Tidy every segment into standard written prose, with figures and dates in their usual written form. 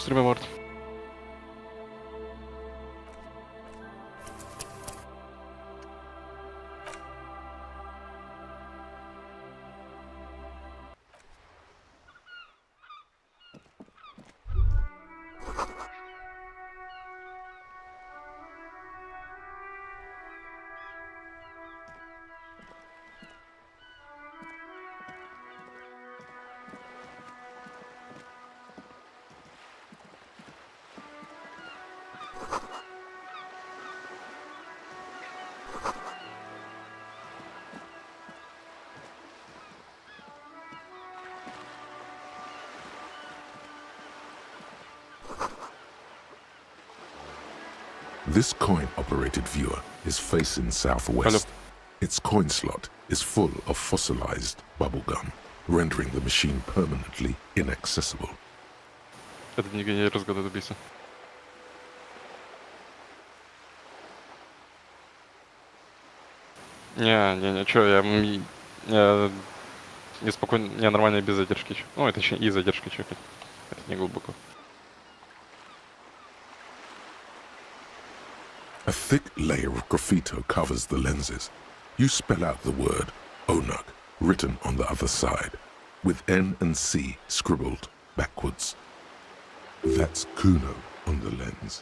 стрімі Март. This coin-operated viewer is facing southwest. Its coin slot is full of fossilized bubblegum, rendering the machine permanently inaccessible. Это не разгадает убийца. Не, чё, я неспокойно, не, нормально без задержки. Ну, это еще и задержки чекать. Это не глубоко. A thick layer of graffito covers the lenses. You spell out the word Onuk written on the other side, with N and C scribbled backwards. That's Kuno on the lens.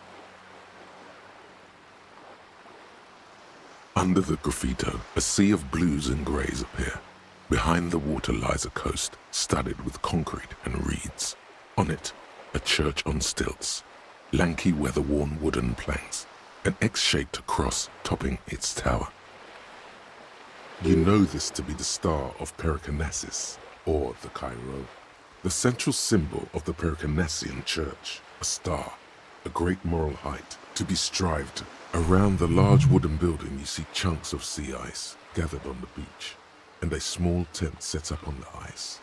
Under the graffito, a sea of blues and greys appear. Behind the water lies a coast studded with concrete and reeds. On it, a church on stilts, lanky weather-worn wooden planks, an X-shaped cross topping its tower. You know this to be the star of Periconesus, or the Cairo, the central symbol of the Periconesian church, a star, a great moral height, to be strived. Around the large wooden building you see chunks of sea ice gathered on the beach, and a small tent set up on the ice.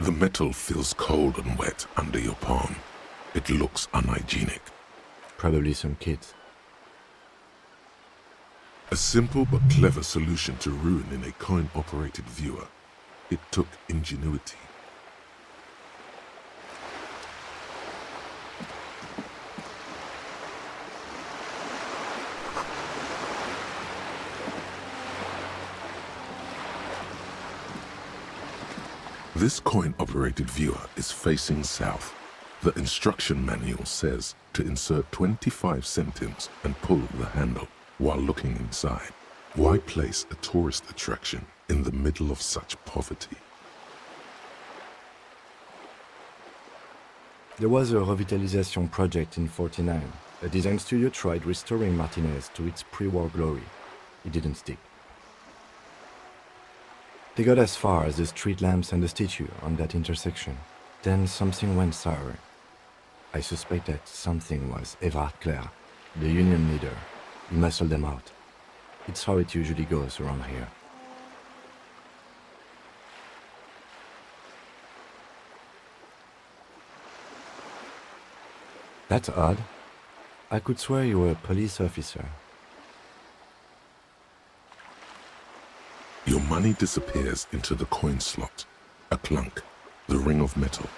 The metal feels cold and wet under your palm. It looks unhygienic. Probably some kids. A simple but clever solution to ruin in a coin-operated viewer. It took ingenuity. This coin-operated viewer is facing south. The instruction manual says to insert 25 centimes and pull the handle while looking inside. Why place a tourist attraction in the middle of such poverty? There was a revitalization project in '49. A design studio tried restoring Martinez to its pre-war glory. It didn't stick. They got as far as the street lamps and the statue on that intersection. Then something went sour. I suspect that something was Everard Clare, the union leader. He muscled them out. It's how it usually goes around here. That's odd. I could swear you were a police officer. Your money disappears into the coin slot. A clunk, the ring of metal.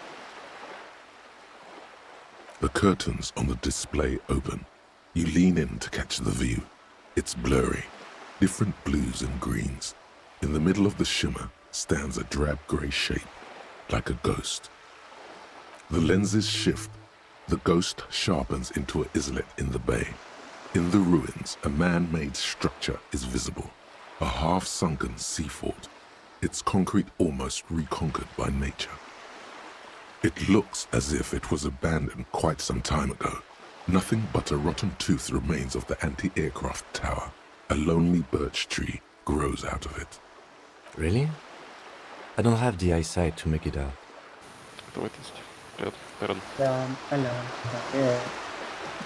The curtains on the display open. You lean in to catch the view. It's blurry, different blues and greens. In the middle of the shimmer stands a drab grey shape, like a ghost. The lenses shift. The ghost sharpens into an islet in the bay. In the ruins, a man-made structure is visible. A half-sunken sea fort, its concrete almost reconquered by nature. It looks as if it was abandoned quite some time ago. Nothing but a rotten tooth remains of the anti-aircraft tower. A lonely birch tree grows out of it. Really? I don't have the eyesight to make it out. Давай тест. Привет, Перн. Да, алло, да, привет.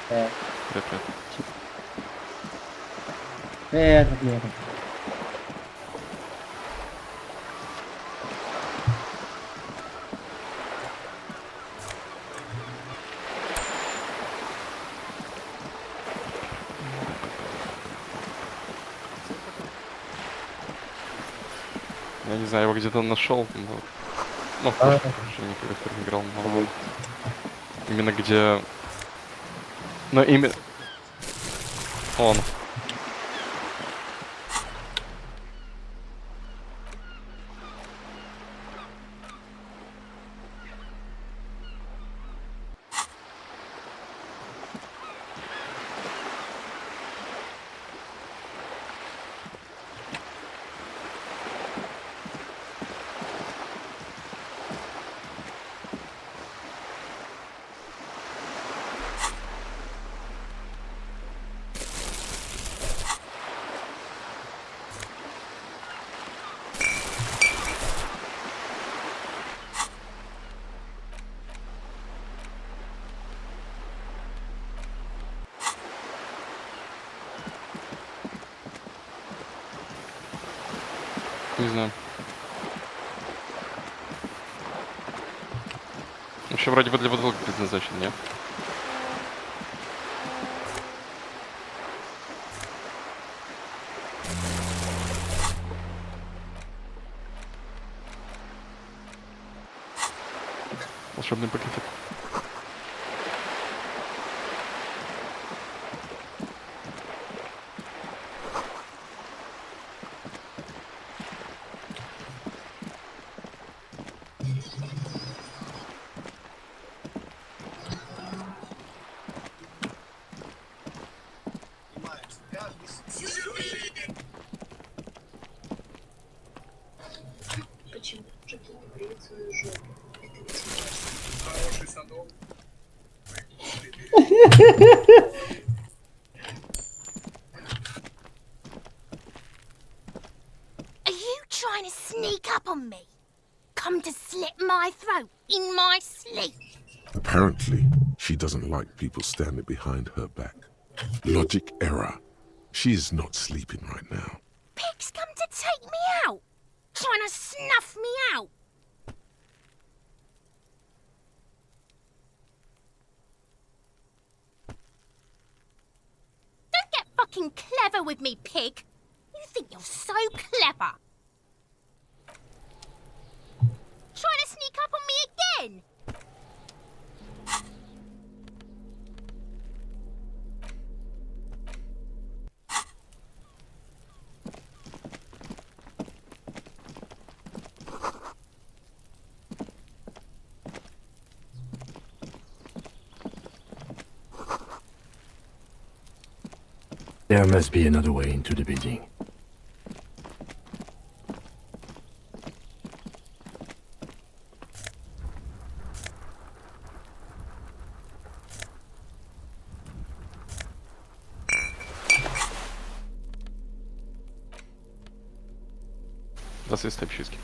Привет. Привет. Привет, привет. Я не знаю, его где-то нашел. Но... Ну, в прошлом прохождении, когда впервые играл, но именно где... Но именно... Он. Не знаю. Вообще вроде бы для бутылок предназначен, нет? Волшебный пакетик. Почему мужики не бреют свою жопу? Это ведь мерзко. Are you trying to sneak up on me? Come to slit my throat in my sleep? Apparently, she doesn't like people standing behind her back. Logic error. She is not sleeping right now. Pig's come to take me out, trying to snuff me out. Don't get fucking clever with me, pig. You think you're so clever. Trying to sneak up on me again? There must be another way into the building. Das ist Hepschiski.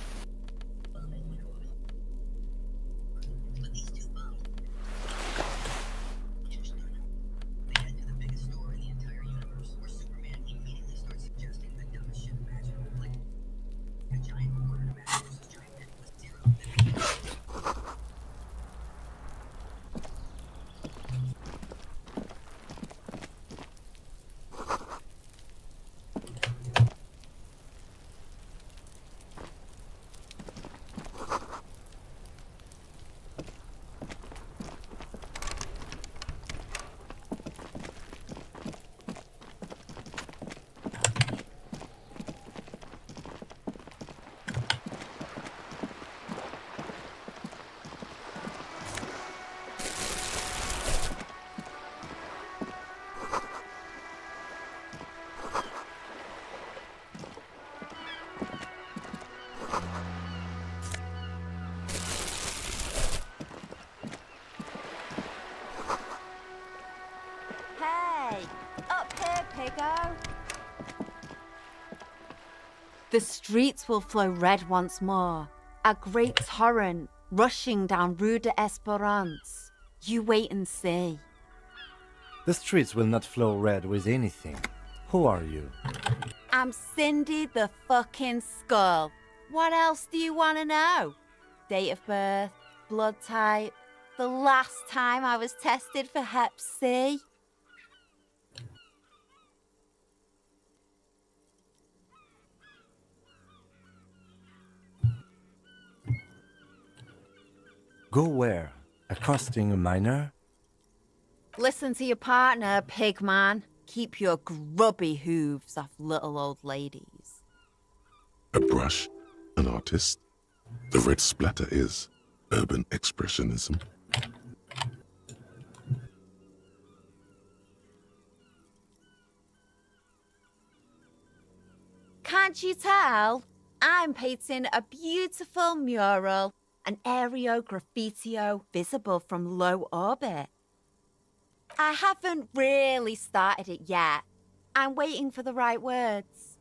Hey, up here, Piggo. The streets will flow red once more, a great torrent rushing down Rue de Esperance. You wait and see. The streets will not flow red with anything. Who are you? I'm Cindy the fucking Skull. What else do you want to know? Date of birth, blood type, the last time I was tested for Hep C. Go where? Accosting a minor? Listen to your partner, pig man. Keep your grubby hooves off little old ladies. A brush? An artist? The red splatter is urban expressionism. Can't you tell? I'm painting a beautiful mural, an aereo graffitio visible from low orbit. I haven't really started it yet. I'm waiting for the right words.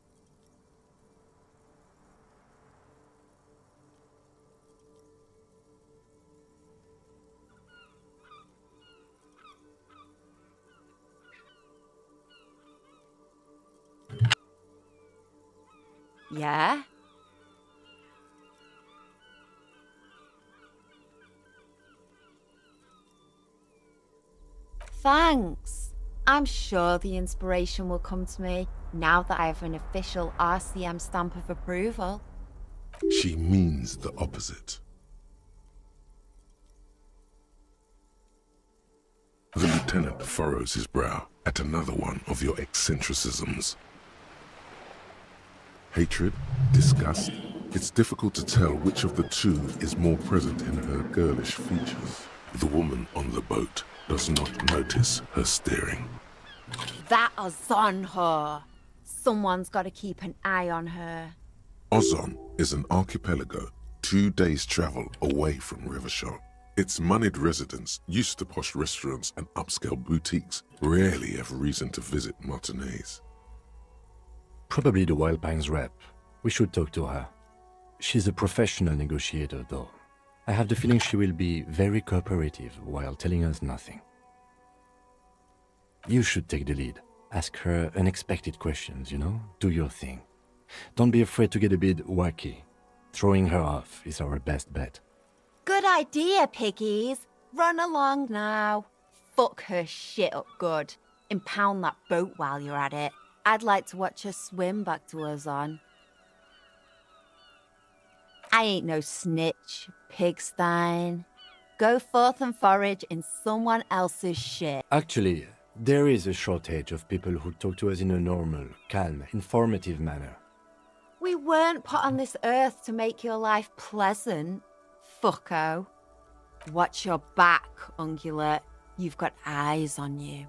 Yeah? Thanks. I'm sure the inspiration will come to me now that I have an official RCM stamp of approval. She means the opposite. The lieutenant furrows his brow at another one of your eccentricisms. Hatred, disgust, it's difficult to tell which of the two is more present in her girlish features. The woman on the boat does not notice her staring. That Ozon whore. Someone's got to keep an eye on her. Ozon is an archipelago 2 days' travel away from Rivershaw. Its moneyed residents, used to posh restaurants and upscale boutiques, rarely have reason to visit Martinez. Probably the Wild Pines rep. We should talk to her. She's a professional negotiator, though. I have the feeling she will be very cooperative while telling us nothing. You should take the lead. Ask her unexpected questions, you know? Do your thing. Don't be afraid to get a bit wacky. Throwing her off is our best bet. Good idea, piggies. Run along now. Fuck her shit up good. Impound that boat while you're at it. I'd like to watch her swim back to Ozon. I ain't no snitch, Pigstein. Go forth and forage in someone else's shit. Actually, there is a shortage of people who talk to us in a normal, calm, informative manner. We weren't put on this earth to make your life pleasant, fucko. Watch your back, ungulate. You've got eyes on you.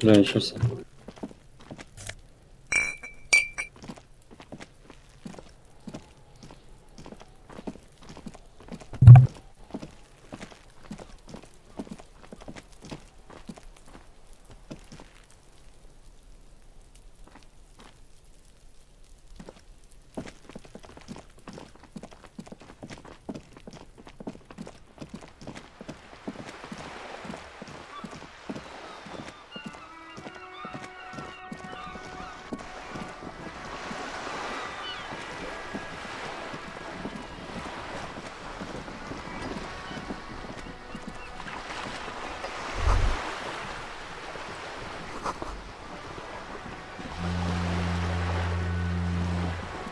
Да, ничего себе.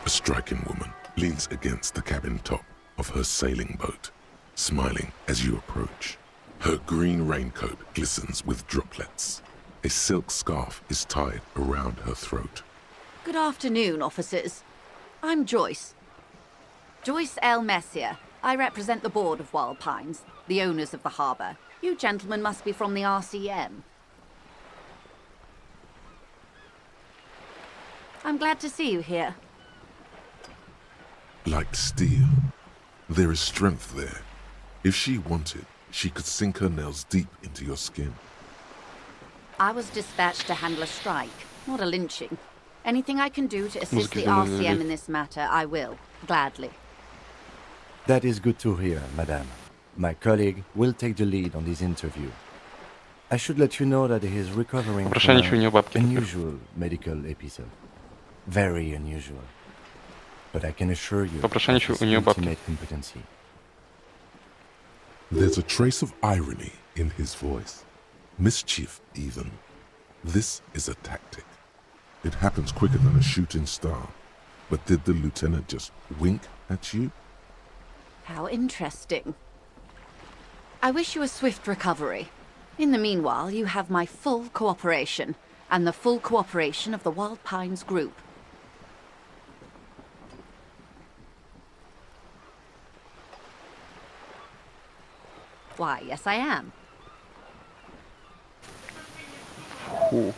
A striking woman leans against the cabin top of her sailing boat, smiling as you approach. Her green raincoat glistens with droplets. A silk scarf is tied around her throat. Good afternoon, officers. I'm Joyce. Joyce L. Messier. I represent the board of Wild Pines, the owners of the harbour. You gentlemen must be from the RCM. I'm glad to see you here. Like steel, there is strength there. If she wanted, she could sink her nails deep into your skin. I was dispatched to handle a strike, not a lynching. Anything I can do to assist the Muziki RCM in this matter, I will, gladly. That is good to hear, madame. My colleague will take the lead on this interview. I should let you know that he is recovering from Прошайничаю у нее an бабки. unusual medical episode. Very unusual. But I can assure you Попрошайничаю of у his нее бабки. ultimate competency. There's a trace of irony in his voice. Mischief, even. This is a tactic. It happens quicker than a shooting star. But did the lieutenant just wink at you? How interesting. I wish you a swift recovery. In the meanwhile, you have my full cooperation, and the full cooperation of the Wild Pines group. Why, yes I am. Фу.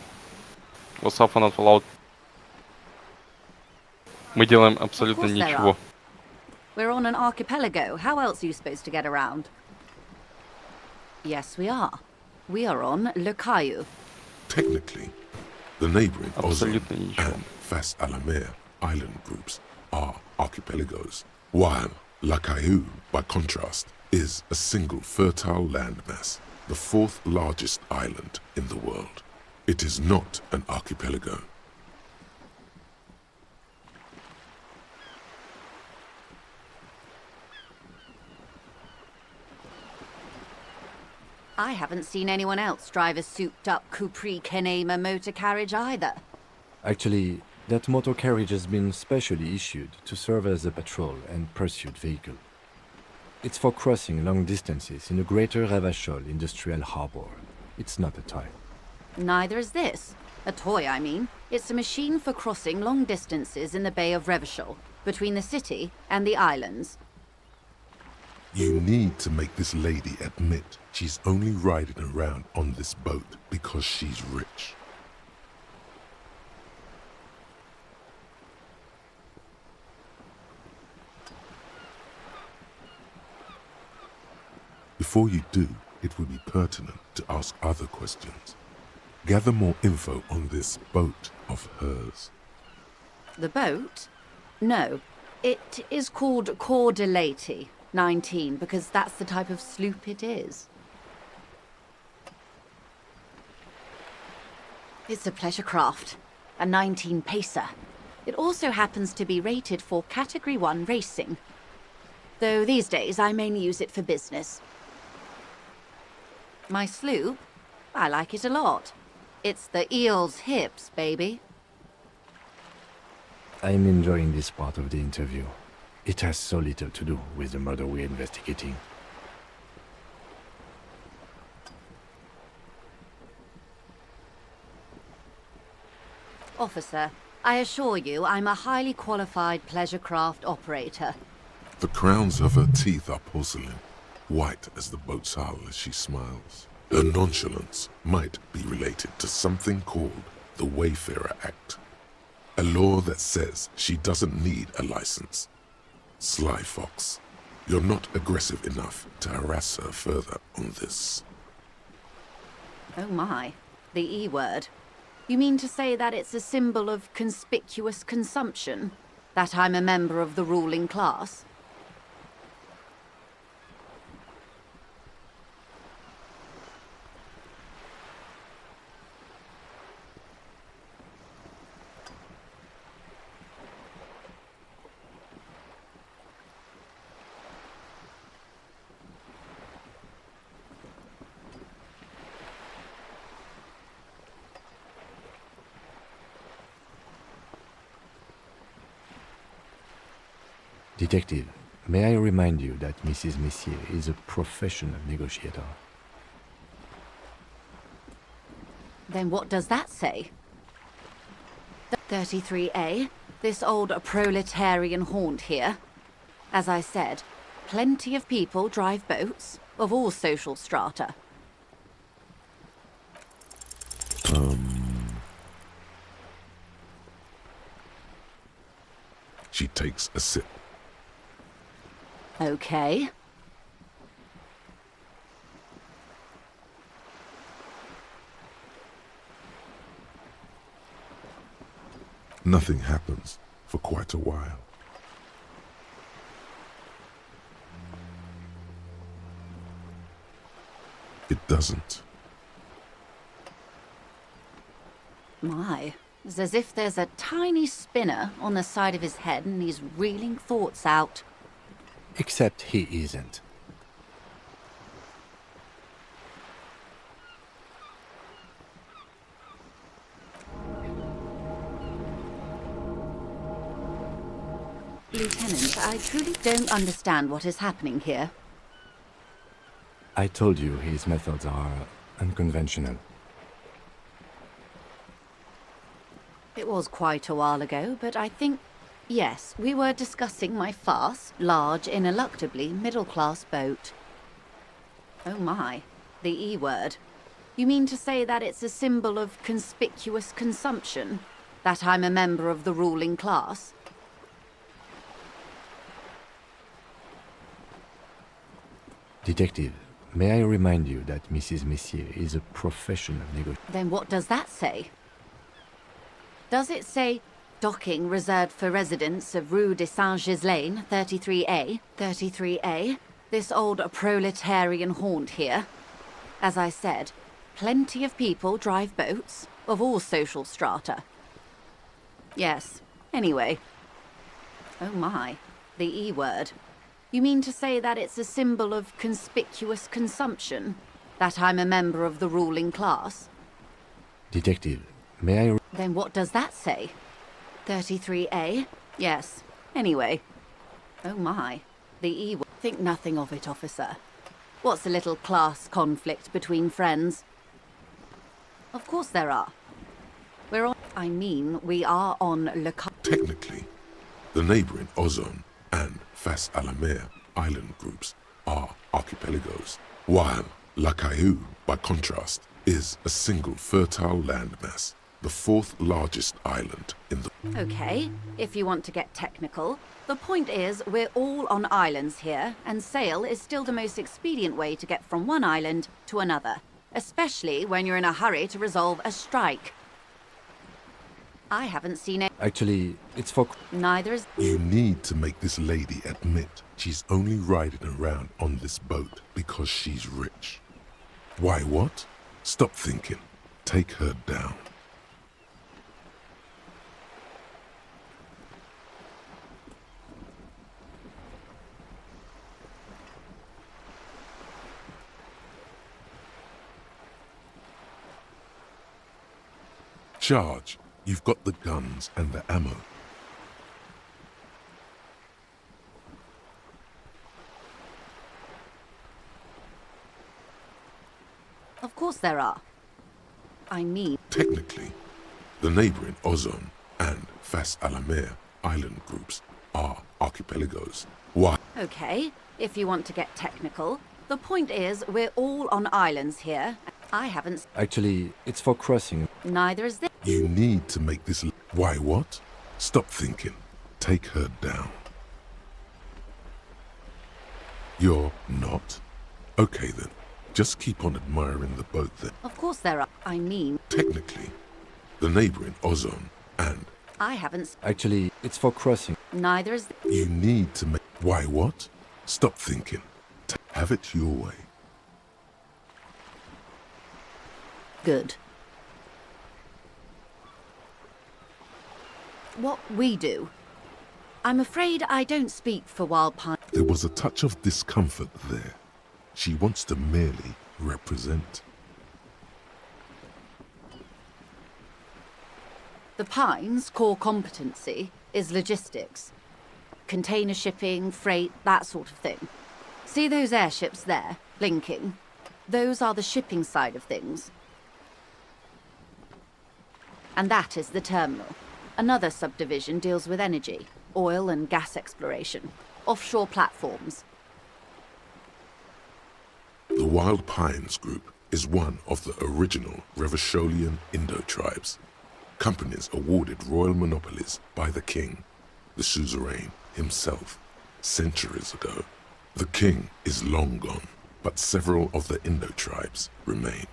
WhatsApp фанат Fallout. Мы делаем абсолютно Of course there ничего. are. We're on an archipelago. How else are you supposed to get around? Yes, we are. We are on Le Caillou. Technically, the neighboring Ozone Абсолютно ничего. and Fas Alamer island groups are archipelagos, while La Caillou, by contrast, is a single fertile landmass, the fourth largest island in the world. It is not an archipelago. I haven't seen anyone else drive a souped-up Capri Kenema motor carriage either. Actually, that motor carriage has been specially issued to serve as a patrol and pursuit vehicle. It's for crossing long distances in the greater Ravachol industrial harbor. It's not a toy. Neither is this. A toy, I mean. It's a machine for crossing long distances in the Bay of Revachol, between the city and the islands. You need to make this lady admit she's only riding around on this boat because she's rich. Before you do, it would be pertinent to ask other questions. Gather more info on this boat of hers. The boat? No. It is called Cordelati 19 because that's the type of sloop it is. It's a pleasure craft, a 19 pacer. It also happens to be rated for Category 1 racing, though these days I mainly use it for business. My sloop? I like it a lot. It's the eel's hips, baby. I'm enjoying this part of the interview. It has so little to do with the murder we're investigating. Officer, I assure you I'm a highly qualified pleasure craft operator. The crowns of her teeth are porcelain, white as the boat's hull as she smiles. Her nonchalance might be related to something called the Wayfarer Act, a law that says she doesn't need a license. Sly Fox, you're not aggressive enough to harass her further on this. Oh my, the E word. You mean to say that it's a symbol of conspicuous consumption? That I'm a member of the ruling class? Detective, may I remind you that Mrs. Messier is a professional negotiator. Then what does that say? 33A, this old proletarian haunt here. As I said, plenty of people drive boats, of all social strata. She takes a sip. Okay. Nothing happens for quite a while. It doesn't. My, it's as if there's a tiny spinner on the side of his head and he's reeling thoughts out. Except he isn't. Lieutenant, I truly don't understand what is happening here. I told you his methods are unconventional. It was quite a while ago, but I think... Yes, we were discussing my fast, large, ineluctably middle-class boat. Oh my, the E word. You mean to say that it's a symbol of conspicuous consumption? That I'm a member of the ruling class? Detective, may I remind you that Mrs. Messier is a professional negotiator. Then what does that say? Does it say, docking reserved for residents of Rue de Saint-Ghislain, 33A? 33A, this old proletarian haunt here. As I said, plenty of people drive boats, of all social strata. Yes, anyway. Oh my, the E word. You mean to say that it's a symbol of conspicuous consumption? That I'm a member of the ruling class? Detective, may I... Then what does that say? 33A? Yes. Anyway. Oh my. The E word. Think nothing of it, officer. What's a little class conflict between friends? Of course there are. We're on... I mean, we are on Le... Technically, the neighboring Ozone and Fas a la Mer island groups are archipelagos, while La Caillou, by contrast, is a single fertile landmass, the fourth largest island in the... Okay, if you want to get technical, the point is we're all on islands here, and sail is still the most expedient way to get from one island to another, especially when you're in a hurry to resolve a strike. I haven't seen it. Actually, it's for... Neither is... You need to make this lady admit she's only riding around on this boat because she's rich. Why what? Stop thinking. Take her down. Charge. You've got the guns and the ammo. Of course there are. I mean... Technically, the neighboring Ozone and Fas a la Mer island groups are archipelagos. Why? Okay, if you want to get technical, The point is, we're all on islands here. I haven't. Actually, it's for crossing. Neither is this. You need to make this. Why what? Stop thinking. Take her down. You're not? Okay then. Just keep on admiring the boat then. Of course there are. I mean, Technically, the neighboring ozone and I haven't. Actually, it's for crossing. Neither is. you need to make. Why what? Stop thinking. Have it your way. Good. What we do. I'm afraid I don't speak for Wild Pine. There was a touch of discomfort there. She wants to merely represent. The Pines' core competency is logistics. Container shipping, freight, that sort of thing. See those airships there, blinking? Those are the shipping side of things. And that is the terminal. Another subdivision deals with energy, oil and gas exploration, offshore platforms. The Wild Pines Group is one of the original Revacholian Indo-tribes. Companies awarded royal monopolies by the king, the suzerain himself, centuries ago. The king is long gone, but several of the Indo-tribes remain.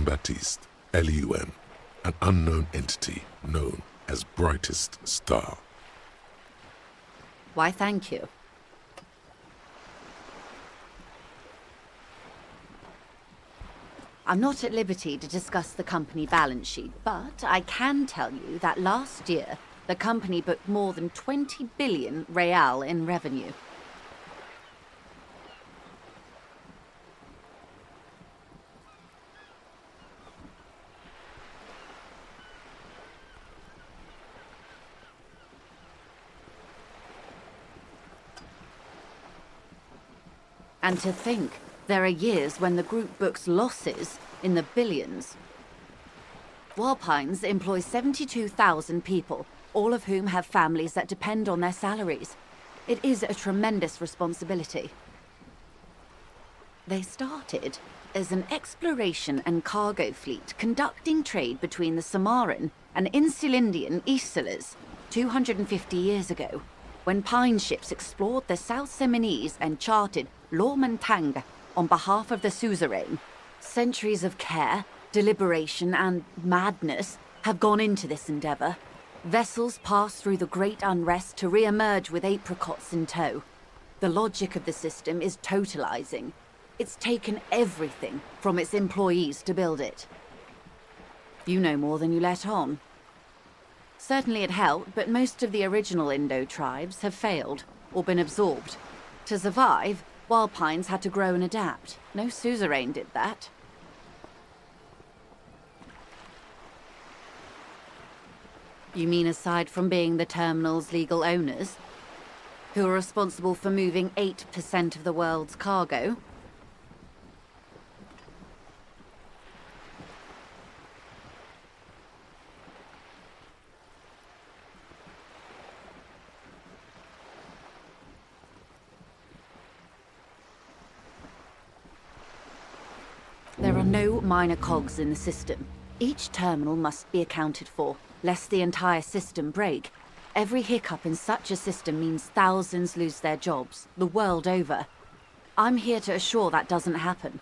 Baptiste Elysium, an unknown entity known as Brightest Star. Why, thank you. I'm not at liberty to discuss the company balance sheet, but I can tell you that last year, the company booked more than 20 billion real in revenue. And to think, there are years when the group books losses in the billions. Walpines employs 72,000 people, all of whom have families that depend on their salaries. It is a tremendous responsibility. They started as an exploration and cargo fleet conducting trade between the Samaran and Insulindian Isolas 250 years ago, when pine ships explored the South Seminese and charted Lomantang on behalf of the suzerain. Centuries of care, deliberation, and madness have gone into this endeavor. Vessels pass through the great unrest to re-emerge with apricots in tow. The logic of the system is totalizing. It's taken everything from its employees to build it. You know more than you let on. Certainly it helped, but most of the original Indo tribes have failed or been absorbed. To survive, Walpines had to grow and adapt. No suzerain did that. You mean aside from being the terminal's legal owners, who are responsible for moving 8% of the world's cargo? There are no minor cogs in the system. Each terminal must be accounted for, lest the entire system break. Every hiccup in such a system means thousands lose their jobs, the world over. I'm here to assure that doesn't happen.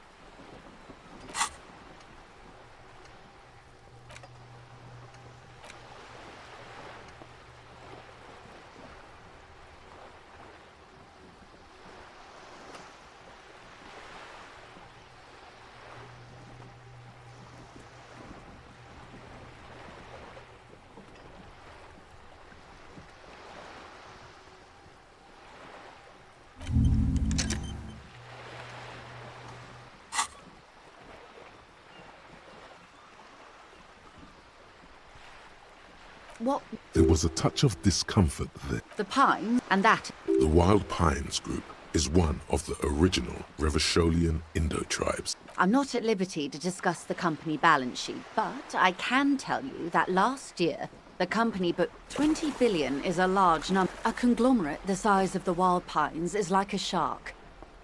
What? There was a touch of discomfort there. The pines and that. The Wild Pines Group is one of the original Revacholian Indo tribes. I'm not at liberty to discuss the company balance sheet, but I can tell you that last year, the company booked 20 billion is a large number. A conglomerate the size of the Wild Pines is like a shark.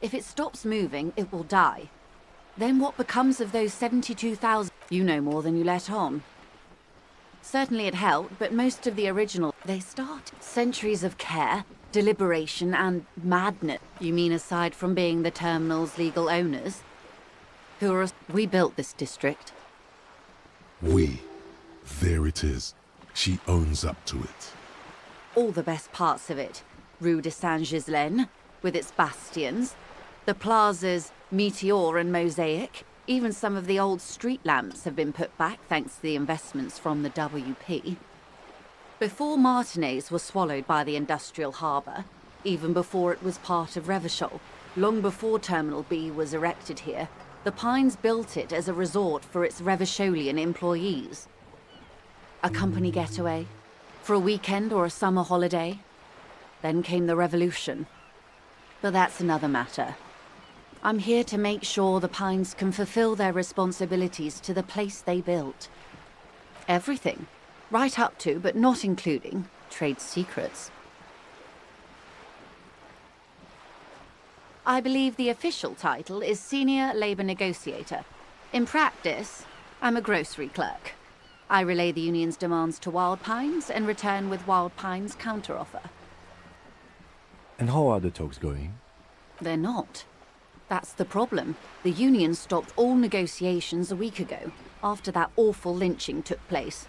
If it stops moving, it will die. Then what becomes of those 72,000? You know more than you let on. Certainly it helped, but most of the original, they started. Centuries of care, deliberation, and madness. You mean aside from being the terminal's legal owners? Who are... We built this district. We. There it is. She owns up to it. All the best parts of it. Rue de Saint-Ghislain, with its bastions. The plazas, Meteor and Mosaic. Even some of the old street lamps have been put back thanks to the investments from the WP. Before Martinez was swallowed by the industrial harbour, even before it was part of Revachol, long before Terminal B was erected here, the Pines built it as a resort for its Revacholian employees. A company getaway, for a weekend or a summer holiday. Then came the revolution. But that's another matter. I'm here to make sure the Pines can fulfill their responsibilities to the place they built. Everything. Right up to, but not including, trade secrets. I believe the official title is Senior Labour Negotiator. In practice, I'm a grocery clerk. I relay the union's demands to Wild Pines and return with Wild Pines' counteroffer. And how are the talks going? They're not. That's the problem. The union stopped all negotiations a week ago, after that awful lynching took place.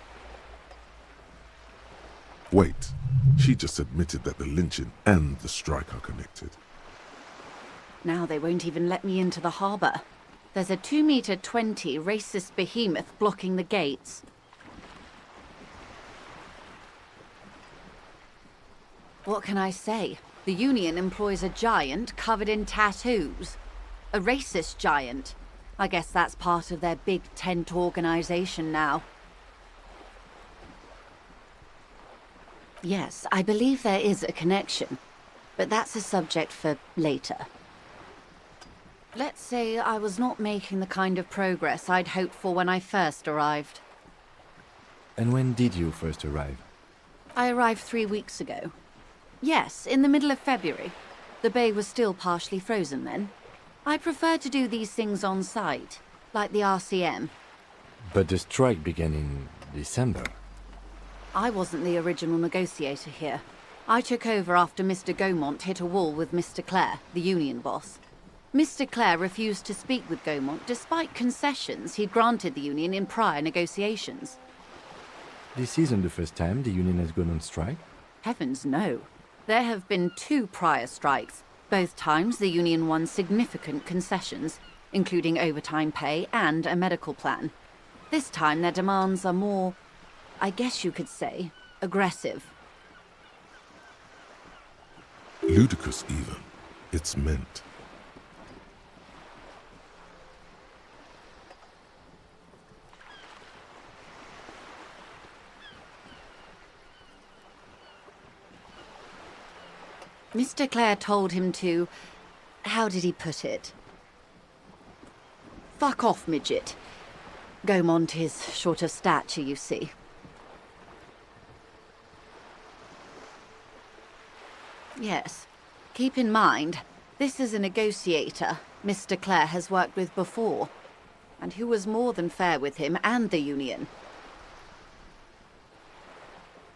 Wait, she just admitted that the lynching and the strike are connected. Now they won't even let me into the harbour. There's a 2-meter-20 racist behemoth blocking the gates. What can I say? The union employs a giant covered in tattoos. A racist giant. I guess that's part of their big tent organization now. Yes, I believe there is a connection, but that's a subject for later. Let's say I was not making the kind of progress I'd hoped for when I first arrived. And when did you first arrive? I arrived 3 weeks ago. Yes, in the middle of February. The bay was still partially frozen then. I prefer to do these things on site, like the RCM. But the strike began in December. I wasn't the original negotiator here. I took over after Mr. Gaumont hit a wall with Mr. Clare, the union boss. Mr. Clare refused to speak with Gaumont despite concessions he'd granted the union in prior negotiations. This isn't the first time the union has gone on strike? Heavens no. There have been 2 prior strikes. Both times the union won significant concessions, including overtime pay and a medical plan. This time their demands are more, I guess you could say, aggressive. Ludicrous even. It's meant. Mr. Clare told him to... how did he put it? Fuck off, midget. Gaumont is short of stature, you see. Yes. Keep in mind, this is a negotiator Mr. Clare has worked with before, and who was more than fair with him and the union.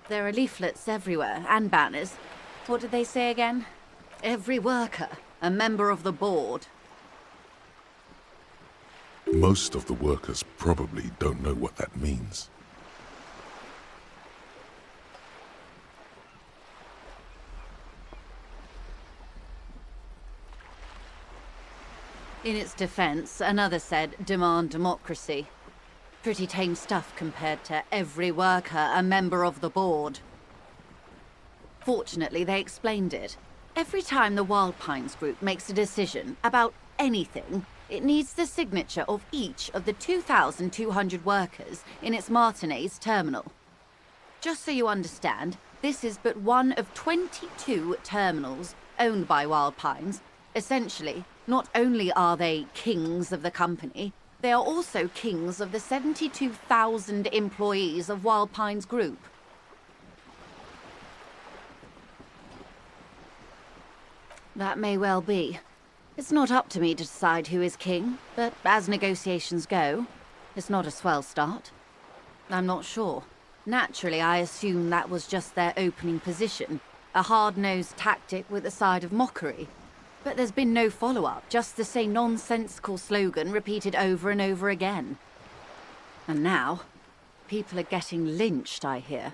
There are leaflets everywhere, and banners. What did they say again? Every worker, a member of the board. Most of the workers probably don't know what that means. In its defense, another said, demand democracy. Pretty tame stuff compared to every worker, a member of the board. Fortunately, they explained it. Every time the Wild Pines group makes a decision about anything, it needs the signature of each of the 2,200 workers in its Martinez terminal. Just so you understand, this is but one of 22 terminals owned by Wild Pines Essentially, not only are they kings of the company, they are also kings of the 72,000 employees of Wild Pines Group. That may well be. It's not up to me to decide who is king, but as negotiations go, it's not a swell start. I'm not sure. Naturally, I assume that was just their opening position, a hard-nosed tactic with a side of mockery. But there's been no follow-up, just the same nonsensical slogan repeated over and over again. And now, people are getting lynched, I hear.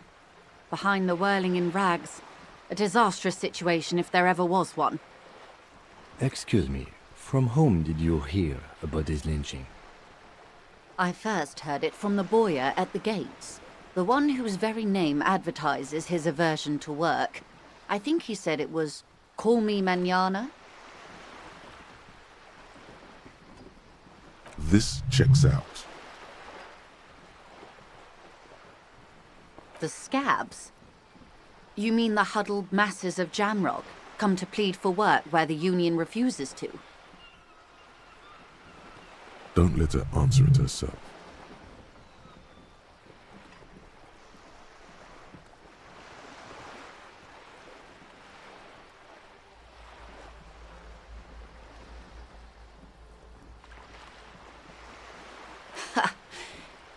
Behind the whirling in rags. A disastrous situation if there ever was one. Excuse me, from whom did you hear about this lynching? I first heard it from the bowyer at the gates. The one whose very name advertises his aversion to work. I think he said it was, "Call me mañana." This checks out. The scabs? You mean the huddled masses of Jamrog, come to plead for work where the Union refuses to? Don't let her answer it herself.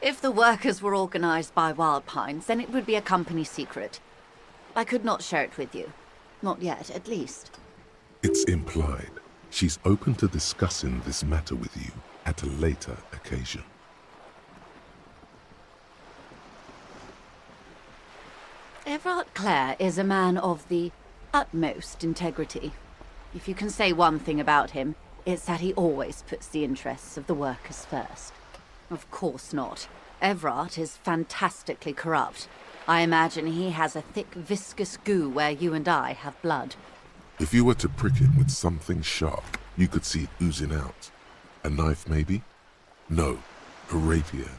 If the workers were organized by Wild Pines, then it would be a company secret. I could not share it with you. Not yet, at least. It's implied. She's open to discussing this matter with you at a later occasion. Everard Clare is a man of the utmost integrity. If you can say one thing about him, it's that he always puts the interests of the workers first. Of course not. Everard is fantastically corrupt. I imagine he has a thick, viscous goo where you and I have blood. If you were to prick him with something sharp, you could see it oozing out. A knife, maybe? No, a rapier.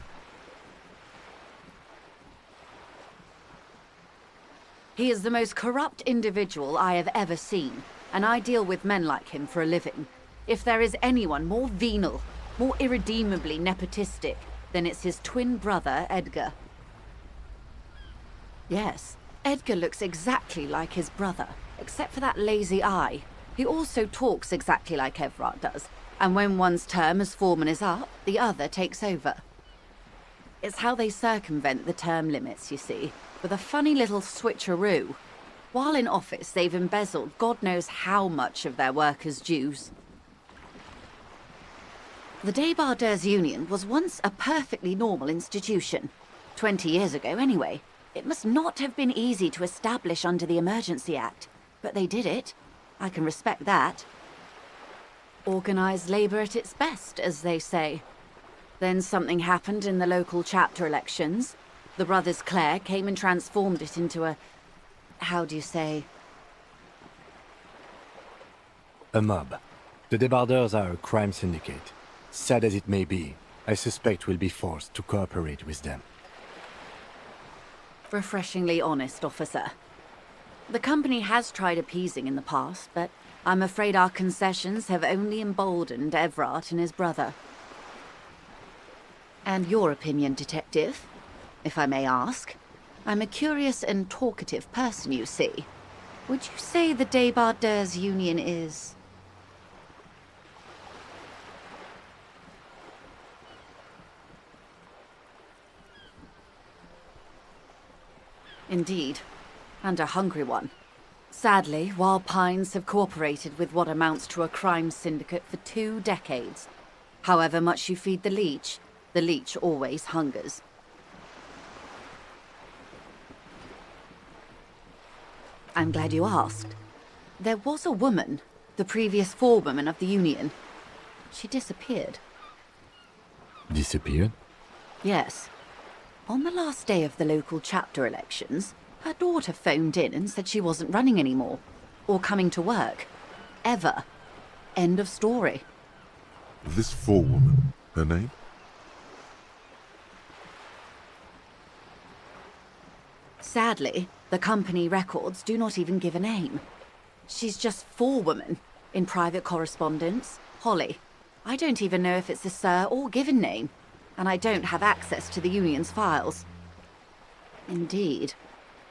He is the most corrupt individual I have ever seen, and I deal with men like him for a living. If there is anyone more venal, more irredeemably nepotistic, then it's his twin brother, Edgar. Yes, Edgar looks exactly like his brother, except for that lazy eye. He also talks exactly like Everard does, and when one's term as foreman is up, the other takes over. It's how they circumvent the term limits, you see, with a funny little switcheroo. While in office, they've embezzled God knows how much of their workers' dues. The Débardeurs Union was once a perfectly normal institution. 20 years ago, anyway. It must not have been easy to establish under the Emergency Act, but they did it. I can respect that. Organised labour at its best, as they say. Then something happened in the local chapter elections. The brothers Clare came and transformed it into a... how do you say? A mob. The Débardeurs are a crime syndicate. Sad as it may be, I suspect we'll be forced to cooperate with them. Refreshingly honest, officer. The company has tried appeasing in the past, but I'm afraid our concessions have only emboldened Everard and his brother. And your opinion, detective, if I may ask? I'm a curious and talkative person, you see. Would you say the Débardeurs Union is... Indeed, and a hungry one. Sadly, Wild Pines have cooperated with what amounts to a crime syndicate for 2 decades. However much you feed the leech always hungers. I'm glad you asked. There was a woman, the previous forewoman of the Union. She disappeared. Disappeared? Yes. On the last day of the local chapter elections, her daughter phoned in and said she wasn't running anymore, or coming to work. Ever. End of story. This forewoman, her name? Sadly, the company records do not even give a name. She's just forewoman. In private correspondence, Holly. I don't even know if it's a sir or given name, and I don't have access to the union's files. Indeed.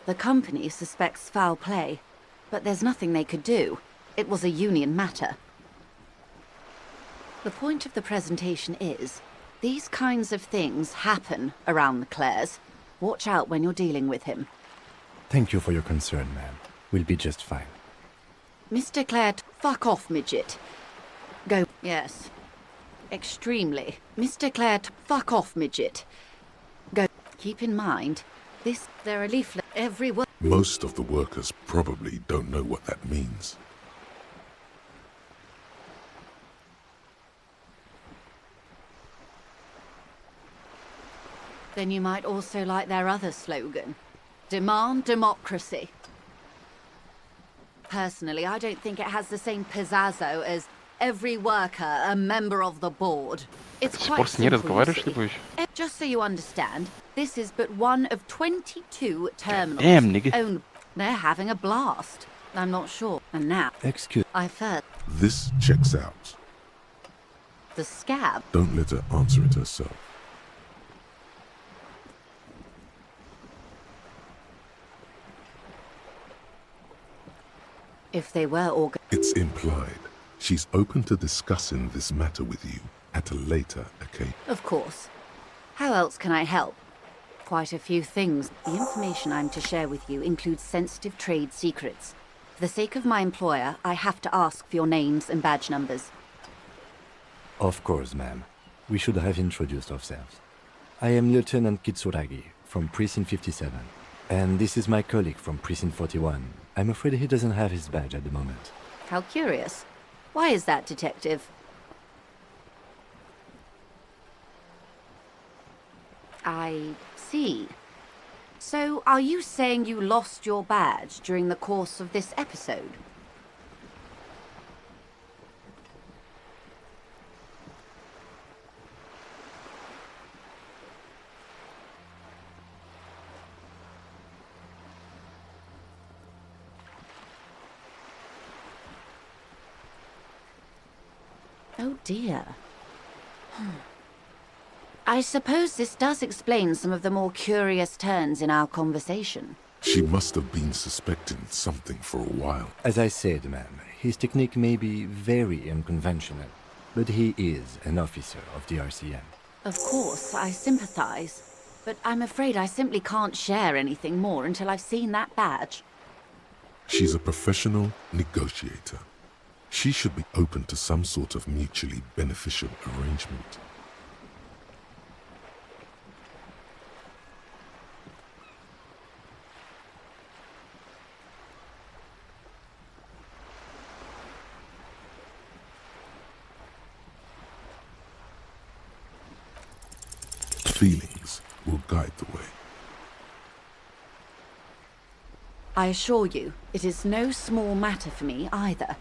The company suspects foul play, but there's nothing they could do. It was a union matter. The point of the presentation is, these kinds of things happen around the Clares. Watch out when you're dealing with him. Thank you for your concern, ma'am. We'll be just fine. Mr. Clare, fuck off, midget. Go. Yes. Extremely. Mr. Clare, fuck off, midget. Go. Keep in mind, there are leaflets everywhere. Most of the workers probably don't know what that means. Then you might also like their other slogan. Demand democracy. Personally, I don't think it has the same pizzazzo as every worker a member of the board. It's До сих пор quite с ней simple, you разговариваешь, see. либо еще? Just so you understand, this is but one of 22 terminals. Damn, nigga. owned. They're having a blast. I'm not sure. And now, Excuse... I've heard This checks out. the scab. Don't let her answer it herself. If they were It's implied. She's open to discussing this matter with you at a later occasion. Of course. How else can I help? Quite a few things. The information I'm to share with you includes sensitive trade secrets. For the sake of my employer, I have to ask for your names and badge numbers. Of course, ma'am. We should have introduced ourselves. I am Lieutenant Kitsuragi from Precinct 57. And this is my colleague from Precinct 41. I'm afraid he doesn't have his badge at the moment. How curious. Why is that, Detective? I see. So, are you saying you lost your badge during the course of this episode? Oh dear. I suppose this does explain some of the more curious turns in our conversation. She must have been suspecting something for a while. As I said, ma'am, his technique may be very unconventional, but he is an officer of the RCM. Of course, I sympathize, but I'm afraid I simply can't share anything more until I've seen that badge. She's a professional negotiator. She should be open to some sort of mutually beneficial arrangement. Feelings will guide the way. I assure you, it is no small matter for me either.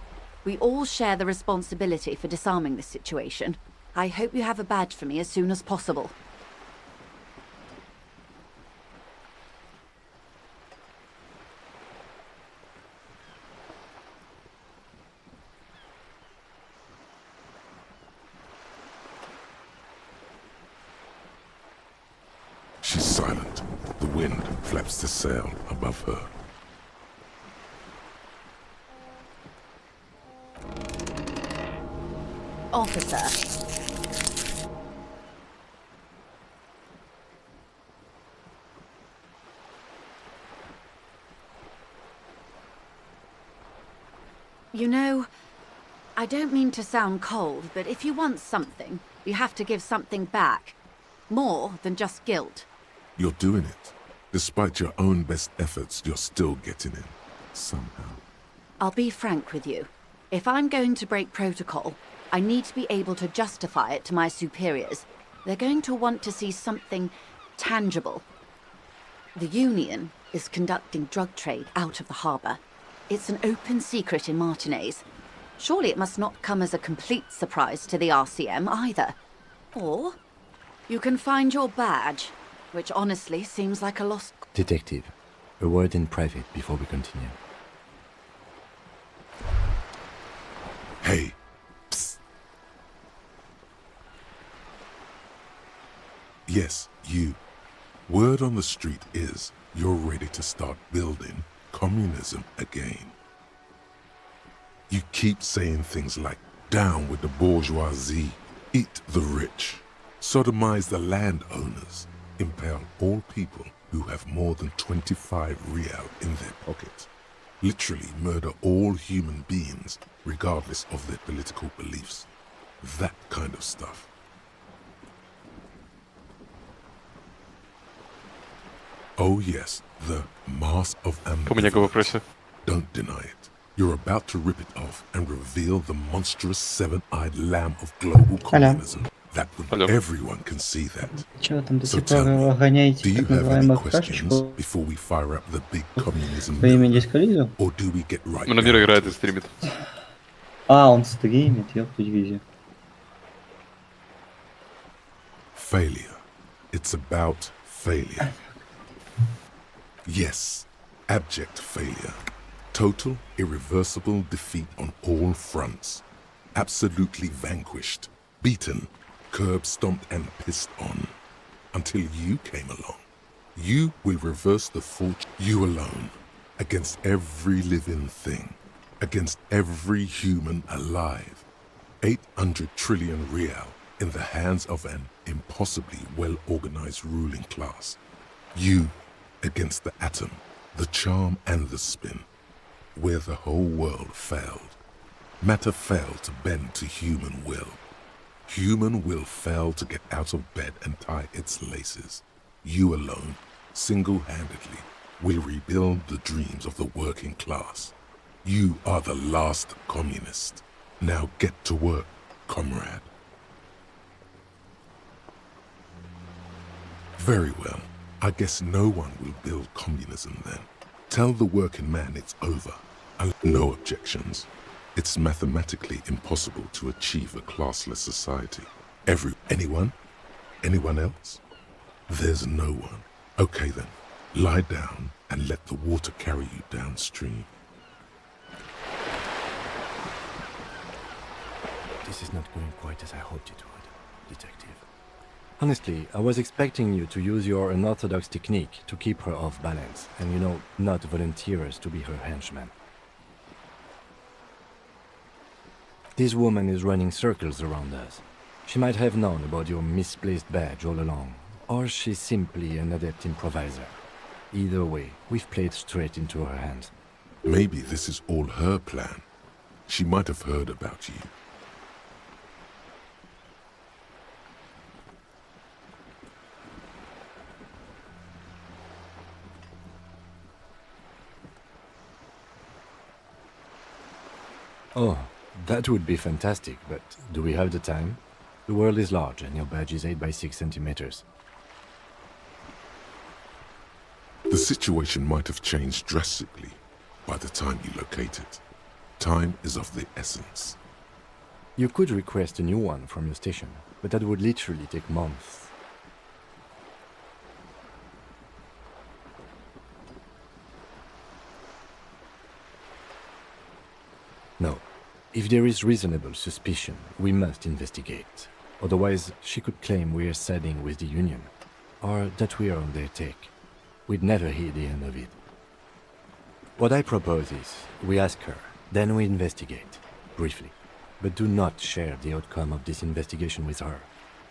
We all share the responsibility for disarming this situation. I hope you have a badge for me as soon as possible. She's silent. The wind flaps the sail above her. Officer. You know, I don't mean to sound cold, but if you want something, you have to give something back. More than just guilt. You're doing it. Despite your own best efforts, you're still getting in. Somehow. I'll be frank with you. If I'm going to break protocol, I need to be able to justify it to my superiors. They're going to want to see something tangible. The Union is conducting drug trade out of the harbour. It's an open secret in Martinez. Surely it must not come as a complete surprise to the RCM either. Or you can find your badge, which honestly seems like a lost... Detective, a word in private before we continue. Yes, you. Word on the street is you're ready to start building communism again. You keep saying things like, down with the bourgeoisie, eat the rich, sodomize the landowners, impale all people who have more than 25 real in their pockets, literally murder all human beings regardless of their political beliefs. That kind of stuff. Oh yes, the mass of Поменяй ambivalence. вопросе. Don't deny it. You're about to rip it off and reveal the monstrous seven-eyed lamb of global communism. That Hello. everyone can see that. Чего там до So сих tell пор me, гоняете do you так have any называемую questions кашечку before we fire up the big communism по имени milk? Дискализу? Or do we get right Мономир down играет to и it? стримит. А, он стримит, ёпту дивизию. Failure. It's about failure. Yes, abject failure. Total, irreversible defeat on all fronts. Absolutely vanquished, beaten, curb-stomped and pissed on. Until you came along. You will reverse the fortune. You alone. Against every living thing. Against every human alive. 800 trillion real in the hands of an impossibly well-organized ruling class. You against the atom, the charm and the spin. Where the whole world failed. Matter failed to bend to human will. Human will failed to get out of bed and tie its laces. You alone, single-handedly, will rebuild the dreams of the working class. You are the last communist. Now get to work, comrade. Very well. I guess no one will build communism then. Tell the working man it's over. No objections. It's mathematically impossible to achieve a classless society. Anyone? Anyone else? There's no one. Okay then, lie down and let the water carry you downstream. This is not going quite as I hoped it would, Detective. Honestly, I was expecting you to use your unorthodox technique to keep her off balance, and not volunteer us to be her henchman. This woman is running circles around us. She might have known about your misplaced badge all along, or she's simply an adept improviser. Either way, we've played straight into her hands. Maybe this is all her plan. She might have heard about you. Oh, that would be fantastic, but do we have the time? The world is large and your badge is 8 by 6 centimeters. The situation might have changed drastically by the time you locate it. Time is of the essence. You could request a new one from your station, but that would literally take months. No. If there is reasonable suspicion, we must investigate. Otherwise, she could claim we are siding with the Union, or that we are on their take. We'd never hear the end of it. What I propose is, we ask her, then we investigate, briefly. But do not share the outcome of this investigation with her.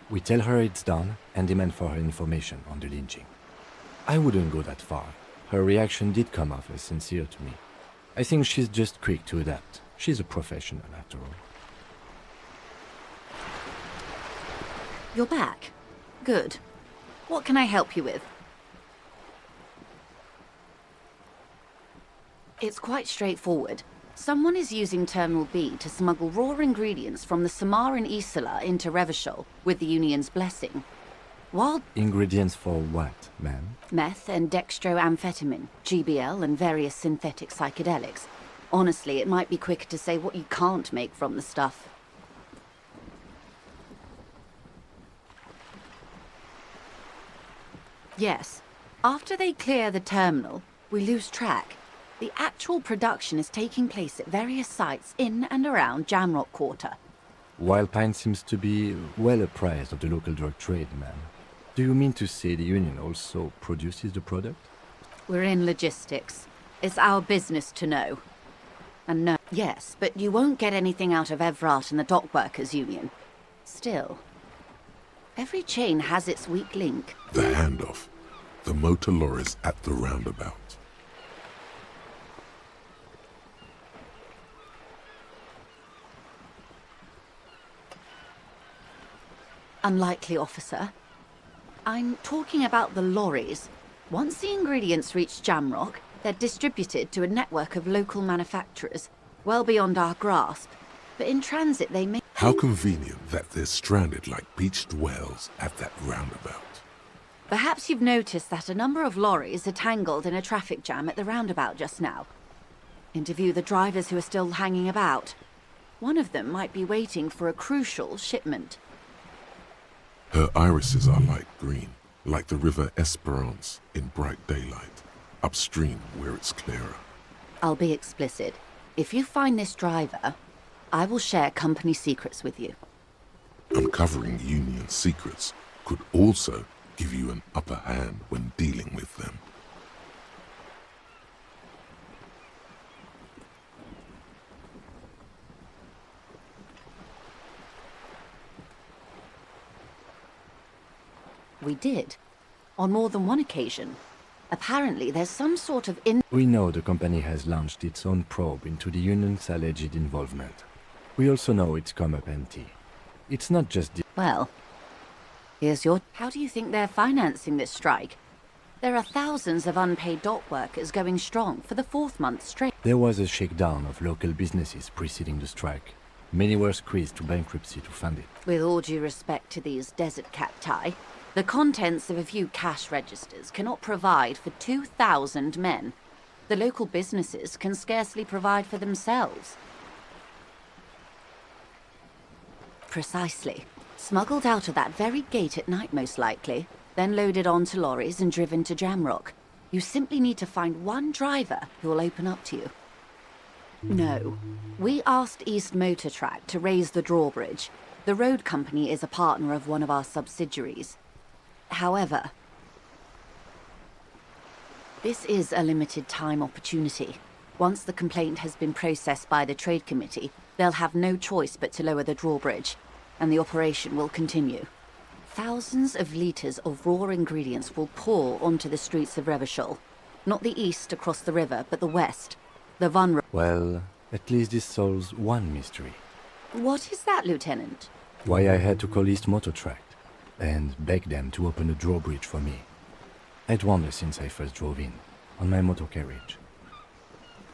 We tell her it's done and demand for her information on the lynching. I wouldn't go that far. Her reaction did come off as sincere to me. I think she's just quick to adapt. She's a professional, after all. You're back. Good. What can I help you with? It's quite straightforward. Someone is using Terminal B to smuggle raw ingredients from the Samaran Isola into Revachol with the Union's blessing. While Ingredients for what, ma'am? meth and dextroamphetamine, GBL, and various synthetic psychedelics. Honestly, it might be quicker to say what you can't make from the stuff. Yes. After they clear the terminal, we lose track. The actual production is taking place at various sites in and around Jamrock Quarter. Wildpine seems to be well apprised of the local drug trade, ma'am. Do you mean to say the union also produces the product? We're in logistics. It's our business to know. And no, yes, but you won't get anything out of Evrat and the Dock Workers Union. Still, every chain has its weak link. The handoff. The motor lorries at the roundabout. Unlikely, officer. I'm talking about the lorries. Once the ingredients reach Jamrock, they're distributed to a network of local manufacturers, well beyond our grasp. But in transit they may... How convenient that they're stranded like beached whales at that roundabout. Perhaps you've noticed that a number of lorries are tangled in a traffic jam at the roundabout just now. Interview the drivers who are still hanging about. One of them might be waiting for a crucial shipment. Her irises are light green, like the river Esperance in bright daylight, upstream where it's clearer. I'll be explicit. If you find this driver, I will share company secrets with you. Uncovering Union secrets could also give you an upper hand when dealing with them. We did. On more than one occasion. Apparently there's some sort of We know the company has launched its own probe into the union's alleged involvement. We also know it's come up empty. It's not just the... Well, here's your... How do you think they're financing this strike? There are thousands of unpaid dock workers going strong for the 4th month straight. There was a shakedown of local businesses preceding the strike. Many were squeezed to bankruptcy to fund it. With all due respect to these desert cacti, the contents of a few cash registers cannot provide for 2,000 men. The local businesses can scarcely provide for themselves. Precisely. Smuggled out of that very gate at night, most likely, then loaded onto lorries and driven to Jamrock. You simply need to find one driver who will open up to you. No. We asked East Motor Track to raise the drawbridge. The road company is a partner of one of our subsidiaries. However, this is a limited time opportunity. Once the complaint has been processed by the Trade Committee, they'll have no choice but to lower the drawbridge, and the operation will continue. Thousands of litres of raw ingredients will pour onto the streets of Revachol. Not the east across the river, but the west. The vulnerable... Well, at least this solves one mystery. What is that, Lieutenant? Why I had to call East Motor Track and beg them to open a drawbridge for me. I'd wondered since I first drove in, on my motor carriage.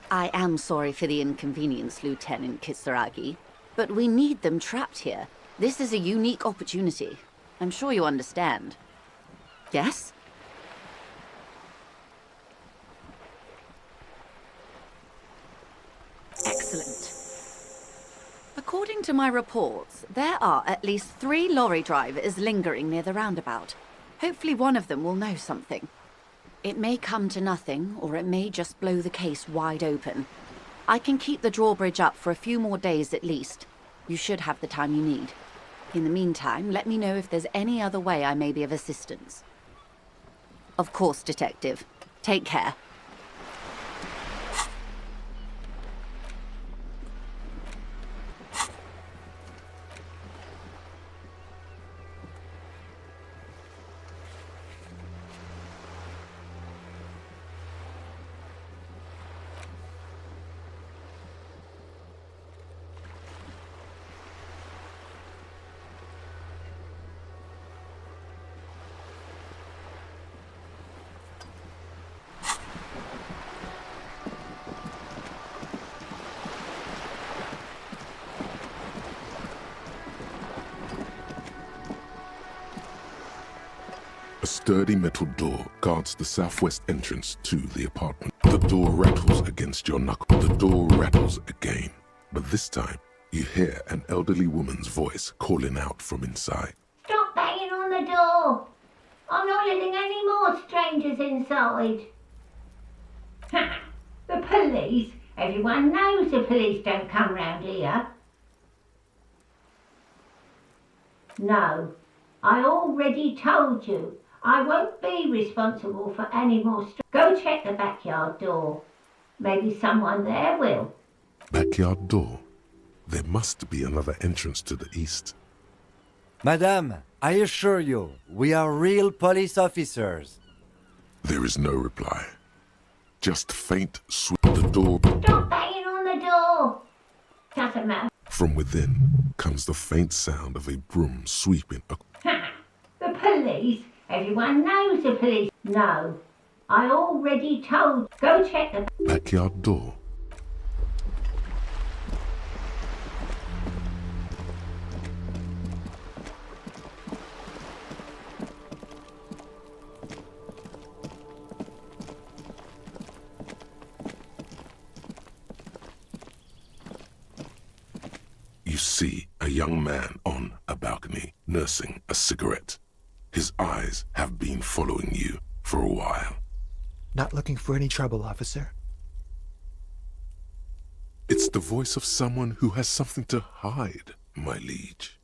I am sorry for the inconvenience, Lieutenant Kisaragi, but we need them trapped here. This is a unique opportunity. I'm sure you understand. Yes? Excellent. According to my reports, there are at least 3 lorry drivers lingering near the roundabout. Hopefully one of them will know something. It may come to nothing, or it may just blow the case wide open. I can keep the drawbridge up for a few more days at least. You should have the time you need. In the meantime, let me know if there's any other way I may be of assistance. Of course, Detective. Take care. A sturdy metal door guards the southwest entrance to the apartment. The door rattles against your knuckle. The door rattles again, but this time you hear an elderly woman's voice calling out from inside. Stop banging on the door! I'm not letting any more strangers inside. Ha! The police? Everyone knows the police don't come round here. No, I already told you. I won't be responsible for any more. Go check the backyard door. Maybe someone there will. Backyard door. There must be another entrance to the east. Madame, I assure you, we are real police officers. There is no reply. Just faint sweep the door. Stop banging on the door. Doesn't matter. From within comes the faint sound of a broom sweeping. Ha! The police? Everyone knows the police. No. I already told. Go check the Backyard door. You see a young man on a balcony nursing a cigarette. His eyes have been following you for a while. Not looking for any trouble, officer. It's the voice of someone who has something to hide, my liege.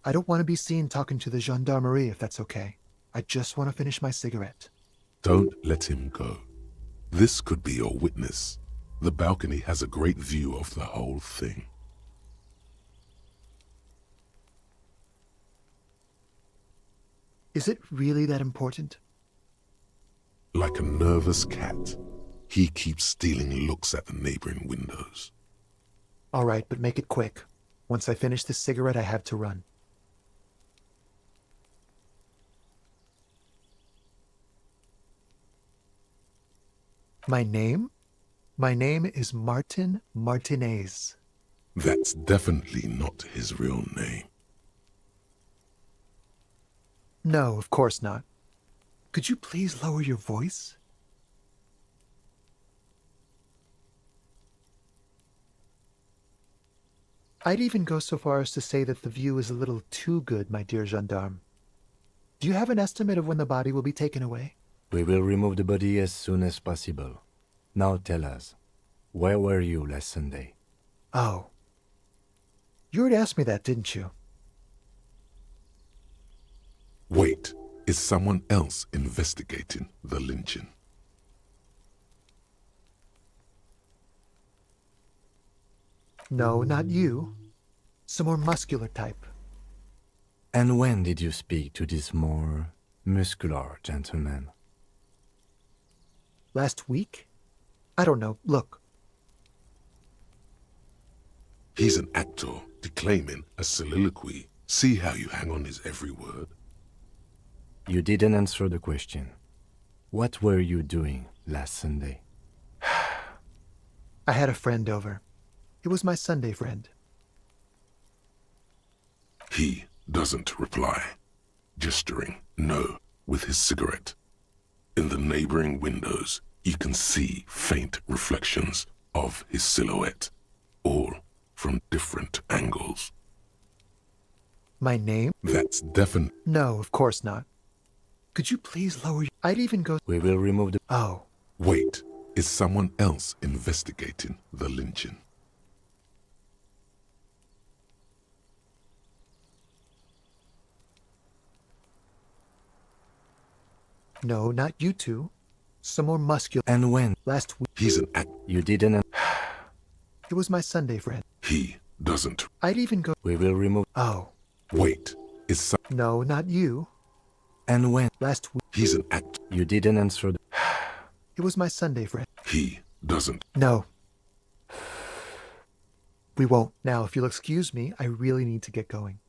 I don't want to be seen talking to the gendarmerie if that's okay. I just want to finish my cigarette. Don't let him go. This could be your witness. The balcony has a great view of the whole thing. Is it really that important? Like a nervous cat, he keeps stealing looks at the neighboring windows. All right, but make it quick. Once I finish this cigarette, I have to run. My name? My name is Martin Martinez. That's definitely not his real name. No, of course not. Could you please lower your voice? I'd even go so far as to say that the view is a little too good, my dear gendarme. Do you have an estimate of when the body will be taken away? We will remove the body as soon as possible. Now tell us, where were you last Sunday? Oh. You already asked me that, didn't you? Wait, is someone else investigating the lynching? No, not you. Some more muscular type. And when did you speak to this more muscular gentleman? Last week? I don't know. Look. He's an actor declaiming a soliloquy. See how you hang on his every word? You didn't answer the question. What were you doing last Sunday? I had a friend over. It was my Sunday friend. He doesn't reply, gesturing no with his cigarette. In the neighboring windows, you can see faint reflections of his silhouette, all from different angles. My name? That's definite. No, of course not. Could you please lower your... I'd even go... We will remove the... Oh. Wait, is someone else investigating the lynching? No, not you two. Some more muscular... And when? Last week. He's an act... You didn't... It was my Sunday friend. He doesn't... I'd even go... We will remove... Oh. Wait, is some... No, not you. And when? Last week. He's an act... You didn't answer the... It was my Sunday friend. He doesn't... No. We won't. Now, if you'll excuse me, I really need to get going.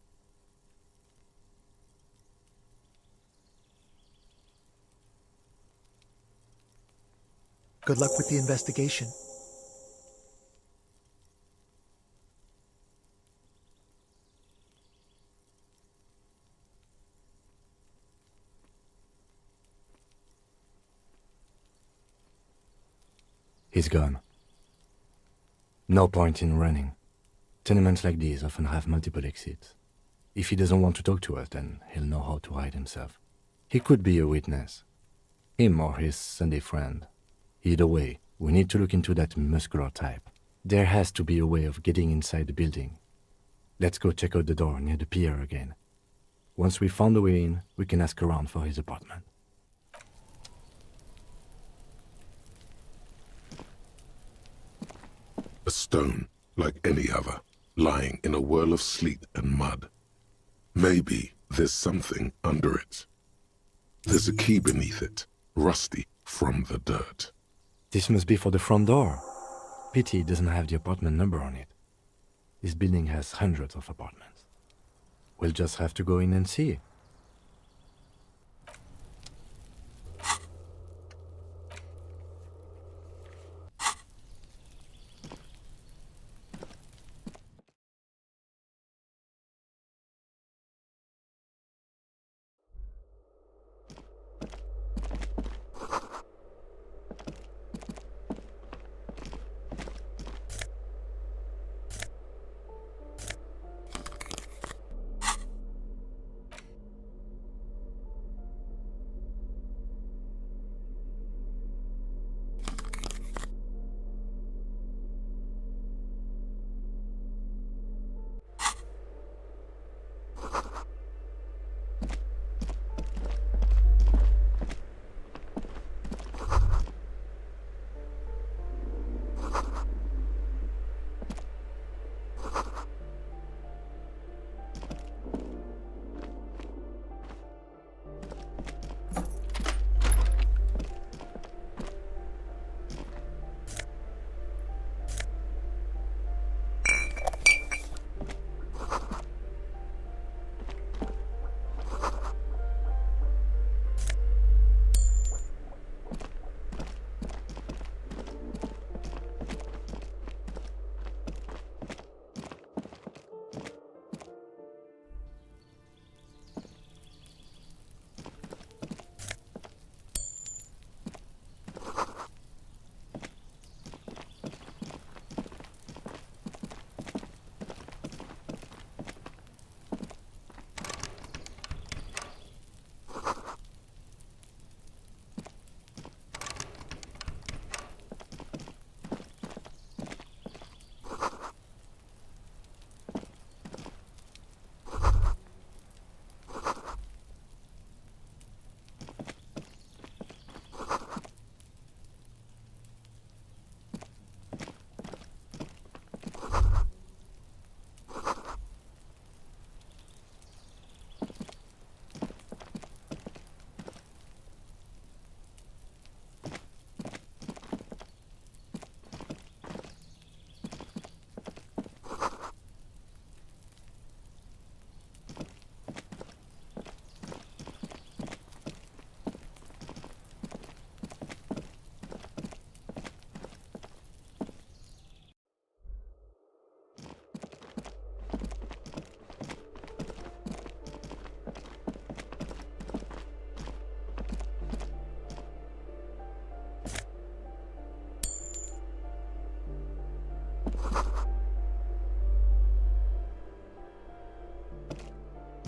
Good luck with the investigation. He's gone. No point in running. Tenements like these often have multiple exits. If he doesn't want to talk to us, then he'll know how to hide himself. He could be a witness. Him or his Sunday friend. Either way, we need to look into that muscular type. There has to be a way of getting inside the building. Let's go check out the door near the pier again. Once we found a way in, we can ask around for his apartment. A stone, like any other, lying in a whirl of sleet and mud. Maybe there's something under it. There's a key beneath it, rusty from the dirt. This must be for the front door. Pity it doesn't have the apartment number on it. This building has hundreds of apartments. We'll just have to go in and see.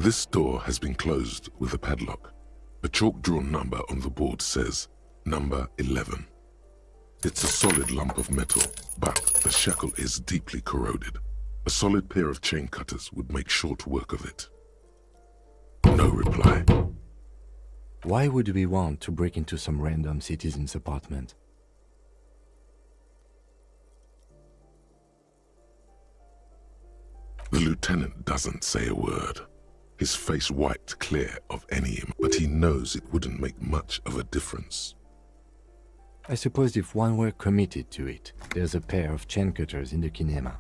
This door has been closed with a padlock. A chalk-drawn number on the board says, number 11. It's a solid lump of metal, but the shackle is deeply corroded. A solid pair of chain cutters would make short work of it. No reply. Why would we want to break into some random citizen's apartment? The lieutenant doesn't say a word. His face wiped clear of any, but he knows it wouldn't make much of a difference. I suppose if one were committed to it, there's a pair of chain cutters in the kinema.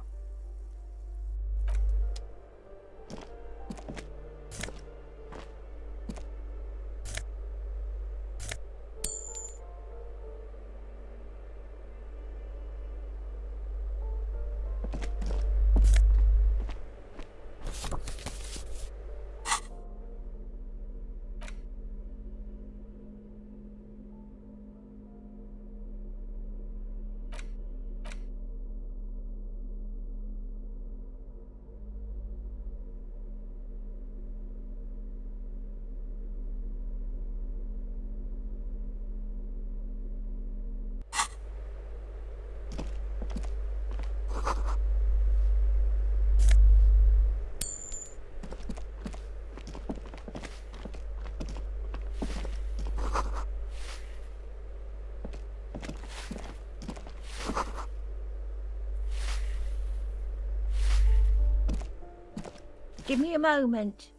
Give me a moment.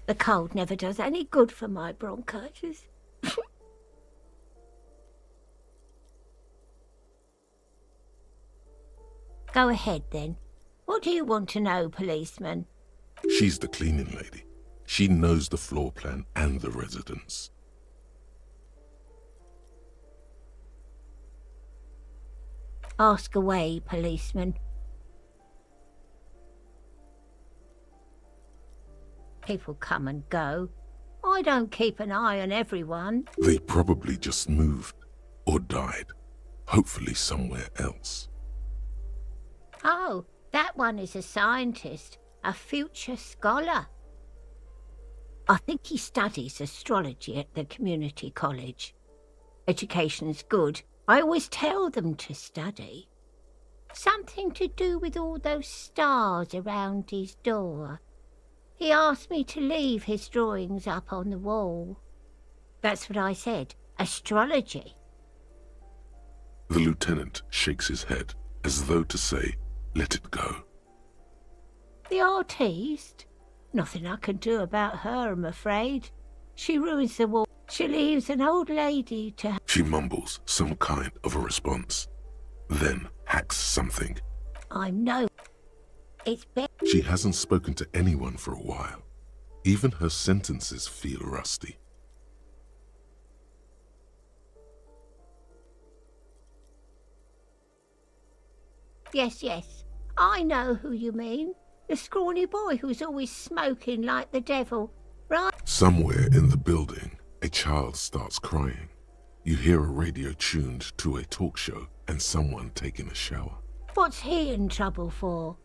The cold never does any good for my bronchitis. Go ahead, then. What do you want to know, policeman? She's the cleaning lady. She knows the floor plan and the residence. Ask away, policeman. People come and go. I don't keep an eye on everyone. They probably just moved or died, hopefully somewhere else. Oh, that one is a scientist, a future scholar. I think he studies astrology at the community college. Education's good. I always tell them to study. Something to do with all those stars around his door. He asked me to leave his drawings up on the wall. That's what I said. Astrology. The lieutenant shakes his head as though to say, let it go. The artiste? Nothing I can do about her, I'm afraid. She ruins the wall. She leaves an old lady to... She mumbles some kind of a response, then hacks something. I know. It's better. She hasn't spoken to anyone for a while. Even her sentences feel rusty. Yes. I know who you mean. The scrawny boy who's always smoking like the devil, right? Somewhere in the building, a child starts crying. You hear a radio tuned to a talk show and someone taking a shower. What's he in trouble for?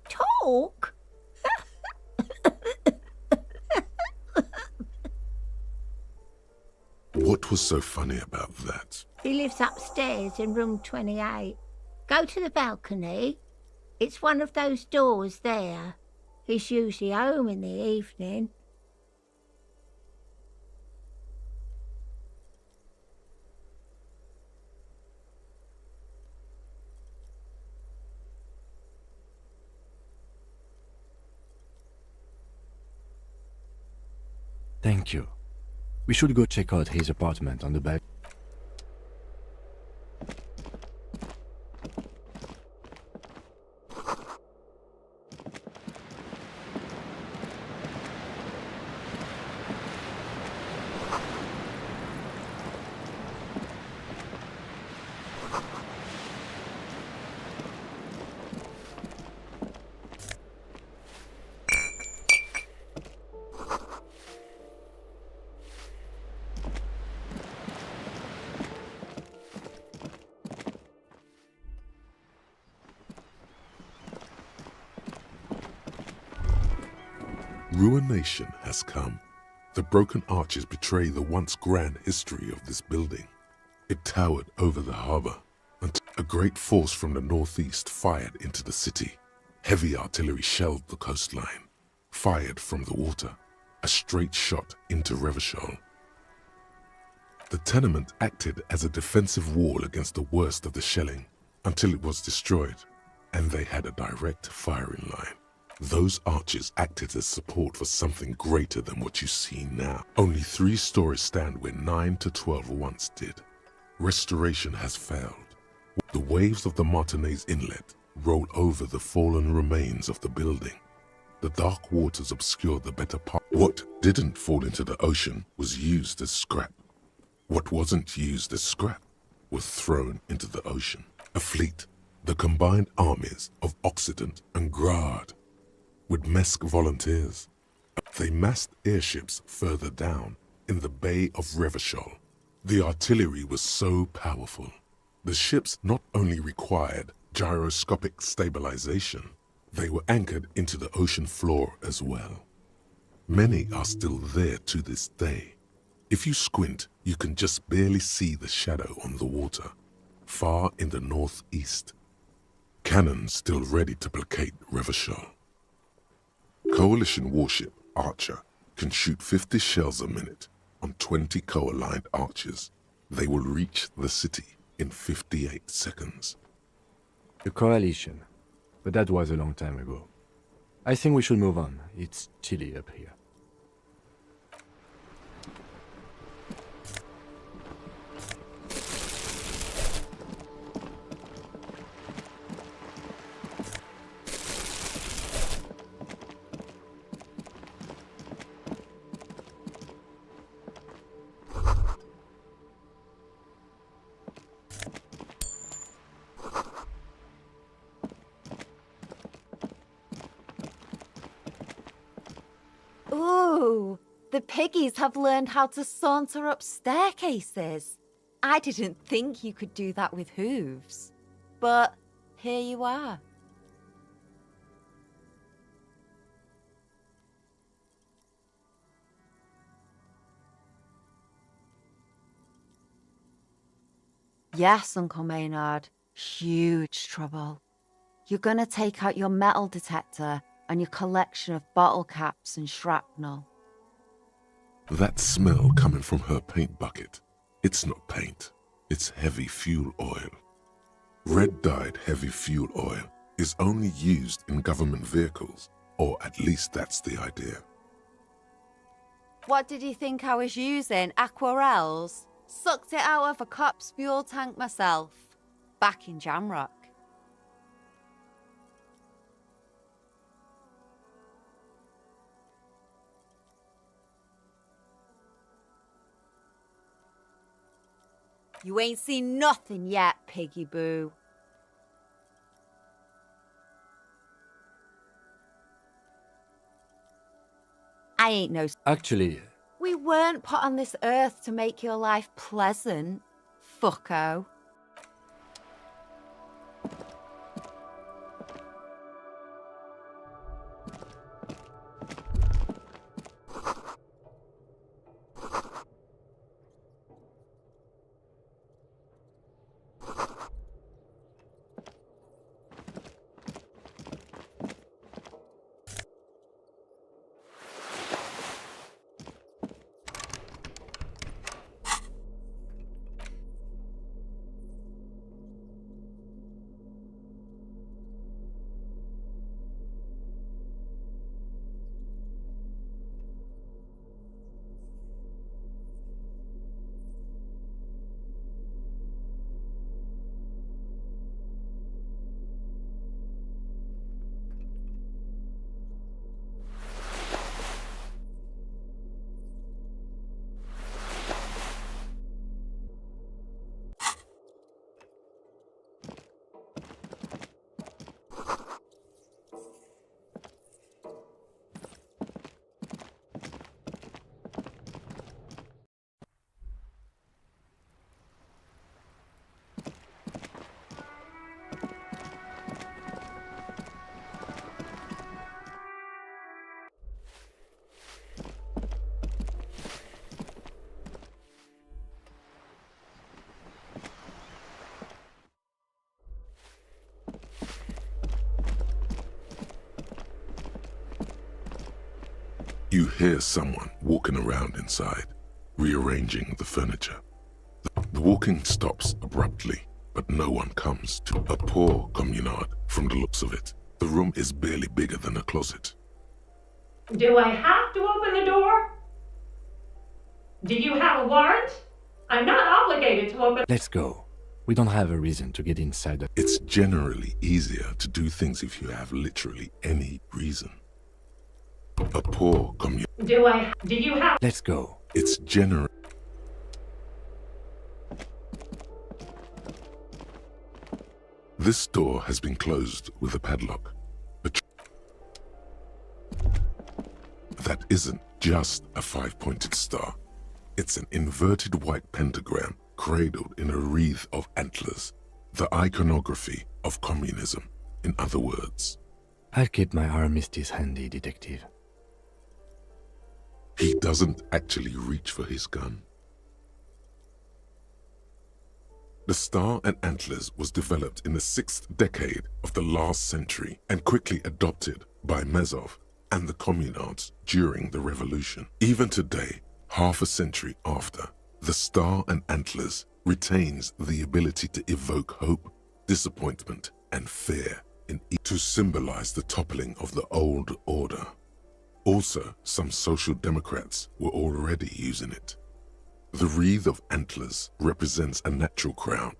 Talk? What was so funny about that? He lives upstairs in room 28. Go to the balcony. It's one of those doors there. He's usually home in the evening. Thank you. We should go check out his apartment on the back. Ruination has come. The broken arches betray the once grand history of this building. It towered over the harbor until a great force from the northeast fired into the city. Heavy artillery shelled the coastline, fired from the water, a straight shot into Revachol. The tenement acted as a defensive wall against the worst of the shelling until it was destroyed, and they had a direct firing line. Those arches acted as support for something greater than what you see now. Only 3 stories stand where 9 to 12 once did. Restoration has failed. The waves of the Martinez Inlet roll over the fallen remains of the building. The dark waters obscure the better part. What didn't fall into the ocean was used as scrap. What wasn't used as scrap was thrown into the ocean. A fleet, the combined armies of Occident and Grad, with Mesk volunteers. They massed airships further down in the Bay of Revachol. The artillery was so powerful. The ships not only required gyroscopic stabilization, they were anchored into the ocean floor as well. Many are still there to this day. If you squint, you can just barely see the shadow on the water, far in the northeast. Cannons still ready to placate Revachol. Coalition warship Archer can shoot 50 shells a minute, on 20 co-aligned arches. They will reach the city in 58 seconds. The coalition. But that was a long time ago. I think we should move on. It's chilly up here. Ooh, the piggies have learned how to saunter up staircases. I didn't think you could do that with hooves. But here you are. Yes, Uncle Maynard. Huge trouble. You're gonna take out your metal detector and your collection of bottle caps and shrapnel. That smell coming from her paint bucket, it's not paint, it's heavy fuel oil. Red-dyed heavy fuel oil is only used in government vehicles, or at least that's the idea. What did you think I was using? Aquarels? Sucked it out of a cop's fuel tank myself. Back in Jamrock. You ain't seen nothing yet, Piggy Boo. I ain't no... Actually, We weren't put on this earth to make your life pleasant, fucko. You hear someone walking around inside, rearranging the furniture. The walking stops abruptly, but no one comes to a poor communard from the looks of it. The room is barely bigger than a closet. Do I have to open the door? Do you have a warrant? I'm not obligated to open... let's go. We don't have a reason to get inside the... It's generally easier to do things if you have literally any reason. A poor communard. Do you have... let's go. It's general. This door has been closed with a padlock. That isn't just a five-pointed star. It's an inverted white pentagram cradled in a wreath of antlers. The iconography of communism, in other words. I'll keep my armistice handy, detective. He doesn't actually reach for his gun. The star and antlers was developed in the 6th decade of the last century and quickly adopted by Mazov and the communards during the revolution. Even today, Half a century after, the star and antlers retains the ability to evoke hope, disappointment, and fear to symbolize the toppling of the old order. Also, some social democrats were already using it. The wreath of antlers represents a natural crown.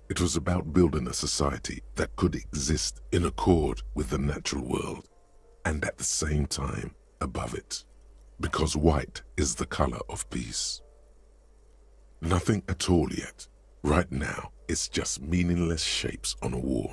It was about building a society that could exist in accord with the natural world, and at the same time above it, because white is the color of peace. Nothing at all yet. Right now, it's just meaningless shapes on a wall.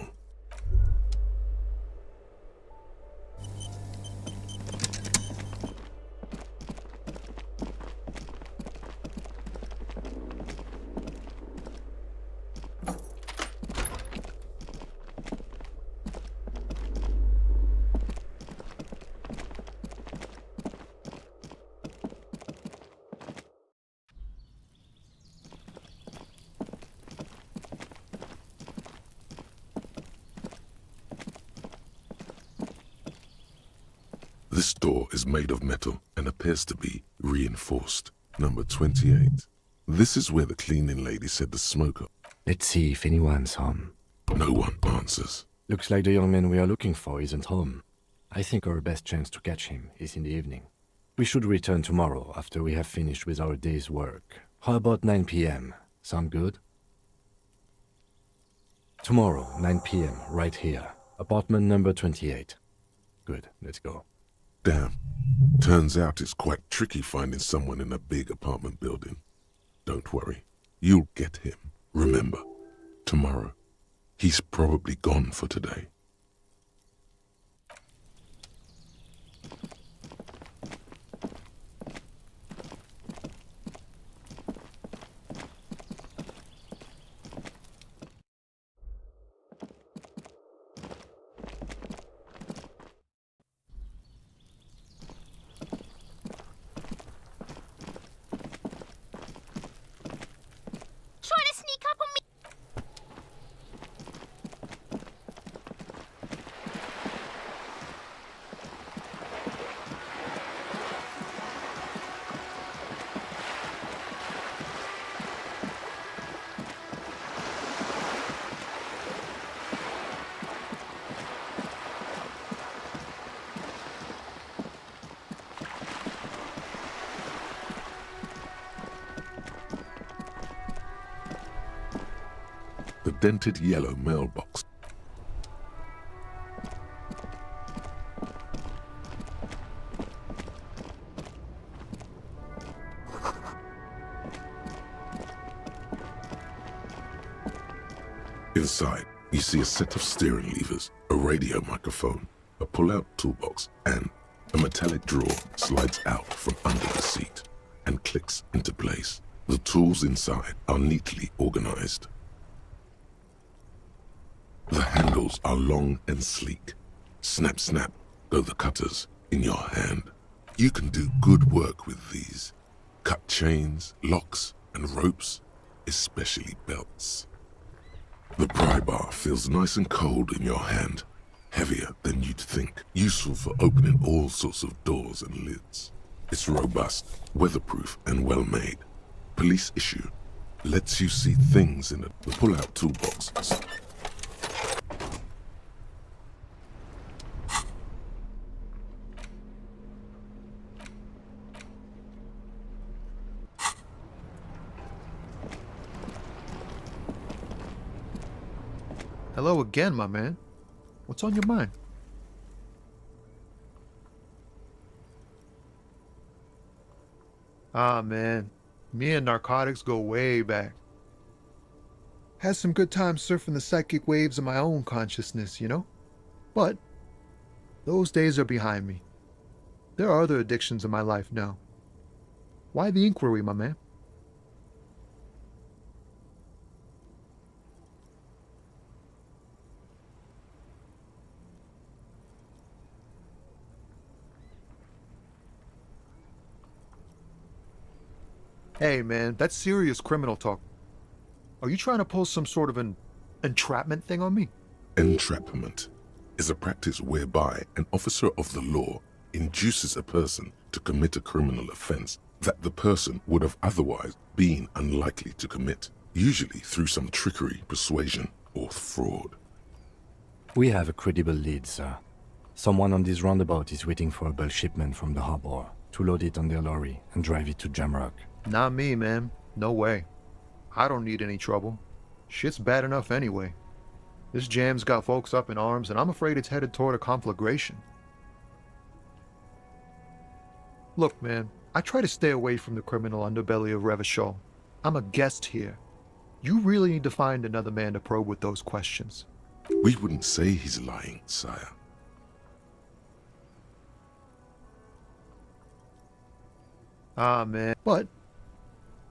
This door is made of metal and appears to be reinforced. Number 28. This is where the cleaning lady said the smoker. Let's see if anyone's home. No one answers. Looks like the young man we are looking for isn't home. I think our best chance to catch him is in the evening. We should return tomorrow after we have finished with our day's work. How about 9 p.m.? Sound good? Tomorrow, 9 p.m., right here. Apartment number 28. Good, let's go. Damn. Turns out it's quite tricky finding someone in a big apartment building. Don't worry. You'll get him. Remember, tomorrow. He's probably gone for today. Trying to sneak up on me. The dented yellow mailbox. Inside, you see a set of steering levers, a radio microphone, a pull-out toolbox, and a metallic drawer slides out from under the seat and clicks into place. The tools inside are neatly organized. The handles are long and sleek. Snap, snap, go the cutters in your hand. You can do good work with these. Cut chains, locks, and ropes, especially belts. The pry bar feels nice and cold in your hand, heavier than you'd think, useful for opening all sorts of doors and lids. It's robust, weatherproof, and well-made. Police issue. Lets you see things in it. The pull-out toolbox. Hello again, my man. What's on your mind? Ah, man. Me and narcotics go way back. Had some good times surfing the psychic waves of my own consciousness, you know? But those days are behind me. There are other addictions in my life now. Why the inquiry, my man? Hey, man, that's serious criminal talk. Are you trying to pull some sort of an entrapment thing on me? Entrapment is a practice whereby an officer of the law induces a person to commit a criminal offense that the person would have otherwise been unlikely to commit, usually through some trickery, persuasion, or fraud. We have a credible lead, sir. Someone on this roundabout is waiting for a bulk shipment from the harbor to load it on their lorry and drive it to Jamrock. Not me, man. No way. I don't need any trouble. Shit's bad enough anyway. This jam's got folks up in arms, and I'm afraid it's headed toward a conflagration. Look, man, I try to stay away from the criminal underbelly of Revachol. I'm a guest here. You really need to find another man to probe with those questions. We wouldn't say he's lying, sire. Ah, man. But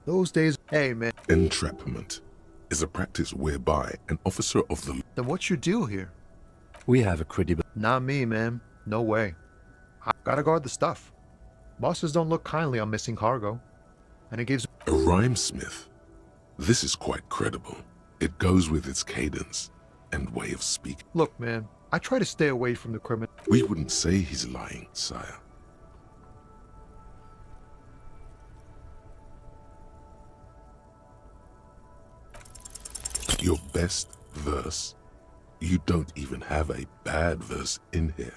those days, hey, man. Entrapment is a practice whereby an officer of the... Then what's your deal here? We have a credible... Not me, man. No way. I gotta guard the stuff. Bosses don't look kindly on missing cargo. And it gives... A rhymesmith. This is quite credible. It goes with its cadence and way of speaking. Look, man, I try to stay away from the criminal... We wouldn't say he's lying, sire. Your best verse? You don't even have a bad verse in here.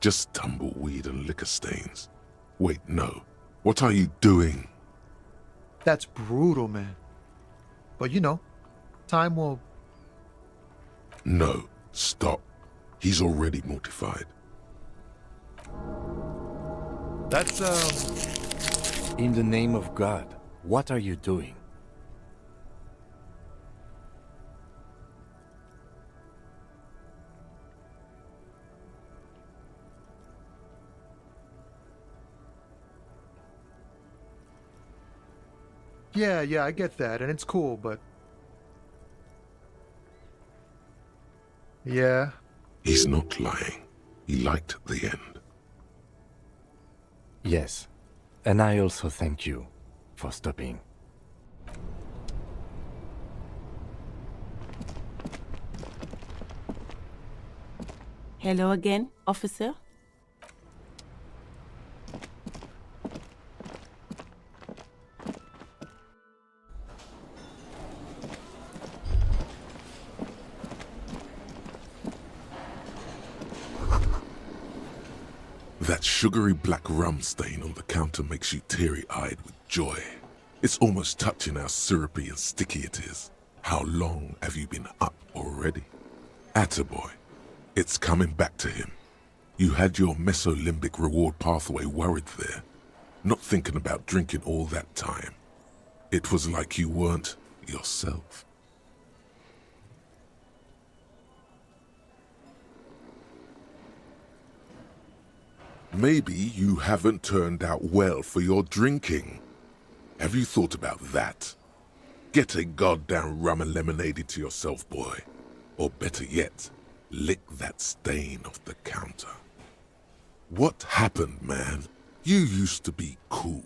Just tumbleweed and liquor stains. Wait, no. What are you doing? That's brutal, man. But you know, time will... No, stop. He's already mortified. That's, In the name of God, what are you doing? Yeah, I get that, and it's cool, but... Yeah. He's not lying. He liked the end. Yes, and I also thank you for stopping. Hello again, officer. That sugary black rum stain on the counter makes you teary-eyed with joy. It's almost touching how syrupy and sticky it is. How long have you been up already? Attaboy. It's coming back to him. You had your mesolimbic reward pathway worried there, not thinking about drinking all that time. It was like you weren't yourself. Maybe you haven't turned out well for your drinking. Have you thought about that? Get a goddamn rum and lemonade to yourself, boy. Or better yet, lick that stain off the counter. What happened, man? You used to be cool.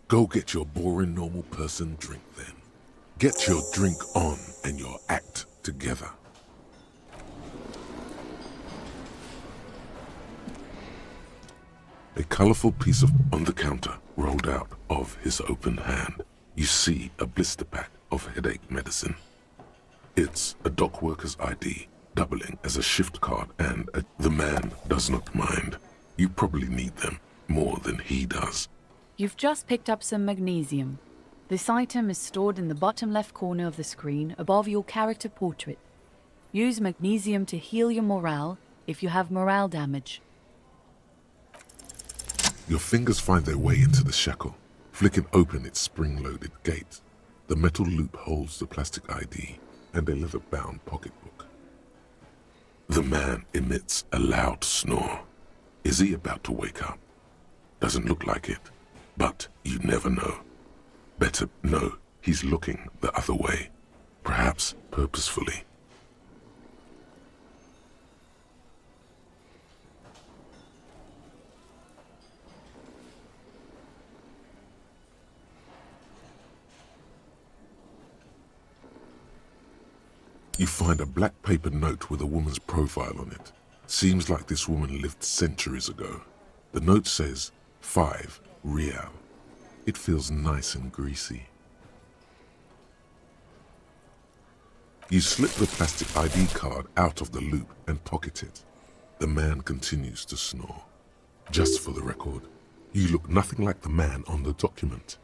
Go get your boring normal person drink then. Get your drink on and your act together. A colorful piece on the counter rolled out of his open hand. You see a blister pack of headache medicine. It's a dock worker's ID, doubling as a shift card, and the man does not mind. You probably need them more than he does. You've just picked up some magnesium. This item is stored in the bottom left corner of the screen above your character portrait. Use magnesium to heal your morale if you have morale damage. Your fingers find their way into the shackle, flicking open its spring-loaded gate. The metal loop holds the plastic ID and a leather-bound pocketbook. The man emits a loud snore. Is he about to wake up? Doesn't look like it, but you never know. Better know he's looking the other way, perhaps purposefully. You find a black paper note with a woman's profile on it. Seems like this woman lived centuries ago. The note says 5 Real. It feels nice and greasy. You slip the plastic ID card out of the loop and pocket it. The man continues to snore. Just for the record, you look nothing like the man on the document.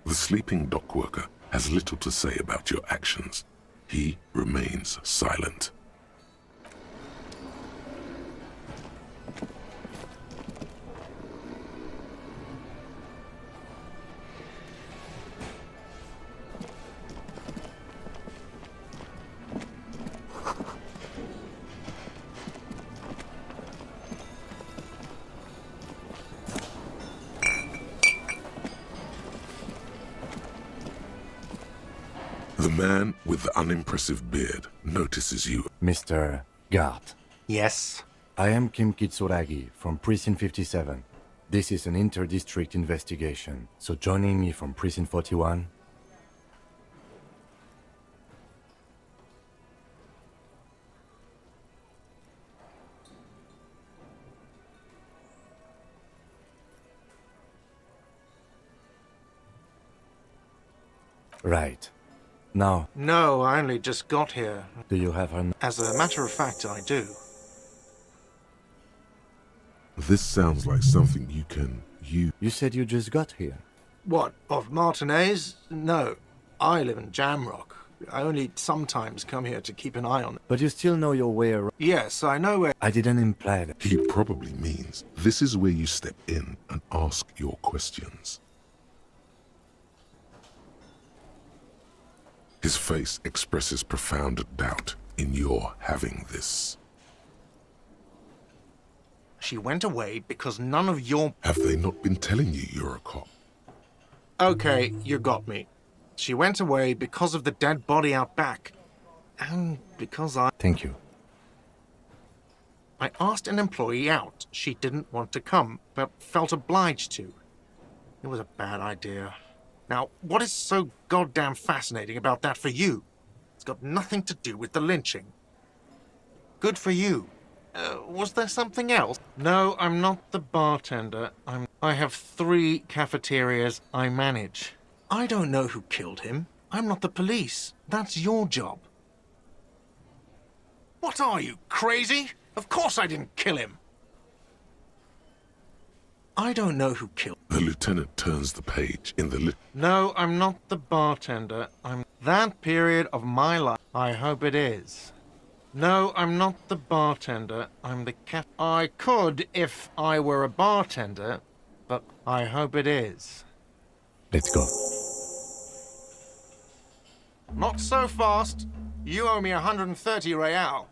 The sleeping dock worker has little to say about your actions. He remains silent. The man with the unimpressive beard notices you. Mr. Gart. Yes? I am Kim Kitsuragi from Precinct 57. This is an inter-district investigation, so joining me from Precinct 41... Right. Now... No, I only just got here. Do you have her... As a matter of fact, I do. This sounds like something you can use. You said you just got here. What, of Martinez? No. I live in Jamrock. I only sometimes come here to keep an eye on it. But you still know your way around. Yes, I know where... I didn't imply that. He probably means this is where you step in and ask your questions. His face expresses profound doubt in your having this. She went away because none of your... Have they not been telling you you're a cop? Okay, you got me. She went away because of the dead body out back. And because I... Thank you. I asked an employee out. She didn't want to come, but felt obliged to. It was a bad idea. Now, what is so goddamn fascinating about that for you? It's got nothing to do with the lynching. Good for you. Was there something else? No, I'm not the bartender. I have 3 cafeterias I manage. I don't know who killed him. I'm not the police. That's your job. What are you, crazy? Of course I didn't kill him. I don't know who killed... The lieutenant turns the page in the No, I'm not the bartender. I'm... That period of my life. I hope it is. No, I'm not the bartender. I'm the I could if I were a bartender, but I hope it is. Let's go. Not so fast. You owe me 130 real.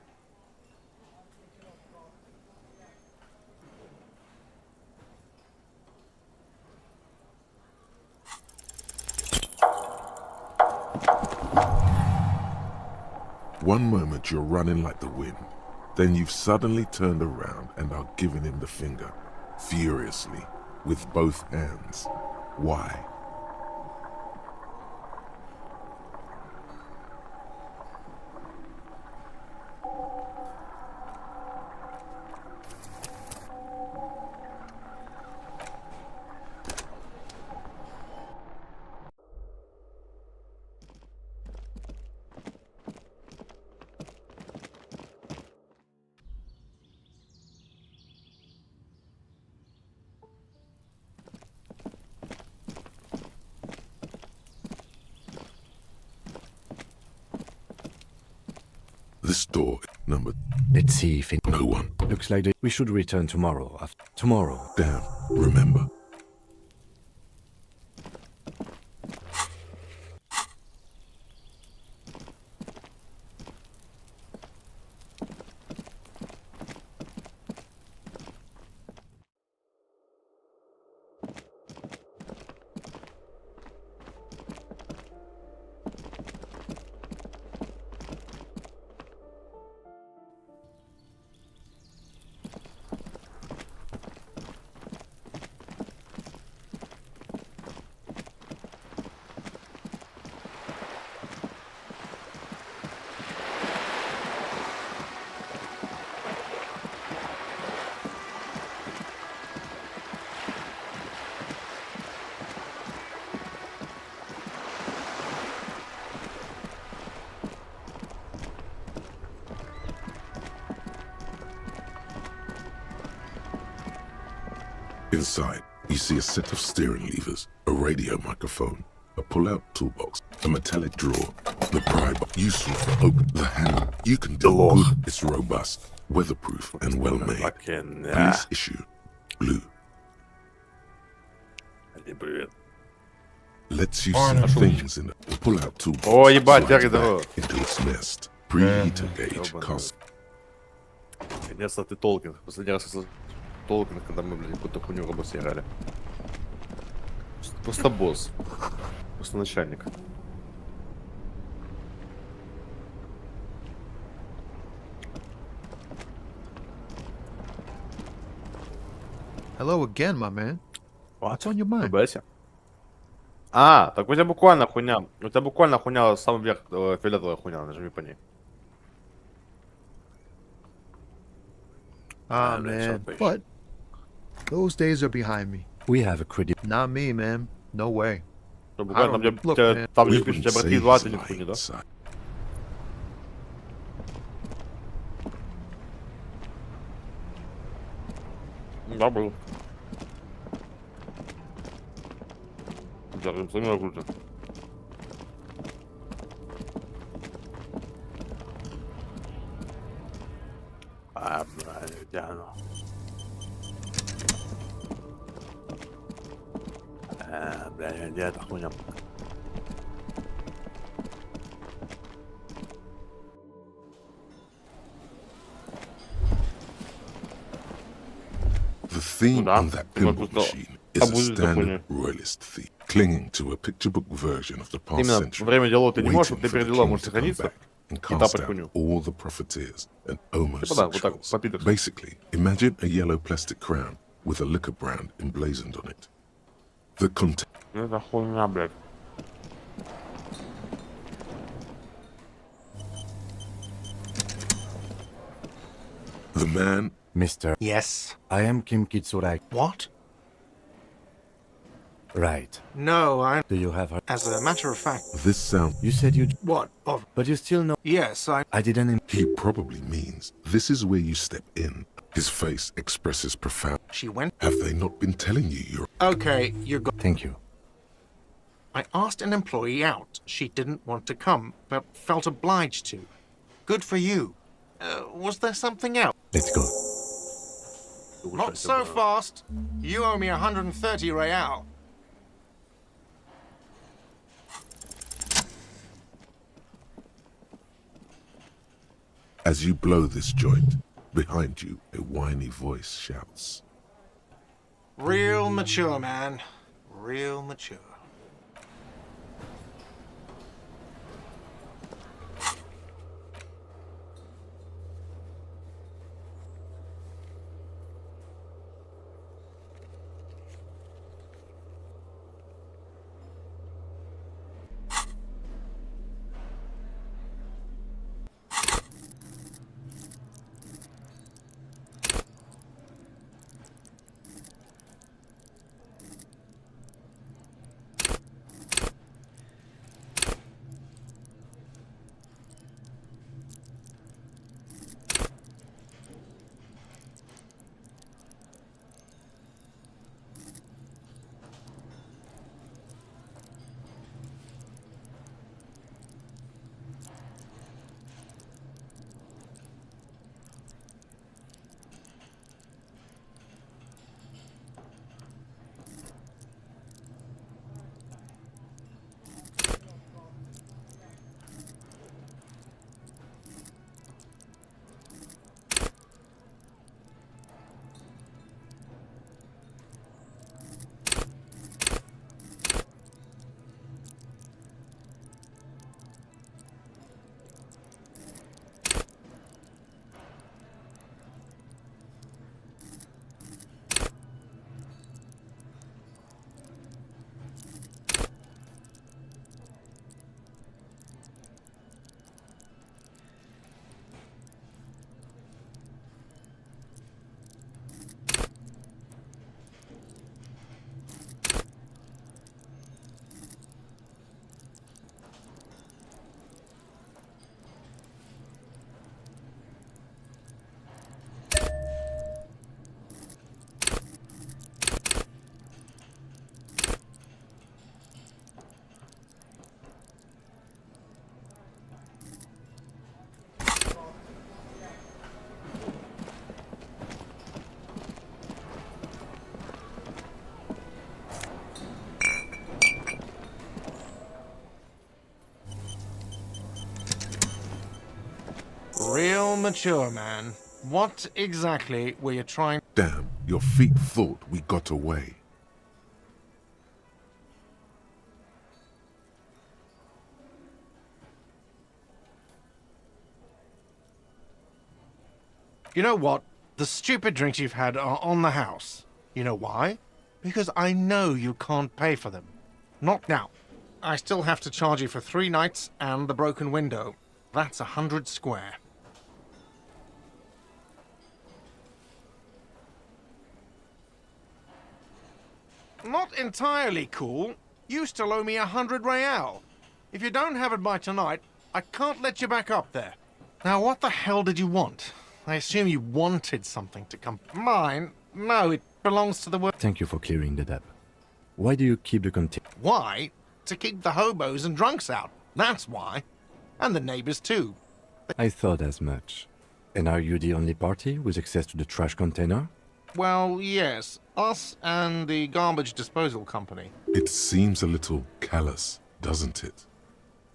One moment you're running like the wind, then you've suddenly turned around and are giving him the finger, furiously, with both hands. Why? This door, number... Let's see if it... No one. Looks like we should return tomorrow. Tomorrow. Damn, remember. Inside, you see a set of steering levers, a radio microphone, a pull-out toolbox, a metallic drawer, the pry bar, useful for open the handle. You can do good. It's robust, weatherproof, and well-made. Police issue, blue. Lets you see things in the pull-out toolbox. О, ебать, slides дорогой, здорово. back into its nest. Preheater gauge, cost. Наконец-то ты Толкин. Последний раз я слышал Толкина, когда мы, блядь, какую-то хуйню в роботе играли. Просто босс. Просто начальник. Hello again, my man. What's on your mind? Улыбайся. А, так у тебя буквально хуйня. У тебя буквально хуйня, самый верх, фиолетовая хуйня, нажми по ней. Ah, man. But those days are behind me. We have a credit. Not me, man. No way. Ну, буквально там, Look, где man. там We где пишут, wouldn't тебя say Братки he's 20 нет lying хуйни, да? inside. Да, был. Держим, самим круто. А, блядь, Диана. Блядь, где эта хуйня? The theme on that pinball machine is a будет standard royalist theme, clinging to a picture book version of the past Именно century, во время диалога ты не можешь, waiting ты for the перед делом king можешь to come сохраниться back and и cast тапать out хуйню. all the profiteers and Типа да, вот так, homosexuals. по-питерски. Basically, imagine a yellow plastic crown with a liquor brand emblazoned on it. The content. Это хуйня, блядь. The man. Mr. Yes. I am Kim Kitsurai. What? Right. No, I... Do you have her? As a matter of fact... This sound. You said you... What? Of... But you still know... Yes, I didn't... He probably means this is where you step in. His face expresses profound. She went... Have they not been telling you you're... Okay, you got... Thank you. I asked an employee out. She didn't want to come, but felt obliged to. Good for you. Was there something else? Let's go. Not so fast. You owe me 130 real. As you blow this joint, behind you, a whiny voice shouts. Real mature, man. Real mature. mature, man. What exactly were you trying... Damn, your feet thought we got away. You know what? The stupid drinks you've had are on the house. You know why? Because I know you can't pay for them. Not now. I still have to charge you for 3 nights and the broken window. That's 100 square. Not entirely cool. You still owe me 100 real. If you don't have it by tonight, I can't let you back up there. Now, what the hell did you want? I assume you wanted something to come... Mine? No, it belongs to the world. Thank you for clearing the debt. Why do you keep the container? Why? To keep the hobos and drunks out. That's why. And the neighbors too. I thought as much. And are you the only party with access to the trash container? Well, yes. Us and the garbage disposal company. It seems a little callous, doesn't it?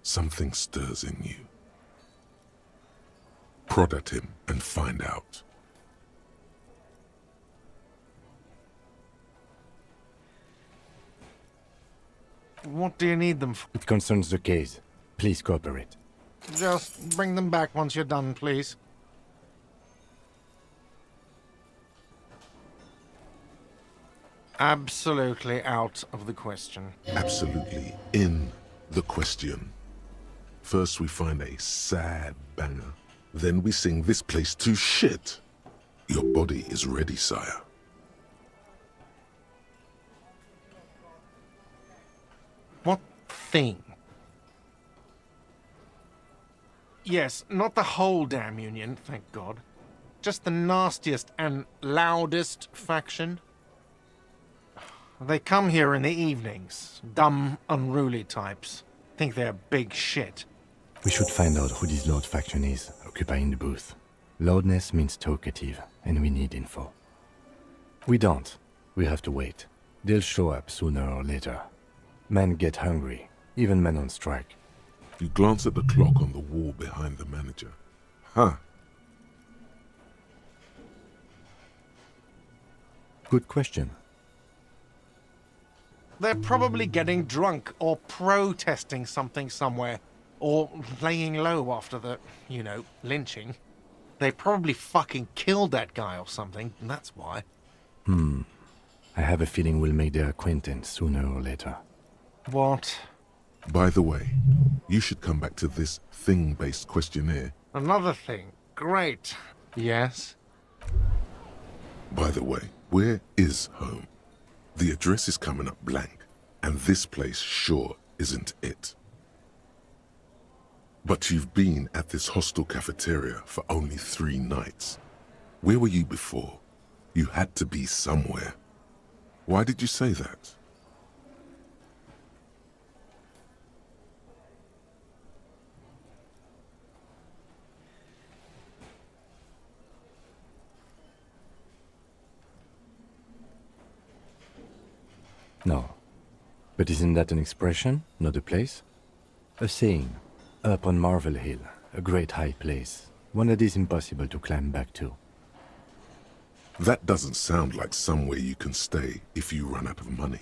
Something stirs in you. Prod at him and find out. What do you need them for? It concerns the case. Please cooperate. Just bring them back once you're done, please. Absolutely out of the question. Absolutely in the question. First we find a sad banger. Then we sing this place to shit. Your body is ready, sire. What thing? Yes, not the whole damn union, thank God. Just the nastiest and loudest faction. They come here in the evenings. Dumb, unruly types. Think they're big shit. We should find out who this Lord faction is, occupying the booth. Loudness means talkative, and we need info. We don't. We have to wait. They'll show up sooner or later. Men get hungry, even men on strike. You glance at the clock on the wall behind the manager. Huh. Good question. They're probably getting drunk or protesting something somewhere. Or laying low after the, you know, lynching. They probably fucking killed that guy or something, and that's why. I have a feeling we'll make their acquaintance sooner or later. What? By the way, you should come back to this thing-based questionnaire. Another thing. Great. Yes? By the way, where is home? The address is coming up blank, and this place sure isn't it. But you've been at this hostel cafeteria for only 3 nights. Where were you before? You had to be somewhere. Why did you say that? No. But isn't that an expression, not a place? A saying. Up on Marvel Hill, a great high place. One that is impossible to climb back to. That doesn't sound like somewhere you can stay if you run out of money.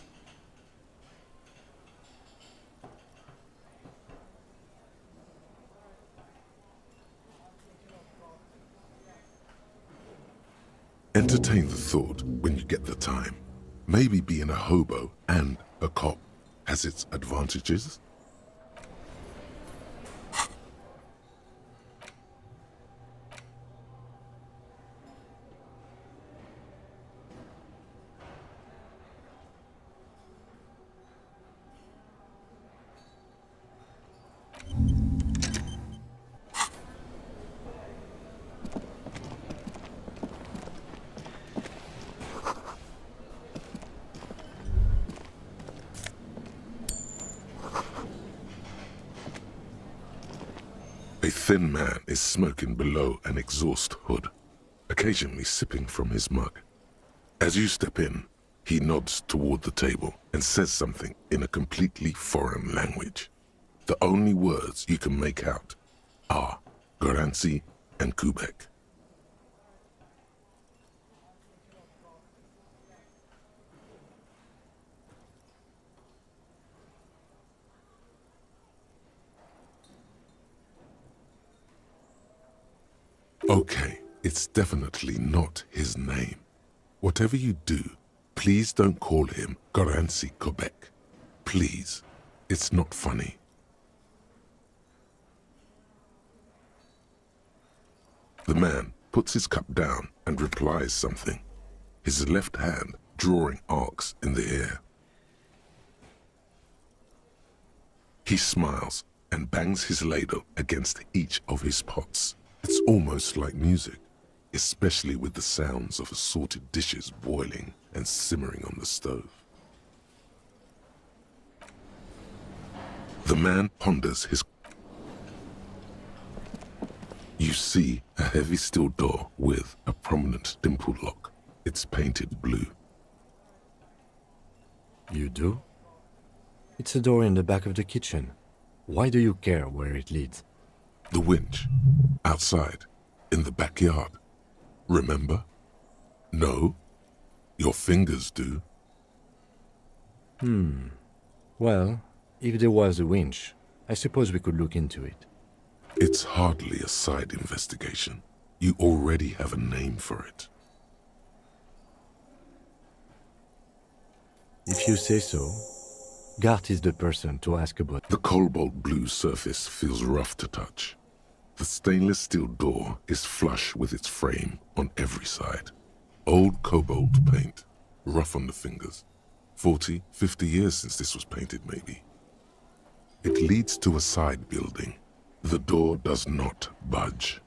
Entertain the thought when you get the time. Maybe being a hobo and a cop has its advantages. A thin man is smoking below an exhaust hood, occasionally sipping from his mug. As you step in, he nods toward the table and says something in a completely foreign language. The only words you can make out are Garanzi and Quebec. Okay, it's definitely not his name. Whatever you do, please don't call him Garancy Quebec. Please. It's not funny. The man puts his cup down and replies something, his left hand drawing arcs in the air. He smiles and bangs his ladle against each of his pots. It's almost like music, especially with the sounds of assorted dishes boiling and simmering on the stove. The man ponders his... You see a heavy steel door with a prominent dimple lock. It's painted blue. You do? It's a door in the back of the kitchen. Why do you care where it leads? The winch. Outside. In the backyard. Remember? No? Your fingers do. Well, if there was a winch, I suppose we could look into it. It's hardly a side investigation. You already have a name for it. If you say so, Gart is the person to ask about. The cobalt blue surface feels rough to touch. The stainless steel door is flush with its frame on every side. Old cobalt paint, rough on the fingers. 40, 50 years since this was painted, maybe. It leads to a side building. The door does not budge.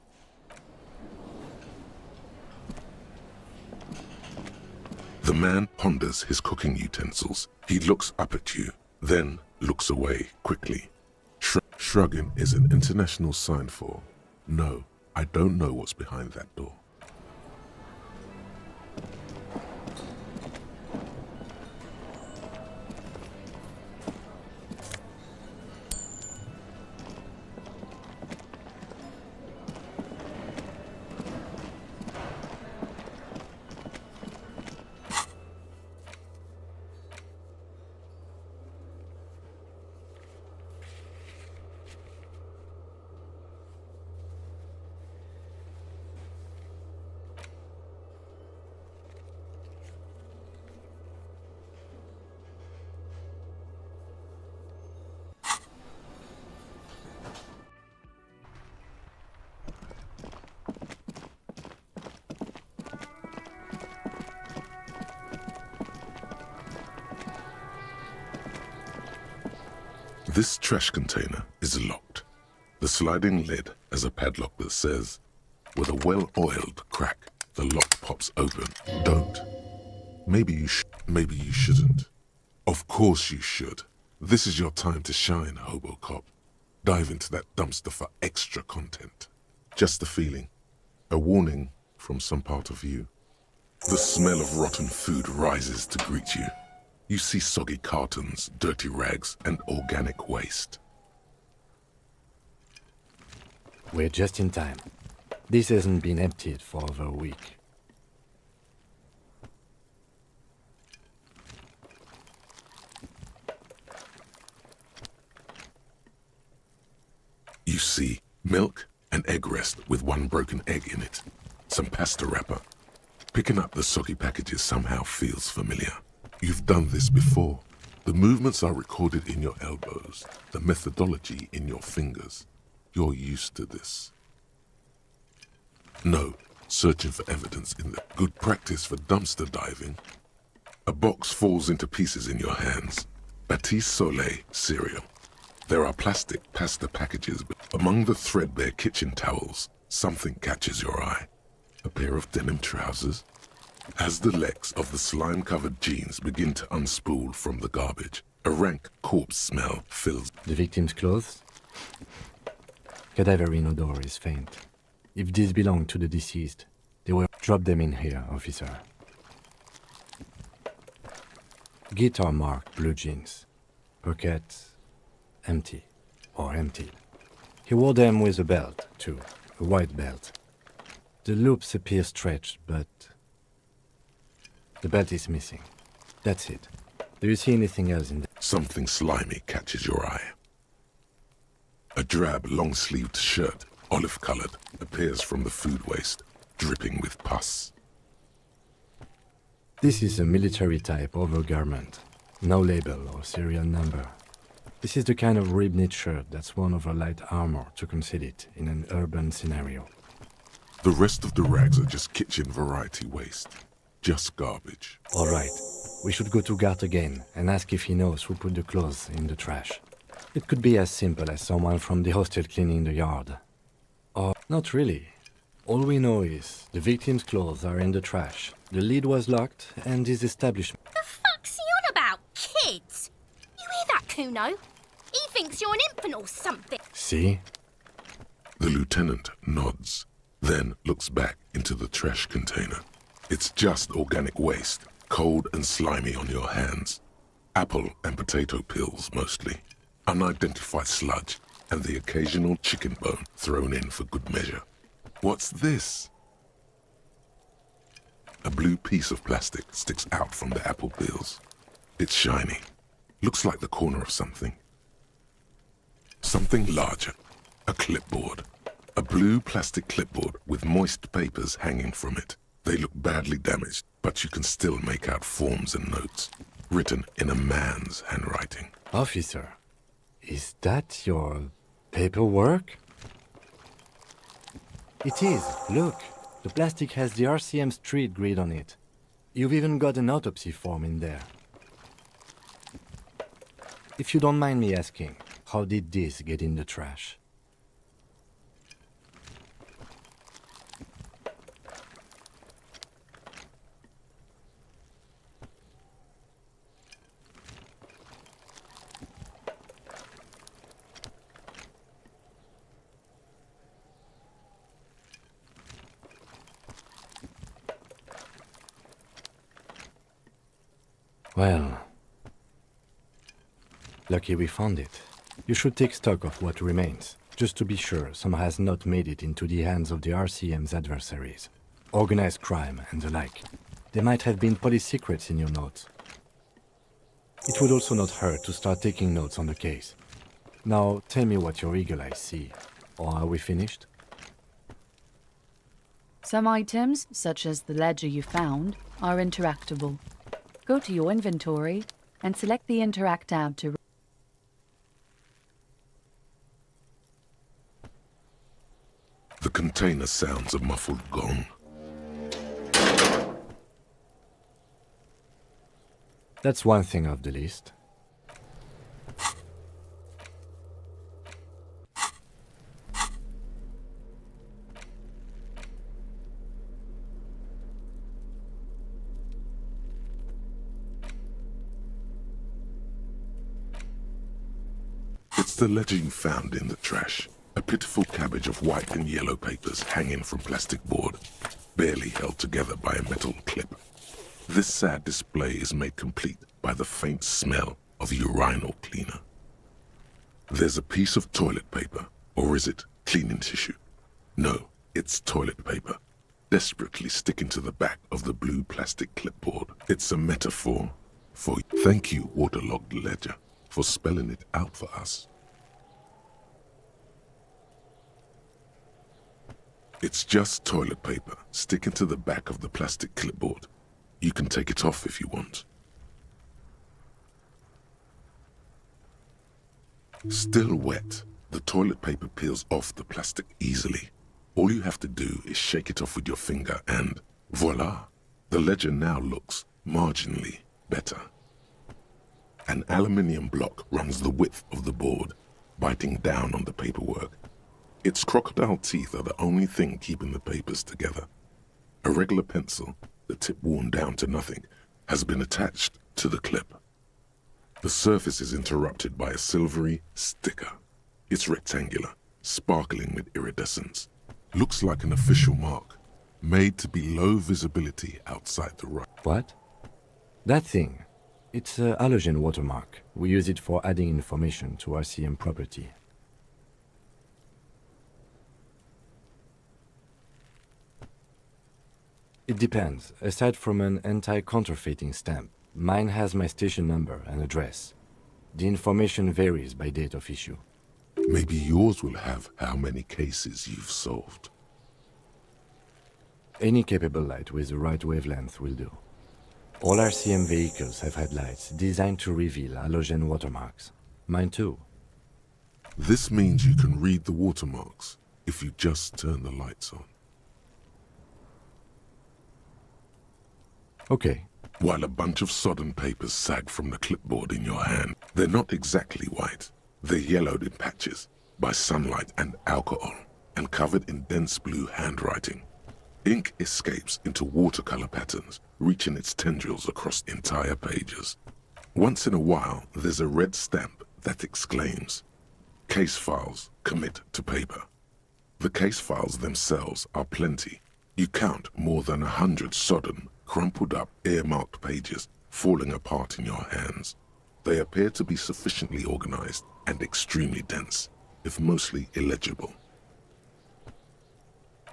The man ponders his cooking utensils. He looks up at you, then looks away quickly. Shrugging is an international sign for, no, I don't know what's behind that door. This trash container is locked. The sliding lid has a padlock that says, with a well-oiled crack, the lock pops open. Don't. Maybe you shouldn't. Of course you should. This is your time to shine, Hobo Cop. Dive into that dumpster for extra content. Just a feeling. A warning from some part of you. The smell of rotten food rises to greet you. You see soggy cartons, dirty rags, and organic waste. We're just in time. This hasn't been emptied for over a week. You see milk and egg rest with one broken egg in it. Some pasta wrapper. Picking up the soggy packages somehow feels familiar. You've done this before. The movements are recorded in your elbows, the methodology in your fingers. You're used to this. No, searching for evidence in the good practice for dumpster diving. A box falls into pieces in your hands. Batiste Soleil cereal. There are plastic pasta packages, but among the threadbare kitchen towels, something catches your eye. A pair of denim trousers. As the legs of the slime-covered jeans begin to unspool from the garbage, a rank corpse smell fills. The victim's clothes? Cadaverine odor is faint. If these belong to the deceased, they will drop them in here, officer. Guitar-marked blue jeans. Pockets empty or emptied. He wore them with a belt, too. A white belt. The loops appear stretched, but the belt is missing. That's it. Do you see anything else in there? Something slimy catches your eye. A drab, long-sleeved shirt, olive-colored, appears from the food waste, dripping with pus. This is a military-type overgarment. No label or serial number. This is the kind of rib-knit shirt that's worn over light armor to conceal it in an urban scenario. The rest of the rags are just kitchen variety waste. Just garbage. All right. We should go to Gart again and ask if he knows who put the clothes in the trash. It could be as simple as someone from the hostel cleaning the yard. Or not really. All we know is the victim's clothes are in the trash, the lid was locked, and his establishment... The fuck's he on about, kids? You hear that, Kuno? He thinks you're an infant or something. See? The lieutenant nods, then looks back into the trash container. It's just organic waste, cold and slimy on your hands. Apple and potato peels, mostly. Unidentified sludge, and the occasional chicken bone thrown in for good measure. What's this? A blue piece of plastic sticks out from the apple peels. It's shiny. Looks like the corner of something. Something larger. A clipboard. A blue plastic clipboard with moist papers hanging from it. They look badly damaged, but you can still make out forms and notes, written in a man's handwriting. Officer, is that your paperwork? It is. Look, the plastic has the RCM street grid on it. You've even got an autopsy form in there. If you don't mind me asking, how did this get in the trash? Well, lucky we found it. You should take stock of what remains, just to be sure some has not made it into the hands of the RCM's adversaries. Organized crime and the like. There might have been police secrets in your notes. It would also not hurt to start taking notes on the case. Now, tell me what your eagle eyes see. Or are we finished? Some items, such as the ledger you found, are interactable. Go to your inventory and select the Interact tab to... The container sounds a muffled gong. That's one thing off the list. It's the ledger you found in the trash. A pitiful cabbage of white and yellow papers hanging from plastic board, barely held together by a metal clip. This sad display is made complete by the faint smell of urinal cleaner. There's a piece of toilet paper, or is it cleaning tissue? No, it's toilet paper, desperately sticking to the back of the blue plastic clipboard. It's a metaphor for... Thank you, waterlogged ledger, for spelling it out for us. It's just toilet paper sticking to the back of the plastic clipboard. You can take it off if you want. Still wet, the toilet paper peels off the plastic easily. All you have to do is shake it off with your finger and voila! The ledger now looks marginally better. An aluminium block runs the width of the board, biting down on the paperwork. Its crocodile teeth are the only thing keeping the papers together. A regular pencil, the tip worn down to nothing, has been attached to the clip. The surface is interrupted by a silvery sticker. It's rectangular, sparkling with iridescence. Looks like an official mark, made to be low visibility outside the right. What? That thing. It's a halogen watermark. We use it for adding information to RCM property. It depends. Aside from an anti-counterfeiting stamp, mine has my station number and address. The information varies by date of issue. Maybe yours will have how many cases you've solved. Any capable light with the right wavelength will do. All RCM vehicles have headlights designed to reveal halogen watermarks. Mine too. This means you can read the watermarks if you just turn the lights on. Okay. While a bunch of sodden papers sag from the clipboard in your hand, they're not exactly white. They're yellowed in patches by sunlight and alcohol and covered in dense blue handwriting. Ink escapes into watercolor patterns, reaching its tendrils across entire pages. Once in a while, there's a red stamp that exclaims, "Case files commit to paper." The case files themselves are plenty. You count more than 100 sodden, crumpled up, earmarked pages falling apart in your hands. They appear to be sufficiently organized and extremely dense, if mostly illegible.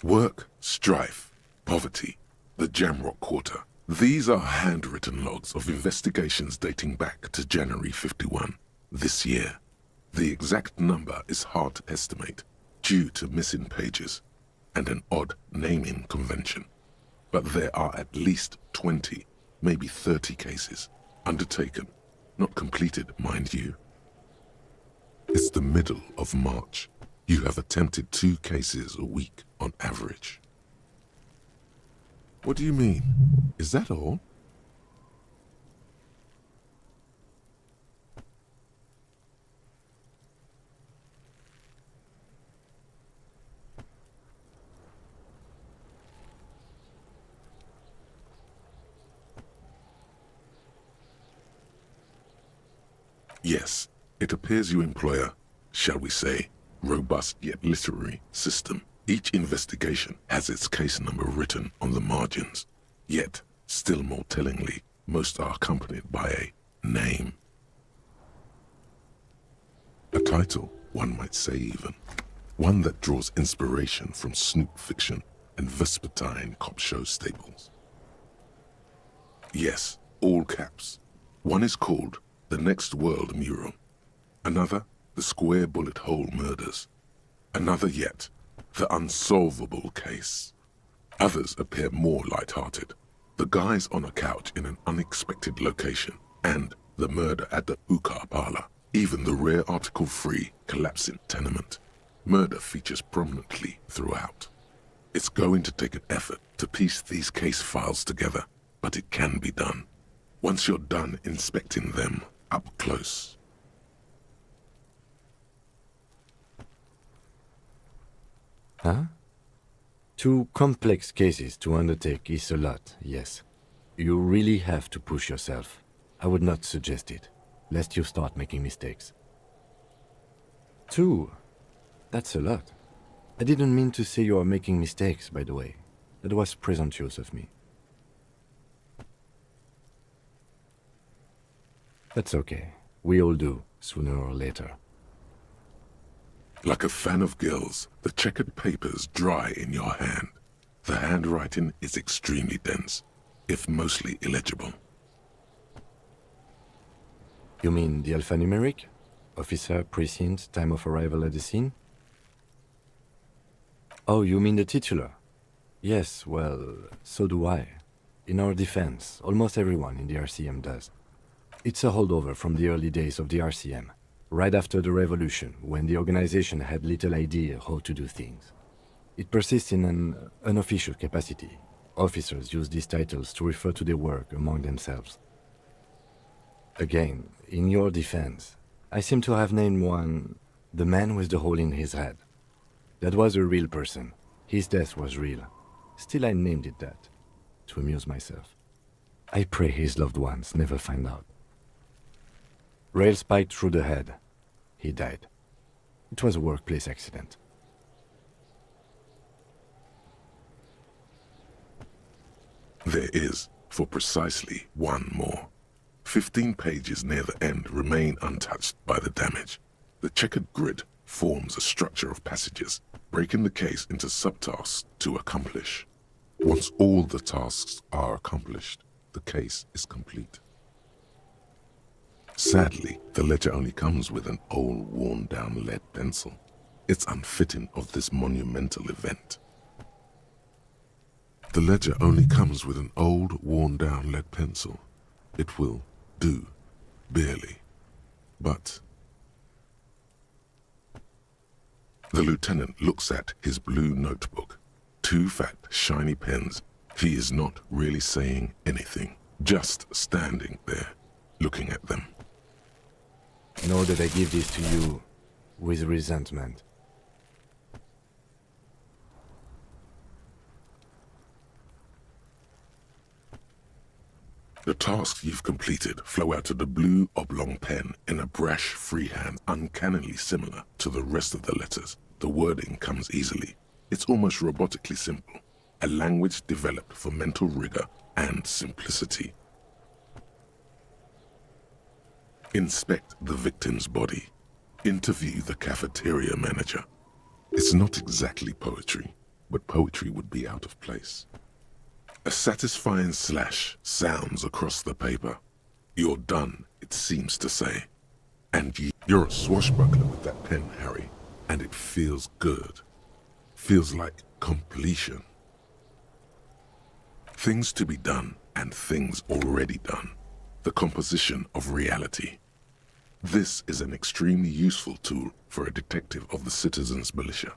Work, strife, poverty, the Jamrock Quarter. These are handwritten logs of investigations dating back to January 51, this year. The exact number is hard to estimate due to missing pages and an odd naming convention. But there are at least 20, maybe 30 cases undertaken, not completed, mind you. It's the middle of March. You have attempted 2 cases a week on average. What do you mean? Is that all? Yes, it appears you employ a, shall we say, robust yet literary system. Each investigation has its case number written on the margins. Yet, still more tellingly, most are accompanied by a name. A title, one might say even. One that draws inspiration from snoop fiction and vespertine cop show staples. Yes, all caps. One is called The Next World Mural. Another, The Square Bullet Hole Murders. Another yet, The Unsolvable Case. Others appear more light-hearted. The guys on a couch in an unexpected location, and The Murder at the Hookah Parlor. Even the rare article-free collapsing tenement. Murder features prominently throughout. It's going to take an effort to piece these case files together, but it can be done. Once you're done inspecting them up close. Huh? 2 complex cases to undertake is a lot, yes. You really have to push yourself. I would not suggest it, lest you start making mistakes. 2? That's a lot. I didn't mean to say you are making mistakes, by the way. That was presumptuous of me. That's okay. We all do, sooner or later. Like a fan of gills, the checkered papers dry in your hand. The handwriting is extremely dense, if mostly illegible. You mean the alphanumeric? Officer, precinct, time of arrival at the scene? Oh, you mean the titular? Yes, well, so do I. In our defense, almost everyone in the RCM does. It's a holdover from the early days of the RCM, right after the revolution, when the organization had little idea how to do things. It persists in an unofficial capacity. Officers use these titles to refer to their work among themselves. Again, in your defense, I seem to have named one, the man with the hole in his head. That was a real person. His death was real. Still, I named it that, to amuse myself. I pray his loved ones never find out. Rail spiked through the head. He died. It was a workplace accident. There is, for precisely one more. 15 pages near the end remain untouched by the damage. The checkered grid forms a structure of passages, breaking the case into subtasks to accomplish. Once all the tasks are accomplished, the case is complete. Sadly, the ledger only comes with an old, worn-down lead pencil. It's unfitting of this monumental event. The ledger only comes with an old, worn-down lead pencil. It will do, barely. But the lieutenant looks at his blue notebook. 2 fat, shiny pens. He is not really saying anything, just standing there, looking at them. Nor did I give this to you with resentment. The tasks you've completed flow out of the blue oblong pen in a brash freehand uncannily similar to the rest of the letters. The wording comes easily. It's almost robotically simple, a language developed for mental rigor and simplicity. Inspect the victim's body. Interview the cafeteria manager. It's not exactly poetry, but poetry would be out of place. A satisfying slash sounds across the paper. You're done, it seems to say. And you're a swashbuckler with that pen, Harry, and it feels good. Feels like completion. Things to be done and things already done. The composition of reality. This is an extremely useful tool for a detective of the citizens' militia.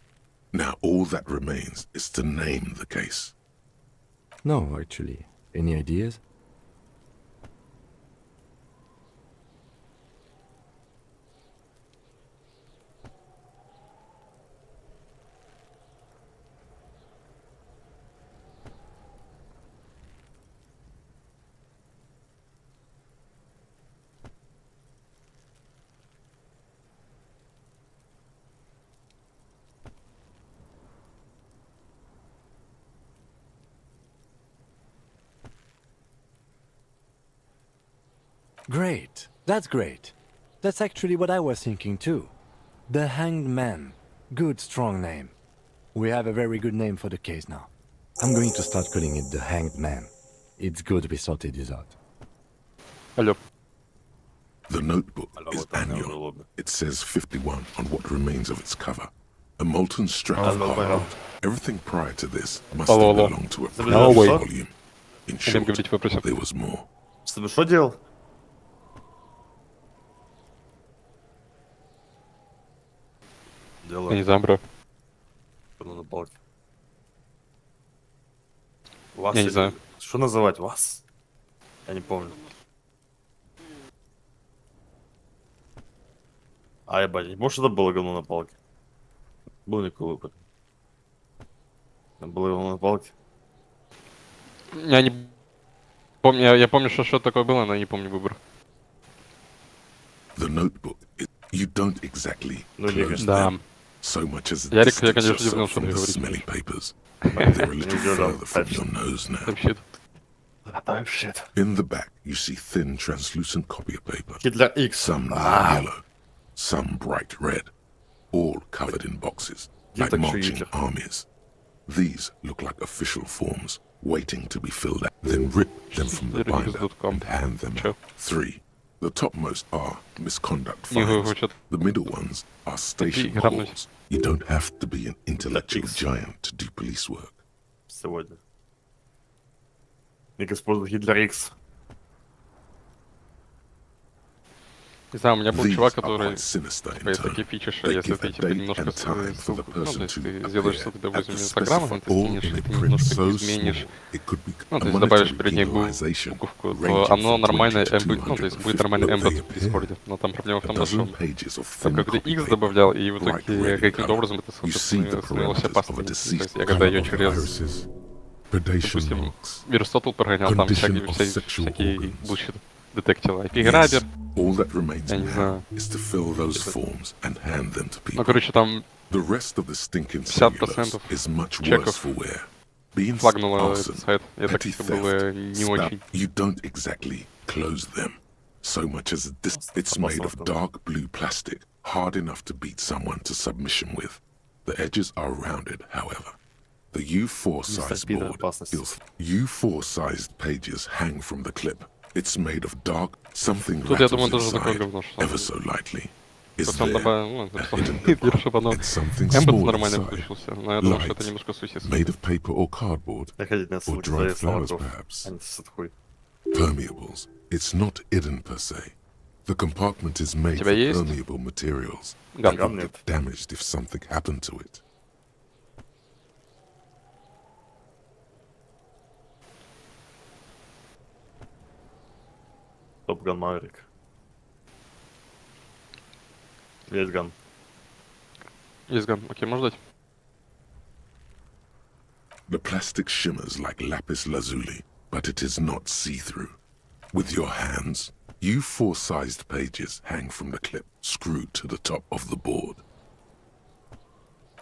Now all that remains is to name the case. No, actually. Any ideas? Great. That's great. That's actually what I was thinking too. The Hanged Man. Good, strong name. We have a very good name for the case now. I'm going to start calling it the Hanged Man. It's good we sorted this out. Hello. The notebook is annual. It says 51 on what remains of its cover. A molten strap of hard. Everything prior to this must have belonged to a previous volume. In short, there was more. Что делал? Я не знаю, бро. На палке. Вас Я не знаю. Что называть вас? Я не помню. А, ебать, не помнишь, что это было говно на палке? Был никакой выпад. Там было говно на палке. Я не помню, я помню, что такое было, но не помню выбор. The notebook, you don't exactly close Да. them so much as a Я, distance конечно, yourself удивлен, что from ты the говоришь. smelly papers, but they're a little further from your nose now. In the back, you see thin, translucent copy of paper. Some yellow, some bright red, all covered in boxes, like marching armies. These look like official forms, waiting to be filled out. Then rip them from the binder and hand them out. 3. The topmost are misconduct fines. The middle ones are station calls. You don't have to be an intellectual giant to do police work. Сегодня. Ник использовал Гитлер Икс. Не знаю, у меня был These чувак, are который quite sinister in типа, есть turn. такие фичи, что They если give ты a типа date немножко and time for the ссылку, ну, то person есть to ты сделаешь appear что-то, at допустим, the Инстаграма, specified ты all скинешь, in и a ты print немножко so изменишь, small it could be ну, a то есть добавишь monetary перед ней penalization буковку, то ranging оно from нормальное 20 to ну, то есть будет 250, нормальный but эмбед they в Дискорде, но там проблема в a том, что dozen pages of там thin какой-то copy X paper, добавлял, и в bright итоге red in каким-то color. образом это You see the становилось parameters опасно. of a То есть deceased я когда ее colour of через, irises, predation допустим, marks, Аристотель прогонял, там condition of sexual всякие organs. bullshit детектил, Yes, IP-грабер, all that remains я не now знаю. is to fill those forms and hand them to Ну, people. короче, там The rest of the stinking 50% cellulose is much worse чеков for wear. Being флагнуло arson, этот сайт. Я так, petty это было theft, не очень. you don't exactly close them so much as it's made of dark blue plastic, hard enough to beat someone to submission with. The edges are rounded, however. The U4 size board feels U4-sized pages hang from the clip. It's made of dark, something Тут, я думаю, rattles тоже такое inside, говно, что ever so lightly. Is просто он there добавил, ну, a написал hidden Гитлер, чтобы оно and something эмбот small нормально inside? включился, но я думаю, что это Light, немножко существенно. made of paper or cardboard, or dried flowers perhaps. Permeables. It's not hidden per se. The compartment is made Тебя for есть? permeable materials Ган. that would get damaged if something happened to it. Топган Маврик. Есть ган. Есть ган. Окей, можно дать? The plastic shimmers like lapis lazuli, but it is not see-through. With your hands, U4-sized pages hang from the clip screwed to the top of the board.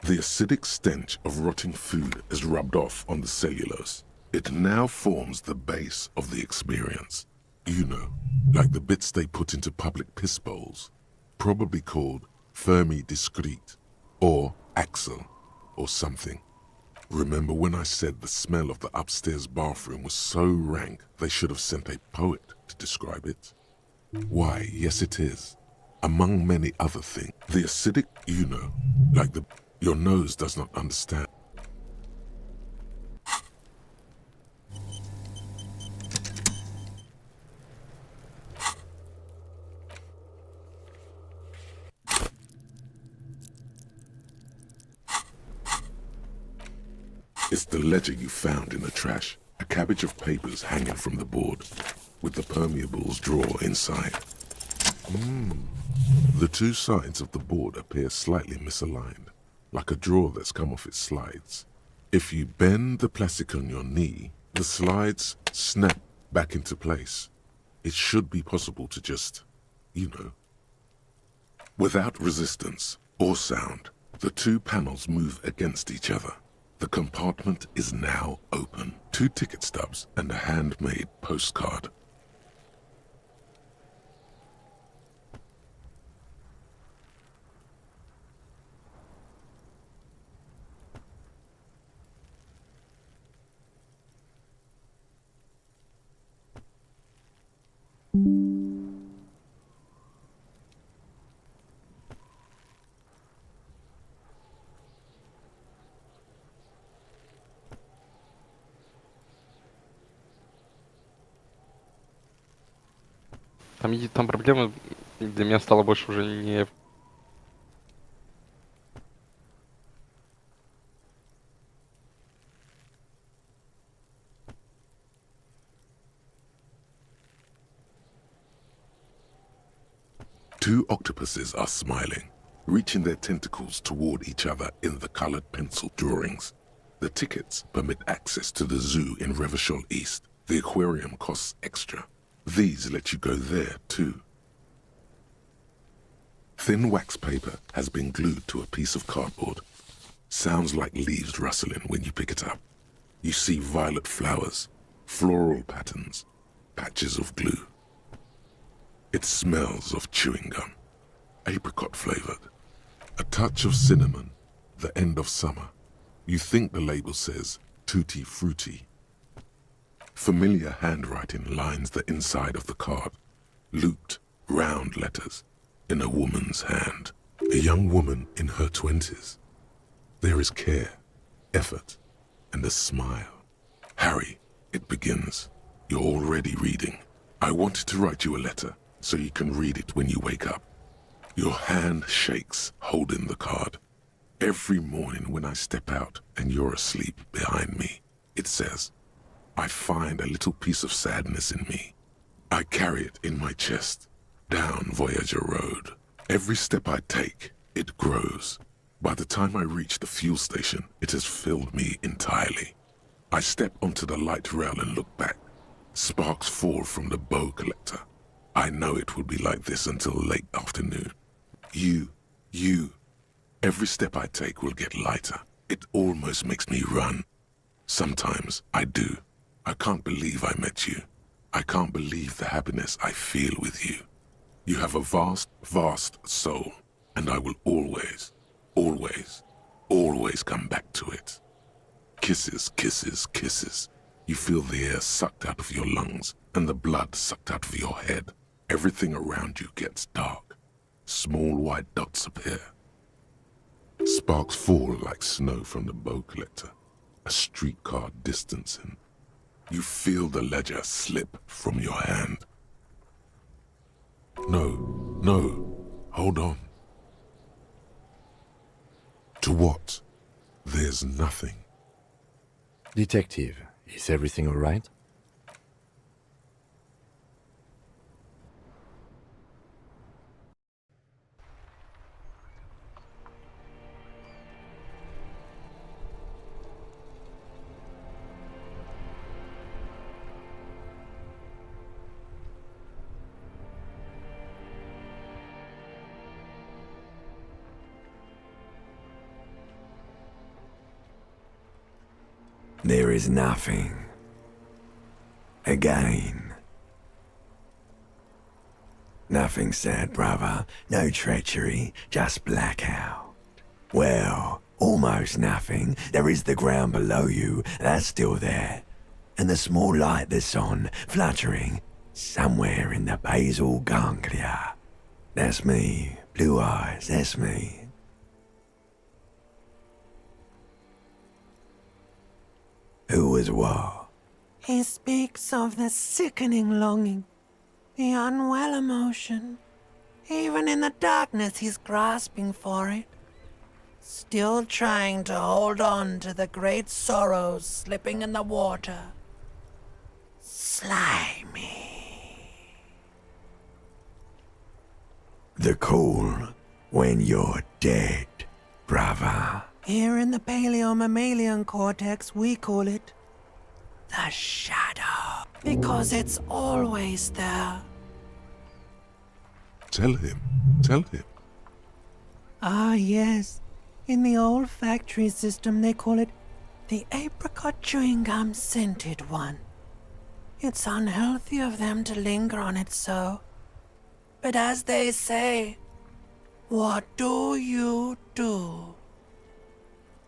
The acidic stench of rotting food is rubbed off on the cellulose. It now forms the base of the experience. You know, like the bits they put into public piss bowls, probably called Fermi Discrete, or Axel, or something. Remember when I said the smell of the upstairs bathroom was so rank they should have sent a poet to describe it? Why, yes it is. Among many other things, the acidic, you know, like the... Your nose does not understand. It's the ledger you found in the trash. A cabbage of papers hanging from the board, with the permeables drawer inside. The two sides of the board appear slightly misaligned, like a drawer that's come off its slides. If you bend the plastic on your knee, the slides snap back into place. It should be possible to just, you know. Without resistance or sound, the two panels move against each other. The compartment is now open. 2 ticket stubs and a handmade postcard. Там проблема для меня стала больше уже не... Two octopuses are smiling, reaching their tentacles toward each other in the colored pencil drawings. The tickets permit access to the zoo in Revachol East. The aquarium costs extra. These let you go there too. Thin wax paper has been glued to a piece of cardboard. Sounds like leaves rustling when you pick it up. You see violet flowers, floral patterns, patches of glue. It smells of chewing gum, apricot flavored. A touch of cinnamon, the end of summer. You think the label says tutti frutti. Familiar handwriting lines the inside of the card. Looped, round letters in a woman's hand. A young woman in her 20s. There is care, effort, and a smile. Harry, it begins. You're already reading. I wanted to write you a letter so you can read it when you wake up. Your hand shakes, holding the card. Every morning when I step out and you're asleep behind me, it says, I find a little piece of sadness in me. I carry it in my chest, down Voyager Road. Every step I take, it grows. By the time I reach the fuel station, it has filled me entirely. I step onto the light rail and look back. Sparks fall from the bow collector. I know it will be like this until late afternoon. You. Every step I take will get lighter. It almost makes me run. Sometimes I do. I can't believe I met you. I can't believe the happiness I feel with you. You have a vast, vast soul, and I will always, always, always come back to it. Kisses, kisses, kisses. You feel the air sucked out of your lungs and the blood sucked out of your head. Everything around you gets dark. Small white dots appear. Sparks fall like snow from the bow collector. A streetcar distancing. You feel the ledger slip from your hand. No, no, hold on. To what? There's nothing. Detective, is everything all right? There is nothing. Again. Nothing sad, brother. No treachery, just blackout. Well, almost nothing. There is the ground below you, that's still there. And the small light that's on, fluttering, somewhere in the basal ganglia. That's me. Blue eyes, that's me. Who was what? He speaks of the sickening longing, the unwell emotion. Even in the darkness, he's grasping for it. Still trying to hold on to the great sorrows slipping in the water. Slimy. The call when you're dead, brother. Here in the paleo-mammalian cortex, we call it the shadow. Because it's always there. Tell him, tell him. Ah, yes. In the olfactory system, they call it the apricot chewing gum scented one. It's unhealthy of them to linger on it so. But as they say, what do you do?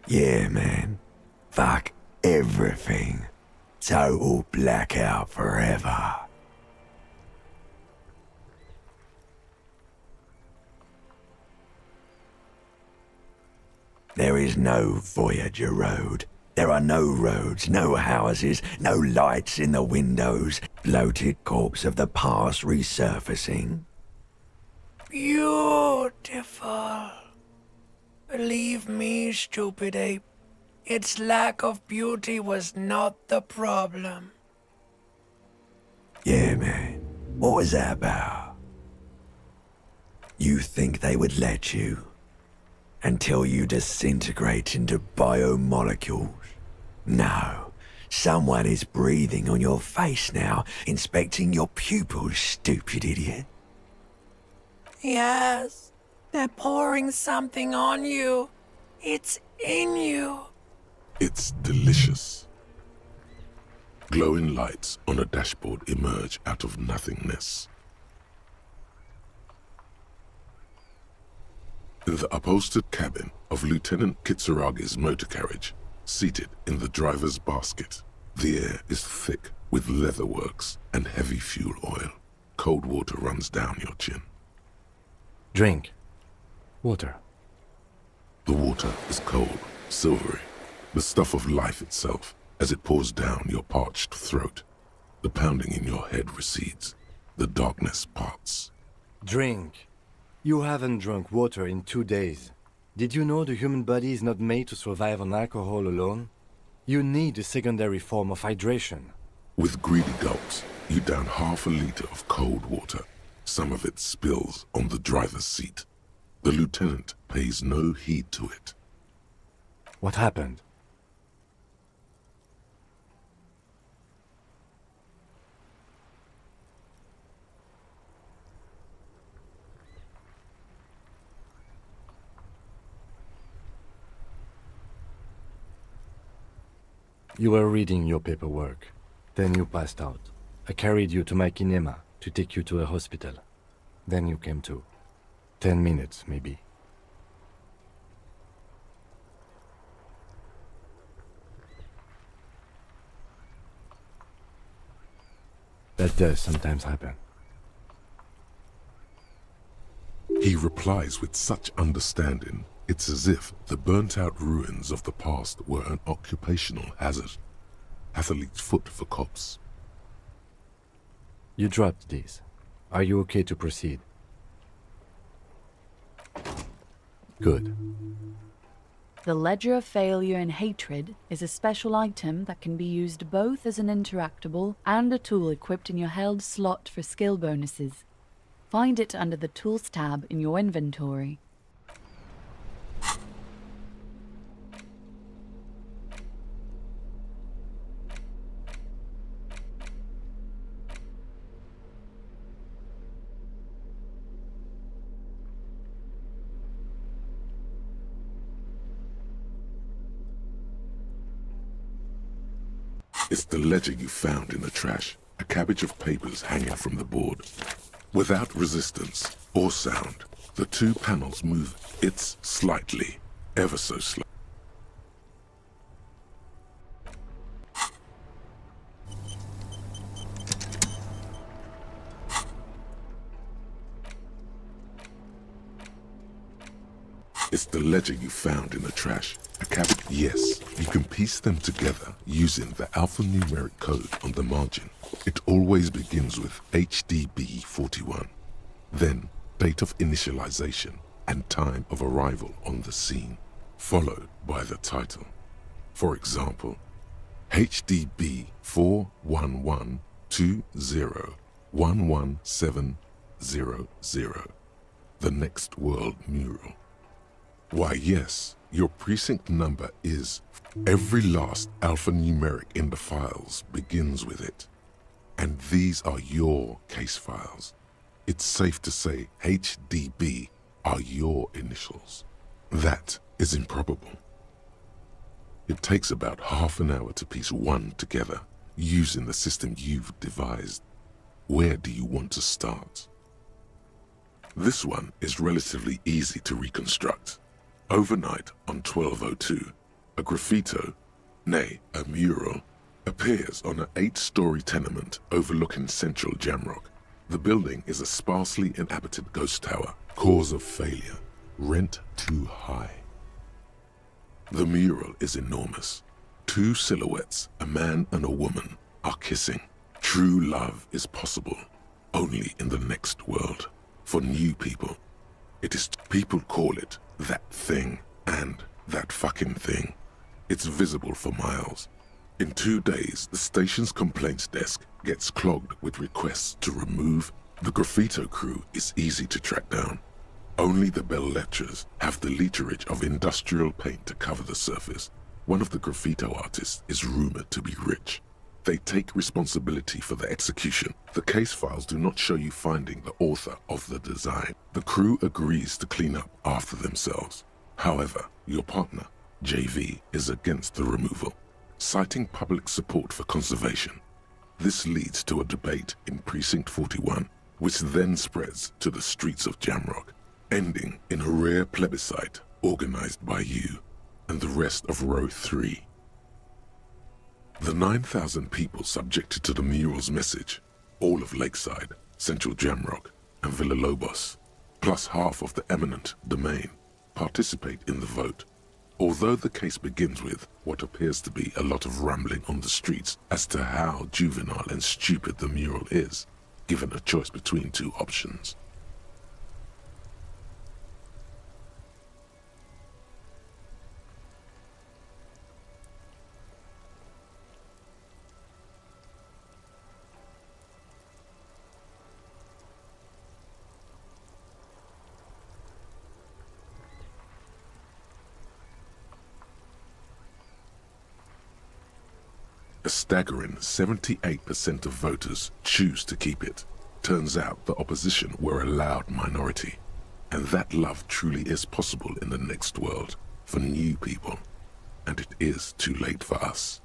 Yeah, man. Fuck everything. Total blackout forever. There is no Voyager Road. There are no roads, no houses, no lights in the windows. Bloated corpse of the past resurfacing. Beautiful. Believe me, stupid ape, its lack of beauty was not the problem. Yeah, man. What was that about? You think they would let you? Until you disintegrate into biomolecules? No. Someone is breathing on your face now, inspecting your pupils, stupid idiot. Yes, they're pouring something on you. It's in you. It's delicious. Glowing lights on a dashboard emerge out of nothingness. In the upholstered cabin of Lieutenant Kitsuragi's motor carriage, seated in the driver's basket, the air is thick with leatherworks and heavy fuel oil. Cold water runs down your chin. Drink. Water. The water is cold, silvery, the stuff of life itself as it pours down your parched throat. The pounding in your head recedes. The darkness parts. Drink. You haven't drunk water in 2 days. Did you know the human body is not made to survive on alcohol alone? You need a secondary form of hydration. With greedy gulps, you down half a liter of cold water. Some of it spills on the driver's seat. The lieutenant pays no heed to it. What happened? You were reading your paperwork. Then you passed out. I carried you to my kinema to take you to a hospital. Then you came to. 10 minutes, maybe. That does sometimes happen. He replies with such understanding, it's as if the burnt-out ruins of the past were an occupational hazard. Athlete's foot for cops. You dropped these. Are you okay to proceed? Good. The Ledger of Failure and Hatred is a special item that can be used both as an interactable and a tool equipped in your held slot for skill bonuses. Find it under the Tools tab in your inventory. It's the ledger you found in the trash, a cabbage of papers hanging from the board. Without resistance or sound, the two panels move. It's slightly, ever so slightly. It's the ledger you found in the trash. A cabbage. Yes, you can piece them together using the alphanumeric code on the margin. It always begins with HDB 41. Then, date of initialization and time of arrival on the scene, followed by the title. For example, HDB 41120111700, the Next World Mural. Why, yes, your precinct number is. Every last alphanumeric in the files begins with it. And these are your case files. It's safe to say HDB are your initials. That is improbable. It takes about half an hour to piece one together using the system you've devised. Where do you want to start? This one is relatively easy to reconstruct. Overnight on 1202, a graffito, nay, a mural, appears on an 8-story tenement overlooking central Jamrock. The building is a sparsely inhabited ghost tower. Cause of failure, rent too high. The mural is enormous. Two silhouettes, a man and a woman, are kissing. True love is possible only in the next world. For new people, it is. People call it that thing and that fucking thing. It's visible for miles. In 2 days, the station's complaints desk gets clogged with requests to remove. The graffito crew is easy to track down. Only the bell lectures have the literage of industrial paint to cover the surface. One of the graffito artists is rumored to be rich. They take responsibility for the execution. The case files do not show you finding the author of the design. The crew agrees to clean up after themselves. However, your partner, JV, is against the removal, citing public support for conservation. This leads to a debate in Precinct 41, which then spreads to the streets of Jamrock, ending in a rare plebiscite organized by you and the rest of Row 3. The 9,000 people subjected to the mural's message, all of Lakeside, Central Jamrock, and Villalobos, plus half of the eminent domain, participate in the vote. Although the case begins with what appears to be a lot of rambling on the streets as to how juvenile and stupid the mural is, given a choice between two options. A staggering 78% of voters choose to keep it. Turns out the opposition were a loud minority. And that love truly is possible in the next world for new people. And it is too late for us.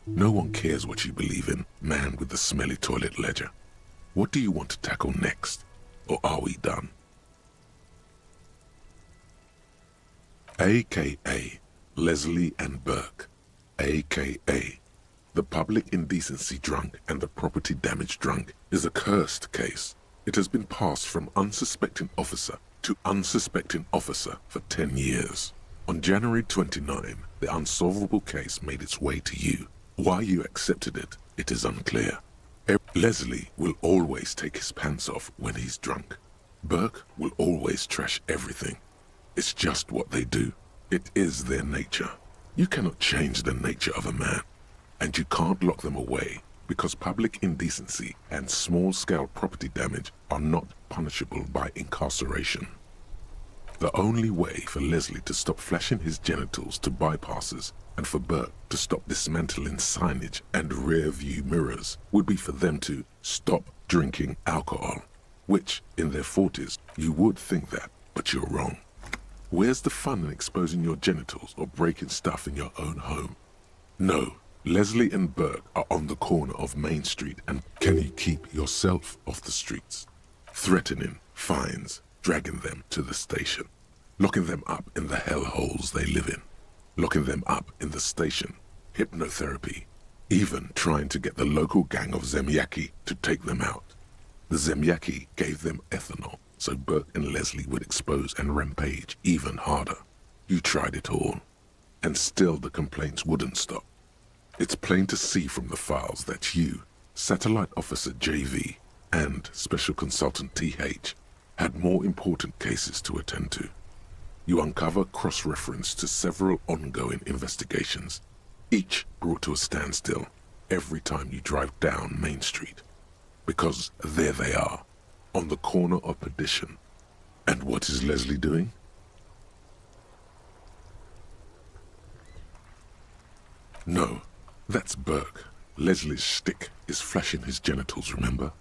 No one cares what you believe in, man with the smelly toilet ledger. What do you want to tackle next? Or are we done? AKA Leslie and Burke, AKA the public indecency drunk and the property damage drunk, is a cursed case. It has been passed from unsuspecting officer to unsuspecting officer for 10 years. On January 29, the unsolvable case made its way to you. Why you accepted it, it is unclear. Leslie will always take his pants off when he's drunk. Burke will always trash everything. It's just what they do. It is their nature. You cannot change the nature of a man, and you can't lock them away because public indecency and small-scale property damage are not punishable by incarceration. The only way for Leslie to stop flashing his genitals to bypassers and for Burke to stop dismantling signage and rear-view mirrors would be for them to stop drinking alcohol, which, in their 40s, you would think that, but you're wrong. Where's the fun in exposing your genitals or breaking stuff in your own home? No, Leslie and Burke are on the corner of Main Street, and can you keep yourself off the streets? Threatening fines, dragging them to the station, locking them up in the hellholes they live in, locking them up in the station, hypnotherapy, even trying to get the local gang of Zemyaki to take them out. The Zemyaki gave them ethanol, so Burke and Leslie would expose and rampage even harder. You tried it all, and still the complaints wouldn't stop. It's plain to see from the files that you, Satellite Officer JV, and Special Consultant TH had more important cases to attend to. You uncover cross-reference to several ongoing investigations, each brought to a standstill every time you drive down Main Street. Because there they are, on the corner of perdition. And what is Leslie doing? No, that's Burke. Leslie's shtick is flashing his genitals, remember?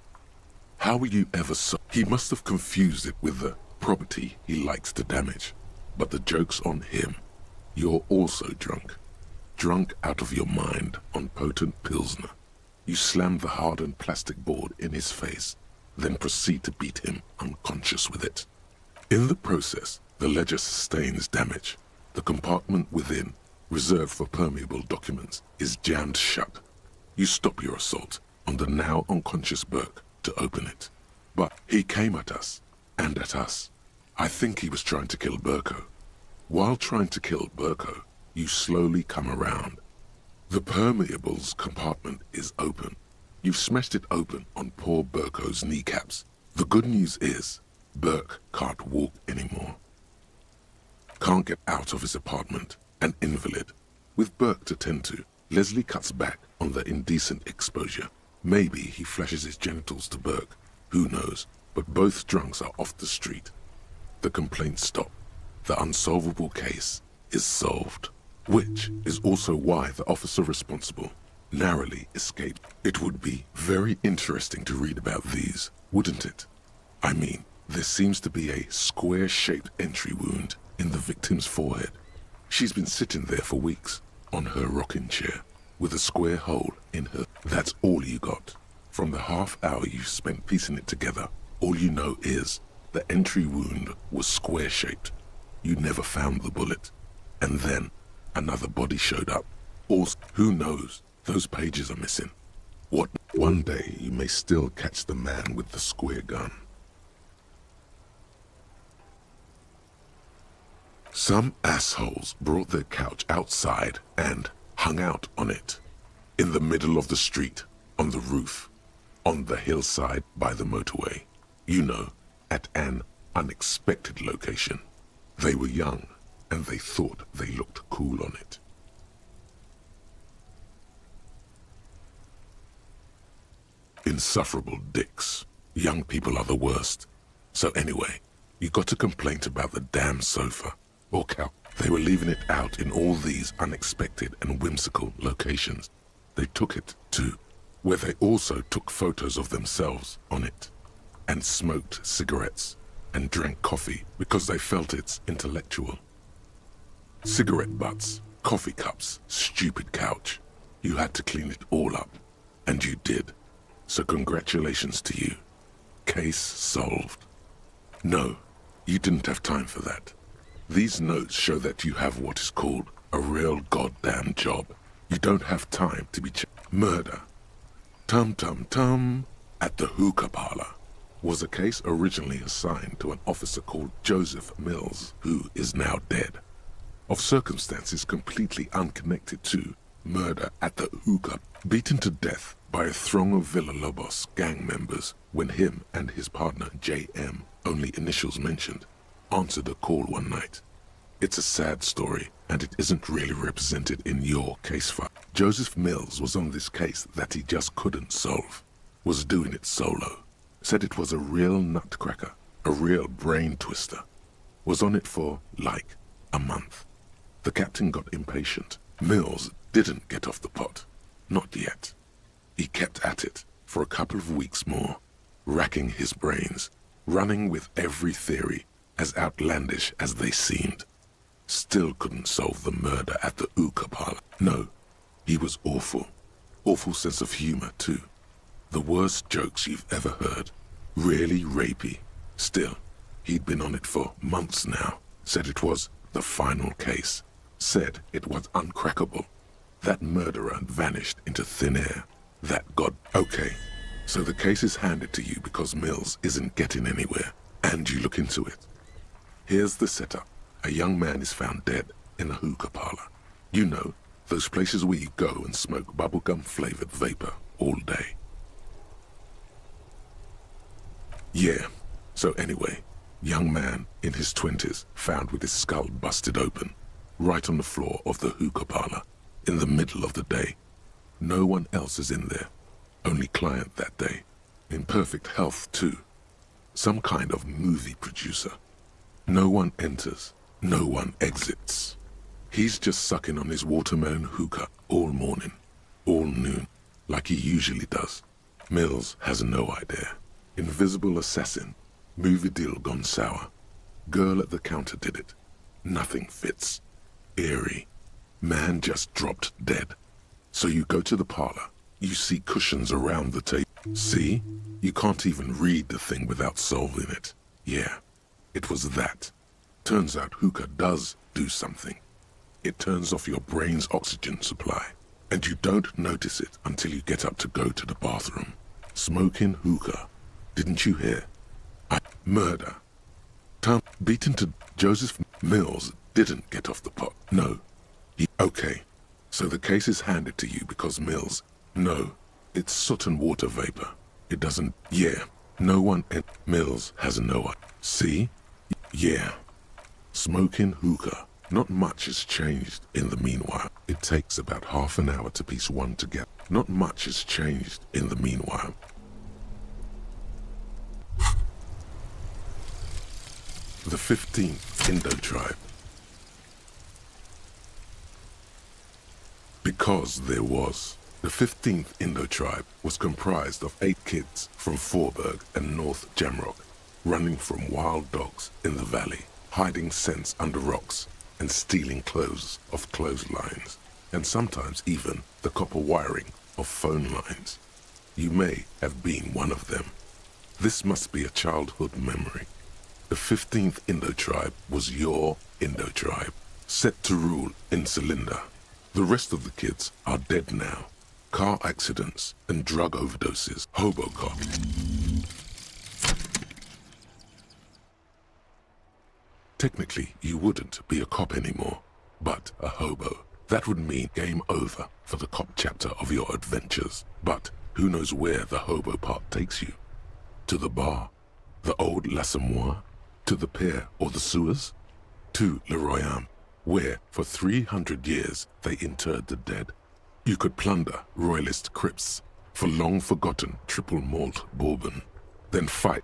How were you ever so... He must have confused it with the property he likes to damage. But the joke's on him. You're also drunk. Drunk out of your mind on potent Pilsner. You slam the hardened plastic board in his face, then proceed to beat him unconscious with it. In the process, the ledger sustains damage. The compartment within, reserved for permeable documents, is jammed shut. You stop your assault on the now unconscious Burke to open it. But he came at us, and at us. I think he was trying to kill Burko. While trying to kill Burko, you slowly come around. The permeables compartment is open. You've smashed it open on poor Burko's kneecaps. The good news is, Burke can't walk anymore. Can't get out of his apartment, an invalid. With Burke to tend to, Leslie cuts back on the indecent exposure. Maybe he flashes his genitals to Burke. Who knows? But both drunks are off the street. The complaints stop. The unsolvable case is solved. Which is also why the officer responsible narrowly escaped. It would be very interesting to read about these, wouldn't it? I mean, there seems to be a square-shaped entry wound in the victim's forehead. She's been sitting there for weeks, on her rocking chair, with a square hole in her. That's all you got. From the half hour you spent piecing it together, all you know is the entry wound was square-shaped. You never found the bullet. And then another body showed up. Also, who knows? Those pages are missing. What? One day you may still catch the man with the square gun. Some assholes brought their couch outside and hung out on it. In the middle of the street, on the roof, on the hillside by the motorway. You know, at an unexpected location. They were young, and they thought they looked cool on it. Insufferable dicks. Young people are the worst. So anyway, you got a complaint about the damn sofa, or couch. They were leaving it out in all these unexpected and whimsical locations. They took it to, where they also took photos of themselves on it, and smoked cigarettes, and drank coffee because they felt it's intellectual. Cigarette butts, coffee cups, stupid couch. You had to clean it all up, and you did. So congratulations to you. Case solved. No, you didn't have time for that. These notes show that you have what is called a real goddamn job. You don't have time to be murder. Tum-tum-tum. At the hookah parlor was a case originally assigned to an officer called Joseph Mills, who is now dead, of circumstances completely unconnected to murder at the hookah, beaten to death by a throng of Villalobos gang members when him and his partner J.M., only initials mentioned, answered a call one night. It's a sad story, and it isn't really represented in your case file. Joseph Mills was on this case that he just couldn't solve, was doing it solo, said it was a real nutcracker, a real brain twister, was on it for, like, a month. The captain got impatient. Mills didn't get off the pot. Not yet. He kept at it for a couple of weeks more, racking his brains, running with every theory, as outlandish as they seemed. Still couldn't solve the murder at the hookah parlor. No, he was awful. Awful sense of humor, too. The worst jokes you've ever heard. Really rapey. Still, he'd been on it for months now. Said it was the final case. Said it was uncrackable. That murderer vanished into thin air. That god... Okay, so the case is handed to you because Mills isn't getting anywhere, and you look into it. Here's the setup. A young man is found dead in a hookah parlor. You know, those places where you go and smoke bubblegum-flavored vapor all day. Yeah, so anyway, young man in his 20s found with his skull busted open, right on the floor of the hookah parlor, in the middle of the day. No one else is in there, only client that day. In perfect health, too. Some kind of movie producer. No one enters, no one exits. He's just sucking on his watermelon hookah all morning, all noon, like he usually does. Mills has no idea. Invisible assassin, movie deal gone sour. Girl at the counter did it. Nothing fits. Eerie. Man just dropped dead. So you go to the parlor. You see cushions around the table. See? You can't even read the thing without solving it. Yeah, it was that. Turns out hookah does do something. It turns off your brain's oxygen supply. And you don't notice it until you get up to go to the bathroom. Smoking hookah. Didn't you hear? Murder. Beaten to... Joseph Mills didn't get off the pot. No. Okay. So the case is handed to you because Mills... No. It's soot and water vapor. It doesn't... Yeah. No one... Mills has no idea. See? Yeah. Smoking hookah. Not much has changed in the meanwhile. It takes about half an hour to piece one together. Not much has changed in the meanwhile. The 15th Indo tribe. Because there was. The 15th Indo tribe was comprised of 8 kids from Forberg and North Jamrock, running from wild dogs in the valley, hiding scents under rocks, and stealing clothes off clotheslines, and sometimes even the copper wiring of phone lines. You may have been one of them. This must be a childhood memory. The 15th Indo tribe was your Indo tribe, set to rule in Cylinder. The rest of the kids are dead now. Car accidents and drug overdoses. Hobocop. Technically, you wouldn't be a cop anymore, but a hobo. That would mean game over for the cop chapter of your adventures. But who knows where the hobo part takes you? To the bar? The old L'Assommoir? To the pier or the sewers? To Le Royaume, where for 300 years they interred the dead. You could plunder royalist crypts for long-forgotten triple malt bourbon, then fight.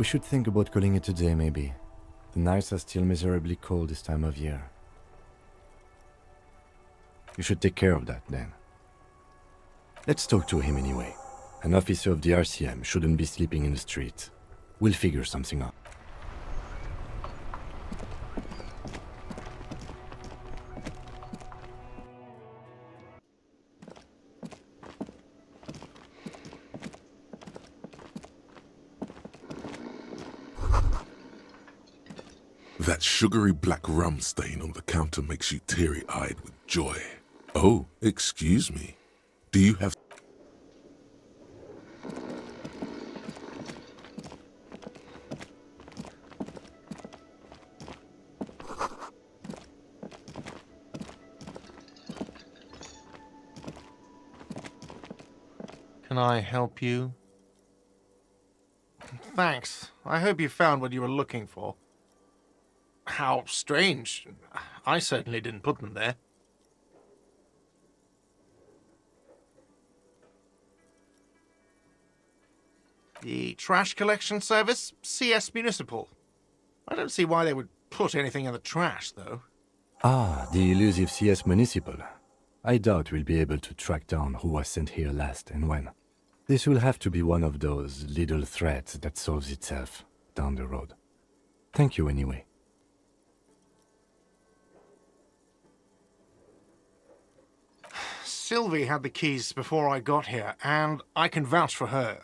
We should think about calling it a day, maybe. The nights are still miserably cold this time of year. You should take care of that, then. Let's talk to him anyway. An officer of the RCM shouldn't be sleeping in the street. We'll figure something out. That sugary black rum stain on the counter makes you teary-eyed with joy. Oh, excuse me. Do you have... Can I help you? Thanks. I hope you found what you were looking for. How strange. I certainly didn't put them there. The trash collection service? CS Municipal. I don't see why they would put anything in the trash, though. Ah, the elusive CS Municipal. I doubt we'll be able to track down who was sent here last and when. This will have to be one of those little threats that solves itself down the road. Thank you anyway. Sylvie had the keys before I got here, and I can vouch for her.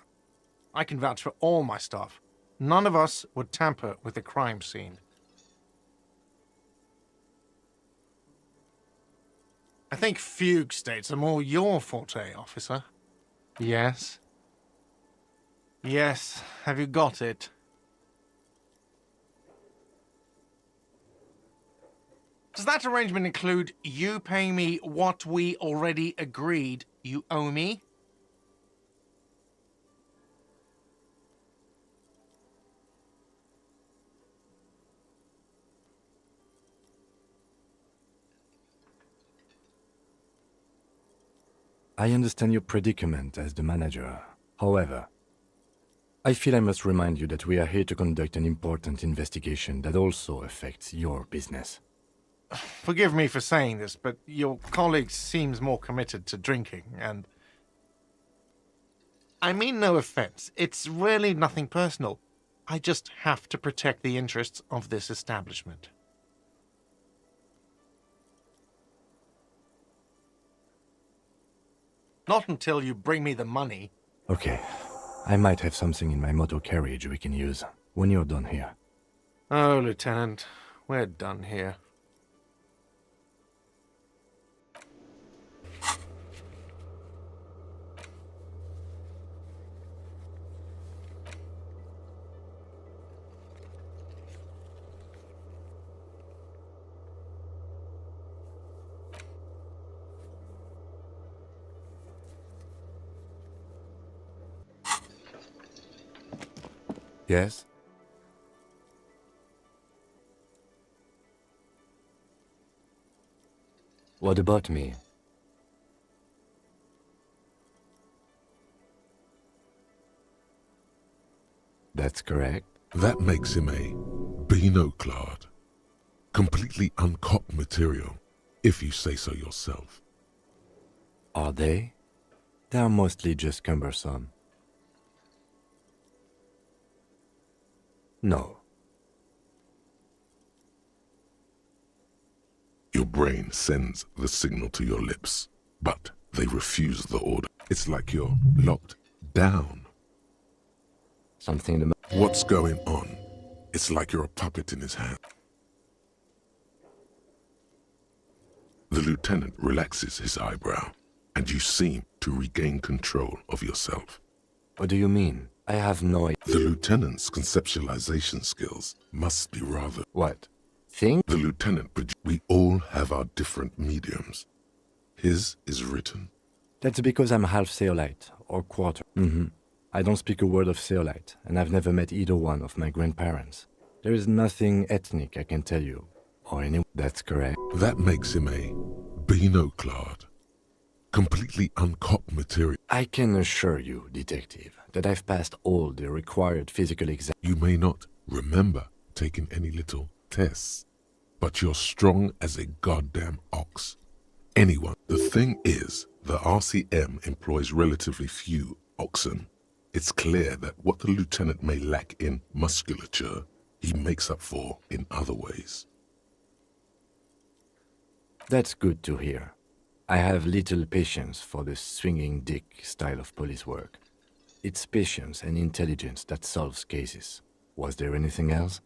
I can vouch for all my staff. None of us would tamper with the crime scene. I think fugue states are more your forte, officer. Yes? Yes, have you got it? Does that arrangement include you paying me what we already agreed you owe me? I understand your predicament as the manager. However, I feel I must remind you that we are here to conduct an important investigation that also affects your business. Forgive me for saying this, but your colleague seems more committed to drinking, and... I mean no offense. It's really nothing personal. I just have to protect the interests of this establishment. Not until you bring me the money. Okay. I might have something in my motor carriage we can use when you're done here. Oh, Lieutenant, we're done here. Yes? What about me? That's correct. That makes him a Binoclard. Completely uncopped material, if you say so yourself. Are they? They are mostly just cumbersome. No. Your brain sends the signal to your lips, but they refuse the order. It's like you're locked down. Something to... What's going on? It's like you're a puppet in his hand. The lieutenant relaxes his eyebrow, and you seem to regain control of yourself. What do you mean? I have no idea. The lieutenant's conceptualization skills must be rather... What? Think? The lieutenant... We all have our different mediums. His is written. That's because I'm half Seolite, or quarter. I don't speak a word of Seolite, and I've never met either one of my grandparents. There is nothing ethnic I can tell you, or any... That's correct. That makes him a Binoclard. completely uncopped material. I can assure you, Detective, that I've passed all the required physical exams. You may not remember taking any little tests, but you're strong as a goddamn ox. Anyone. The thing is, the RCM employs relatively few oxen. It's clear that what the lieutenant may lack in musculature, he makes up for in other ways. That's good to hear. I have little patience for the swinging dick style of police work. It's patience and intelligence that solves cases. Was there anything else?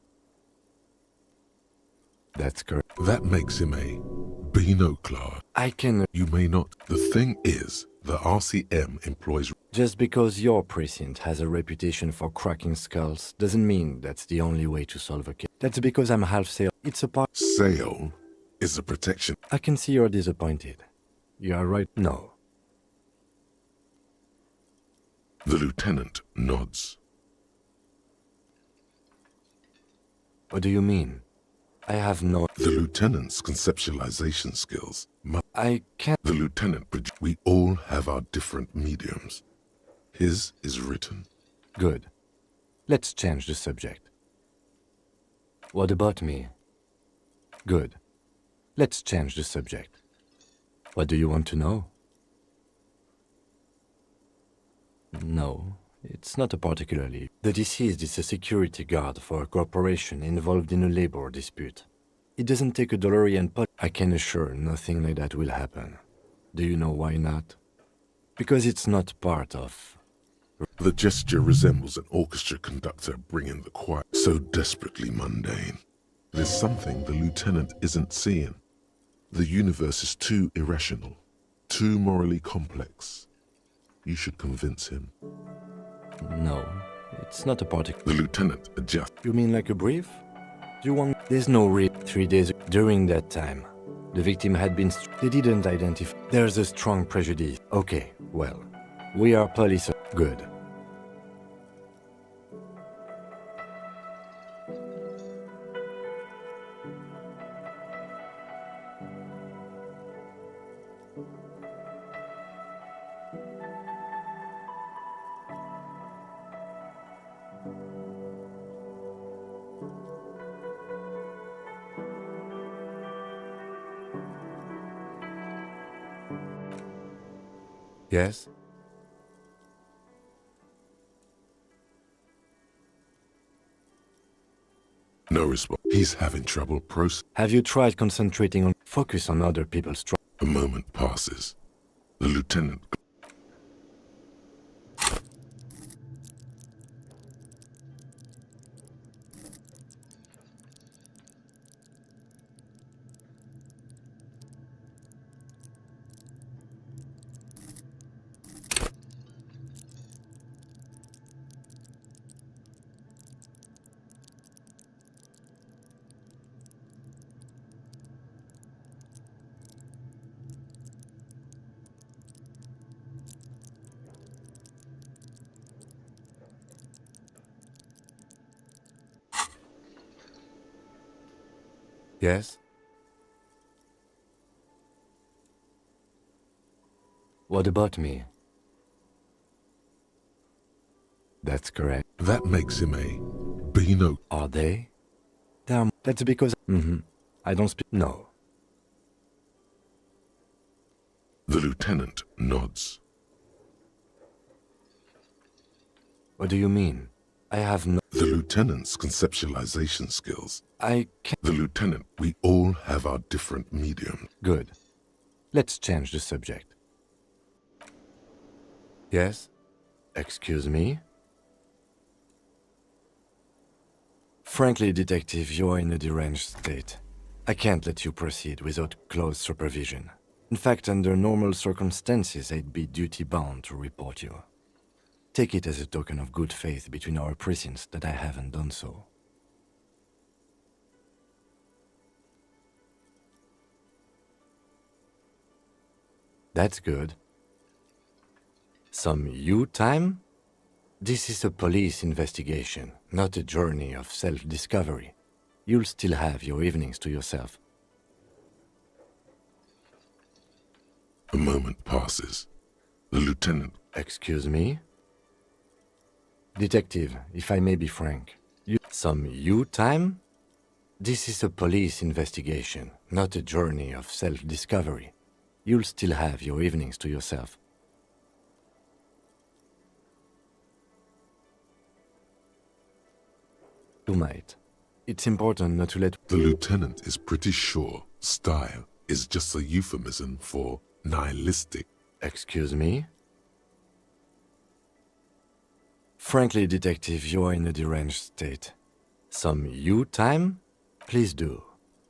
That's correct. That makes him a Beano-clad. I can... You may not. The thing is, the RCM employs... Just because your precinct has a reputation for cracking skulls doesn't mean that's the only way to solve a case. That's because I'm half sale. It's a part... Sale is a protection. I can see you're disappointed. You are right. No. The lieutenant nods. What do you mean? I have no... The lieutenant's conceptualization skills. I can't... The lieutenant... We all have our different mediums. His is written. Good. Let's change the subject. What about me? Good. Let's change the subject. What do you want to know? No, it's not a particularly... The deceased is a security guard for a corporation involved in a labor dispute. It doesn't take a DeLorean pot. I can assure nothing like that will happen. Do you know why not? Because it's not part of... The gesture resembles an orchestra conductor bringing the choir. So desperately mundane. There's something the lieutenant isn't seeing. The universe is too irrational, too morally complex. You should convince him. No, it's not a particular... The lieutenant adjusts. You mean like a brief? Do you want... There's no rape 3 days... During that time, the victim had been... They didn't identify... There's a strong prejudice. Okay, well, we are police... Good. Yes? No response. He's having trouble processing. Have you tried concentrating on... Focus on other people's... A moment passes. The lieutenant... Yes? What about me? That's correct. That makes him a Beano. Are they? That's because... I don't speak... No. The lieutenant nods. What do you mean? I have no... The lieutenant's conceptualization skills. I can't... The lieutenant, we all have our different mediums. Good. Let's change the subject. Yes? Excuse me? Frankly, Detective, you're in a deranged state. I can't let you proceed without close supervision. In fact, under normal circumstances, I'd be duty-bound to report you. Take it as a token of good faith between our precincts that I haven't done so. That's good. Some you time? This is a police investigation, not a journey of self-discovery. You'll still have your evenings to yourself. A moment passes. The lieutenant... Excuse me? Detective, if I may be frank. Some you time? This is a police investigation, not a journey of self-discovery. You'll still have your evenings to yourself. Mate, it's important not to let... The lieutenant is pretty sure style is just a euphemism for nihilistic. Excuse me? Frankly, detective, you are in a deranged state. Some you time? Please do.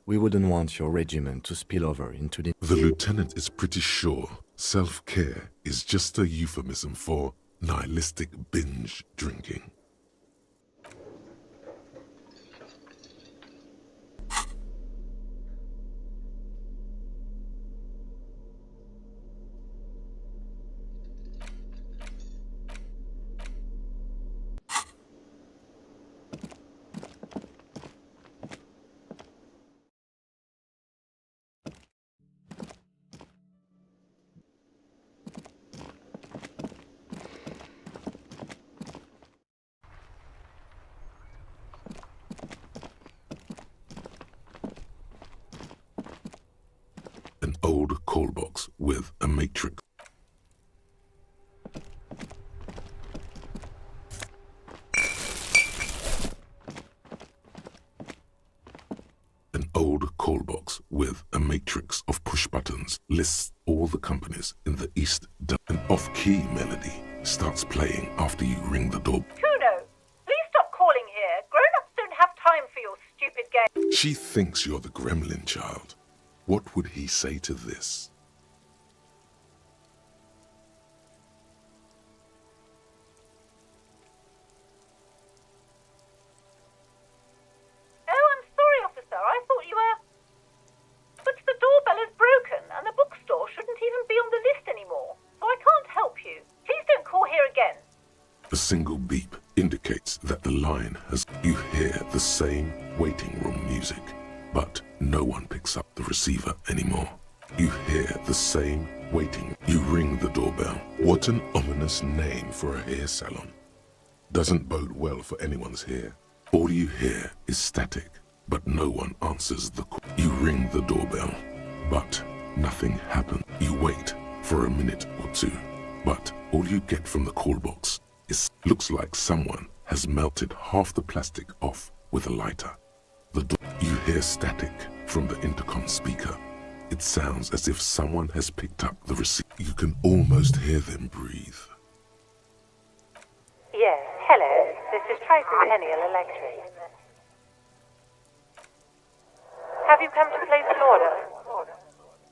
We wouldn't want your regiment to spill over into the... The lieutenant is pretty sure self-care is just a euphemism for nihilistic binge drinking. An old call box with a matrix. An old call box with a matrix of push buttons lists all the companies in the East. An off-key melody starts playing after you ring the door. Kuno, please stop calling here. Grown-ups don't have time for your stupid game. She thinks you're the gremlin child. What would he say to this? Oh, I'm sorry, officer. I thought you were... But the doorbell is broken, and the bookstore shouldn't even be on the list anymore. So I can't help you. Please don't call here again. A single beep indicates that the line has... You hear the same waiting room music, but no one picks up the receiver anymore. You hear the same waiting. You ring the doorbell. What an ominous name for a hair salon. Doesn't bode well for anyone's hair. All you hear is static, but no one answers the call. You ring the doorbell, but nothing happens. You wait for a minute or two, but all you get from the call box is... Looks like someone has melted half the plastic off with a lighter. You hear static from the intercom speaker. It sounds as if someone has picked up the receiver. You can almost hear them breathe. Yes, hello. This is Triton Peniel Electric. Have you come to place an order?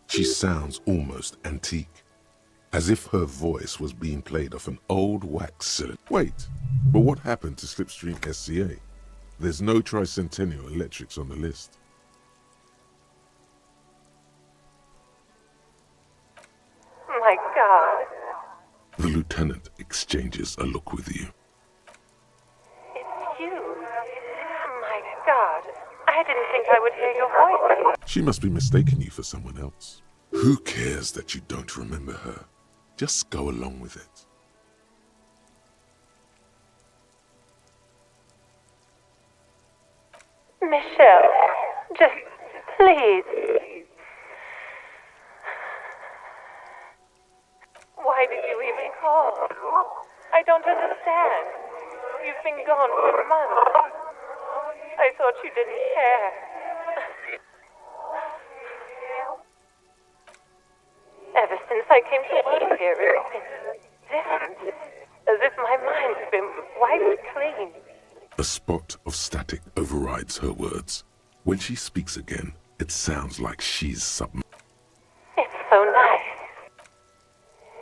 She sounds almost antique, as if her voice was being played off an old wax cylinder. Wait, but what happened to Slipstream SCA? There's no Tricentennial Electrics on the list. My God. The lieutenant exchanges a look with you. It's you. My God. I didn't think I would hear your voice. She must be mistaking you for someone else. Who cares that you don't remember her? Just go along with it. Michelle, just please. Why did you even call? I don't understand. You've been gone for months. I thought you didn't care. Ever since I came to work here, it's been different. As if my mind's been wiped clean. A spot of static overrides her words. When she speaks again, it sounds like she's submerged. It's so nice.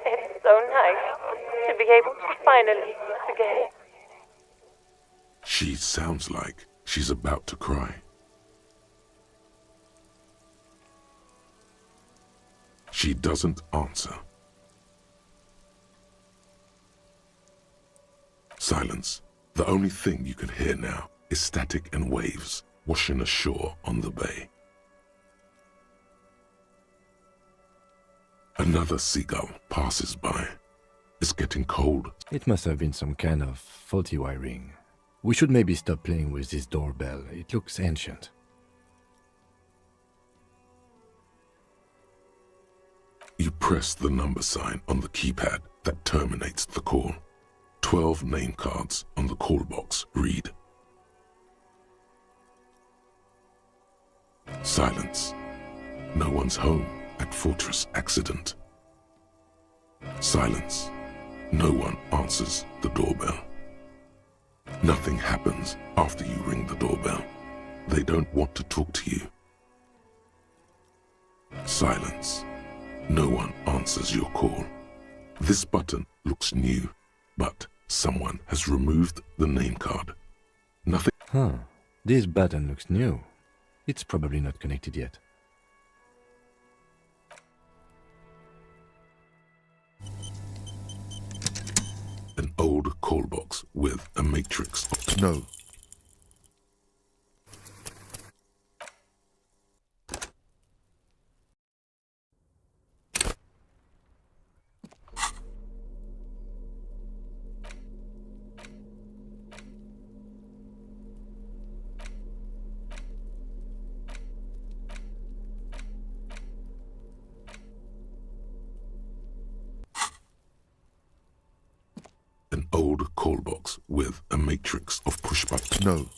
It's so nice to be able to finally meet again. She sounds like she's about to cry. She doesn't answer. Silence. The only thing you can hear now is static and waves washing ashore on the bay. A Another seagull passes by. It's getting cold. It must have been some kind of faulty wiring. We should maybe stop playing with this doorbell. It looks ancient. You press the number sign on the keypad that terminates the call. 12 name cards on the call box read. Silence. No one's home at Fortress Accident. Silence. No one answers the doorbell. Nothing happens after you ring the doorbell. They don't want to talk to you. Silence. No one answers your call. This button looks new, but someone has removed the name card. Nothing. Huh. This button looks new. It's probably not connected yet. An old call box with a matrix. No. An old call box with a matrix of push buttons. No.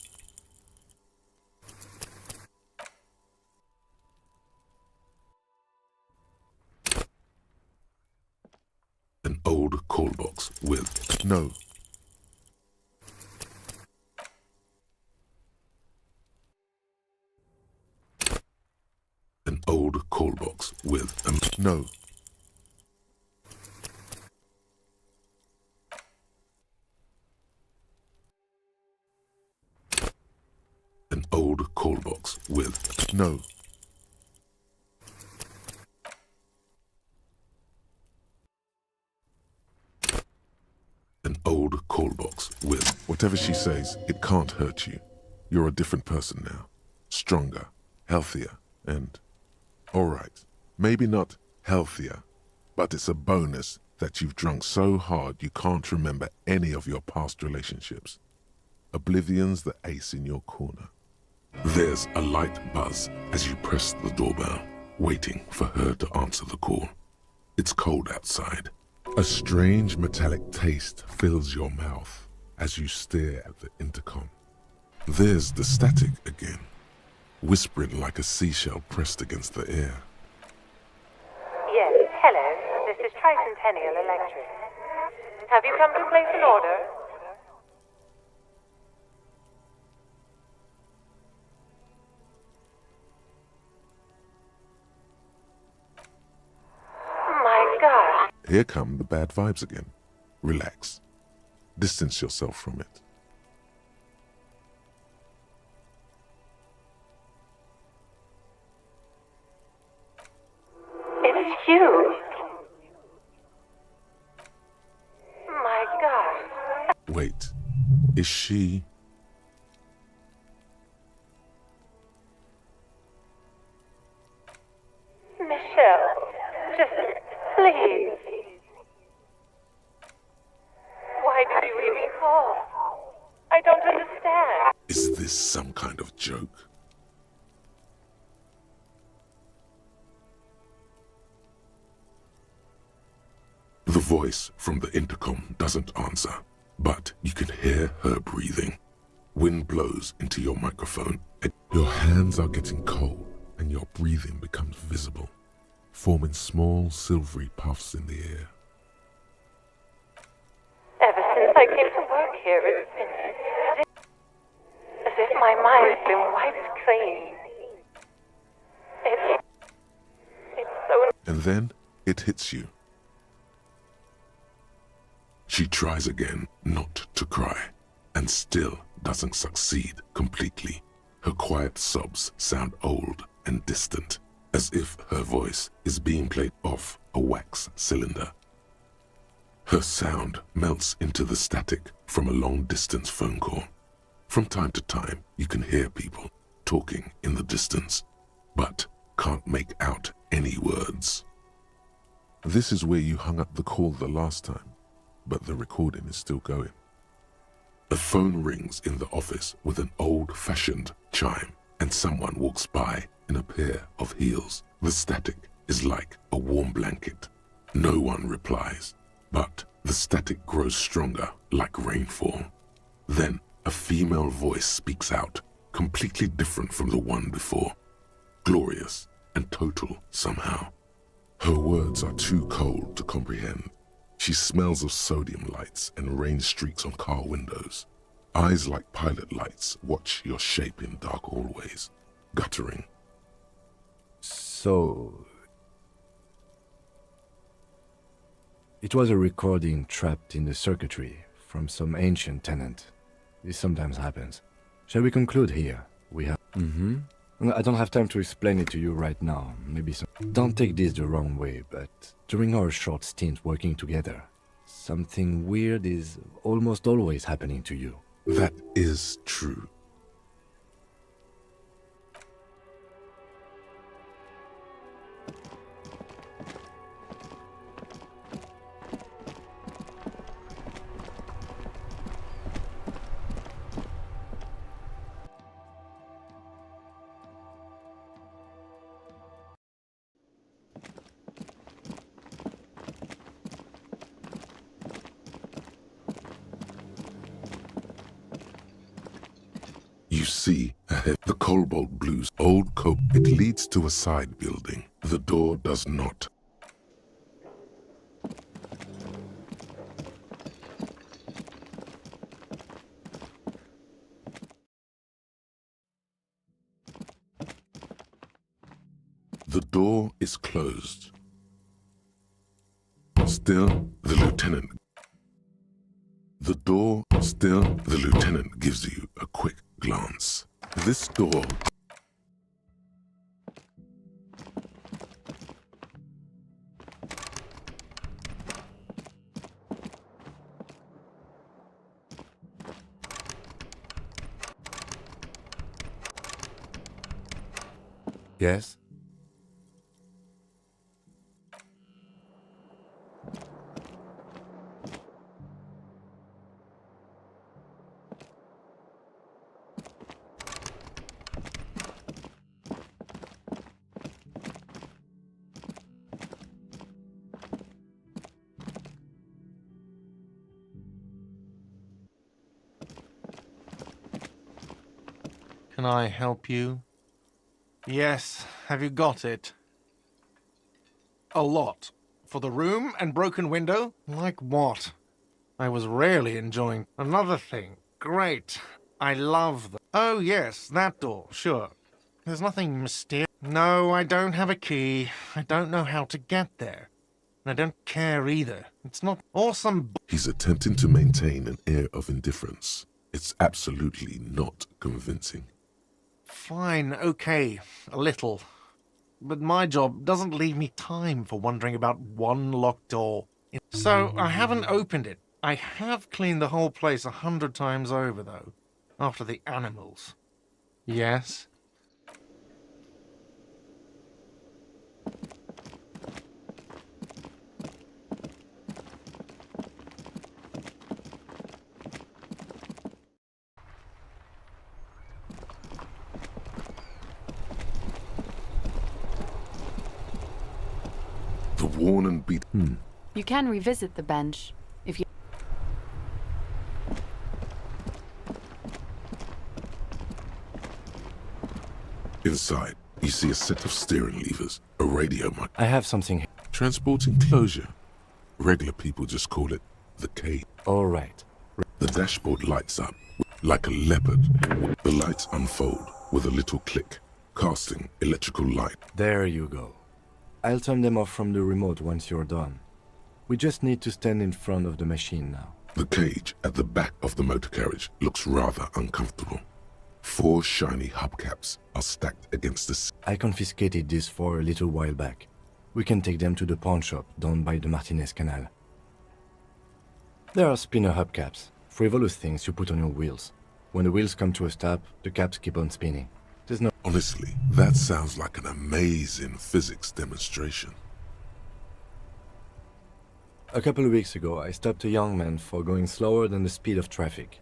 An old call box with no. An old call box with a no. An old call box with no. An old call box with whatever she says, it can't hurt you. You're a different person now. Stronger, healthier, and alright, maybe not healthier, but it's a bonus that you've drunk so hard you can't remember any of your past relationships. Oblivion's the ace in your corner. There's a light buzz as you press the doorbell, waiting for her to answer the call. It's cold outside. A strange metallic taste fills your mouth as you stare at the intercom. There's the static again, whispering like a seashell pressed against the air. Yes, hello. This is Tricentennial Electric. Have you come to place an order? My God. Here come the bad vibes again. Relax. Distance yourself from it. It's you. My God. Wait, is she... Michelle, just please. Why did you even call? I don't understand. Is this some kind of joke? The voice from the intercom doesn't answer, but you can hear her breathing. Wind blows into your microphone. Your hands are getting cold and your breathing becomes visible, forming small silvery puffs in the air. Ever since I came to work here, it's been as if my mind's been wiped clean. It's so... And then it hits you. She tries again not to cry, and still doesn't succeed completely. Her quiet sobs sound old and distant, as if her voice is being played off a wax cylinder. Her sound melts into the static from a long-distance phone call. From time to time, you can hear people talking in the distance, but can't make out any words. This is where you hung up the call the last time, but the recording is still going. A phone rings in the office with an old-fashioned chime, and someone walks by in a pair of heels. The static is like a warm blanket. No one replies, but the static grows stronger like rainfall. Then a female voice speaks out, completely different from the one before. Glorious and total somehow. Her words are too cold to comprehend. She smells of sodium lights and rain streaks on car windows. Eyes like pilot lights watch your shape in dark hallways, guttering. So... it was a recording trapped in the circuitry from some ancient tenant. This sometimes happens. Shall we conclude here? We have... I don't have time to explain it to you right now. Maybe some... Don't take this the wrong way, but during our short stint working together, something weird is almost always happening to you. That is true. You see ahead the cobalt blues old coat. It leads to a side building. The door does not. The door is closed. Still, the lieutenant gives you a quick glance. This door... Yes? Can I help you? Yes, have you got it? A lot. For the room and broken window? Like what? I was really enjoying another thing. Great. I love the... Oh yes, that door, sure. There's nothing mysterious. No, I don't have a key. I don't know how to get there. And I don't care either. It's not awesome. He's attempting to maintain an air of indifference. It's absolutely not convincing. Fine, okay, a little. But my job doesn't leave me time for wondering about one locked door. So I haven't opened it. I have cleaned the whole place 100 times over, though. After the animals. Yes? The worn and beat... You can revisit the bench if you... Inside, you see a set of steering levers, a radio mic. I have something... Transport enclosure. Regular people just call it the cage. All right. The dashboard lights up like a leopard. The lights unfold with a little click, casting electrical light. There you go. I'll turn them off from the remote once you're done. We just need to stand in front of the machine now. The cage at the back of the motor carriage looks rather uncomfortable. 4 shiny hubcaps are stacked against the... I confiscated these 4 a little while back. We can take them to the pawn shop down by the Martinez Canal. There are spinner hubcaps, frivolous things you put on your wheels. When the wheels come to a stop, the caps keep on spinning. There's no... Honestly, that sounds like an amazing physics demonstration. A couple of weeks ago, I stopped a young man for going slower than the speed of traffic.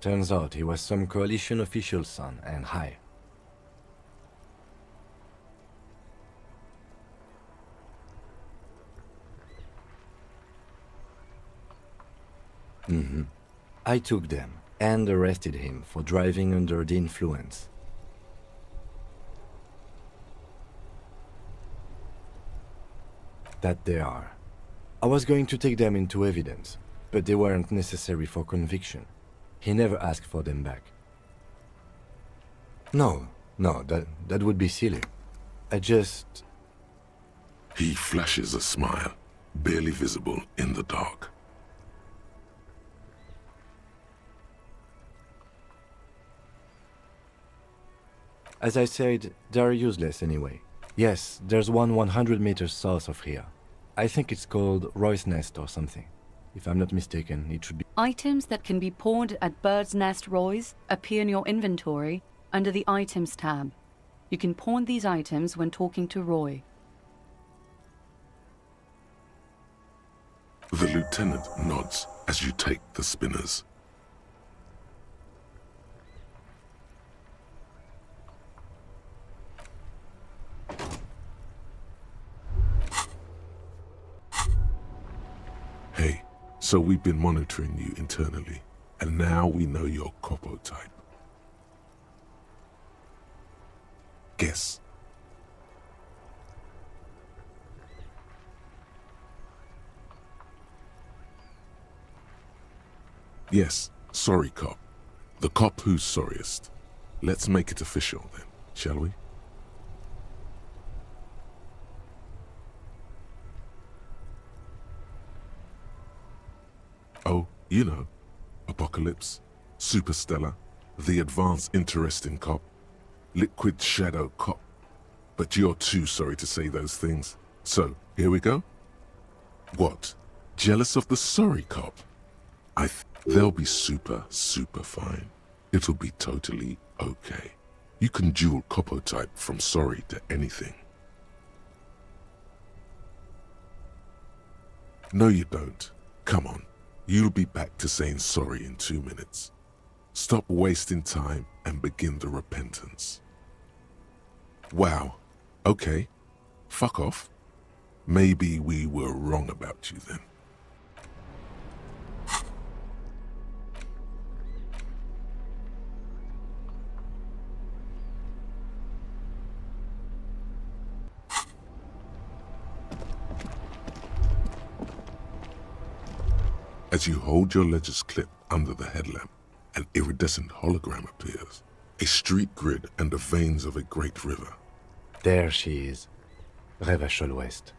Turns out he was some coalition official's son and high. I took them and arrested him for driving under the influence. That they are. I was going to take them into evidence, but they weren't necessary for conviction. He never asked for them back. No, that would be silly. I just... He flashes a smile, barely visible in the dark. As I said, they're useless anyway. Yes, there's one 100 meters south of here. I think it's called Roy's Nest or something. If I'm not mistaken, it should be... Items that can be pawned at Bird's Nest Roy's appear in your inventory under the Items tab. You can pawn these items when talking to Roy. The lieutenant nods as you take the spinners. Hey, so we've been monitoring you internally, and now we know your Copo type. Guess. Yes, sorry cop. The cop who's sorriest. Let's make it official then, shall we? Oh, you know, Apocalypse, Superstellar, the advanced interesting cop, Liquid Shadow cop. But you're too sorry to say those things. So, here we go? What? Jealous of the sorry cop? They'll be super fine. It'll be totally okay. You can dual Copo type from sorry to anything. No, you don't. Come on. You'll be back to saying sorry in 2 minutes. Stop wasting time and begin the repentance. Wow. Okay. Fuck off. Maybe we were wrong about you then. As you hold your ledger's clip under the headlamp, an iridescent hologram appears. A street grid and the veins of a great river. There she is. Revachol West.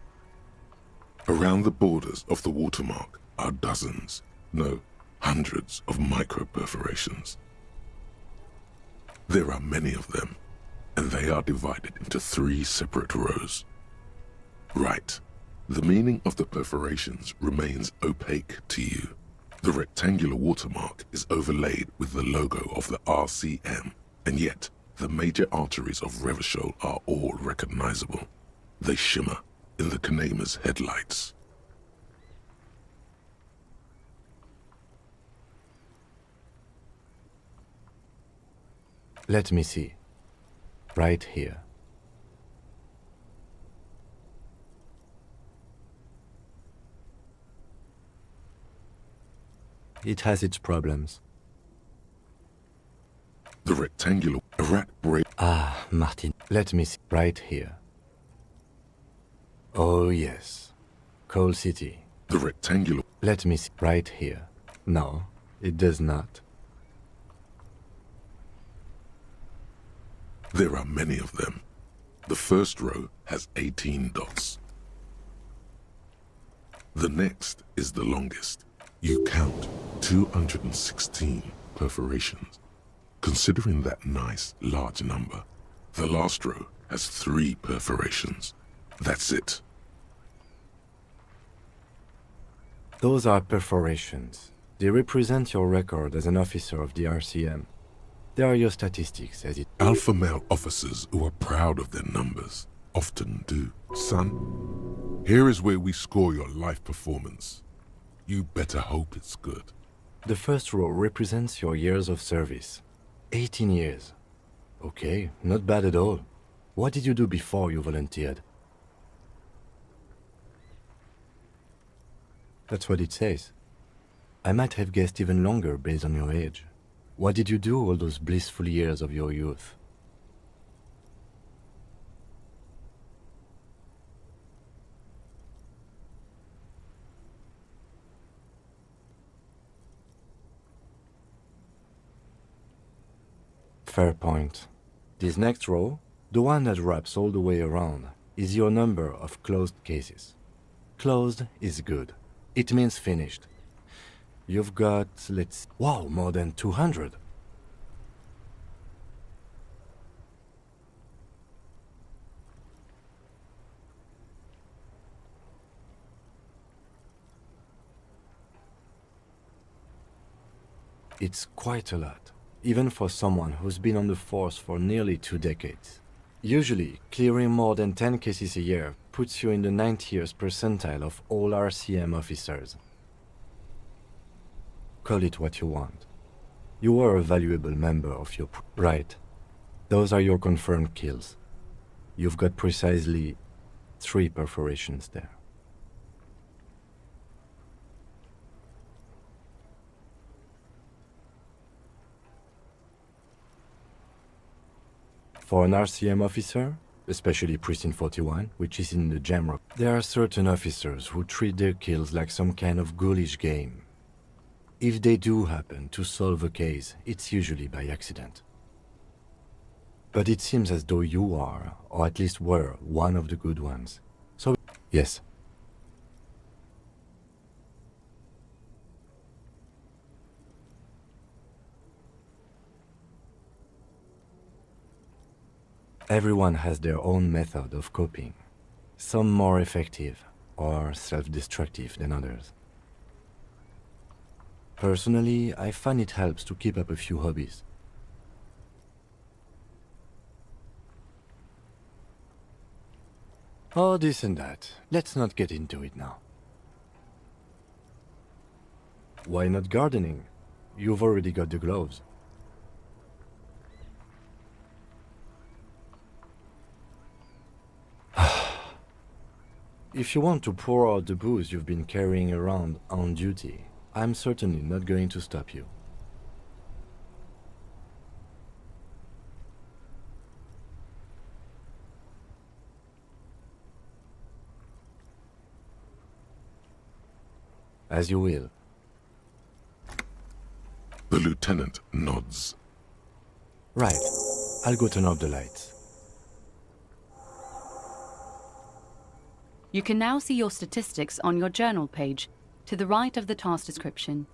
Around the borders of the watermark are dozens, no, hundreds of micro-perforations. There are many of them, and they are divided into 3 separate rows. Right. The meaning of the perforations remains opaque to you. The rectangular watermark is overlaid with the logo of the RCM, and yet the major arteries of Revachol are all recognizable. They shimmer in the Kanema's headlights. Let me see. Right here. It has its problems. The rectangular rat break. Ah, Martin. Let me see. Right here. Oh, yes. Coal City. The rectangular. Let me see. Right here. No, it does not. There are many of them. The first row has 18 dots. The next is the longest. You count 216 perforations. Considering that nice, large number, the last row has 3 perforations. That's it. Those are perforations. They represent your record as an officer of the RCM. They are your statistics as it... Alpha male officers who are proud of their numbers often do. Son, Here is where we score your life performance. You better hope it's good. The first row represents your years of service. 18 years. Okay, not bad at all. What did you do before you volunteered? That's what it says. I might have guessed even longer based on your age. What did you do all those blissful years of your youth? Fair point. This next row, the one that wraps all the way around, is your number of closed cases. Closed is good. It means finished. You've got, wow, more than 200. It's quite a lot, even for someone who's been on the force for nearly 2 decades. Usually, clearing more than 10 cases a year puts you in the 90th percentile of all RCM officers. Call it what you want. You are a valuable member of your... Right. Those are your confirmed kills. You've got precisely 3 perforations there. For an RCM officer, especially Precinct 41, which is in the Jamrock, there are certain officers who treat their kills like some kind of ghoulish game. If they do happen to solve a case, it's usually by accident. But it seems as though you are, or at least were, one of the good ones. So, yes. Everyone has their own method of coping, some more effective or self-destructive than others. Personally, I find it helps to keep up a few hobbies. Oh, this and that. Let's not get into it now. Why not gardening? You've already got the gloves. If you want to pour out the booze you've been carrying around on duty, I'm certainly not going to stop you. As you will. The lieutenant nods. Right. I'll go turn off the lights. You can now see your statistics on your journal page, to the right of the task description.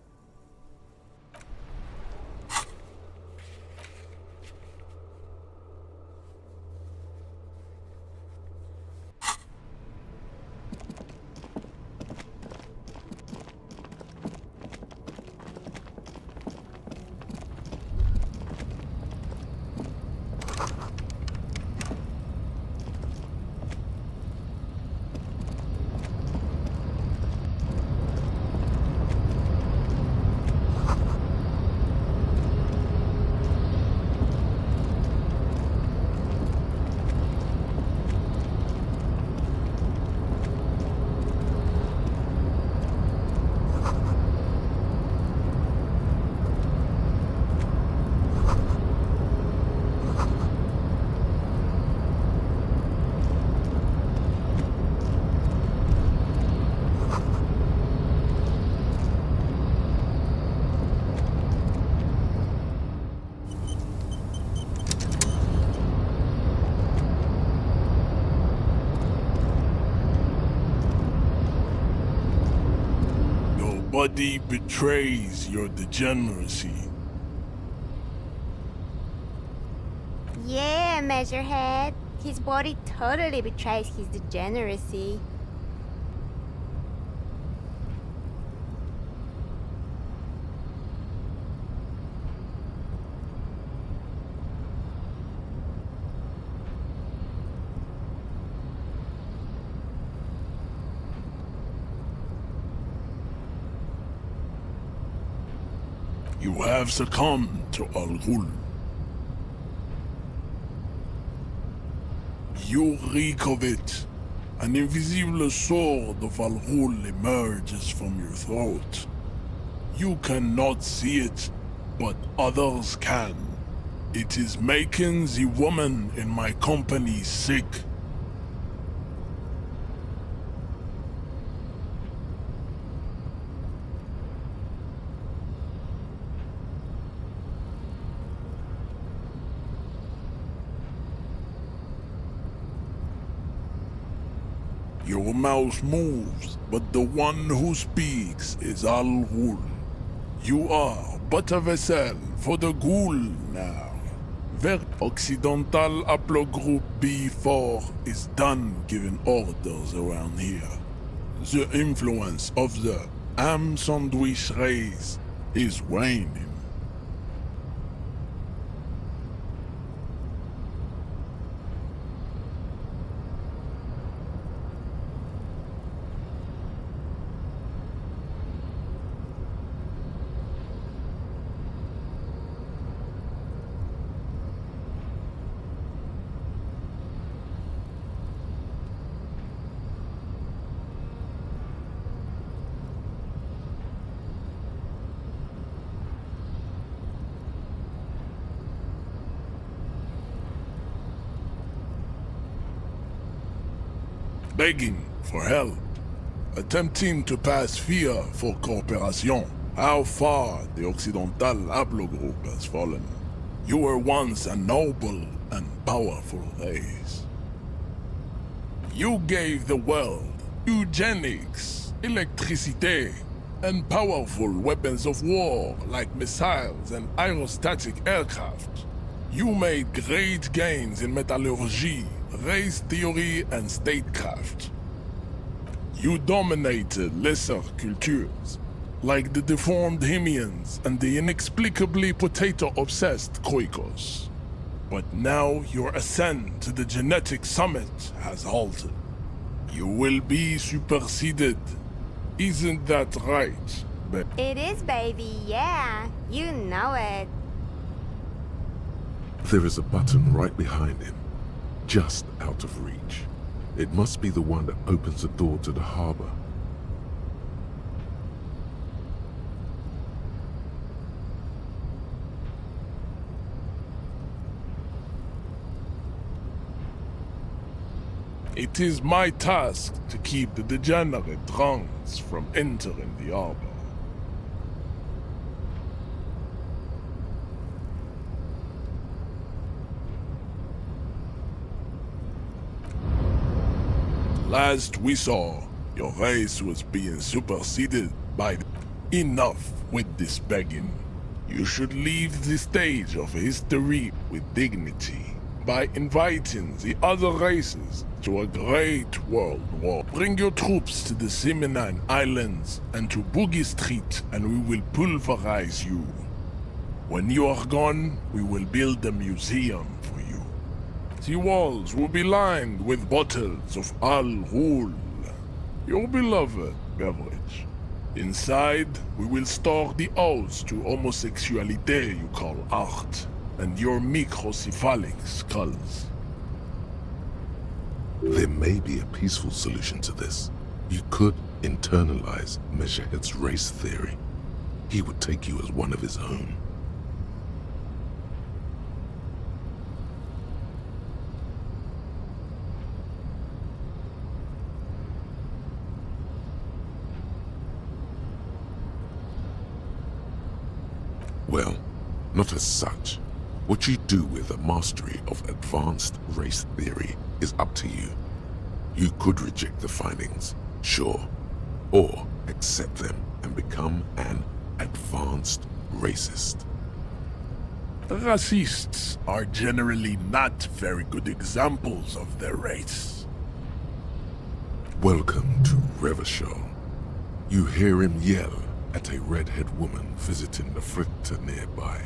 Buddy betrays your degeneracy. Yeah, Measurehead. His body totally betrays his degeneracy. You have succumbed to Al Ghul. You reek of it. An invisible sword of Al Ghul emerges from your throat. You cannot see it, but others can. It is making the woman in my company sick. Your mouth moves, but the one who speaks is Al Ghul. You are but a vessel for the Ghul now. Ver Occidental Haplogroup B4 is done giving orders around here. The influence of the ham sandwich race is waning. Begging for help, attempting to pass fear for cooperation. How far the Occidental Haplogroup has fallen. You were once a noble and powerful race. You gave the world eugenics, electricity, and powerful weapons of war like missiles and aerostatic aircraft. You made great gains in metallurgy, race theory, and statecraft. You dominated lesser cultures, like the deformed Hemians and the inexplicably potato-obsessed Khoikos. But now your ascent to the genetic summit has halted. You will be superseded. Isn't that right, babe? It is, baby, yeah. You know it. There is a button right behind him, just out of reach. It must be the one that opens the door to the harbor. It is my task to keep the degenerate drunks from entering the harbor. Last we saw, your race was being superseded by enough with this begging. You should leave the stage of history with dignity by inviting the other races to a great world war. Bring your troops to the Seminine Islands and to Boogie Street, and we will pulverize you. When you are gone, we will build a museum for you. The walls will be lined with bottles of Al Ghul, your beloved beverage. Inside, we will store the odes to homosexuality you call art, and your microcephalic skulls. There may be a peaceful solution to this. You could internalize Meshahed's race theory. He would take you as one of his own. Well, not as such. What you do with a mastery of advanced race theory is up to you. You could reject the findings, sure, or accept them and become an advanced racist. Racists are generally not very good examples of their race. Welcome to Revachol. You hear him yell at a redhead woman visiting the fritter nearby.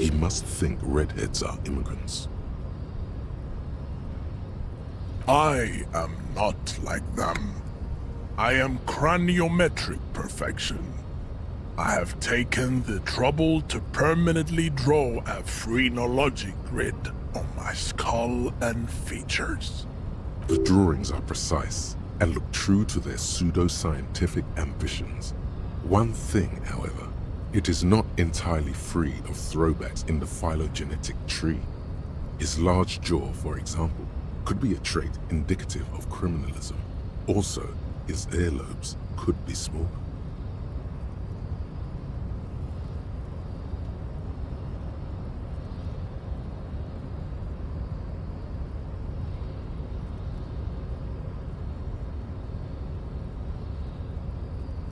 He must think redheads are immigrants. I am not like them. I am craniometric perfection. I have taken the trouble to permanently draw a phrenologic grid on my skull and features. The drawings are precise and look true to their pseudo-scientific ambitions. One thing, however, it is not entirely free of throwbacks in the phylogenetic tree. His large jaw, for example, could be a trait indicative of criminalism. Also, his earlobes could be small.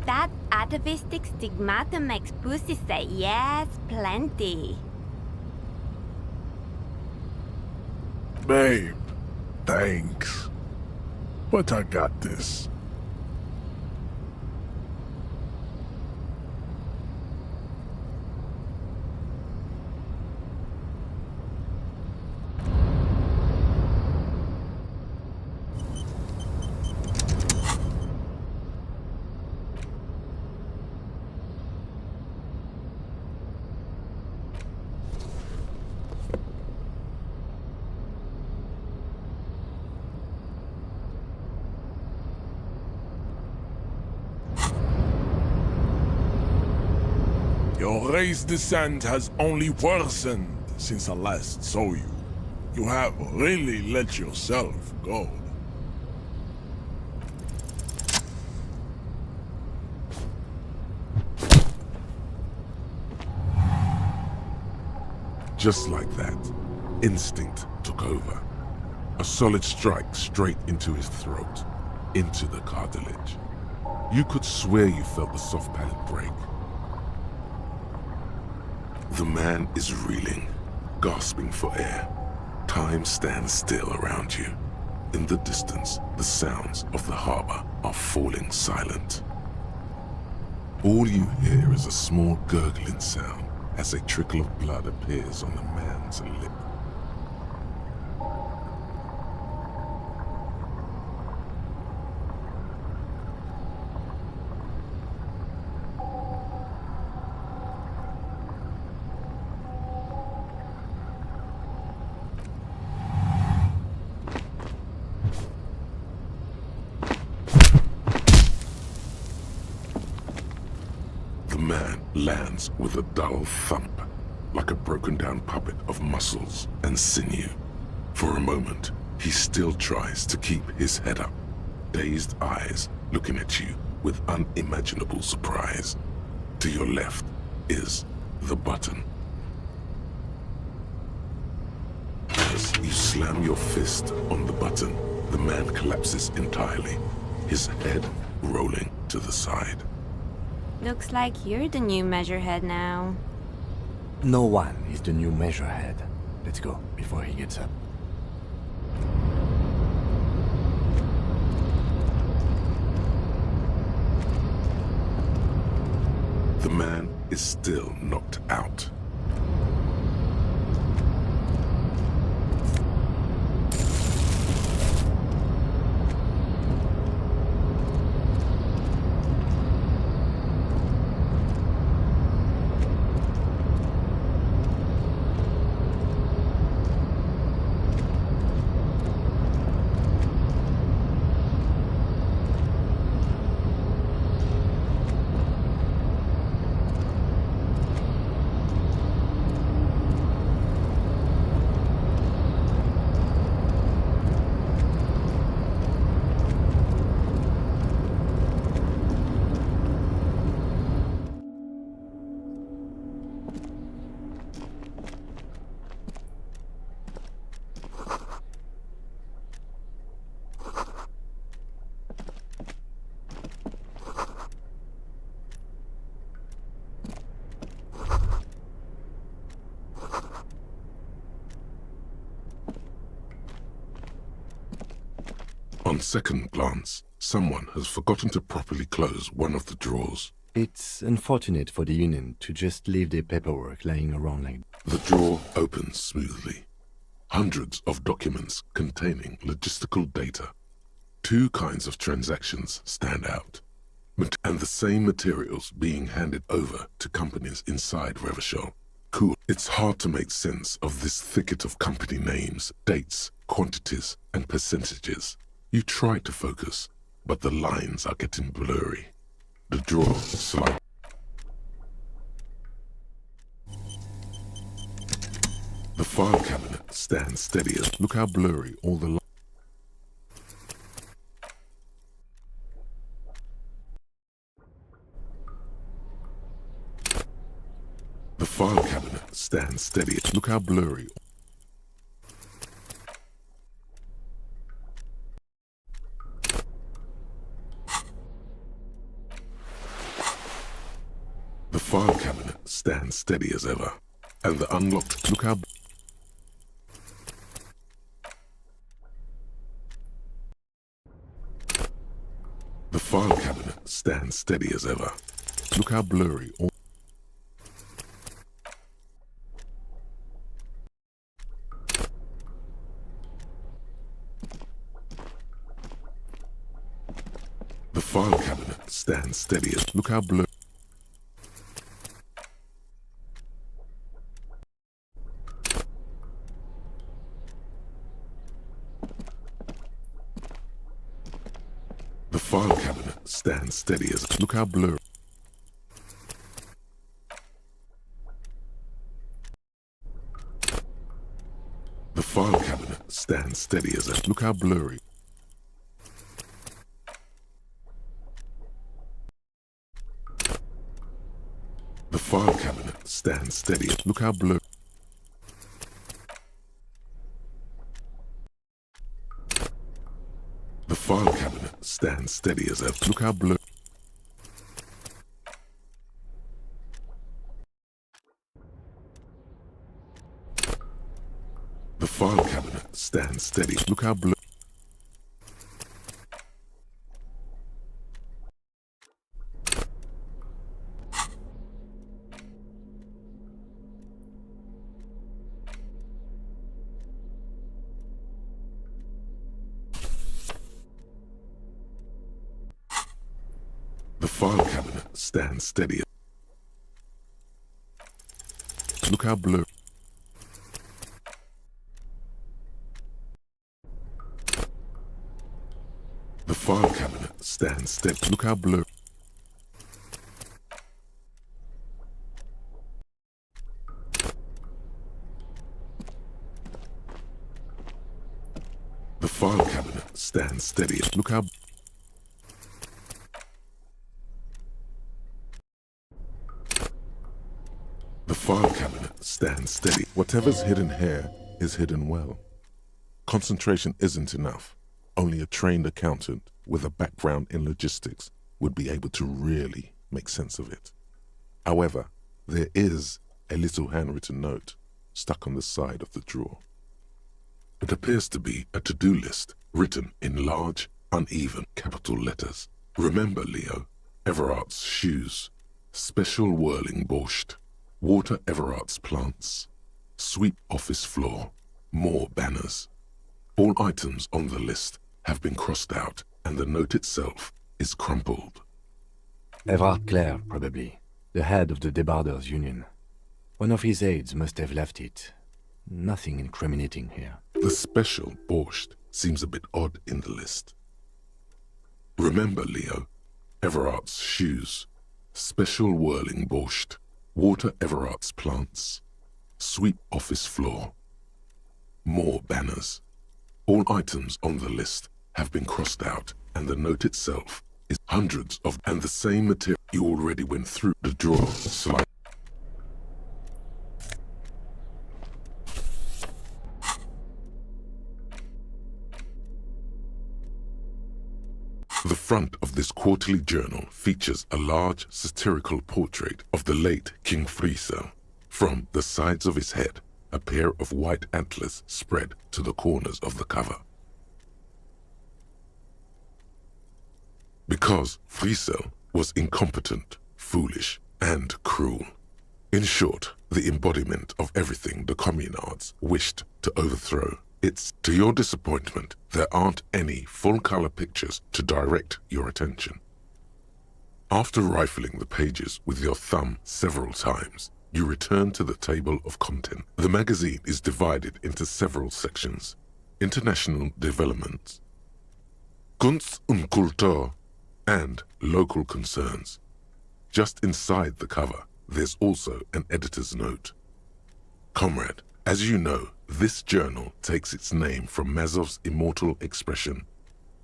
That atavistic stigmatum makes pussy say yes, plenty. Babe, thanks. But I got this. Your race descent has only worsened since I last saw you. You have really let yourself go. Just like that, instinct took over. A solid strike straight into his throat, into the cartilage. You could swear you felt the soft palate break. The man is reeling, gasping for air. Time stands still around you. In the distance, the sounds of the harbor are falling silent. All you hear is a small gurgling sound as a trickle of blood appears on the man's lip. The man lands with a dull thump, like a broken down puppet of muscles and sinew. For a moment, he still tries to keep his head up, dazed eyes looking at you with unimaginable surprise. To your left is the button. As you slam your fist on the button, the man collapses entirely, his head rolling to the side. Looks like you're the new measurehead now. No one is the new measurehead. Let's go before he gets up. The man is still knocked out. On second glance, someone has forgotten to properly close one of the drawers. It's unfortunate for the Union to just leave their paperwork lying around like that. The drawer opens smoothly. Hundreds of documents containing logistical data. Two kinds of transactions stand out. and the same materials being handed over to companies inside Revachol. Cool. It's hard to make sense of this thicket of company names, dates, quantities, and percentages. You try to focus, but the lines are getting blurry. The drawer slides. The file cabinet stands steady. Look how blurry all the lines. The file cabinet stands steady. Look how blurry. The file cabinet stands steady as ever. And the unlocked, look how... The file cabinet stands steady as ever. Look how blurry all... The file cabinet stands steady as... Look how blurry... The file cabinet stands steady as... Look how blurry... The file cabinet stands steady as a... Look how blurry... The file cabinet stands steady. Look how blurry... The file cabinet stands steady as ever. Look how blurry... The file cabinet stands steady. Look how blurry... The file cabinet stands steady. Look how blurry. The file cabinet stands steady. Look how blurry. The file cabinet stands steady. Look how... The file cabinet stands steady. Whatever's hidden here is hidden well. Concentration isn't enough. Only a trained accountant with a background in logistics would be able to really make sense of it. However, there is a little handwritten note stuck on the side of the drawer. It appears to be a to-do list written in large, uneven capital letters. Remember, Leo, Everard's shoes, special whirling borscht, water Everard's plants, sweep office floor, more banners. All items on the list have been crossed out and the note itself is crumpled. Everard Clare, probably. The head of the Debarders Union. One of his aides must have left it. Nothing incriminating here. The special borscht seems a bit odd in the list. Remember, Leo, Everard's shoes, special whirling borscht, water Everard's plants, sweep office floor, more banners. All items on the list have been crossed out and the note itself is hundreds of and the same material you already went through the drawer slide. The front of this quarterly journal features a large satirical portrait of the late King Friesel. From the sides of his head, a pair of white antlers spread to the corners of the cover. Because Friesel was incompetent, foolish, and cruel. In short, the embodiment of everything the communards wished to overthrow. It's to your disappointment, there aren't any full-color pictures to direct your attention. After rifling the pages with your thumb several times, you return to the table of content. The magazine is divided into several sections: international developments, Kunst und Kultur, and local concerns. Just inside the cover, there's also an editor's note. Comrade, as you know, this journal takes its name from Mazov's immortal expression,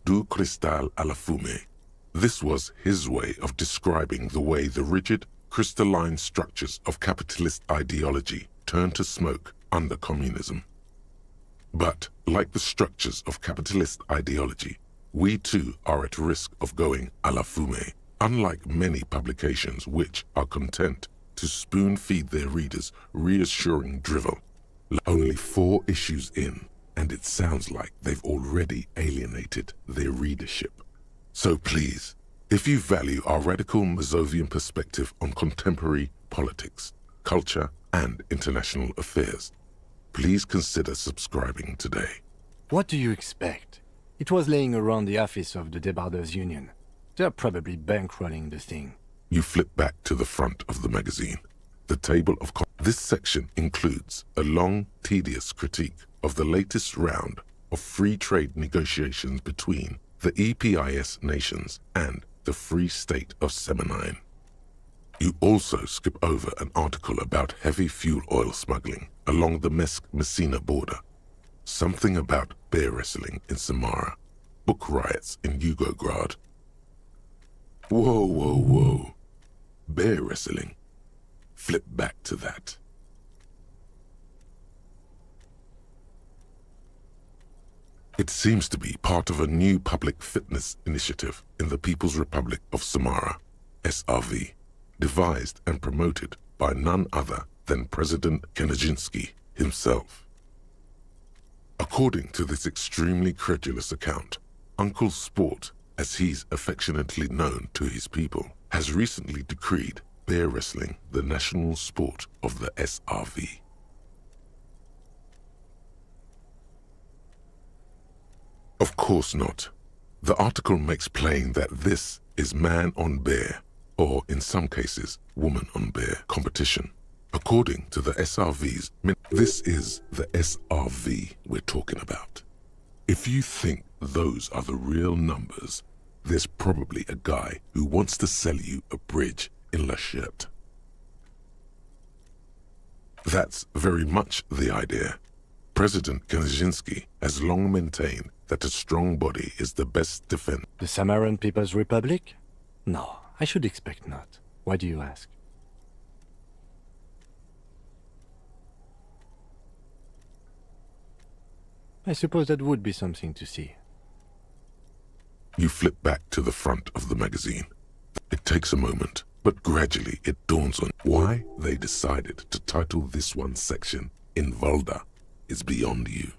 du cristal à la fumée. This was his way of describing the way the rigid, crystalline structures of capitalist ideology turned to smoke under communism. But, like the structures of capitalist ideology, we too are at risk of going à la fumée, unlike many publications which are content to spoon-feed their readers reassuring drivel. Only 4 issues in, and it sounds like they've already alienated their readership. So please, if you value our radical Mazovian perspective on contemporary politics, culture, and international affairs, please consider subscribing today. What do you expect? It was laying around the office of the Debarders Union. They're probably bankrolling the thing. You flip back to the front of the magazine. The table of this section includes a long, tedious critique of the latest round of free trade negotiations between the EPIS nations and the Free State of Semenine. You also skip over an article about heavy fuel oil smuggling along the Messina border, something about bear wrestling in Samara, book riots in Yugograd. Whoa, whoa, whoa. Bear wrestling. Flip back to that. It seems to be part of a new public fitness initiative in the People's Republic of Samara, SRV, devised and promoted by none other than President Kanajinsky himself. According to this extremely credulous account, Uncle Sport, as he's affectionately known to his people, has recently decreed bear wrestling the national sport of the SRV. Of course not. The article makes plain that this is man on bear, or in some cases, woman on bear competition. According to the SRV's, this is the SRV we're talking about. If you think those are the real numbers, there's probably a guy who wants to sell you a bridge in La Cherte. That's very much the idea. President Kaczynski has long maintained that a strong body is the best defense. The Samaran People's Republic? No, I should expect not. Why do you ask? I suppose that would be something to see. You flip back to the front of the magazine. It takes a moment, but gradually it dawns on why they decided to title this one section Invalda is beyond you.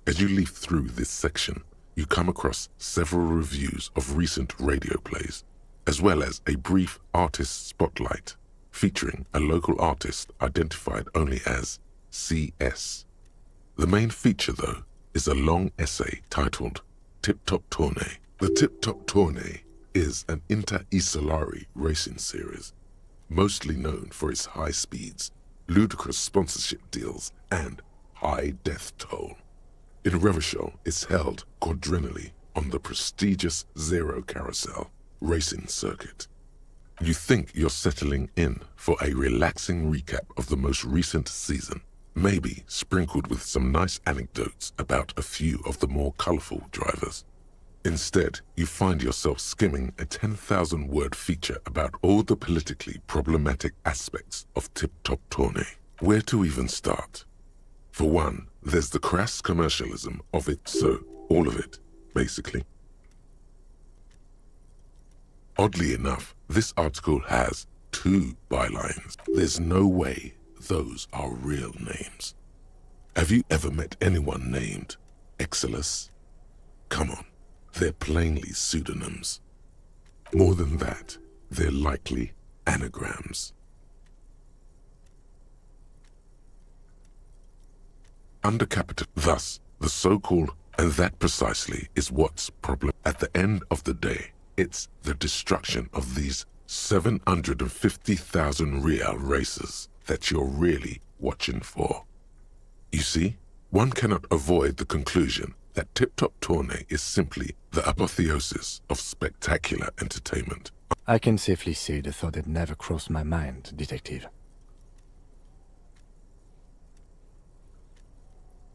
As you leaf through this section, you come across several reviews of recent radio plays, as well as a brief artist spotlight featuring a local artist identified only as CS. The main feature, though, is a long essay titled Tip Top Tournée. The Tip Top Tournée is an inter-Isolari racing series, mostly known for its high speeds, ludicrous sponsorship deals, and high death toll. In Revachol, it's held quadrennially on the prestigious Zero Carousel racing circuit. You think you're settling in for a relaxing recap of the most recent season, maybe sprinkled with some nice anecdotes about a few of the more colorful drivers. Instead, you find yourself skimming a 10,000-word feature about all the politically problematic aspects of Tip Top Tournée. Where to even start? For one, there's the crass commercialism of it, so all of it, basically. Oddly enough, this article has 2 bylines. There's no way those are real names. Have you ever met anyone named Exilus? Come on, they're plainly pseudonyms. More than that, they're likely anagrams. Under capital, thus, the so-called, and that precisely is what's problem. At the end of the day, it's the destruction of these 750,000 real races that you're really watching for. You see, one cannot avoid the conclusion that Tip Top Tourney is simply the apotheosis of spectacular entertainment. I can safely say the thought had never crossed my mind, Detective.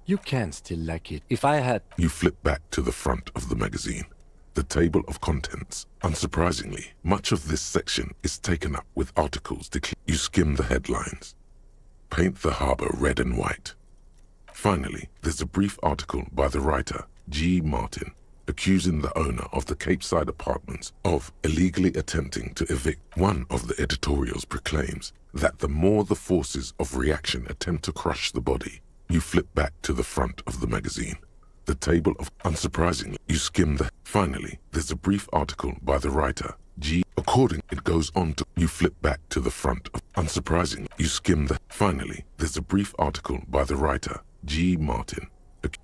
You can still like it. If I had... You flip back to the front of the magazine. The table of contents. Unsurprisingly, much of this section is taken up with articles. You skim the headlines. Paint the harbor red and white. Finally, there's a brief article by the writer, G. Martin, accusing the owner of the Capeside Apartments of illegally attempting to evict. One of the editorials proclaims that the more the forces of reaction attempt to crush the body, you flip back to the front of the magazine. The table of... Unsurprisingly, you skim the... Finally, there's a brief article by the writer, G. According, it goes on to... You flip back to the front of... Unsurprisingly, you skim the... Finally, there's a brief article by the writer, G. Martin.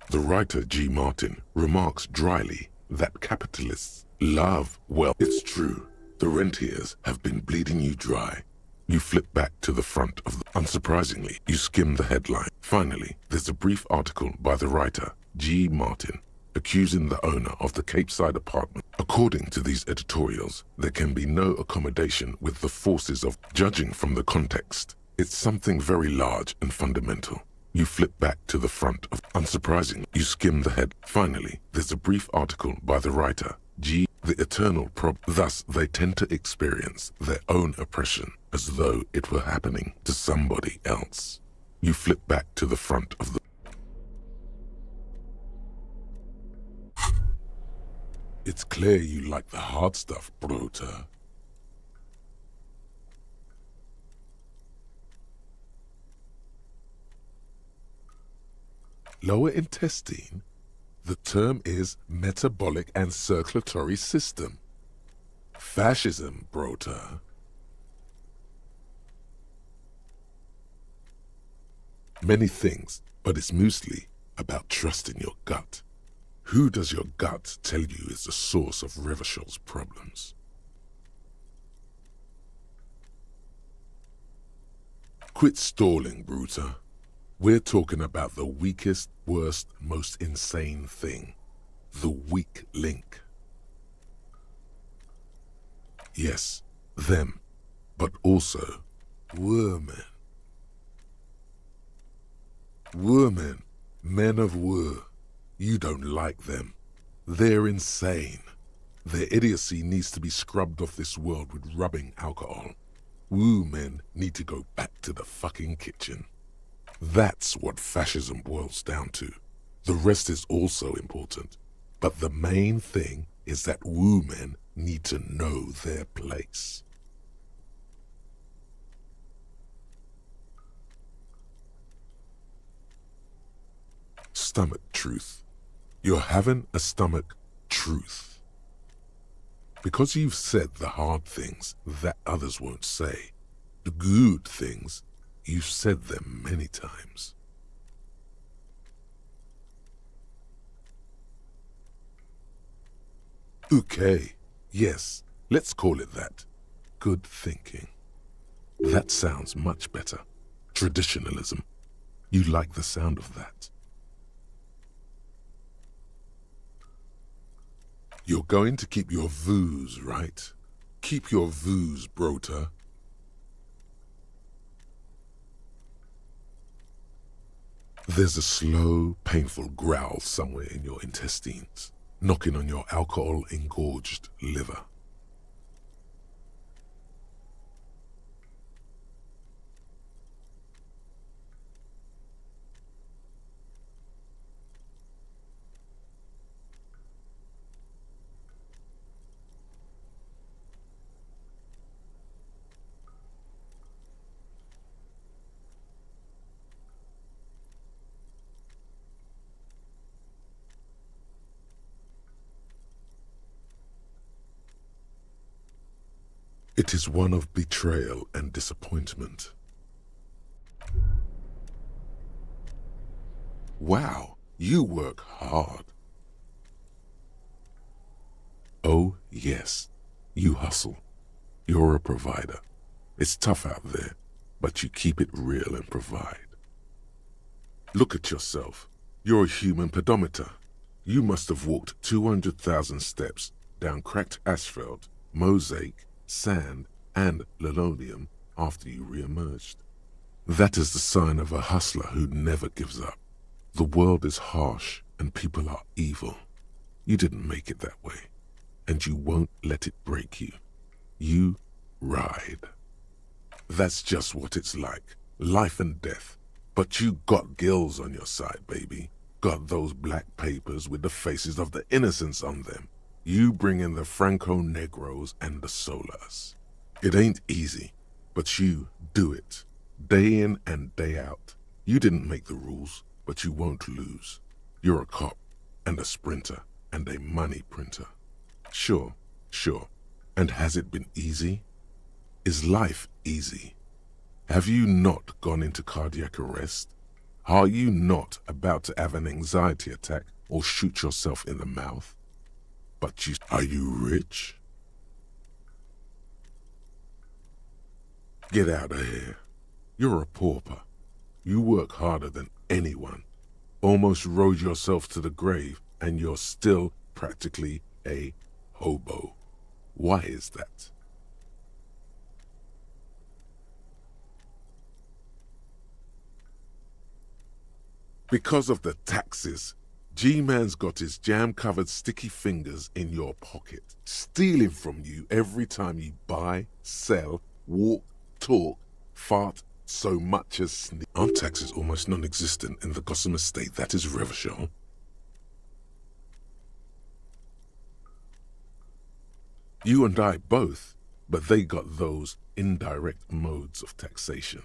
The writer, G. Martin, remarks dryly that capitalists love wealth. It's true. The rentiers have been bleeding you dry. You flip back to the front of the... Unsurprisingly, you skim the headline. Finally, there's a brief article by the writer, G. Martin, accusing the owner of the Capeside Apartment. According to these editorials, there can be no accommodation with the forces of... Judging from the context, it's something very large and fundamental. You flip back to the front of... Unsurprisingly, you skim the head. Finally, there's a brief article by the writer, G. The eternal Thus, they tend to experience their own oppression as though it were happening to somebody else. You flip back to the front of the... It's clear you like the hard stuff, Bruta. Lower intestine? The term is metabolic and circulatory system. Fascism, Bruta. Many things, but it's mostly about trusting your gut. Who does your gut tell you is the source of Revachel's problems? Quit stalling, Bruta. We're talking about the weakest, worst, most insane thing. The weak link. Yes, them, but also women. Women, men of war. You don't like them. They're insane. Their idiocy needs to be scrubbed off this world with rubbing alcohol. Woo men need to go back to the fucking kitchen. That's what fascism boils down to. The rest is also important. But the main thing is that woo men need to know their place. Stomach truth. You're having a stomach truth. Because you've said the hard things that others won't say, the good things, you've said them many times. Okay, yes, let's call it that. Good thinking. That sounds much better. Traditionalism. You like the sound of that. You're going to keep your views, right? Keep your views, Brota. There's a slow, painful growl somewhere in your intestines, knocking on your alcohol-engorged liver. It is one of betrayal and disappointment. Wow, you work hard. Oh, yes, you hustle. You're a provider. It's tough out there, but you keep it real and provide. Look at yourself. You're a human pedometer. You must have walked 200,000 steps down cracked asphalt, mosaic, sand, and linoleum after you re-emerged. That is the sign of a hustler who never gives up. The world is harsh and people are evil. You didn't make it that way, and you won't let it break you. You ride. That's just what it's like, life and death. But you got gills on your side, baby. Got those black papers with the faces of the innocents on them. You bring in the Franco-Negros and the Solas. It ain't easy, but you do it. Day in and day out. You didn't make the rules, but you won't lose. You're a cop, and a sprinter, and a money printer. Sure. And has it been easy? Is life easy? Have you not gone into cardiac arrest? Are you not about to have an anxiety attack or shoot yourself in the mouth? But are you rich? Get out of here. You're a pauper. You work harder than anyone. Almost rode yourself to the grave, and you're still practically a hobo. Why is that? Because of the taxes. G-Man's got his jam-covered sticky fingers in your pocket, stealing from you every time you buy, sell, walk, talk, fart, so much as sneak. Aren't taxes almost non-existent in the Gossamer state that is Revachol? You and I both, but they got those indirect modes of taxation.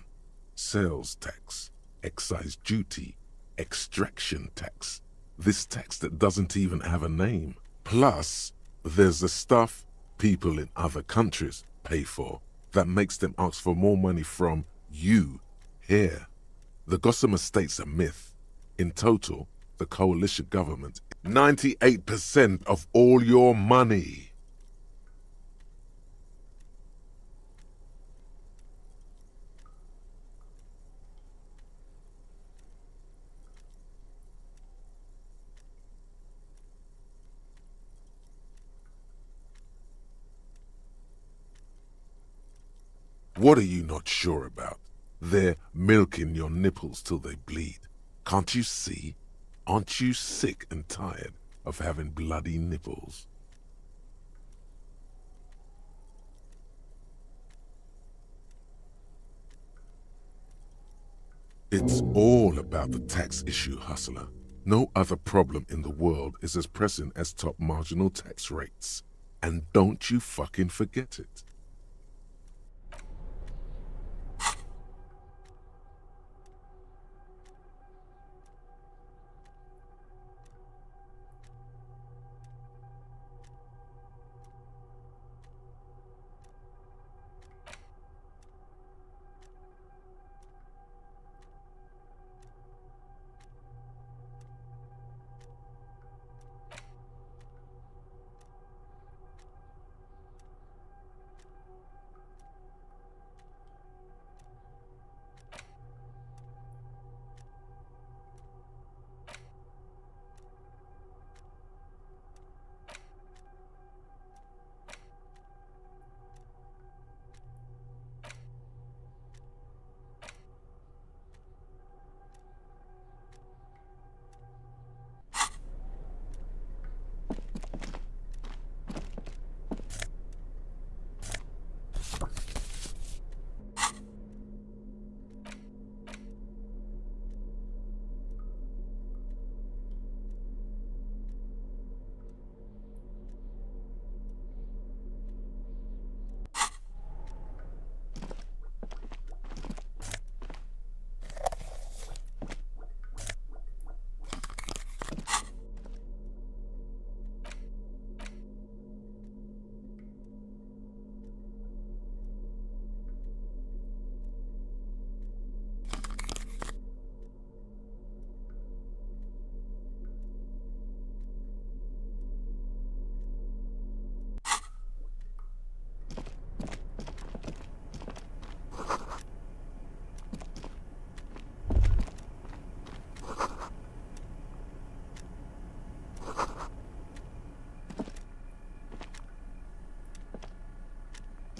Sales tax, excise duty, extraction tax. This tax that doesn't even have a name. Plus, there's the stuff people in other countries pay for that makes them ask for more money from you here. The Gossamer state's a myth. In total, the coalition government, 98% of all your money. What are you not sure about? They're milking your nipples till they bleed. Can't you see? Aren't you sick and tired of having bloody nipples? It's all about the tax issue, hustler. No other problem in the world is as pressing as top marginal tax rates. And don't you fucking forget it.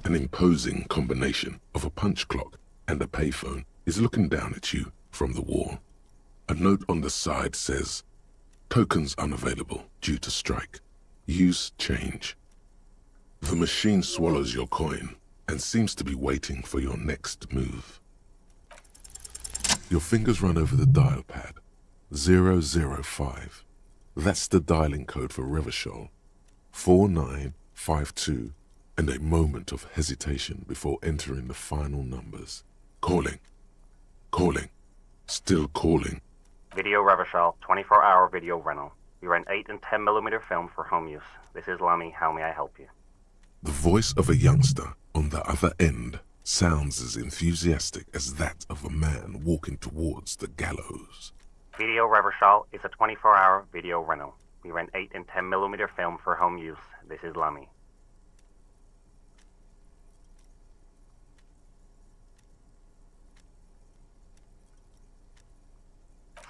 An imposing combination of a punch clock and a payphone is looking down at you from the wall. A note on the side says, "Tokens unavailable due to strike. Use change." The machine swallows your coin and seems to be waiting for your next move. Your fingers run over the dial pad. 005. That's the dialing code for Revachol. 4952, and a moment of hesitation before entering the final numbers. Calling. Calling. Still calling. Video Revachol, 24-hour video rental. We rent 8 and 10mm film for home use. This is Lamy. How may I help you? The voice of a youngster on the other end sounds as enthusiastic as that of a man walking towards the gallows. Video Revachol is a 24-hour video rental. We rent 8 and 10mm film for home use. This is Lamy.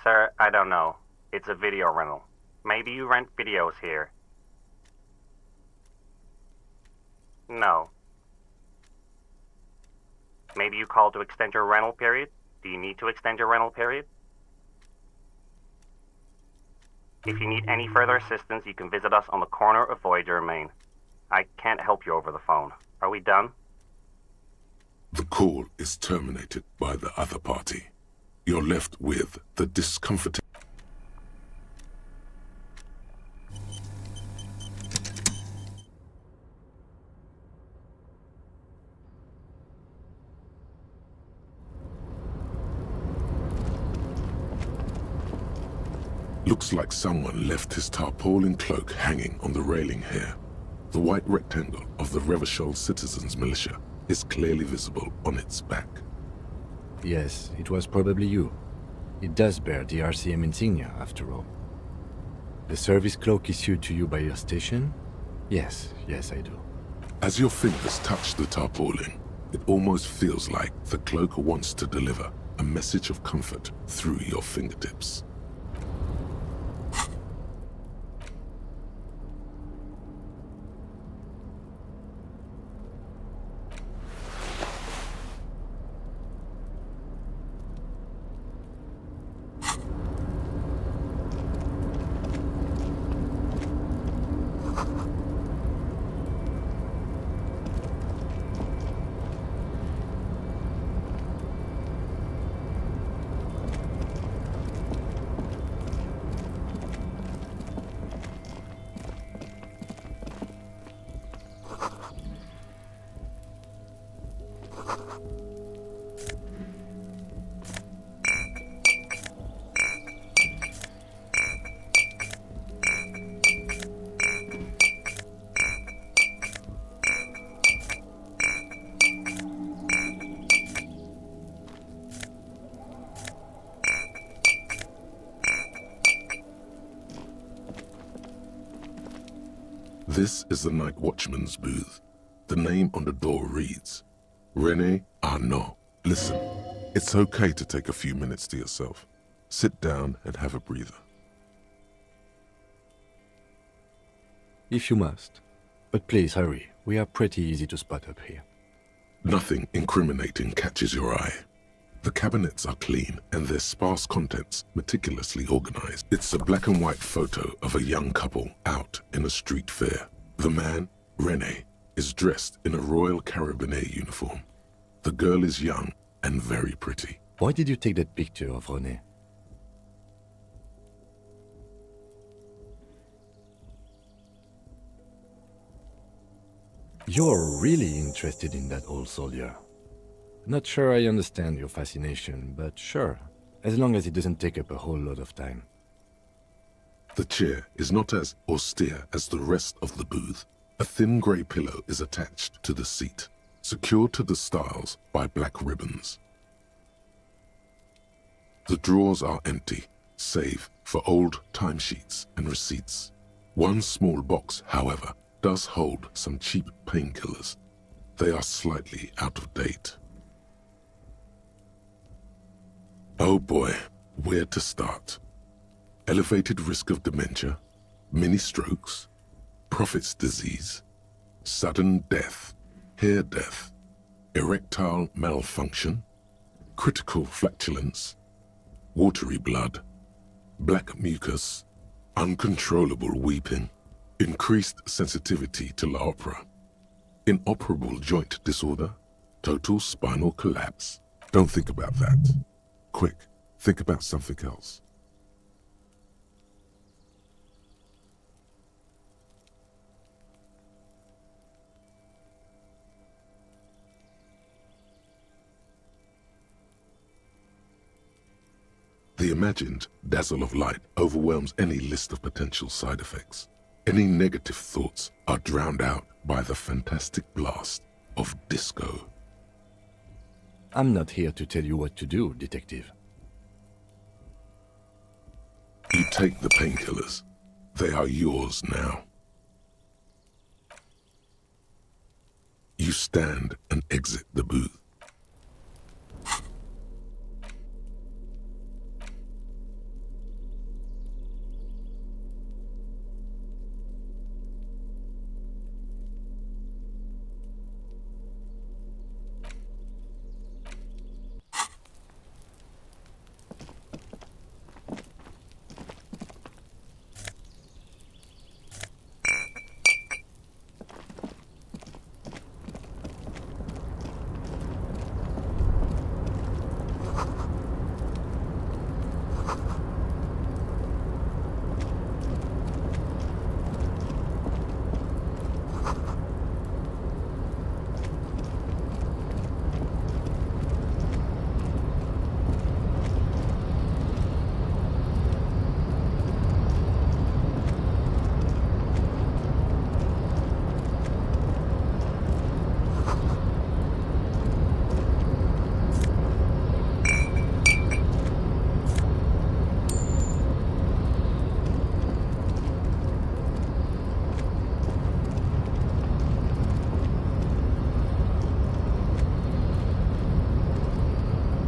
Sir, I don't know. It's a video rental. Maybe you rent videos here. No. Maybe you called to extend your rental period? Do you need to extend your rental period? If you need any further assistance, you can visit us on the corner of Voyager and Main. I can't help you over the phone. Are we done? The call is terminated by the other party. You're left with the discomforting... Looks like someone left his tarpaulin cloak hanging on the railing here. The white rectangle of the Revachol Citizens Militia is clearly visible on its back. Yes, it was probably you. It does bear the RCM insignia, after all. The service cloak issued to you by your station? Yes, I do. As your fingers touch the tarpaulin, it almost feels like the cloak wants to deliver a message of comfort through your fingertips. This is the night watchman's booth. The name on the door reads, René Arnaud. Listen, it's okay to take a few minutes to yourself. Sit down and have a breather. If you must. But please hurry. We are pretty easy to spot up here. Nothing incriminating catches your eye. The cabinets are clean and their sparse contents meticulously organized. It's a black and white photo of a young couple out in a street fair. The man, René, is dressed in a Royal Carabinier uniform. The girl is young and very pretty. Why did you take that picture of René? You're really interested in that old soldier. Not sure I understand your fascination, but sure, as long as it doesn't take up a whole lot of time. The chair is not as austere as the rest of the booth. A thin grey pillow is attached to the seat, secured to the stiles by black ribbons. The drawers are empty, save for old timesheets and receipts. One small box, however, does hold some cheap painkillers. They are slightly out of date. Oh boy, where to start? Elevated risk of dementia, mini strokes, prophet's disease, sudden death, hair death, erectile malfunction, critical flatulence, watery blood, black mucus, uncontrollable weeping, increased sensitivity to la opera, inoperable joint disorder, total spinal collapse. Don't think about that. Quick, think about something else. The imagined dazzle of light overwhelms any list of potential side effects. Any negative thoughts are drowned out by the fantastic blast of disco. I'm not here to tell you what to do, detective. You take the painkillers. They are yours now. You stand and exit the booth.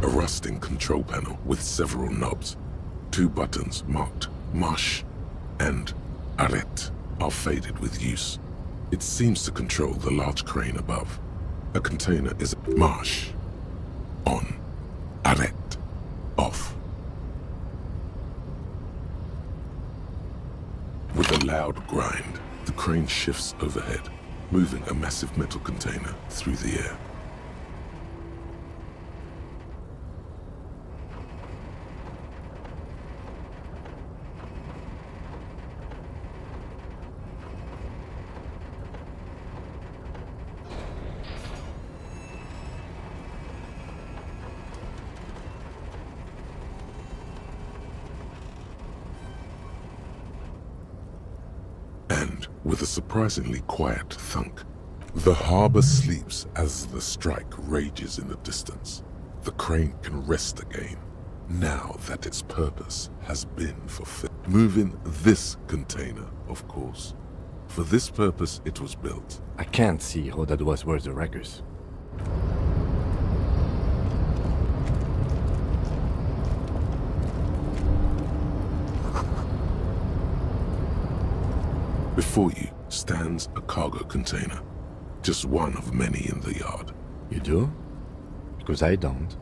Rusting control panel with several knobs. 2 buttons marked Marche and Arrête are faded with use. It seems to control the large crane above. A container is Marche, on, Arrête, off. With a loud grind, the crane shifts overhead, moving a massive metal container through the air. With a surprisingly quiet thunk, the harbor sleeps as the strike rages in the distance. The crane can rest again, now that its purpose has been fulfilled. Moving this container, of course. For this purpose it was built. I can't see how that was worth the wreckers. Before you stands a cargo container, just one of many in the yard. You do? Because I don't.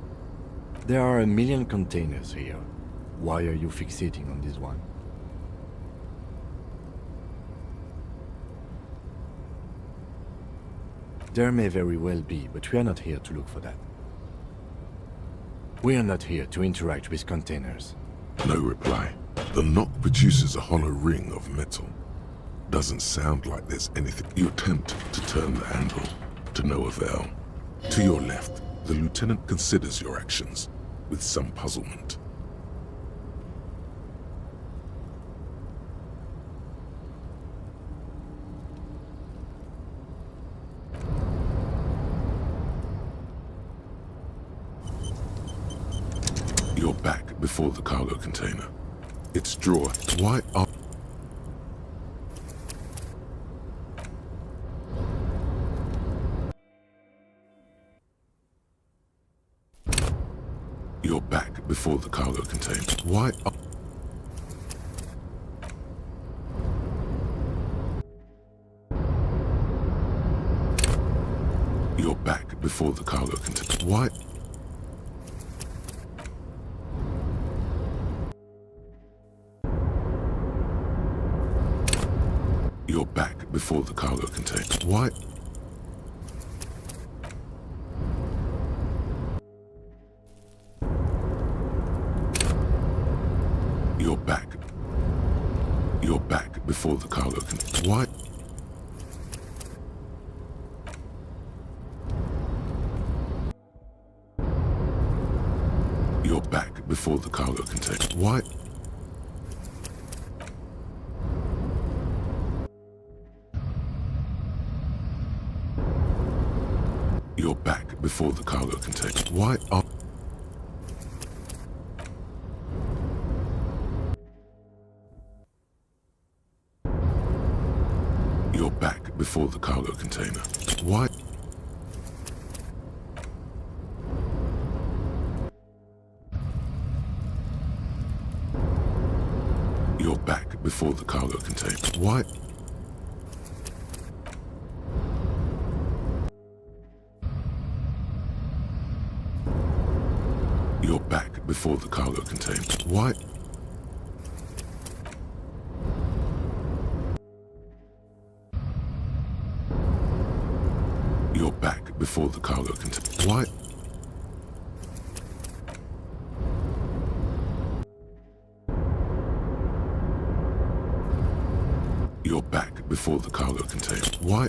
There are 1 million containers here. Why are you fixating on this one? There may very well be, but we are not here to look for that. We are not here to interact with containers. No reply. The knock produces a hollow ring of metal. Doesn't sound like there's anything. You attempt to turn the handle, to no avail. To your left, the lieutenant considers your actions with some puzzlement. You're back before the cargo container. Its drawer. Why are... You're back before the cargo container. Why are... before the cargo container. Why? You're back before the cargo container. Why? You're back. You're back before the cargo container. Why? You're back before the cargo container. Why? You're back before the cargo container. Why are... You're back before the cargo container. Why? You're back before the cargo container. Why? You're back before the cargo container. Why? You're back before the cargo container. Why? You're back before the cargo container. Why?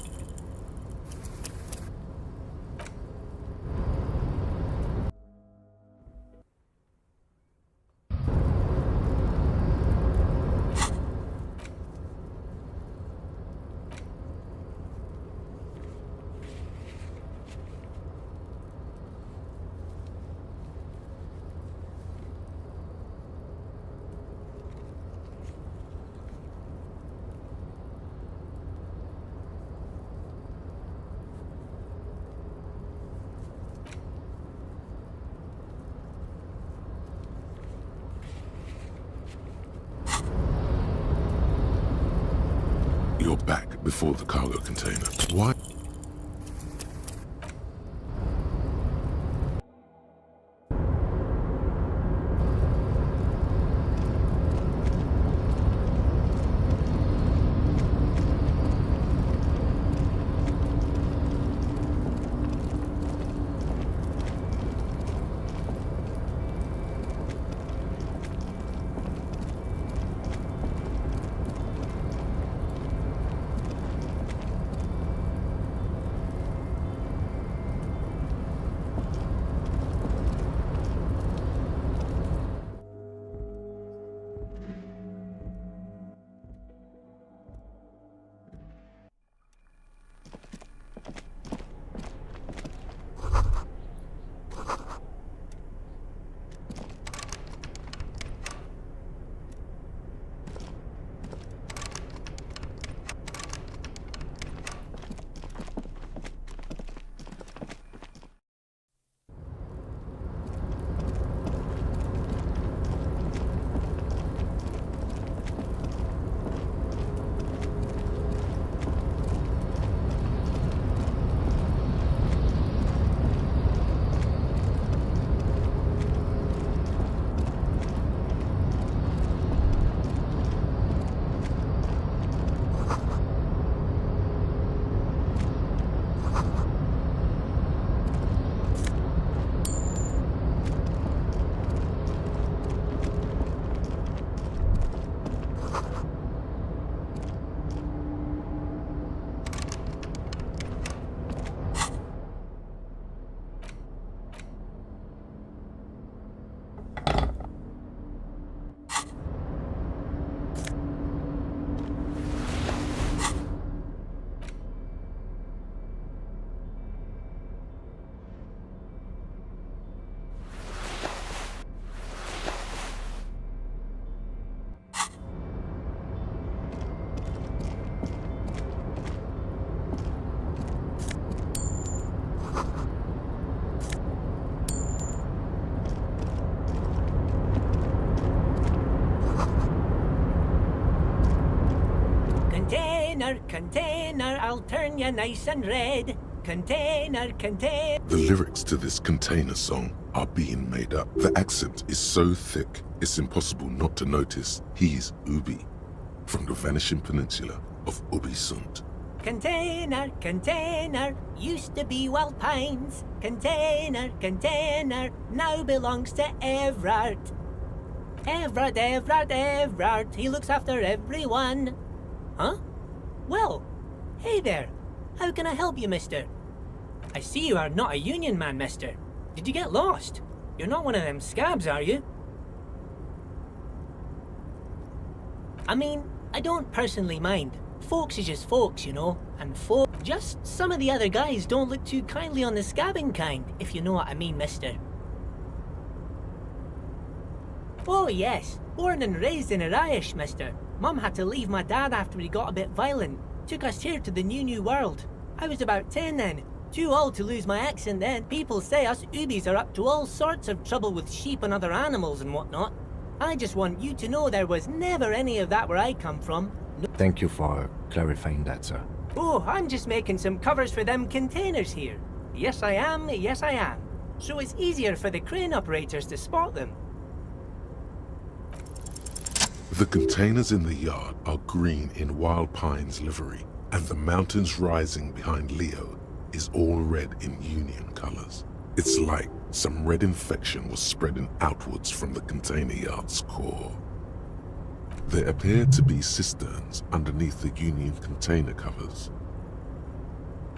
You're back before the cargo container. Why? Container, I'll turn you nice and red. Container, container. The lyrics to this container song are being made up. The accent is so thick, it's impossible not to notice he's Ubi, from the vanishing peninsula of Ubisund. Container, container, used to be Wild Pines. Container, container, now belongs to Everard. Everard, Everard, Everard, he looks after everyone. Huh? Well, hey there. How can I help you, mister? I see you are not a union man, mister. Did you get lost? You're not one of them scabs, are you? I mean, I don't personally mind. Folks is just folks, you know, and just some of the other guys don't look too kindly on the scabbing kind, if you know what I mean, mister. Oh yes, born and raised in Irish, mister. Mum had to leave my dad after he got a bit violent. Took us here to the new world. I was about 10 then. Too old to lose my accent then. People say us Ubis are up to all sorts of trouble with sheep and other animals and whatnot. I just want you to know there was never any of that where I come from. Thank you for clarifying that, sir. Oh, I'm just making some covers for them containers here. Yes, I am. Yes, I am. So it's easier for the crane operators to spot them. The containers in the yard are green in Wild Pine's livery, and the mountains rising behind Leo is all red in Union colors. It's like some red infection was spreading outwards from the container yard's core. There appear to be cisterns underneath the Union container covers.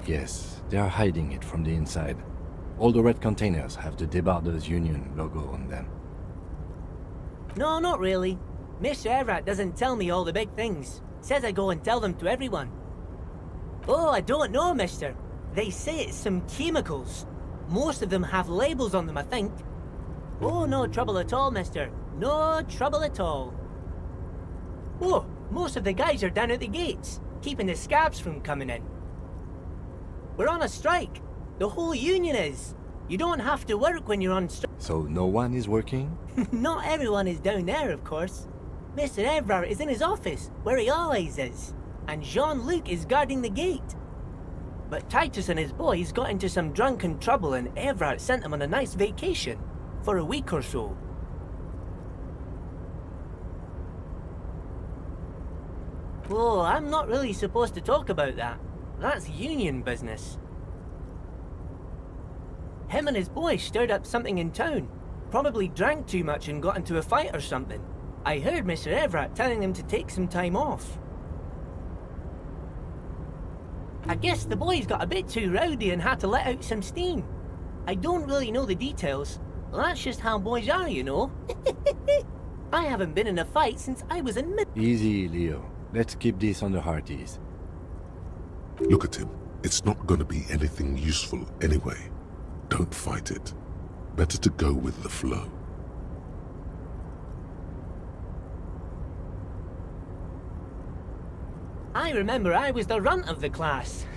Yes, they are hiding it from the inside. All the red containers have the Debarders Union logo on them. No, not really. Mr. Everett doesn't tell me all the big things. Says I go and tell them to everyone. Oh, I don't know, mister. They say it's some chemicals. Most of them have labels on them, I think. Oh, no trouble at all, mister. No trouble at all. Oh, most of the guys are down at the gates, keeping the scabs from coming in. We're on a strike. The whole union is. You don't have to work when you're on strike. So no one is working? Not everyone is down there, of course. Mr. Everard is in his office, where he always is. And Jean-Luc is guarding the gate. But Titus and his boys got into some drunken trouble and Everard sent them on a nice vacation. For a week or so. Oh, I'm not really supposed to talk about that. That's union business. Him and his boys stirred up something in town. Probably drank too much and got into a fight or something. I heard Mr. Everett telling them to take some time off. I guess the boys got a bit too rowdy and had to let out some steam. I don't really know the details. That's just how boys are, you know. I haven't been in a fight since I was in Easy, Leo. Let's keep this on the hearties. Look at him. It's not going to be anything useful anyway. Don't fight it. Better to go with the flow. I remember I was the runt of the class.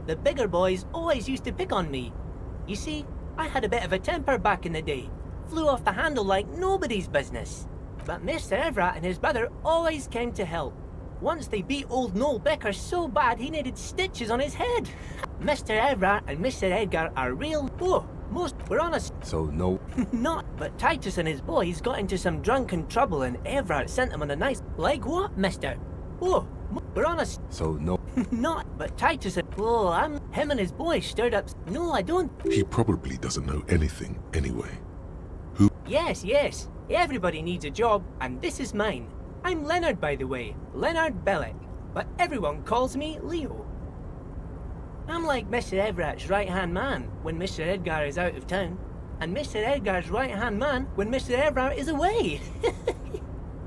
The bigger boys always used to pick on me. You see, I had a bit of a temper back in the day. Flew off the handle like nobody's business. But Mr. Everett and his brother always came to help. Once they beat old Noel Becker so bad he needed stitches on his head. Mr. Everett and Mr. Edgar are real... Oh, most were on a... So no... Not, but Titus and his boys got into some drunken trouble and Everett sent them on a nice... Like what, mister? Oh, we're on a... So no... Not, but Titus and... Oh, him and his boys stirred up... No, I don't... He probably doesn't know anything anyway. Yes, yes. Everybody needs a job, and this is mine. I'm Leonard, by the way. Leonard Bellick. But everyone calls me Leo. I'm like Mr. Everett's right-hand man when Mr. Edgar is out of town, and Mr. Edgar's right-hand man when Mr. Everett is away.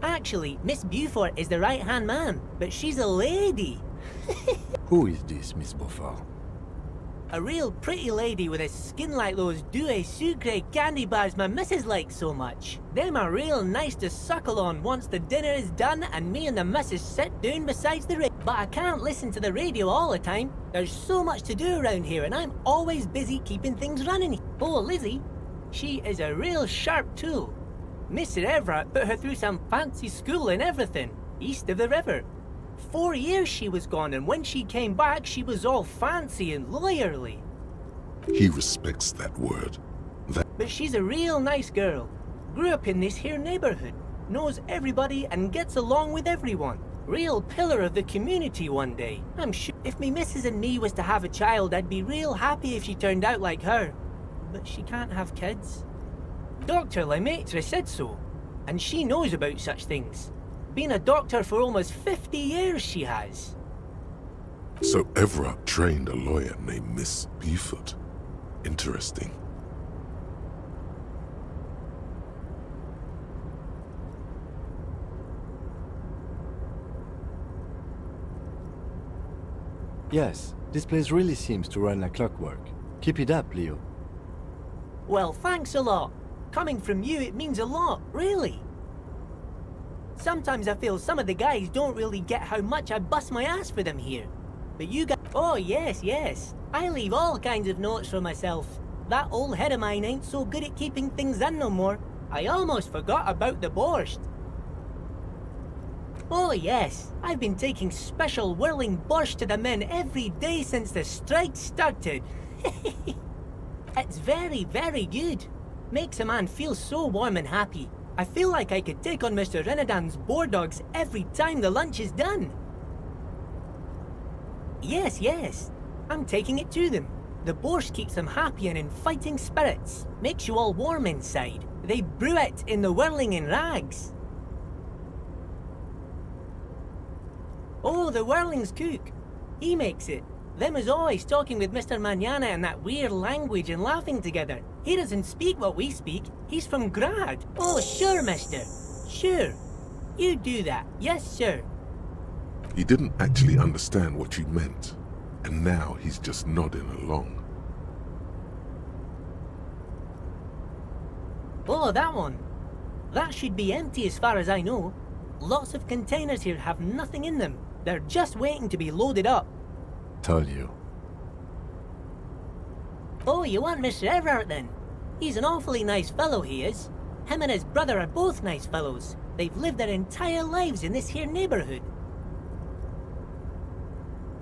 Actually, Miss Beaufort is the right-hand man, but she's a lady. Who is this, Miss Beaufort? A real pretty lady with a skin like those Douai Sucre candy bars my missus likes so much. Them are real nice to suckle on once the dinner is done and me and the missus sit down beside the radio. But I can't listen to the radio all the time. There's so much to do around here and I'm always busy keeping things running. Oh, Lizzie, she is a real sharp tool. Mr. Everett put her through some fancy school and everything, east of the river. 4 years she was gone, and when she came back, she was all fancy and lawyerly. He respects that word. But she's a real nice girl. Grew up in this here neighborhood. Knows everybody and gets along with everyone. Real pillar of the community one day. I'm sure if me missus and me was to have a child, I'd be real happy if she turned out like her. But she can't have kids. Dr. Lemaitre said so. And she knows about such things. Been a doctor for almost 50 years she has. So Everard trained a lawyer named Miss Beaufort. Interesting. Yes, this place really seems to run like clockwork. Keep it up, Leo. Well, thanks a lot. Coming from you, it means a lot, really. Sometimes I feel some of the guys don't really get how much I bust my ass for them here. But you guys... Oh, yes, yes. I leave all kinds of notes for myself. That old head of mine ain't so good at keeping things in no more. I almost forgot about the borscht. Oh, yes. I've been taking special whirling borscht to the men every day since the strike started. It's very, very good. Makes a man feel so warm and happy. I feel like I could take on Mr. Renadan's boar dogs every time the lunch is done. Yes, yes. I'm taking it to them. The borscht keeps them happy and in fighting spirits. Makes you all warm inside. They brew it in the whirling in rags. Oh, the whirling's cook. He makes it. Them is always talking with Mr. Manana in that weird language and laughing together. He doesn't speak what we speak. He's from Grad. Oh, sure, mister. Sure. You do that. Yes, sir. He didn't actually understand what you meant, and now he's just nodding along. Oh, that one. That should be empty as far as I know. Lots of containers here have nothing in them. They're just waiting to be loaded up. Told you. Oh, you want Mr. Everard then? He's an awfully nice fellow, he is. Him and his brother are both nice fellows. They've lived their entire lives in this here neighborhood.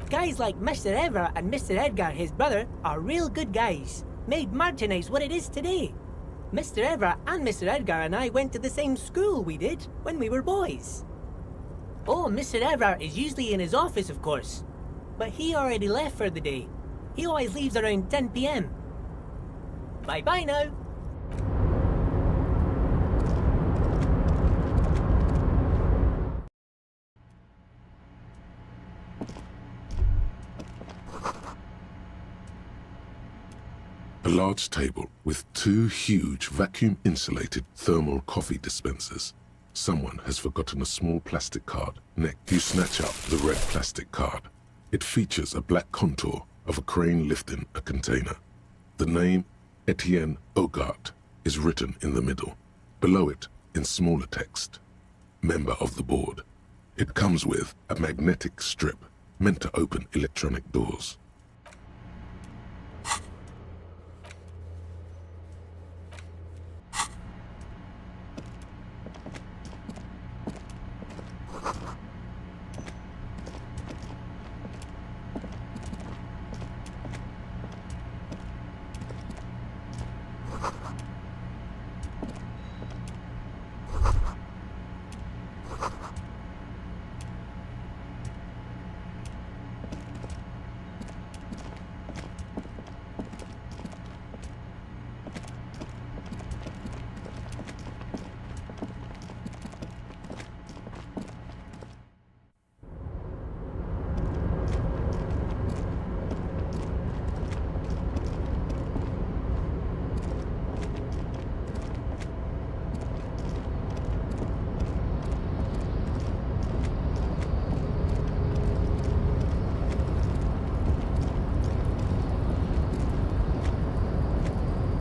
Guys like Mr. Everard and Mr. Edgar, his brother, are real good guys. Made Martinez what it is today. Mr. Everard and Mr. Edgar and I went to the same school we did when we were boys. Oh, Mr. Everard is usually in his office, of course. But he already left for the day. He always leaves around 10 p.m. Bye-bye now. A large table with 2 huge vacuum-insulated thermal coffee dispensers. Someone has forgotten a small plastic card. Next, you snatch up the red plastic card. It features a black contour of a crane lifting a container. The name, Etienne Hogarth, is written in the middle. Below it, in smaller text, member of the board. It comes with a magnetic strip meant to open electronic doors.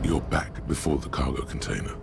You're back before the cargo container.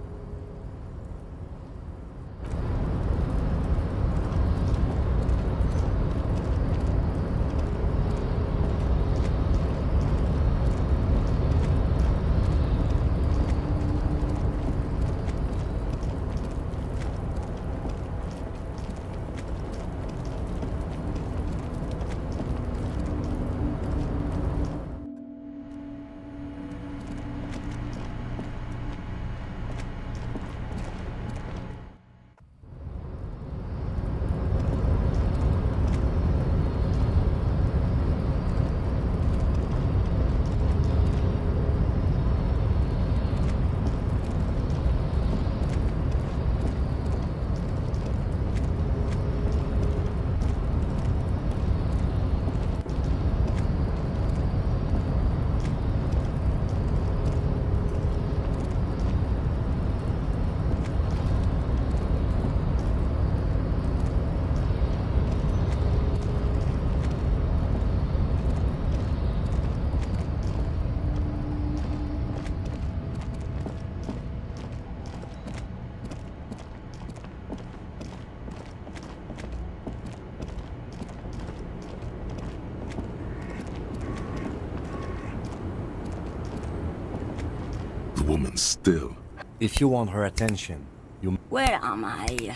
woman still. If you want her attention, you... Where am I?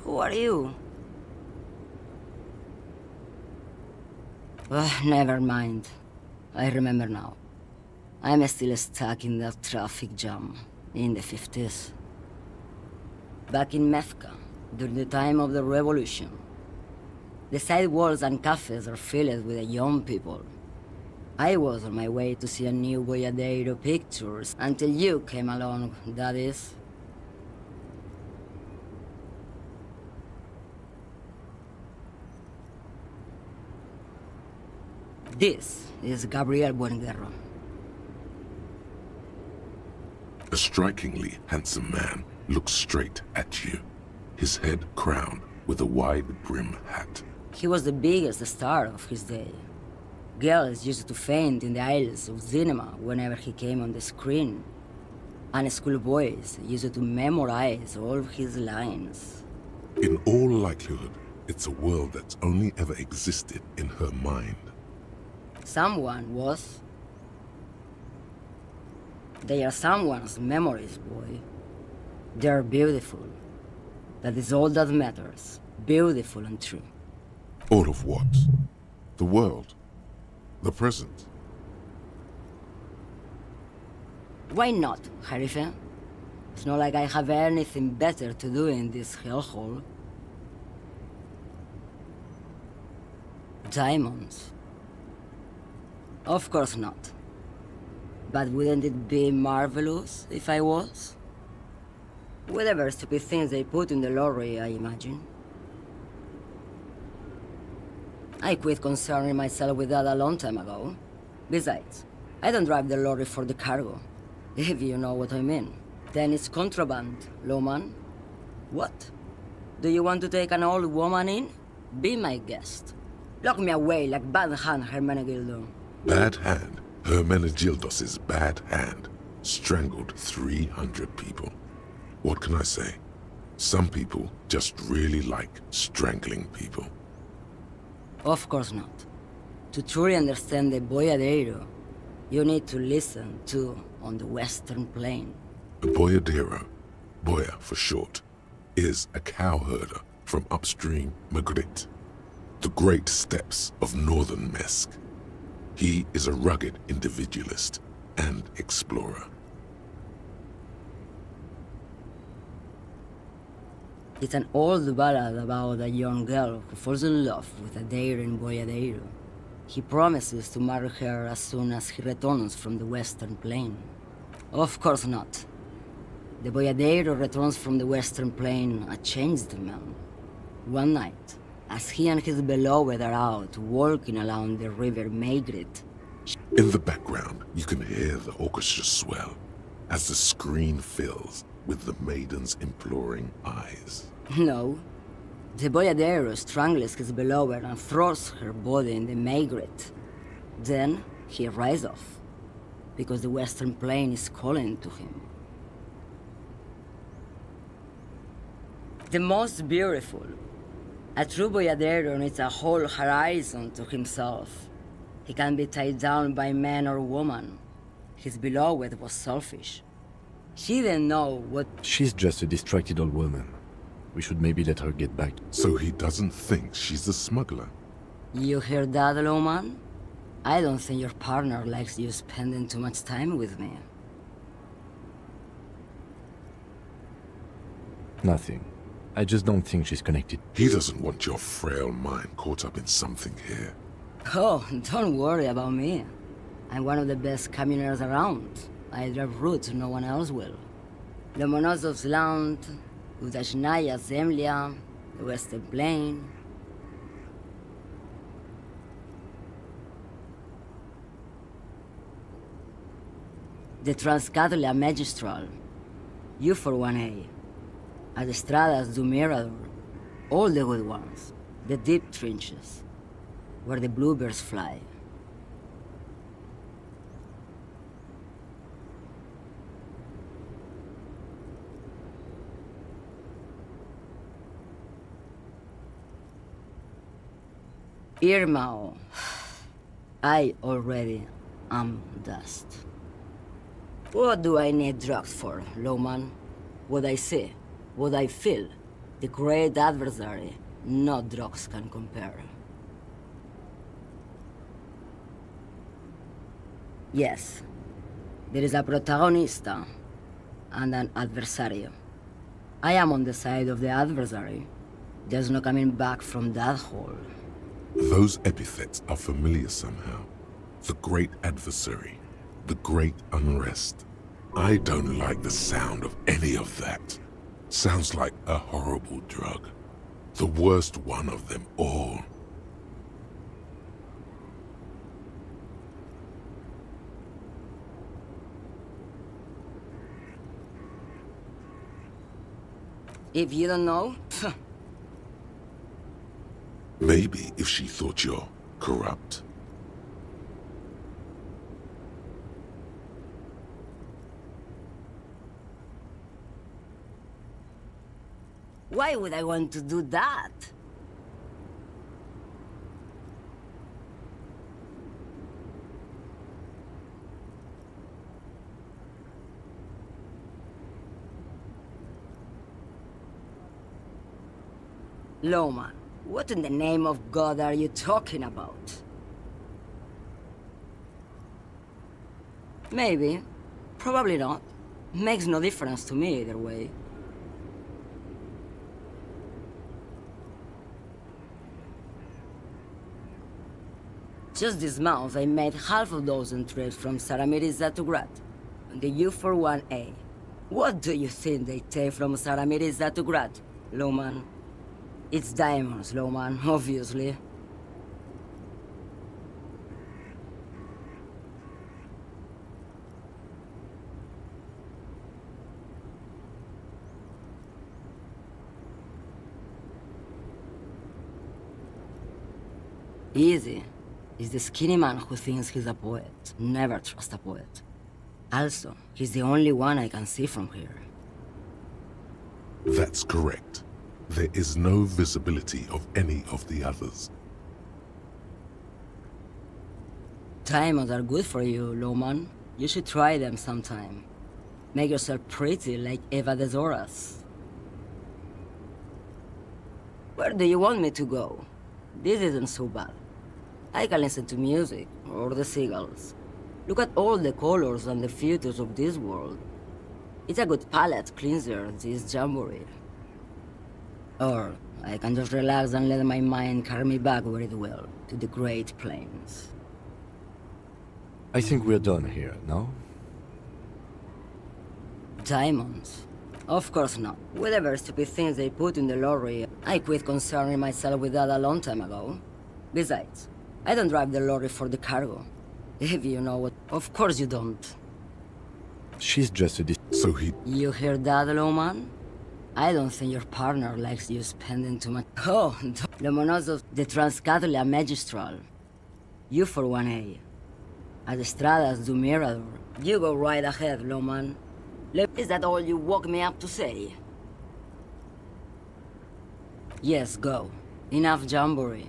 Who are you? Never mind. I remember now. I'm still stuck in that traffic jam in the 50s. Back in Mefka, during the time of the revolution. The sidewalks and cafes are filled with young people. I was on my way to see a new Boyadero pictures until you came along, that is. This is Gabriel Buenguerra. A strikingly handsome man looks straight at you, his head crowned with a wide brim hat. He was the biggest star of his day. Girls used to faint in the aisles of cinema whenever he came on the screen. And schoolboys used to memorize all of his lines. In all likelihood, it's a world that's only ever existed in her mind. Someone was. They are someone's memories, boy. They're beautiful. That is all that matters. Beautiful and true. All of what? The world? The present? Why not, Harife? It's not like I have anything better to do in this hellhole. Diamonds? Of course not. But wouldn't it be marvelous if I was? Whatever stupid things they put in the lorry, I imagine. I quit concerning myself with that a long time ago. Besides, I don't drive the lorry for the cargo, if you know what I mean. Then it's contraband, lawman. What? Do you want to take an old woman in? Be my guest. Lock me away like Bad Hand Hermenegildo. Bad Hand? Hermenegildos' bad hand strangled 300 people. What can I say? Some people just really like strangling people. Of course not. To truly understand the Boyadero, you need to listen to on the Western Plain. A boyadero, Boya for short, is a cowherder from upstream Magritte, the great steppes of northern Mesk. He is a rugged individualist and explorer. It's an old ballad about a young girl who falls in love with a daring boyadero. He promises to marry her as soon as he returns from the Western Plain. Of course not. The boyadero returns from the Western Plain a changed man. One night, as he and his beloved are out walking along the river Maigret. In the background, you can hear the orchestra swell as the screen fills with the maiden's imploring eyes. No. The boyadero strangles his beloved and throws her body in the Maigret. Then he rides off, because the Western Plain is calling to him. The most beautiful. A true boyadero needs a whole horizon to himself. He can't be tied down by man or woman. His beloved was selfish. She didn't know what... She's just a distracted old woman. We should maybe let her get back. So he doesn't think she's a smuggler? You hear that, Lowman? I don't think your partner likes you spending too much time with me. Nothing. I just don't think she's connected. He doesn't want your frail mind caught up in something here. Oh, don't worry about me. I'm one of the best camioners around. I drive routes no one else will. Lomonosov's Land, Udashnaya Zemlya, the Western Plain. The Transcatolia Magistral. You for 1A. At Estradas do Mirador. All the good ones. The deep trenches. Where the bluebirds fly. Irmao. I already am dust. What do I need drugs for, Lowman? What I see, what I feel. The great adversary, no drugs can compare. Yes, there is a protagonista and an adversario. I am on the side of the adversary. There's no coming back from that hole. Those epithets are familiar somehow. The great adversary, the great unrest. I don't like the sound of any of that. Sounds like a horrible drug. The worst one of them all. If you don't know, Maybe if she thought you're corrupt. why would I want to do that? Lowman, what in the name of God are you talking about? Maybe. Probably not. Makes no difference to me either way. Just this month, I made half a dozen trips from Saramiriza to Grat, on the U41A. What do you think they take from Saramiriza to Grat, Lowman? It's diamonds, Lowman, obviously. Easy. He's the skinny man who thinks he's a poet. Never trust a poet. Also, he's the only one I can see from here. That's correct. There is no visibility of any of the others. Diamonds are good for you, Lowman. You should try them sometime. Make yourself pretty like Eva de Zoras. Where do you want me to go? This isn't so bad. I can listen to music, or the seagulls. Look at all the colors and the features of this world. It's a good palate cleanser, this jamboree. Or I can just relax and let my mind carry me back where it will, to the Great Plains. I think we're done here, no? Diamonds? Of course not. Whatever stupid things they put in the lorry, I quit concerning myself with that a long time ago. Besides, I don't drive the lorry for the cargo. If you know what... Of course you don't. She's just a So he... You hear that, Lowman? I don't think your partner likes you spending too much... Oh, the monos of the Transcatolia Magistral. You for 1A. At Estradas do Mirador. You go right ahead, Lowman. Is that all you woke me up to say? Yes, go. Enough jamboree.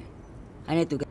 I need to get...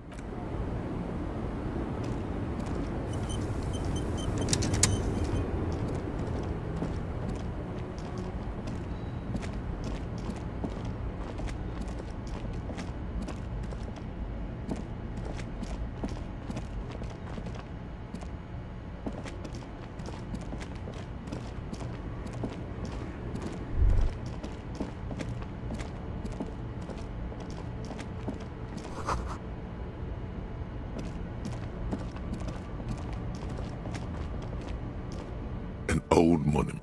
An old monument.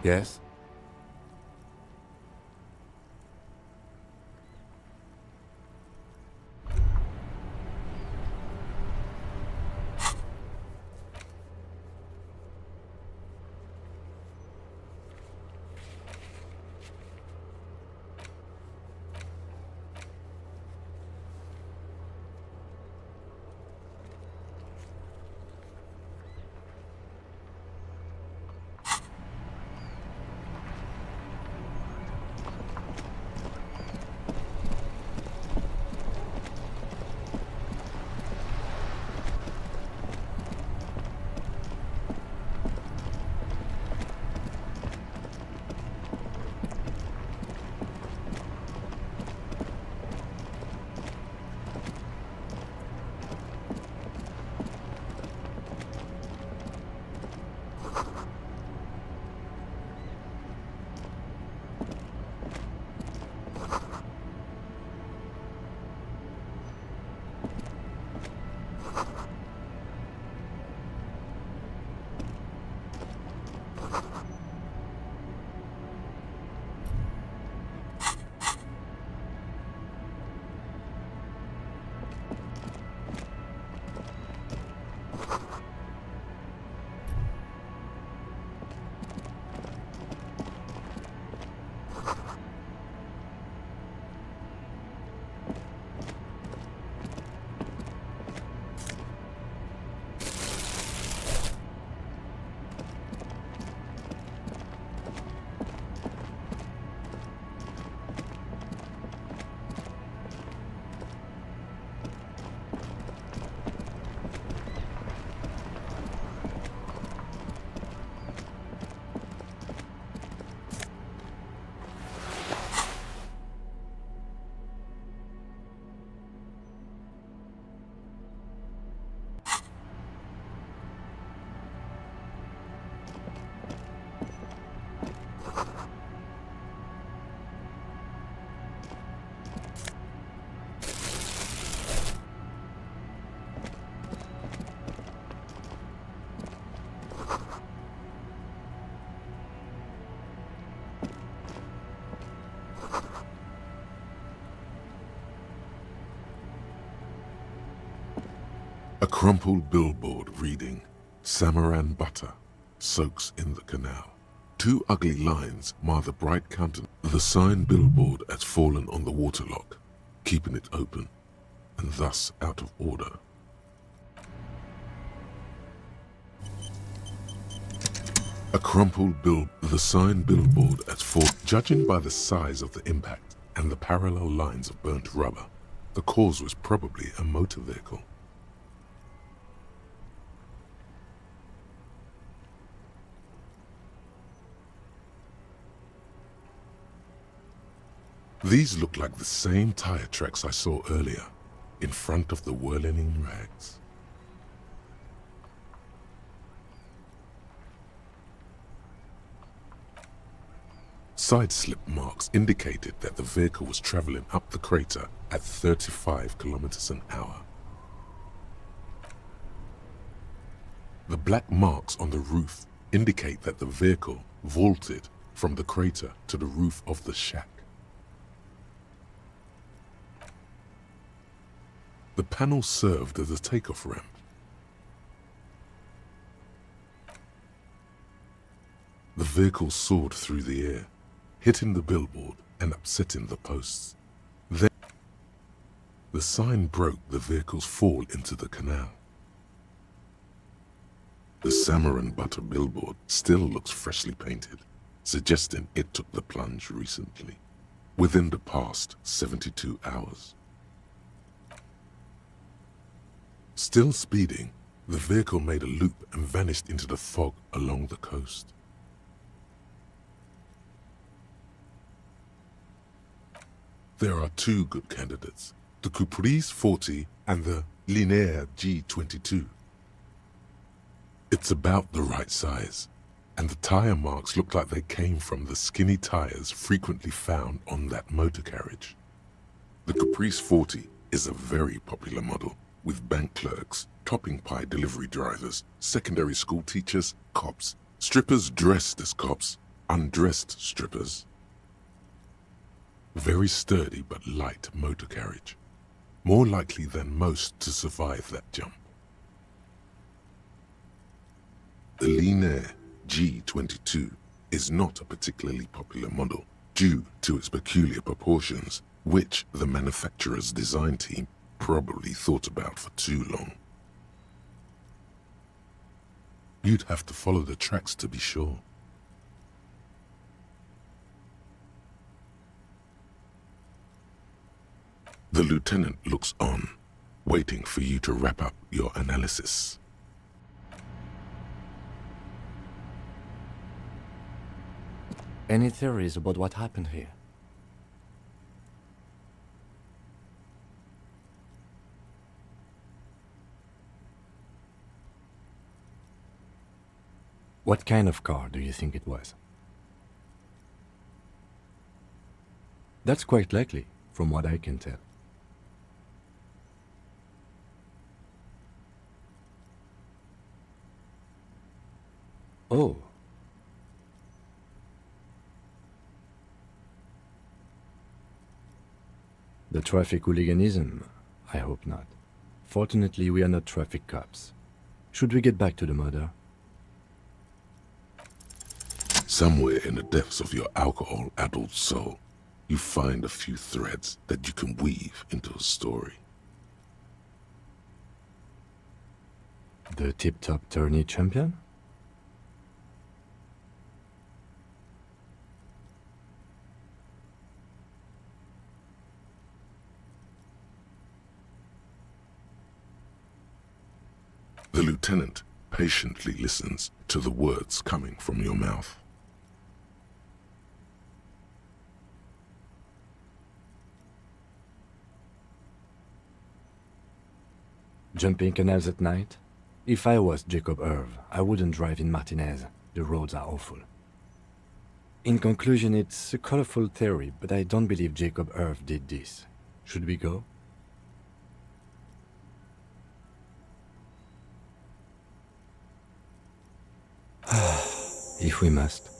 Yes? A crumpled billboard reading, Samaran butter soaks in the canal. Two ugly lines mar the bright countenance. The sign billboard has fallen on the waterlock, keeping it open, and thus out of order. A crumpled the sign billboard has fallen. Judging by the size of the impact and the parallel lines of burnt rubber, the cause was probably a motor vehicle. These look like the same tire tracks I saw earlier, in front of the whirling rags. Side slip marks indicated that the vehicle was traveling up the crater at 35 kilometers an hour. The black marks on the roof indicate that the vehicle vaulted from the crater to the roof of the shack. The panel served as a takeoff ramp. The vehicle soared through the air, hitting the billboard and upsetting the posts. Then, the sign broke the vehicle's fall into the canal. The Samaran butter billboard still looks freshly painted, suggesting it took the plunge recently, within the past 72 hours. Still speeding, the vehicle made a loop and vanished into the fog along the coast. There are two good candidates, the Caprice 40 and the Linear G22. It's about the right size, and the tire marks look like they came from the skinny tires frequently found on that motor carriage. The Caprice 40 is a very popular model, with bank clerks, topping pie delivery drivers, secondary school teachers, cops, strippers dressed as cops, undressed strippers. Very sturdy but light motor carriage. More likely than most to survive that jump. The Linear G22 is not a particularly popular model due to its peculiar proportions, which the manufacturer's design team probably thought about for too long. You'd have to follow the tracks to be sure. The lieutenant looks on, waiting for you to wrap up your analysis. Any theories about what happened here? What kind of car do you think it was? That's quite likely, from what I can tell. Oh. The traffic hooliganism? I hope not. Fortunately, we are not traffic cops. Should we get back to the murder? Somewhere in the depths of your alcohol-addled soul, you find a few threads that you can weave into a story. The tip-top tourney champion? The lieutenant patiently listens to the words coming from your mouth. Jumping canals at night? If I was Jacob Irv, I wouldn't drive in Martinez. The roads are awful. In conclusion, it's a colorful theory, but I don't believe Jacob Irv did this. Should we go? If we must.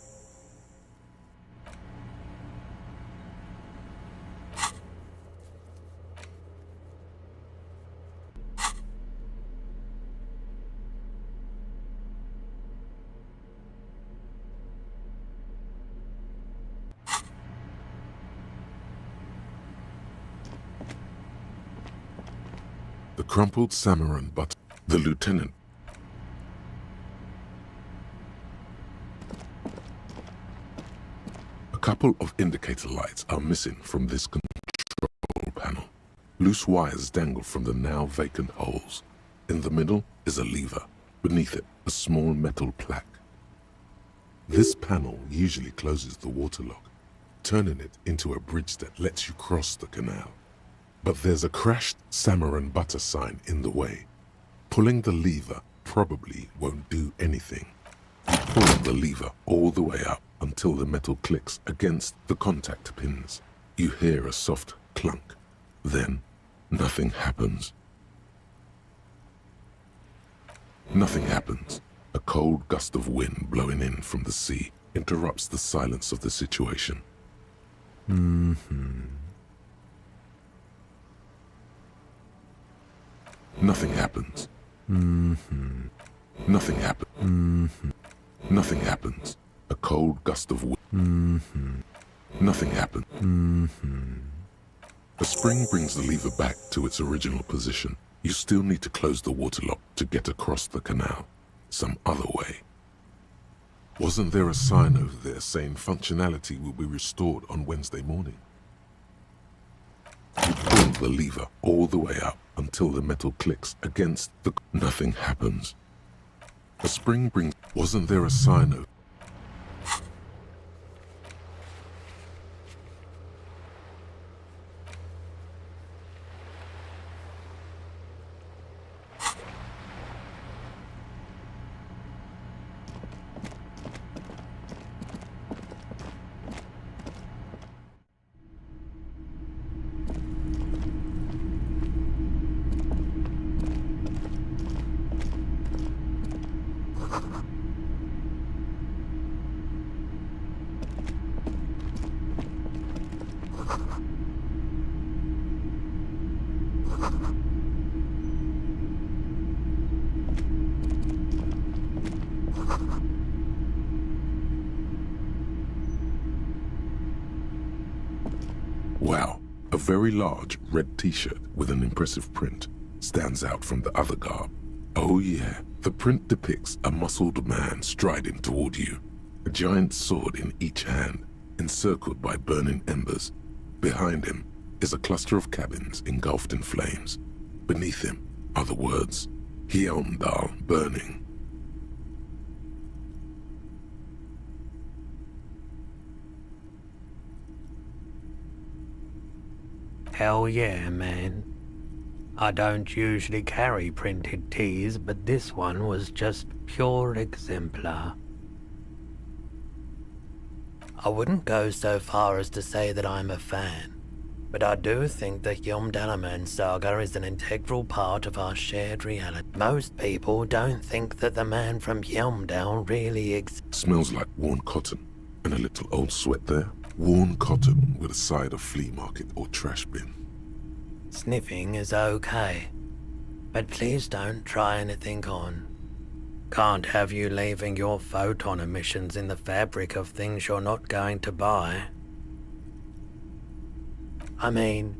The crumpled Samaran butt. The lieutenant. A couple of indicator lights are missing from this control panel. Loose wires dangle from the now vacant holes. In the middle is a lever. Beneath it, a small metal plaque. This panel usually closes the waterlock, turning it into a bridge that lets you cross the canal. But there's a crashed Samaran butter sign in the way. Pulling the lever probably won't do anything. You pull the lever all the way up until the metal clicks against the contact pins. You hear a soft clunk. Then, nothing happens. Nothing happens. A cold gust of wind blowing in from the sea interrupts the silence of the situation. Nothing happens. Nothing happens. Nothing happens. A cold gust of wind. Nothing happens. A spring brings the lever back to its original position. You still need to close the waterlock to get across the canal. Some other way. Wasn't there a sign over there saying functionality will be restored on Wednesday morning? You pull the lever all the way up until the metal clicks against the... Nothing happens. A spring brings... Wasn't there a sign over... Wow, a very large red t-shirt with an impressive print stands out from the other garb. Oh yeah, the print depicts a muscled man striding toward you, a giant sword in each hand, encircled by burning embers. Behind him is a cluster of cabins engulfed in flames. Beneath him are the words, Hjelmdal burning. Hell yeah, man. I don't usually carry printed tees, but this one was just pure exemplar. I wouldn't go so far as to say that I'm a fan, but I do think the Hjelmdalaman saga is an integral part of our shared reality. Most people don't think that the man from Hjelmdal really exists. Smells like worn cotton and a little old sweat there. Worn cotton with a side of flea market or trash bin. Sniffing is okay, but please don't try anything on. Can't have you leaving your photon emissions in the fabric of things you're not going to buy. I mean,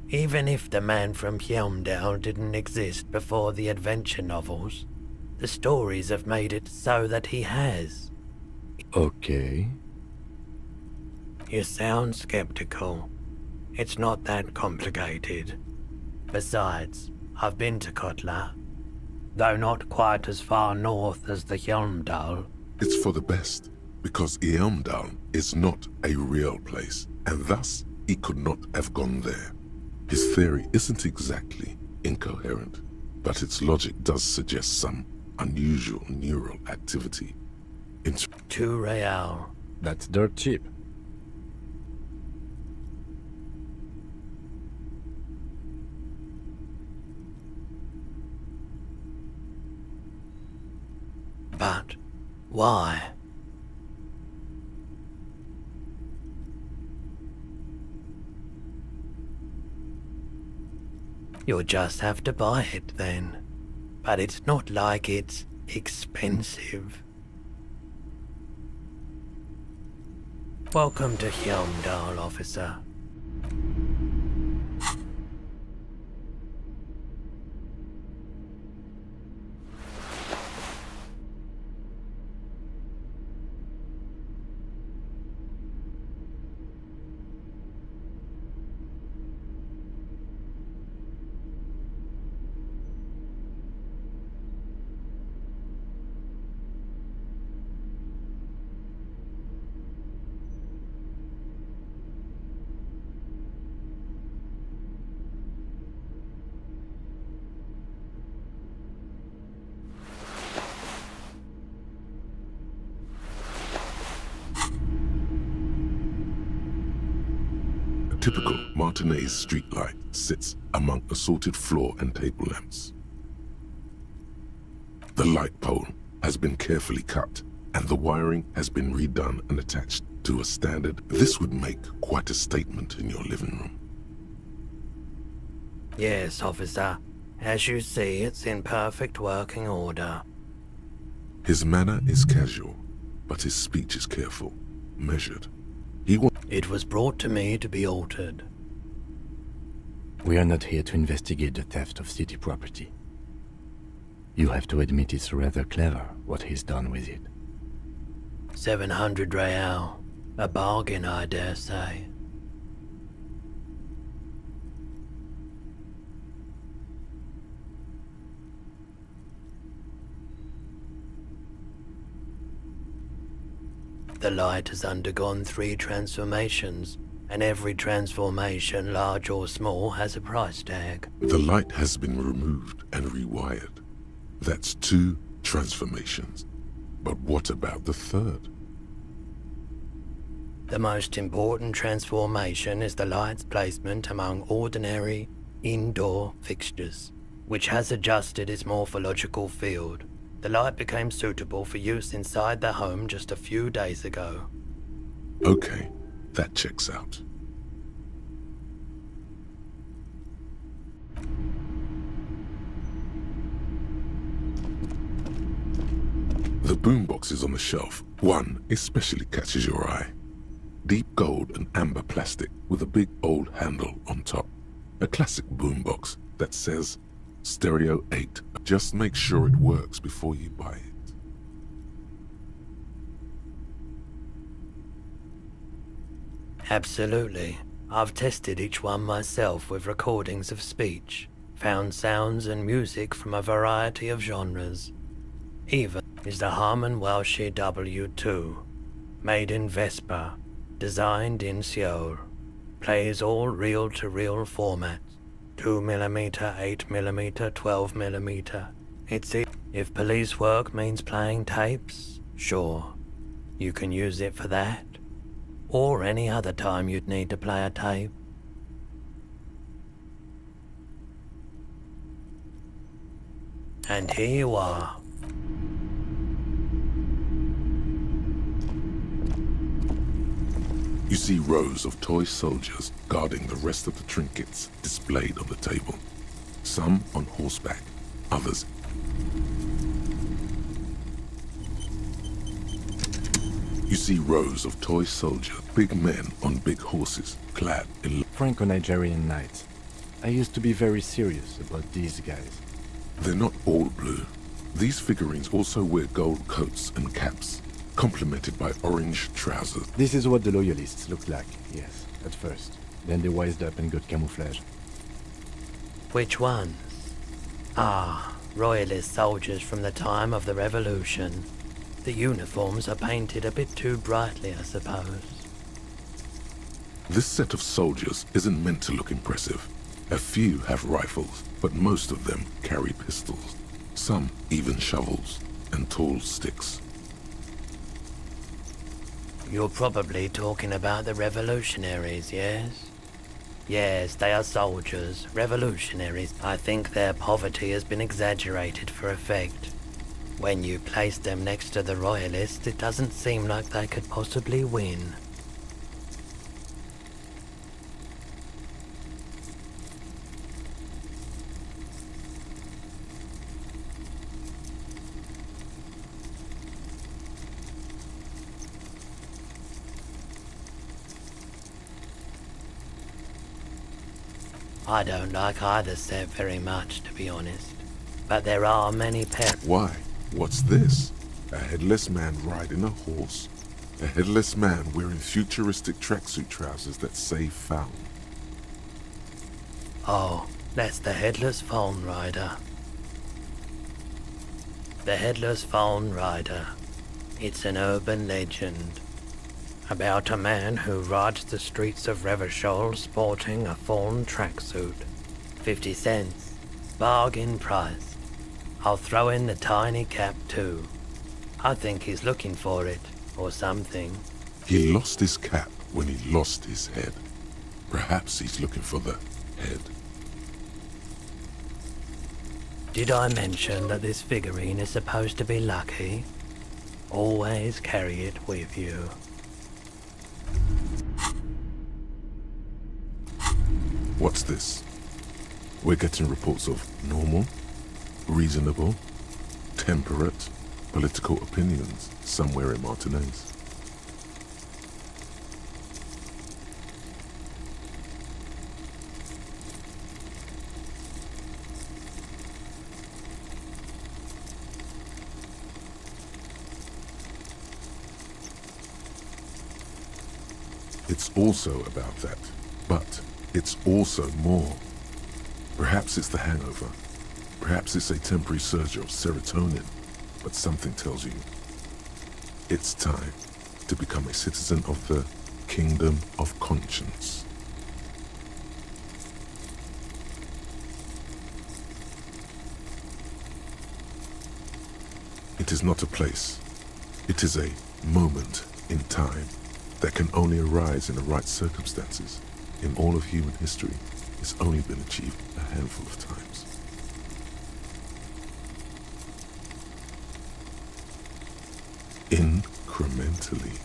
even if the man from Hjelmdal didn't exist before the adventure novels, the stories have made it so that he has. Okay. You sound skeptical. It's not that complicated. Besides, I've been to Kotla, though not quite as far north as the Hjelmdal. It's for the best, because Hjelmdal is not a real place, and thus he could not have gone there. His theory isn't exactly incoherent, but its logic does suggest some unusual neural activity. 2 real. That's dirt cheap. But why? You'll just have to buy it then. But it's not like it's expensive. Welcome to Hjelmdal, officer. Typical Martinez streetlight sits among assorted floor and table lamps. The light pole has been carefully cut, and the wiring has been redone and attached to a standard. This would make quite a statement in your living room. Yes, officer. As you see, it's in perfect working order. His manner is casual, but his speech is careful, measured. It was brought to me to be altered. We are not here to investigate the theft of city property. You have to admit it's rather clever what he's done with it. 700 real. A bargain, I dare say. The light has undergone 3 transformations, and every transformation, large or small, has a price tag. The light has been removed and rewired. That's 2 transformations. But what about the third? The most important transformation is the light's placement among ordinary indoor fixtures, which has adjusted its morphological field. The light became suitable for use inside the home just a few days ago. Okay, that checks out. The boomboxes on the shelf, one especially catches your eye. Deep gold and amber plastic with a big old handle on top. A classic boombox that says Stereo 8. Just make sure it works before you buy it. Absolutely. I've tested each one myself with recordings of speech, found sounds and music from a variety of genres. Even is the Harman Welsh W2, made in Vespa, designed in Seoul, plays all reel-to-reel formats, 2mm, 8mm, 12mm. If police work means playing tapes, sure, you can use it for that. Or any other time you'd need to play a tape. And here you are. You see rows of toy soldiers guarding the rest of the trinkets displayed on the table. Some on horseback, others. You see rows of toy soldiers, big men on big horses, clad in Franco-Nigerian knights. I used to be very serious about these guys. They're not all blue. These figurines also wear gold coats and caps, complemented by orange trousers. This is what the loyalists looked like, yes, at first. Then they wised up and got camouflage. Which ones? Ah, royalist soldiers from the time of the revolution. The uniforms are painted a bit too brightly, I suppose. This set of soldiers isn't meant to look impressive. A few have rifles, but most of them carry pistols. Some even shovels and tall sticks. You're probably talking about the revolutionaries, yes? Yes, they are soldiers, revolutionaries. I think their poverty has been exaggerated for effect. When you place them next to the royalists, it doesn't seem like they could possibly win. I don't like either set very much, to be honest. But there are many pairs. Why? What's this? A headless man riding a horse? A headless man wearing futuristic tracksuit trousers that say found. Oh, that's the Headless Phone Rider. The Headless Phone Rider. It's an urban legend about a man who rides the streets of Revachol sporting a fawn tracksuit. 50 cents. Bargain price. I'll throw in the tiny cap too. I think he's looking for it, or something. He lost his cap when he lost his head. Perhaps he's looking for the head. Did I mention that this figurine is supposed to be lucky? Always carry it with you. What's this? We're getting reports of normal, reasonable, temperate, political opinions somewhere in Martinez. It's also about that, but it's also more. Perhaps it's the hangover. Perhaps it's a temporary surge of serotonin, but something tells you it's time to become a citizen of the kingdom of conscience. It is not a place. It is a moment in time that can only arise in the right circumstances. In all of human history, it's only been achieved a handful of times. Incrementally.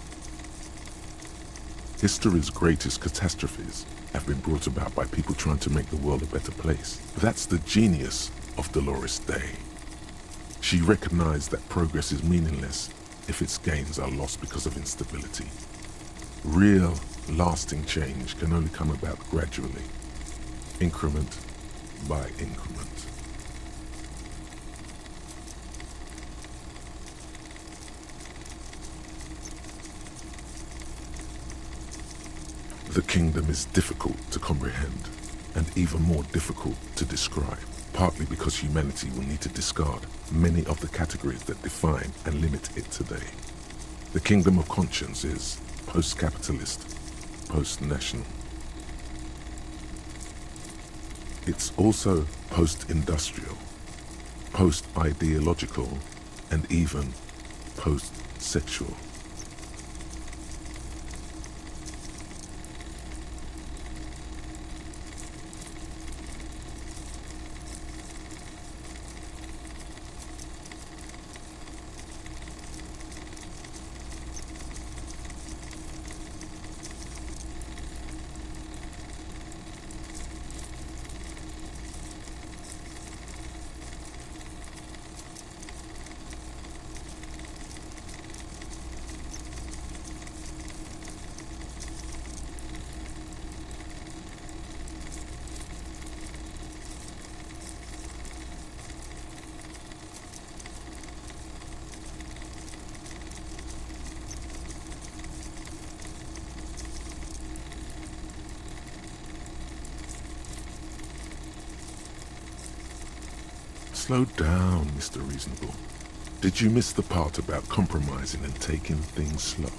History's greatest catastrophes have been brought about by people trying to make the world a better place. That's the genius of Dolores Day. She recognized that progress is meaningless if its gains are lost because of instability. Real, lasting change can only come about gradually, increment by increment. The kingdom is difficult to comprehend and even more difficult to describe, partly because humanity will need to discard many of the categories that define and limit it today. The kingdom of conscience is post-capitalist, post-national. It's also post-industrial, post-ideological, and even post-sexual. Slow down, Mr. Reasonable. Did you miss the part about compromising and taking things slow?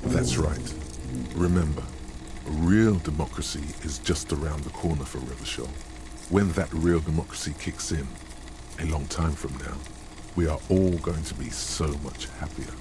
That's right. Remember, real democracy is just around the corner for Revachol. When that real democracy kicks in, a long time from now, we are all going to be so much happier.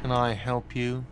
Can I help you?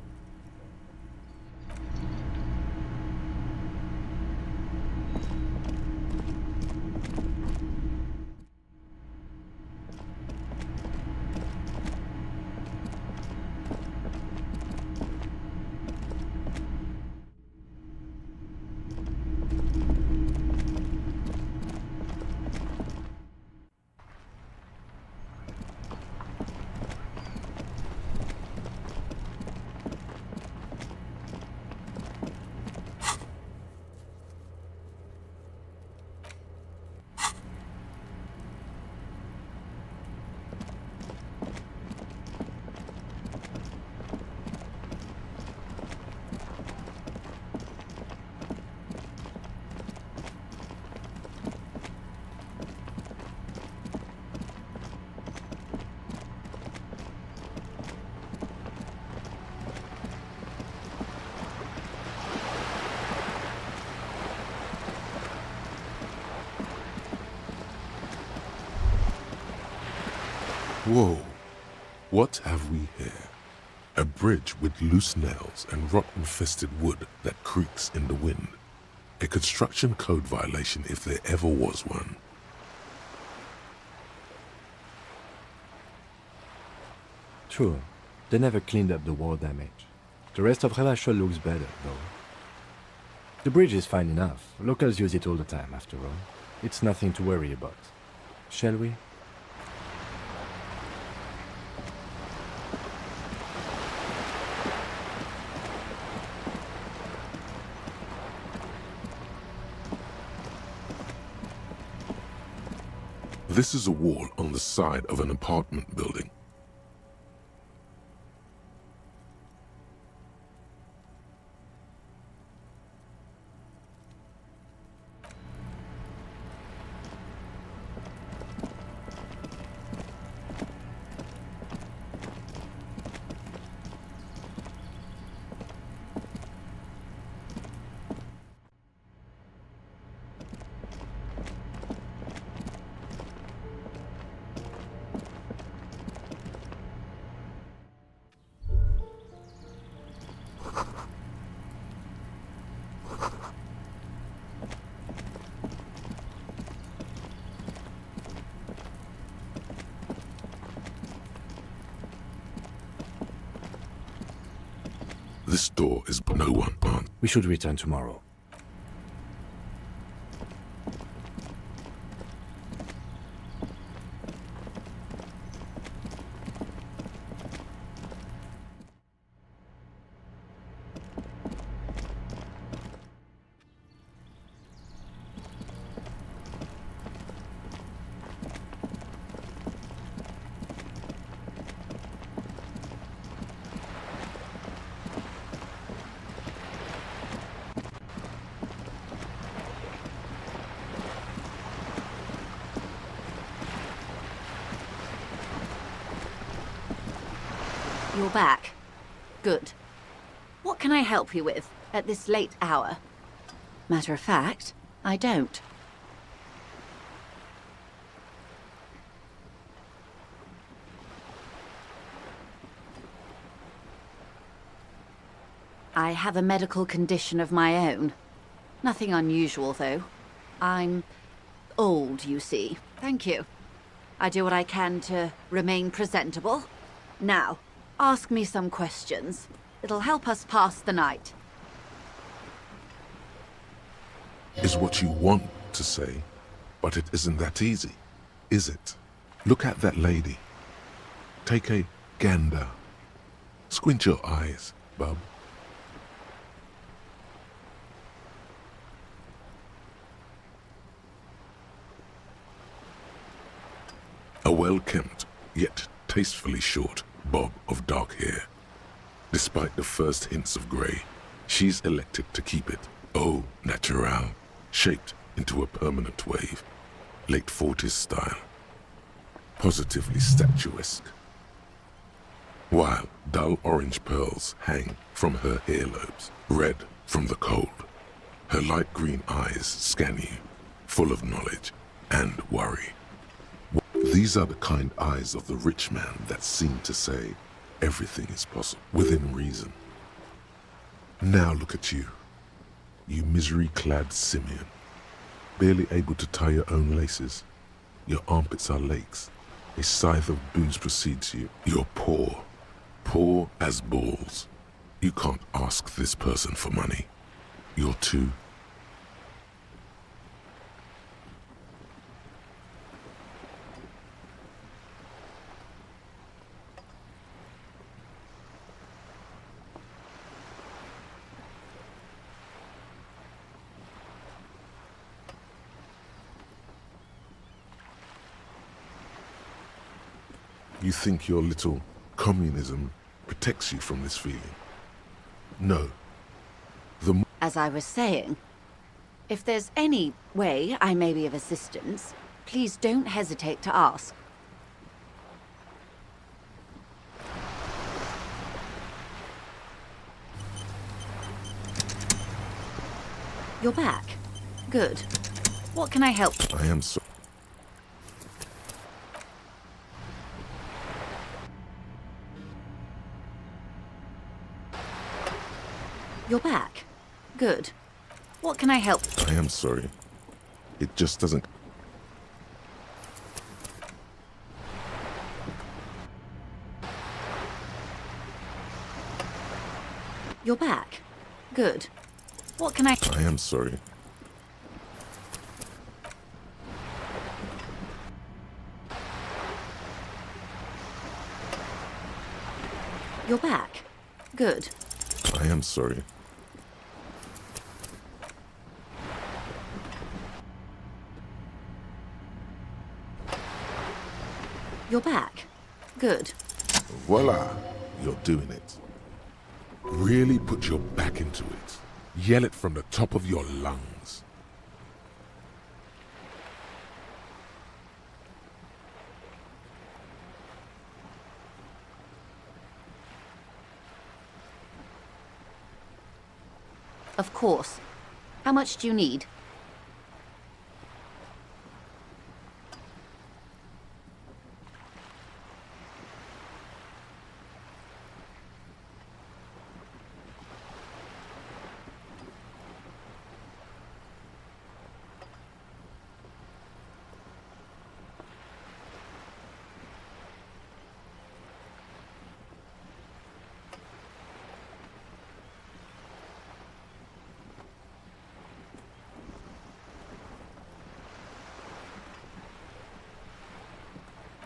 Whoa, what have we here? A bridge with loose nails and rot-infested wood that creaks in the wind. A construction code violation if there ever was one. True, they never cleaned up the war damage. The rest of Revachol looks better, though. The bridge is fine enough. Locals use it all the time, after all. It's nothing to worry about. Shall we? This is a wall on the side of an apartment building. This door is no one on. We should return tomorrow. You're back. Good. What can I help you with at this late hour? Matter of fact, I don't. I have a medical condition of my own. Nothing unusual, though. I'm old, you see. Thank you. I do what I can to remain presentable. Now, ask me some questions. It'll help us pass the night. Is what you want to say, but it isn't that easy, is it? Look at that lady. Take a gander. Squint your eyes, bub. A well-kempt, yet tastefully short bob of dark hair. Despite the first hints of grey, she's elected to keep it au naturel, shaped into a permanent wave, late 40s style, positively statuesque. While dull orange pearls hang from her earlobes, red from the cold, her light green eyes scan you, full of knowledge and worry. These are the kind eyes of the rich man that seem to say everything is possible, within reason. Now look at you, you misery-clad simian, barely able to tie your own laces. Your armpits are lakes. A scythe of booze precedes you. You're poor, poor as balls. You can't ask this person for money. You're too... You think your little communism protects you from this feeling? No. As I was saying, if there's any way I may be of assistance, please don't hesitate to ask. You're back. Good. What can I help? I am so... You're back. Good. What can I help? I am sorry. It just doesn't... You're back. Good. What can I... I am sorry. You're back. Good. I am sorry. You're back. Good. Voila! You're doing it. Really put your back into it. Yell it from the top of your lungs. Of course. How much do you need?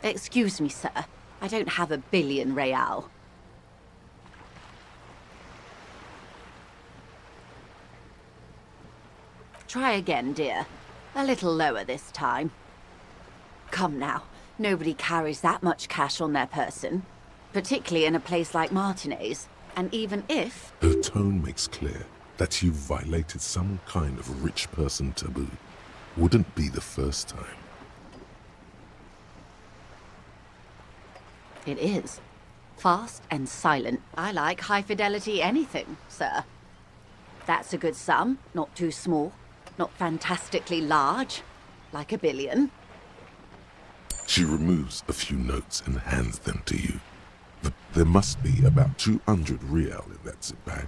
Excuse me, sir. I don't have $1 billion real. Try again, dear. A little lower this time. Come now. Nobody carries that much cash on their person. Particularly in a place like Martinez. And even if... Her tone makes clear that you violated some kind of rich person taboo. Wouldn't be the first time. It is. Fast and silent. I like high fidelity anything, sir. That's a good sum. Not too small. Not fantastically large. Like $1 billion. She removes a few notes and hands them to you. There must be about 200 real in that zip bag.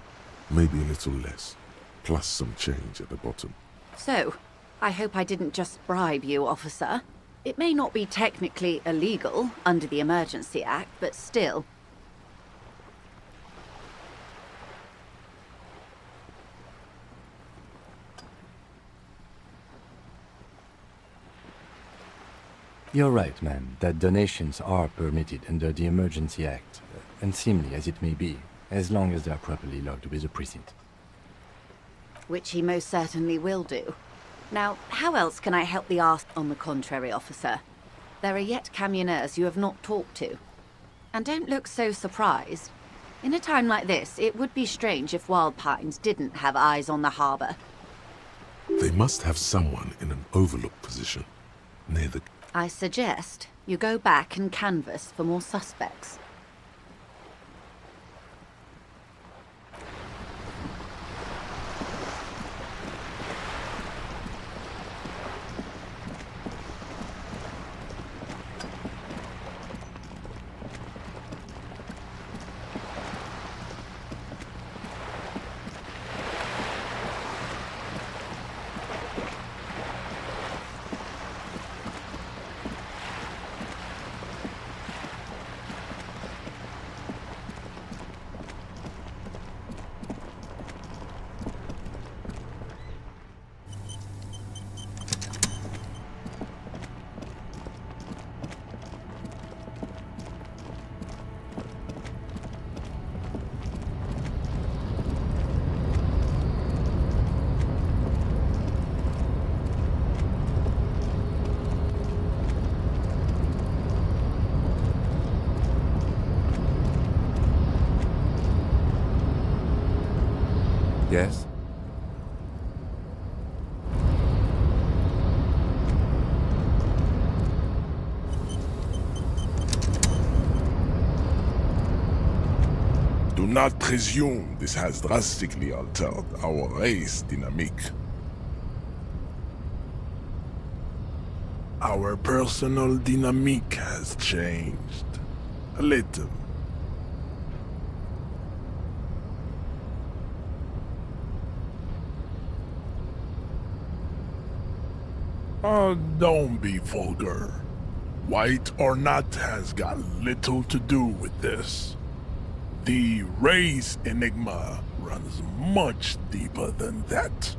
Maybe a little less. Plus some change at the bottom. So, I hope I didn't just bribe you, officer. It may not be technically illegal under the Emergency Act, but still. You're right, ma'am, that donations are permitted under the Emergency Act, unseemly as it may be, as long as they are properly logged with the precinct. Which he most certainly will do. Now, how else can I help the arse? On the contrary, officer? There are yet camionneurs you have not talked to. And don't look so surprised. In a time like this, it would be strange if Wild Pines didn't have eyes on the harbor. They must have someone in an overlooked position, near the... I suggest you go back and canvass for more suspects. Yes? Do not presume this has drastically altered our race dynamic. Our personal dynamic has changed. A little. Don't be vulgar. White or not has got little to do with this. The race enigma runs much deeper than that.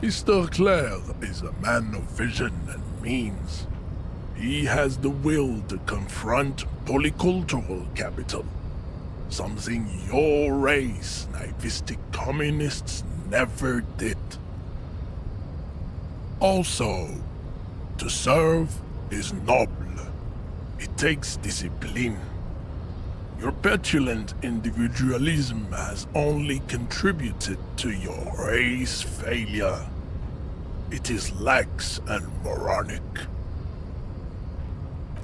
Mr. Clare is a man of vision and means. He has the will to confront polycultural capital, something your race, naivistic communists, never did. Also, to serve is noble. It takes discipline. Your petulant individualism has only contributed to your race failure. It is lax and moronic.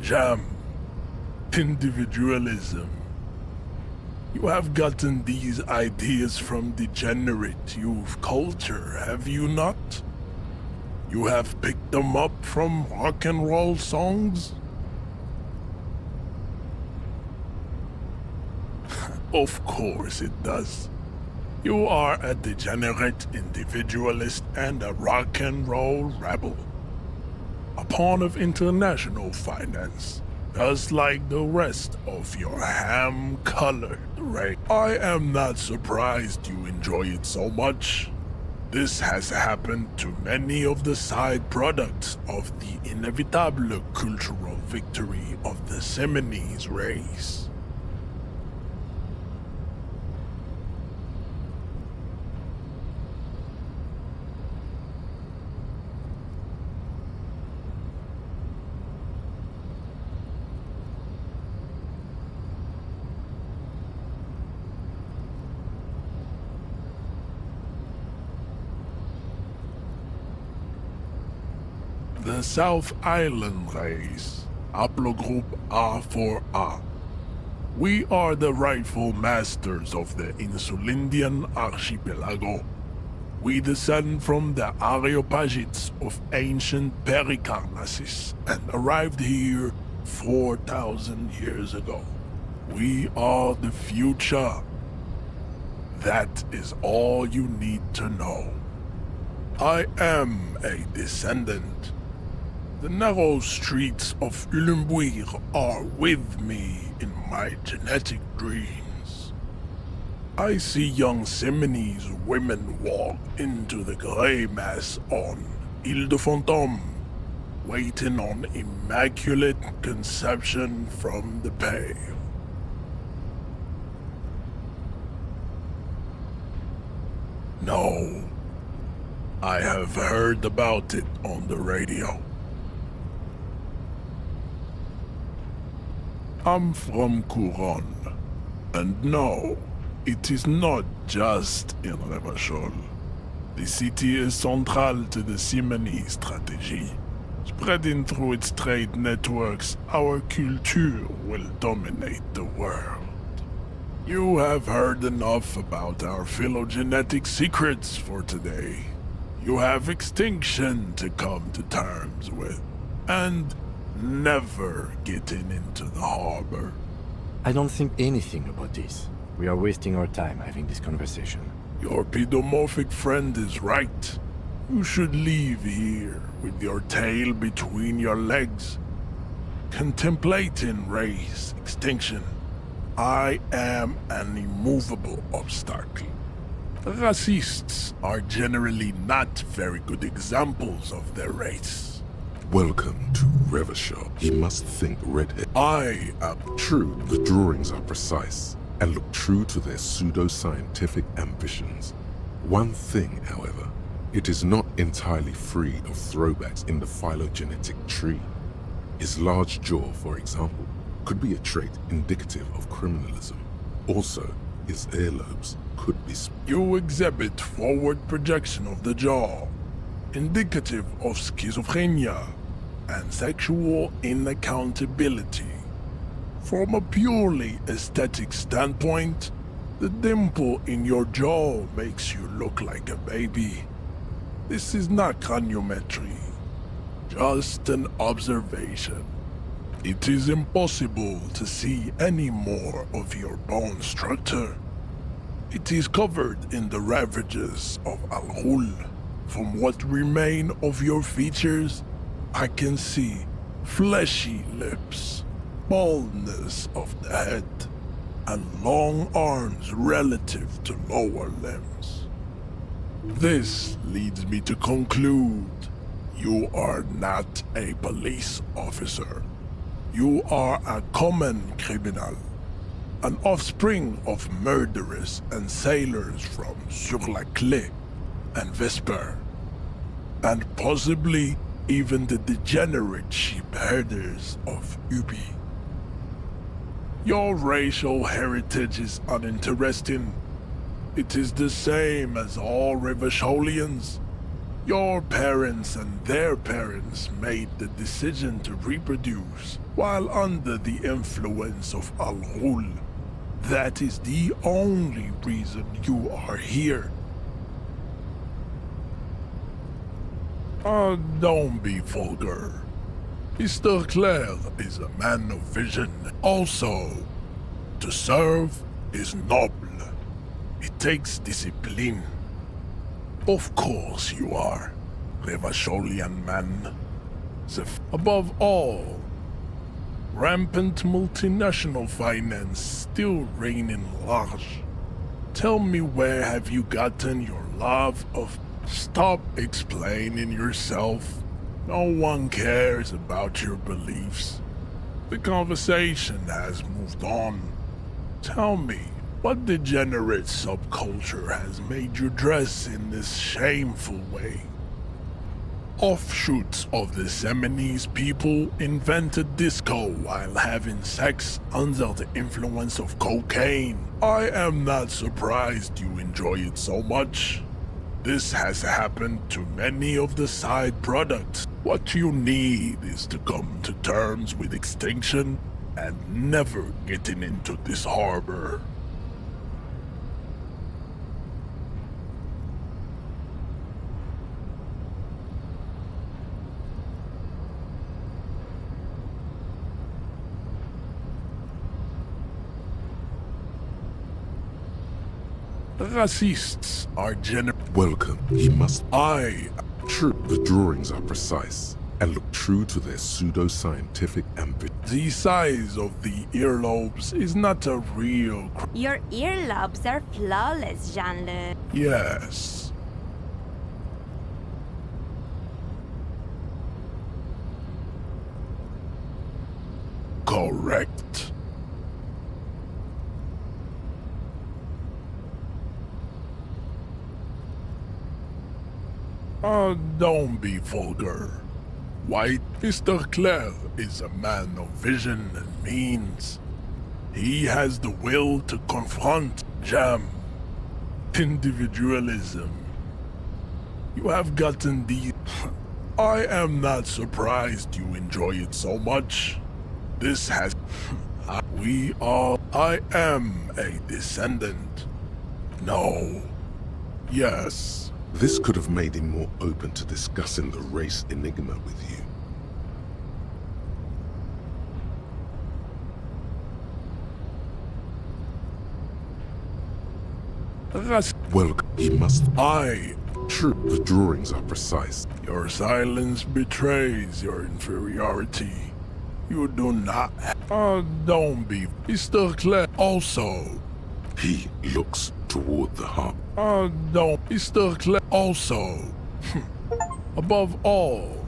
Jam. Individualism. You have gotten these ideas from degenerate youth culture, have you not? You have picked them up from rock and roll songs? Of course it does. You are a degenerate individualist and a rock and roll rebel. A pawn of international finance, just like the rest of your ham-colored race. I am not surprised you enjoy it so much. This has happened to many of the side products of the inevitable cultural victory of the Seminoles race. The South Island race, haplogroup A4A. We are the rightful masters of the Insulindian archipelago. We descend from the Areopagites of ancient Pericarnassus and arrived here 4,000 years ago. We are the future. That is all you need to know. I am a descendant. The narrow streets of Ulimbuir are with me in my genetic dreams. I see young Seminoles women walk into the grey mass on Ile de Fantôme, waiting on immaculate conception from the pale. No, I have heard about it on the radio. I'm from Couronne, and no, it is not just in Revachol. The city is central to the Simony strategy. Spreading through its trade networks, our culture will dominate the world. You have heard enough about our phylogenetic secrets for today. You have extinction to come to terms with, and never getting into the harbor. I don't think anything about this. We are wasting our time having this conversation. Your pedomorphic friend is right. You should leave here with your tail between your legs, contemplating race extinction. I am an immovable obstacle. Racists are generally not very good examples of their race. Welcome to Revachol. You must think redhead. I am true. The drawings are precise and look true to their pseudo-scientific ambitions. One thing, however, it is not entirely free of throwbacks in the phylogenetic tree. His large jaw, for example, could be a trait indicative of criminalism. Also, his earlobes could be... You exhibit forward projection of the jaw, indicative of schizophrenia and sexual inaccountability. From a purely aesthetic standpoint, the dimple in your jaw makes you look like a baby. This is not craniometry, just an observation. It is impossible to see any more of your bone structure. It is covered in the ravages of Al-Ghul. From what remain of your features, I can see fleshy lips, baldness of the head, and long arms relative to lower limbs. This leads me to conclude you are not a police officer. You are a common criminal, an offspring of murderers and sailors from Sur-la-Clé and Vesper, and possibly even the degenerate sheep herders of Ubi. Your racial heritage is uninteresting. It is the same as all Revacholians. Your parents and their parents made the decision to reproduce while under the influence of Al-Ghul. That is the only reason you are here. Don't be vulgar. Mr. Claire is a man of vision. Also, to serve is noble. It takes discipline. Of course you are, Revacholian man. Above all, rampant multinational finance still reigning large. Tell me, where have you gotten your love of... Stop explaining yourself. No one cares about your beliefs. The conversation has moved on. Tell me, what degenerate subculture has made you dress in this shameful way? Offshoots of the Seminoles people invented disco while having sex under the influence of cocaine. I am not surprised you enjoy it so much. This has happened to many of the side products. What you need is to come to terms with extinction and never getting into this harbor. Racists are Welcome. He must... True, the drawings are precise and look true to their pseudo-scientific ambition. The size of the earlobes is not a real... Your earlobes are flawless, Jean-Luc. Yes. Correct. Don't be vulgar. White Mr. Claire is a man of vision and means. He has the will to confront jam, individualism. You have gotten the... I am not surprised you enjoy it so much. This has... We are... I am a descendant. No. Yes. This could have made him more open to discussing the race enigma with you. Welcome. He must... True, the drawings are precise. Your silence betrays your inferiority. You do not... don't be... Mr. Claire also... He looks toward the harbor. Don't... Mr. Claire also... Above all,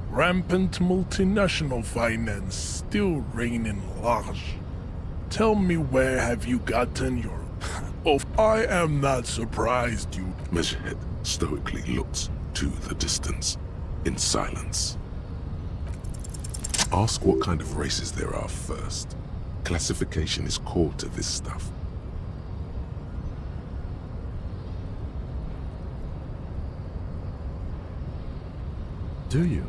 rampant multinational finance still reigning large. Tell me, where have you gotten your... I am not surprised you... Measurehead stoically looks to the distance, in silence. Ask what kind of races there are first. Classification is core to this stuff. Do you?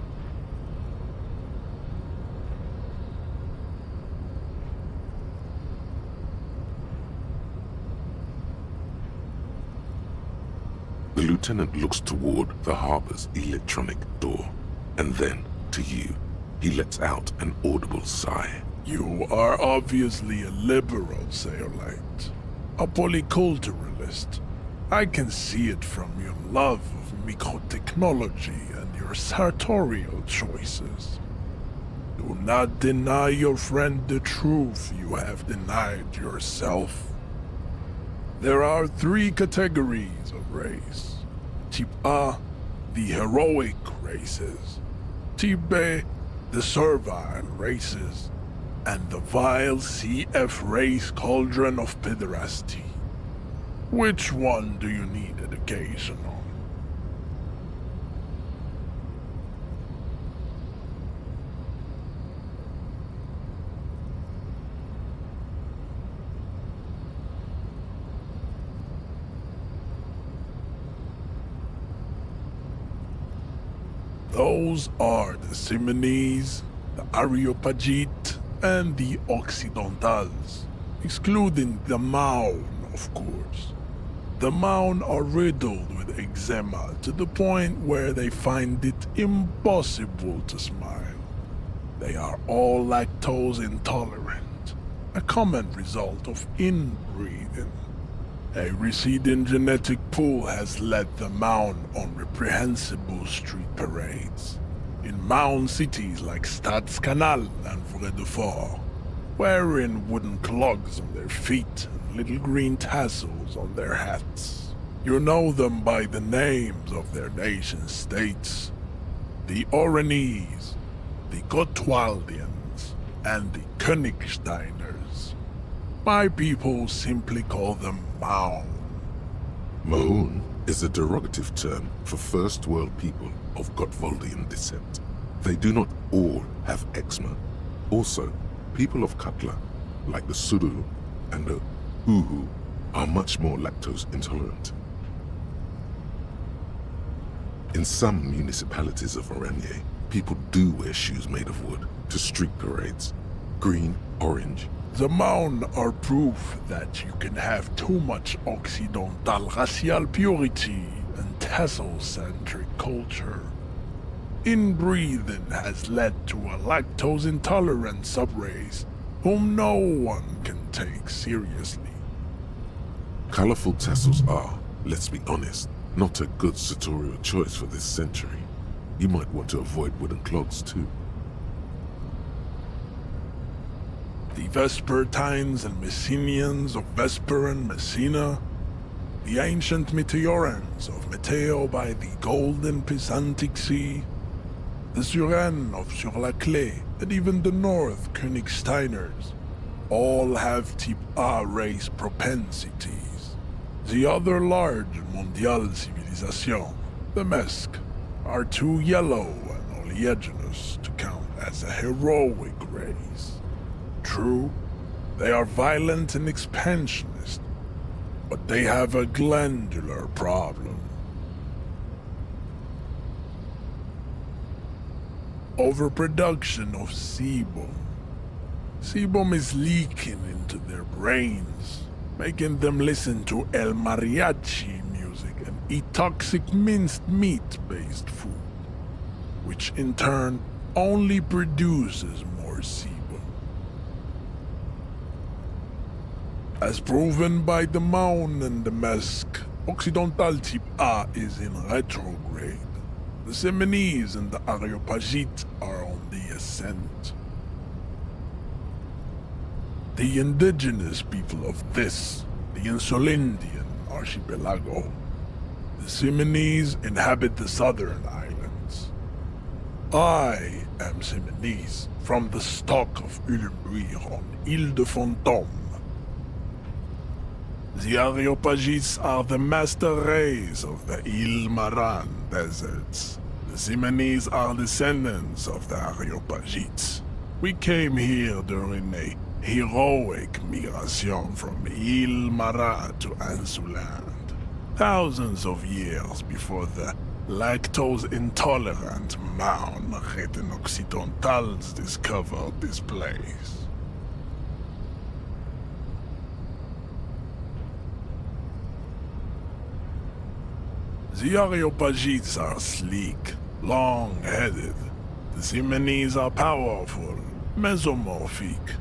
The lieutenant looks toward the harbor's electronic door, and then to you. He lets out an audible sigh. You are obviously a liberal, Sayolite. A polyculturalist. I can see it from your love of microtechnology and your sartorial choices. Do not deny your friend the truth you have denied yourself. There are 3 categories of race. Type A, the heroic races. Type B, the servile races. And the vile CF race cauldron of pederasty. Which one do you need education on? Those are the Simonese, the Areopagite, and the Occidentals, excluding the Maun, of course. The Maun are riddled with eczema to the point where they find it impossible to smile. They are all lactose intolerant, a common result of inbreeding. A receding genetic pool has led the Maun on reprehensible street parades. In Maun cities like Stadskanal and Vredefort, wearing wooden clogs on their feet and little green tassels on their hats. You know them by the names of their nation-states. The Oranese, the Gotwaldians, and the Königsteiners. My people simply call them Maun. Maun is a derogative term for First World people of Gotwaldian descent. They do not all have eczema. Also, people of Katla, like the Suru and the Uhu, are much more lactose intolerant. In some municipalities of Oranje, people do wear shoes made of wood to street parades. Green, orange. The Maun are proof that you can have too much Occidental racial purity and tassel-centric culture. Inbreeding has led to a lactose-intolerant subrace whom no one can take seriously. Colorful tassels are, let's be honest, not a good sartorial choice for this century. You might want to avoid wooden clogs too. The Vespertines and Messenians of Vesper and Messina, the ancient Meteorans of Meteo by the golden Pisantic Sea, the Suren of Sur-la-Clé, and even the North Königsteiners, all have type A race propensities. The other large mondial civilization, the Mesk, are too yellow and oleaginous to count as a heroic race. True, they are violent and expansionist, but they have a glandular problem. Overproduction of sebum. Sebum is leaking into their brains, making them listen to El Mariachi music and eat toxic minced meat-based food, which in turn only produces more sebum. As proven by the Maun and the Mesk, Occidental type A is in retrograde. The Simonese and the Areopagite are on the ascent. The indigenous people of this, the Insulindian archipelago. The Simonese inhabit the southern islands. I am Simonese, from the stock of Ulmbuir on Ile de Fantôme. The Areopagites are the master race of the Ile Maran deserts. The Simonese are descendants of the Areopagites. We came here during a heroic migration from Ile Maran to Ansuland, thousands of years before the lactose-intolerant Maun-ridden Occidentals discovered this place. The Areopagites are sleek, long-headed, The Simonese are powerful, mesomorphic.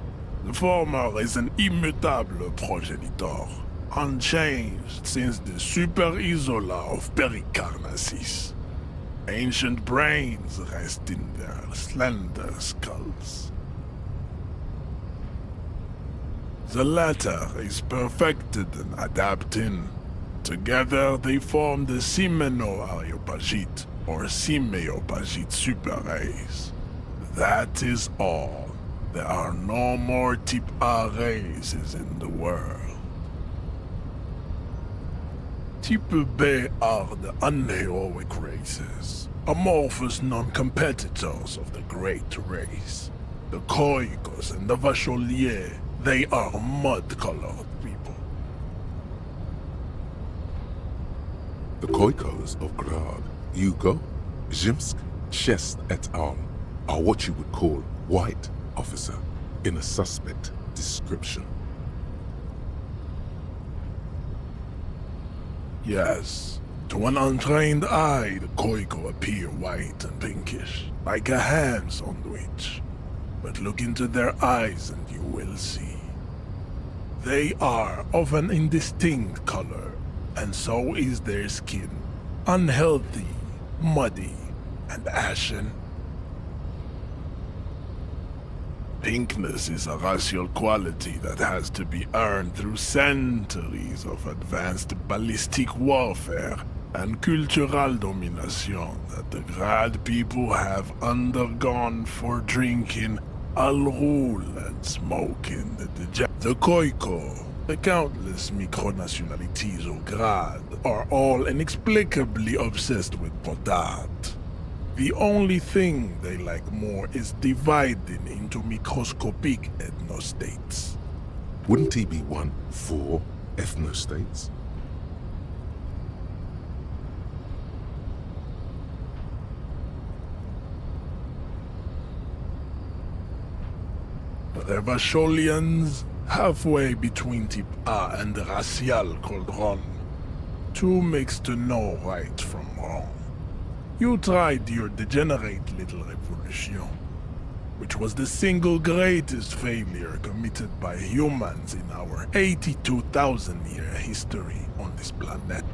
The former is an immutable progenitor, unchanged since the Super Isola of Pericarnassus. Ancient brains rest in their slender skulls. The latter is perfected and adapting. Together they form the Simeno-Areopagite or Simeopagite superrace. That is all. There are no more type A races in the world. Type B are the unheroic races, amorphous non-competitors of the great race. The Khoikos and the Vacholiers, they are mud-colored people. The Khoikos of Grad, Hugo, Zhimsk, Chest et al. Are what you would call white, officer, in a suspect description. Yes, to an untrained eye, the Khoiko appear white and pinkish, like a ham sandwich. But look into their eyes and you will see. They are of an indistinct color, and so is their skin. Unhealthy, muddy, and ashen. Pinkness is a racial quality that has to be earned through centuries of advanced ballistic warfare and cultural domination that the Grad people have undergone for drinking Al-Rul and smoking the Khoiko. The countless micronationalities of Grad are all inexplicably obsessed with Potat. The only thing they like more is dividing into microscopic ethnostates. Wouldn't he be one for ethnostates? The Vacholians, halfway between type A and the racial cauldron. Two mixed to know right from wrong. You tried your degenerate little revolution, which was the single greatest failure committed by humans in our 82,000-year history on this planet.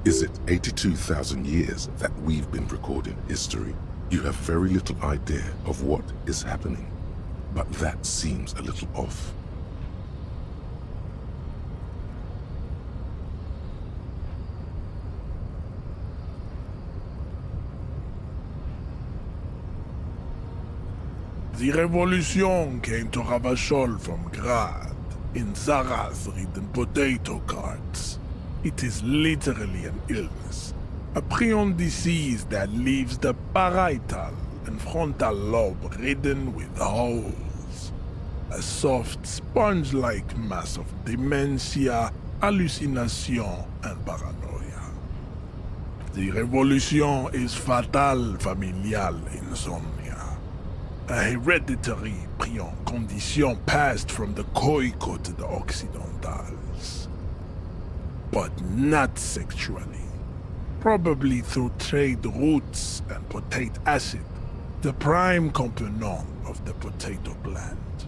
Is it 82,000 years that we've been recording history? You have very little idea of what is happening, but that seems a little off. The revolution came to Ravachol from Grad, in Zaraz-ridden potato carts. It is literally an illness, a prion disease that leaves the parietal and frontal lobe ridden with holes. A soft, sponge-like mass of dementia, hallucination, and paranoia. The revolution is fatal familial insomnia. A hereditary prion condition passed from the Khoiko to the Occidentals. But not sexually. Probably through trade routes and potate acid, the prime component of the potato plant.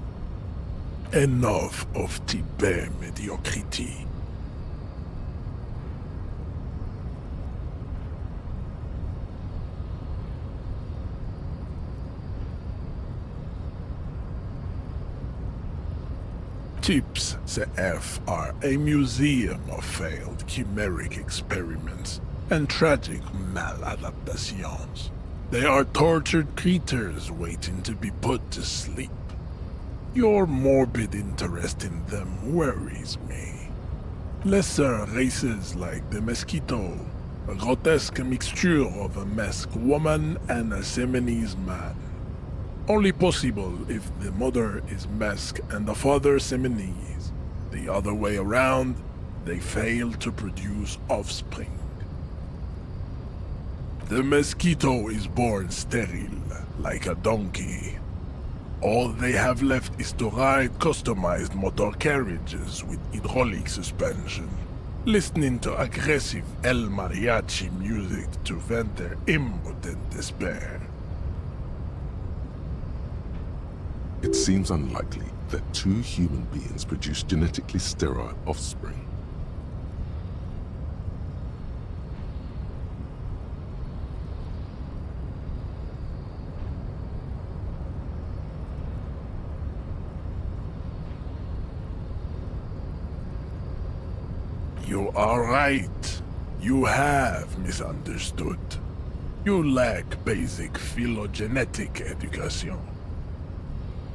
Enough of Tibet mediocrity. Tips CF are a museum of failed chimeric experiments and tragic maladaptations. They are tortured creatures waiting to be put to sleep. Your morbid interest in them worries me. Lesser races like the mosquito, a grotesque mixture of a masked woman and a Seminese man. Only possible if the mother is masked and the father Seminese. The other way around, they fail to produce offspring. The mosquito is born sterile, like a donkey. All they have left is to ride customized motor carriages with hydraulic suspension. listening to aggressive El Mariachi music to vent their impotent despair. It seems unlikely that two human beings produce genetically sterile offspring. You are right. You have misunderstood. You lack basic phylogenetic education.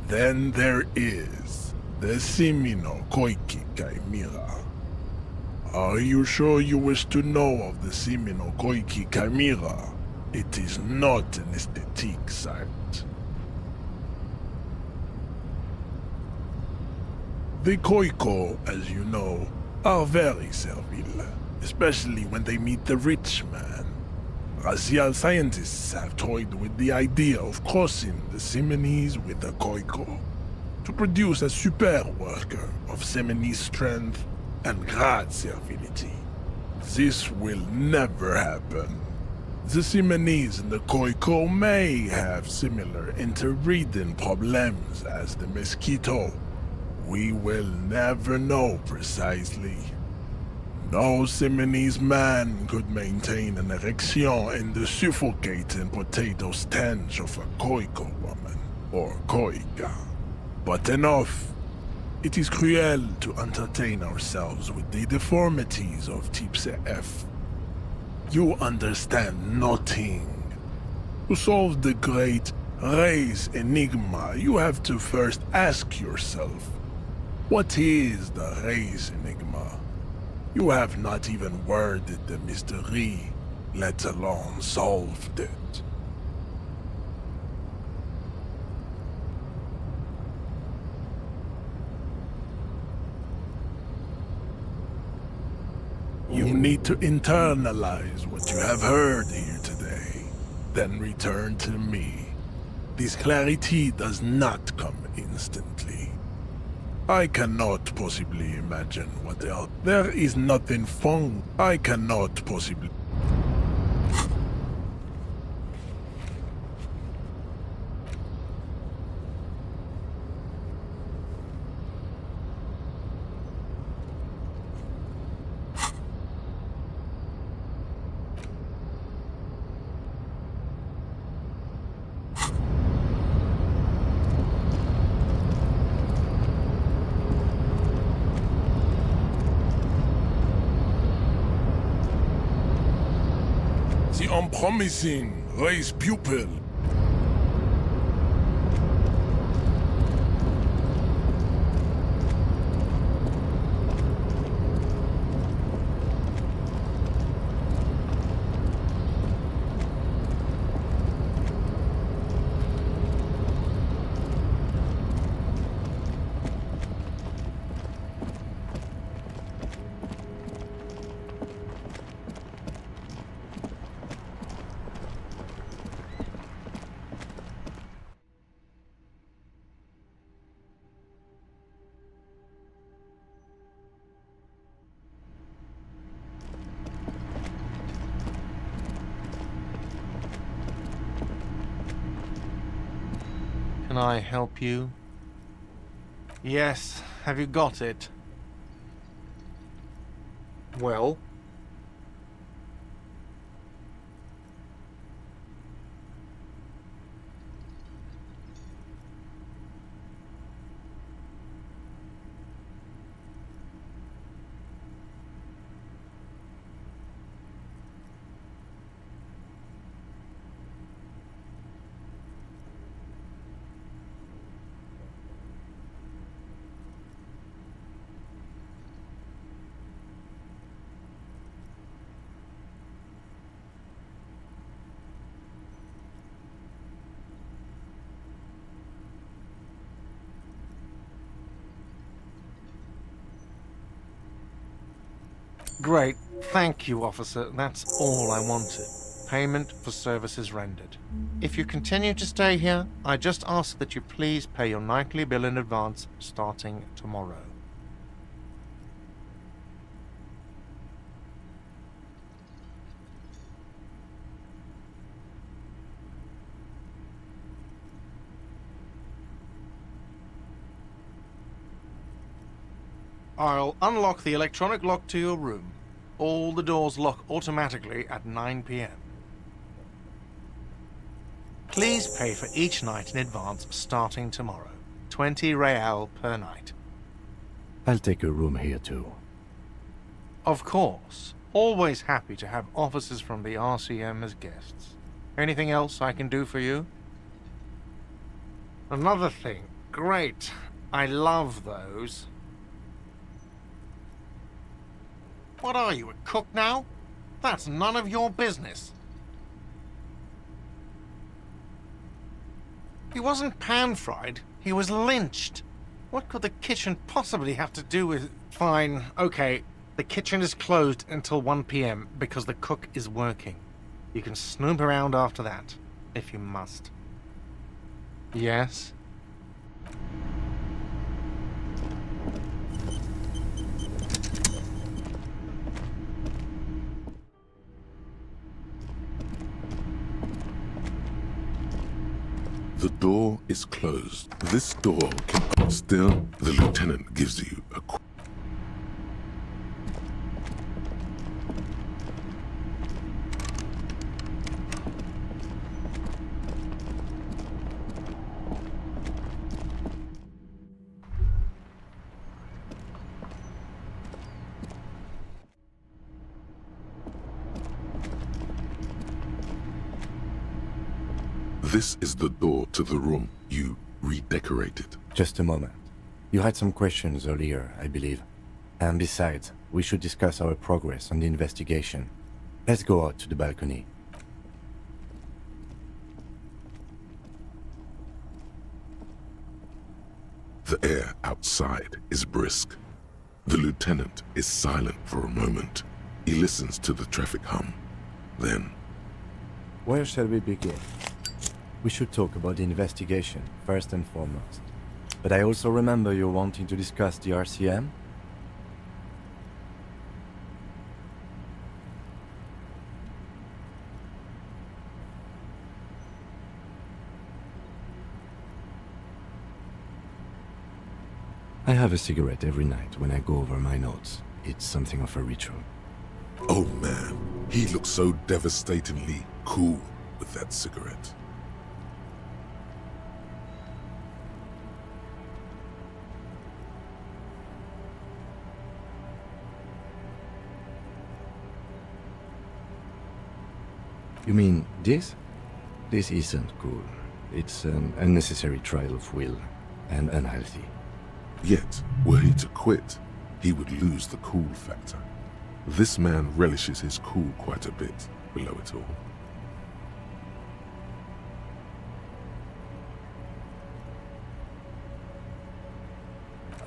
Then there is the Semino-Koiki Chimera. Are you sure you wish to know of the Semino-Koiki Chimera? It is not an aesthetic site. The Koiko, as you know, are very servile, especially when they meet the rich man. Racial scientists have toyed with the idea of crossing the Semenes with the Koiko to produce a super worker of Semene strength and great servility. This will never happen. The Semenes and the Koiko may have similar interbreeding problems as the mosquito. We will never know precisely. No Semenese man could maintain an erection in the suffocating potato stench of a Koiko woman, or Koika. But enough. It is cruel to entertain ourselves with the deformities of Type F. You understand nothing. To solve the great race enigma, you have to first ask yourself, what is the race enigma? You have not even worded the mystery, let alone solved it. You need to internalize what you have heard here today, then return to me. This clarity does not come instantly. I cannot possibly imagine what else. There is nothing fun. I cannot possibly... The unpromising race pupil. Can I help you? Yes, have you got it? Well? Great. Thank you, officer. That's all I wanted. Payment for services rendered. If you continue to stay here, I just ask that you please pay your nightly bill in advance starting tomorrow. I'll unlock the electronic lock to your room. All the doors lock automatically at 9 p.m. Please pay for each night in advance starting tomorrow. 20 real per night. I'll take a room here too. Of course. Always happy to have officers from the RCM as guests. Anything else I can do for you? Another thing. Great. I love those. What are you, a cook now? That's none of your business. He wasn't pan-fried. He was lynched. What could the kitchen possibly have to do with... Fine, okay. The kitchen is closed until 1 p.m. because the cook is working. You can snoop around after that, if you must. Yes? The door is closed. This door can... Still, the lieutenant gives you a... This is the door to the room you redecorated. Just a moment. You had some questions earlier, I believe. And besides, we should discuss our progress on the investigation. Let's go out to the balcony. The air outside is brisk. The lieutenant is silent for a moment. He listens to the traffic hum. Then... Where shall we begin? We should talk about the investigation, first and foremost. But I also remember you wanting to discuss the RCM? I have a cigarette every night when I go over my notes. It's something of a ritual. Oh man, he looks so devastatingly cool with that cigarette. You mean this? This isn't cool. It's an unnecessary trial of will, and unhealthy. Yet, were he to quit, he would lose the cool factor. This man relishes his cool quite a bit below it all.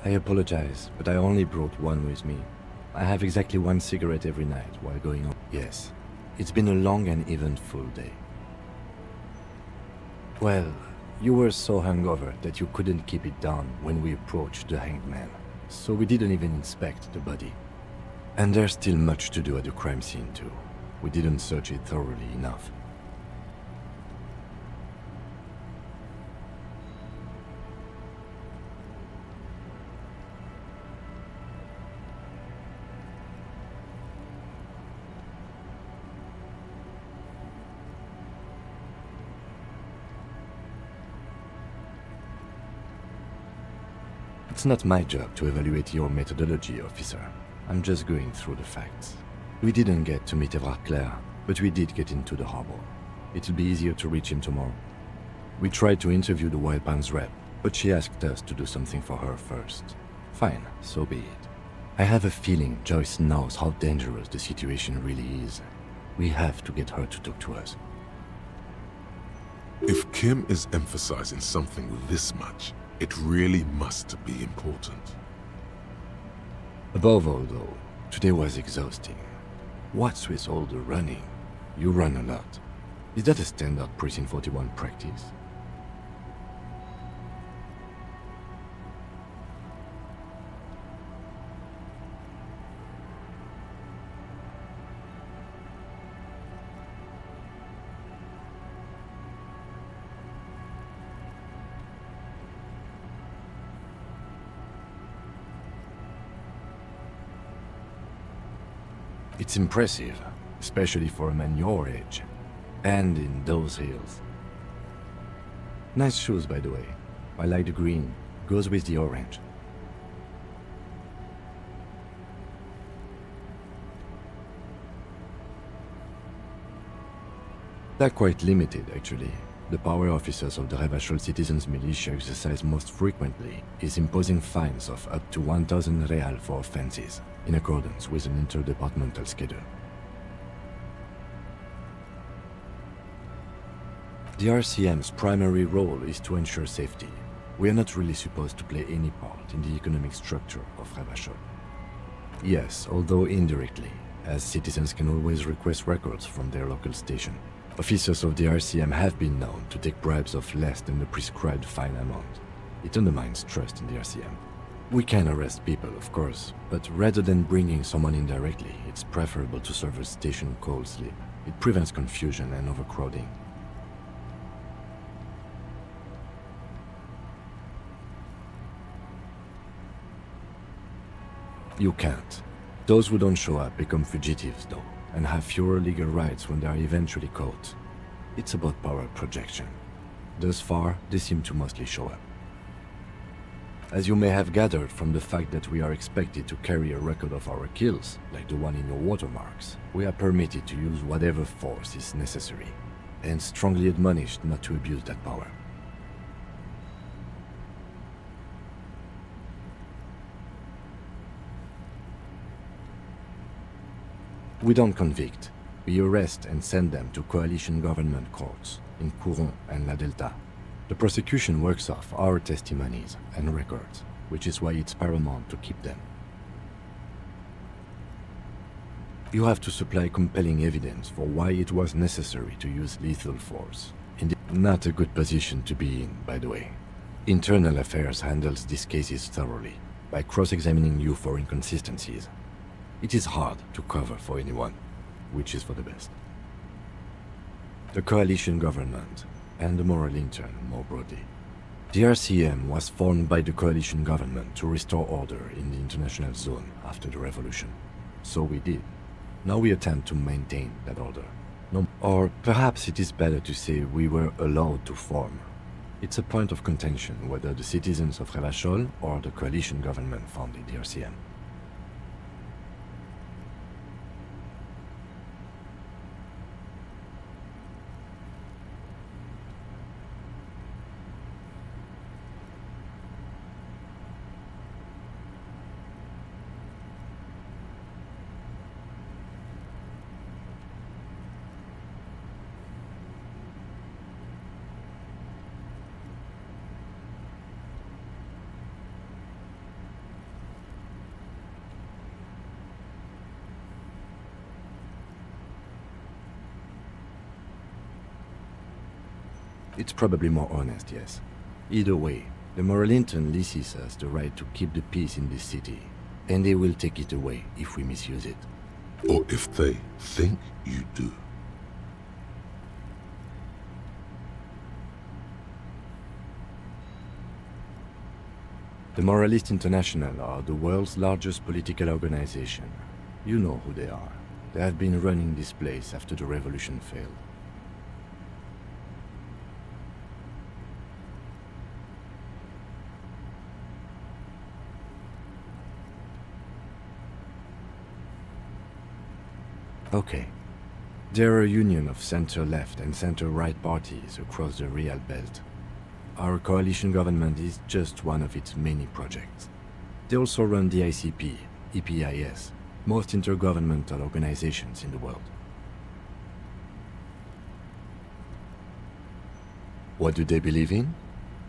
I apologize, but I only brought one with me. I have exactly one cigarette every night while going on. Yes, it's been a long and eventful day. Well, you were so hungover that you couldn't keep it down when we approached the hanged man, so we didn't even inspect the body. And there's still much to do at the crime scene too. We didn't search it thoroughly enough. It's not my job to evaluate your methodology, officer. I'm just going through the facts. We didn't get to meet Evrat Claire, but we did get into the harbor. It'll be easier to reach him tomorrow. We tried to interview the Wild Pines rep, but she asked us to do something for her first. Fine, so be it. I have a feeling Joyce knows how dangerous the situation really is. We have to get her to talk to us. If Kim is emphasizing something this much, it really must be important. Above all, though, today was exhausting. What's with all the running? You run a lot. Is that a standard Precinct 41 practice? It's impressive, especially for a man your age. And in those hills. Nice shoes, by the way. I like the green. Goes with the orange. They're quite limited, actually. The power officers of the Revachol Citizens Militia exercise most frequently is imposing fines of up to 1,000 real for offenses, in accordance with an interdepartmental schedule. The RCM's primary role is to ensure safety. We are not really supposed to play any part in the economic structure of Revachol. Yes, although indirectly, as citizens can always request records from their local station. Officers of the RCM have been known to take bribes of less than the prescribed fine amount. It undermines trust in the RCM. We can arrest people, of course, but rather than bringing someone in directly, it's preferable to serve a station call slip. It prevents confusion and overcrowding. You can't. Those who don't show up become fugitives, though, and have fewer legal rights when they are eventually caught. It's about power projection. Thus far, they seem to mostly show up. As you may have gathered from the fact that we are expected to carry a record of our kills, like the one in your watermarks, we are permitted to use whatever force is necessary, and strongly admonished not to abuse that power. We don't convict. We arrest and send them to coalition government courts in Couronne and La Delta. The prosecution works off our testimonies and records, which is why it's paramount to keep them. You have to supply compelling evidence for why it was necessary to use lethal force. Not a good position to be in, by the way. Internal Affairs handles these cases thoroughly, by cross-examining you for inconsistencies. It is hard to cover for anyone, which is for the best. The coalition government, and the moral intern more broadly. The RCM was formed by the coalition government to restore order in the international zone after the revolution. So we did. Now we attempt to maintain that order. No, or perhaps it is better to say we were allowed to form. It's a point of contention whether the citizens of Revachol or the coalition government founded the RCM. It's probably more honest, yes. Either way, the moral intern leases us the right to keep the peace in this city, and they will take it away if we misuse it. Or if they think you do. The Moralist International are the world's largest political organization. You know who they are. They have been running this place after the revolution failed. Okay. They're a union of center-left and center-right parties across the Real Belt. Our coalition government is just one of its many projects. They also run the ICP, EPIS, most intergovernmental organizations in the world. What do they believe in?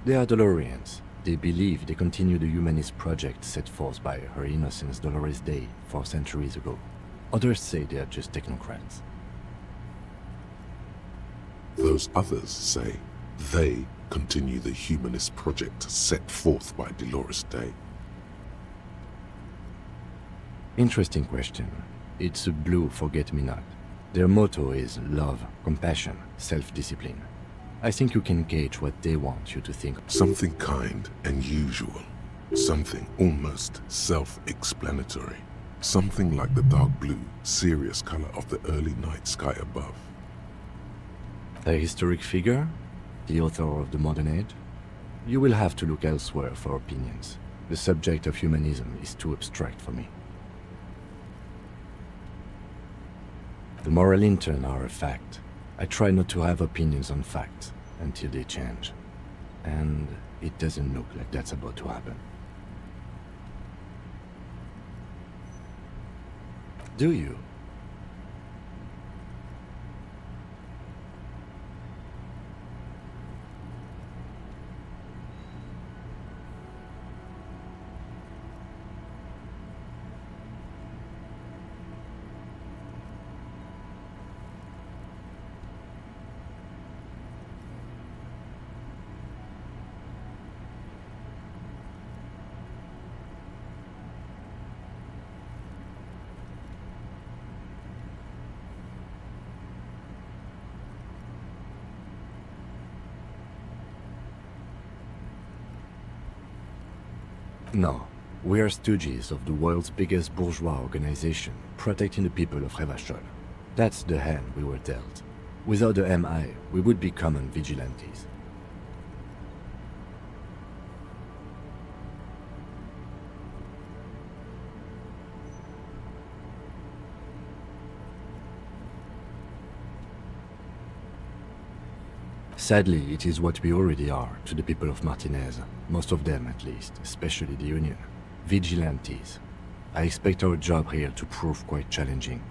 They are Dolorians. They believe they continue the humanist project set forth by Her Innocence Dolores Day 4 centuries ago. Others say they are just technocrats. Those others say they continue the humanist project set forth by Dolores Day. Interesting question. It's a blue forget-me-not. Their motto is love, compassion, self-discipline. I think you can gauge what they want you to think. Something kind and usual. Something almost self-explanatory. something like the dark blue, serious color of the early night sky above. A historic figure? The author of the modern age? You will have to look elsewhere for opinions. The subject of humanism is too abstract for me. The moral intern are a fact. I try not to have opinions on facts until they change. And it doesn't look like that's about to happen. Do you? No. We are stooges of the world's biggest bourgeois organization, protecting the people of Revachol. That's the hand we were dealt. Without the MI, we would be common vigilantes. Sadly, it is what we already are to the people of Martinez, most of them at least, especially the Union. Vigilantes. I expect our job here to prove quite challenging.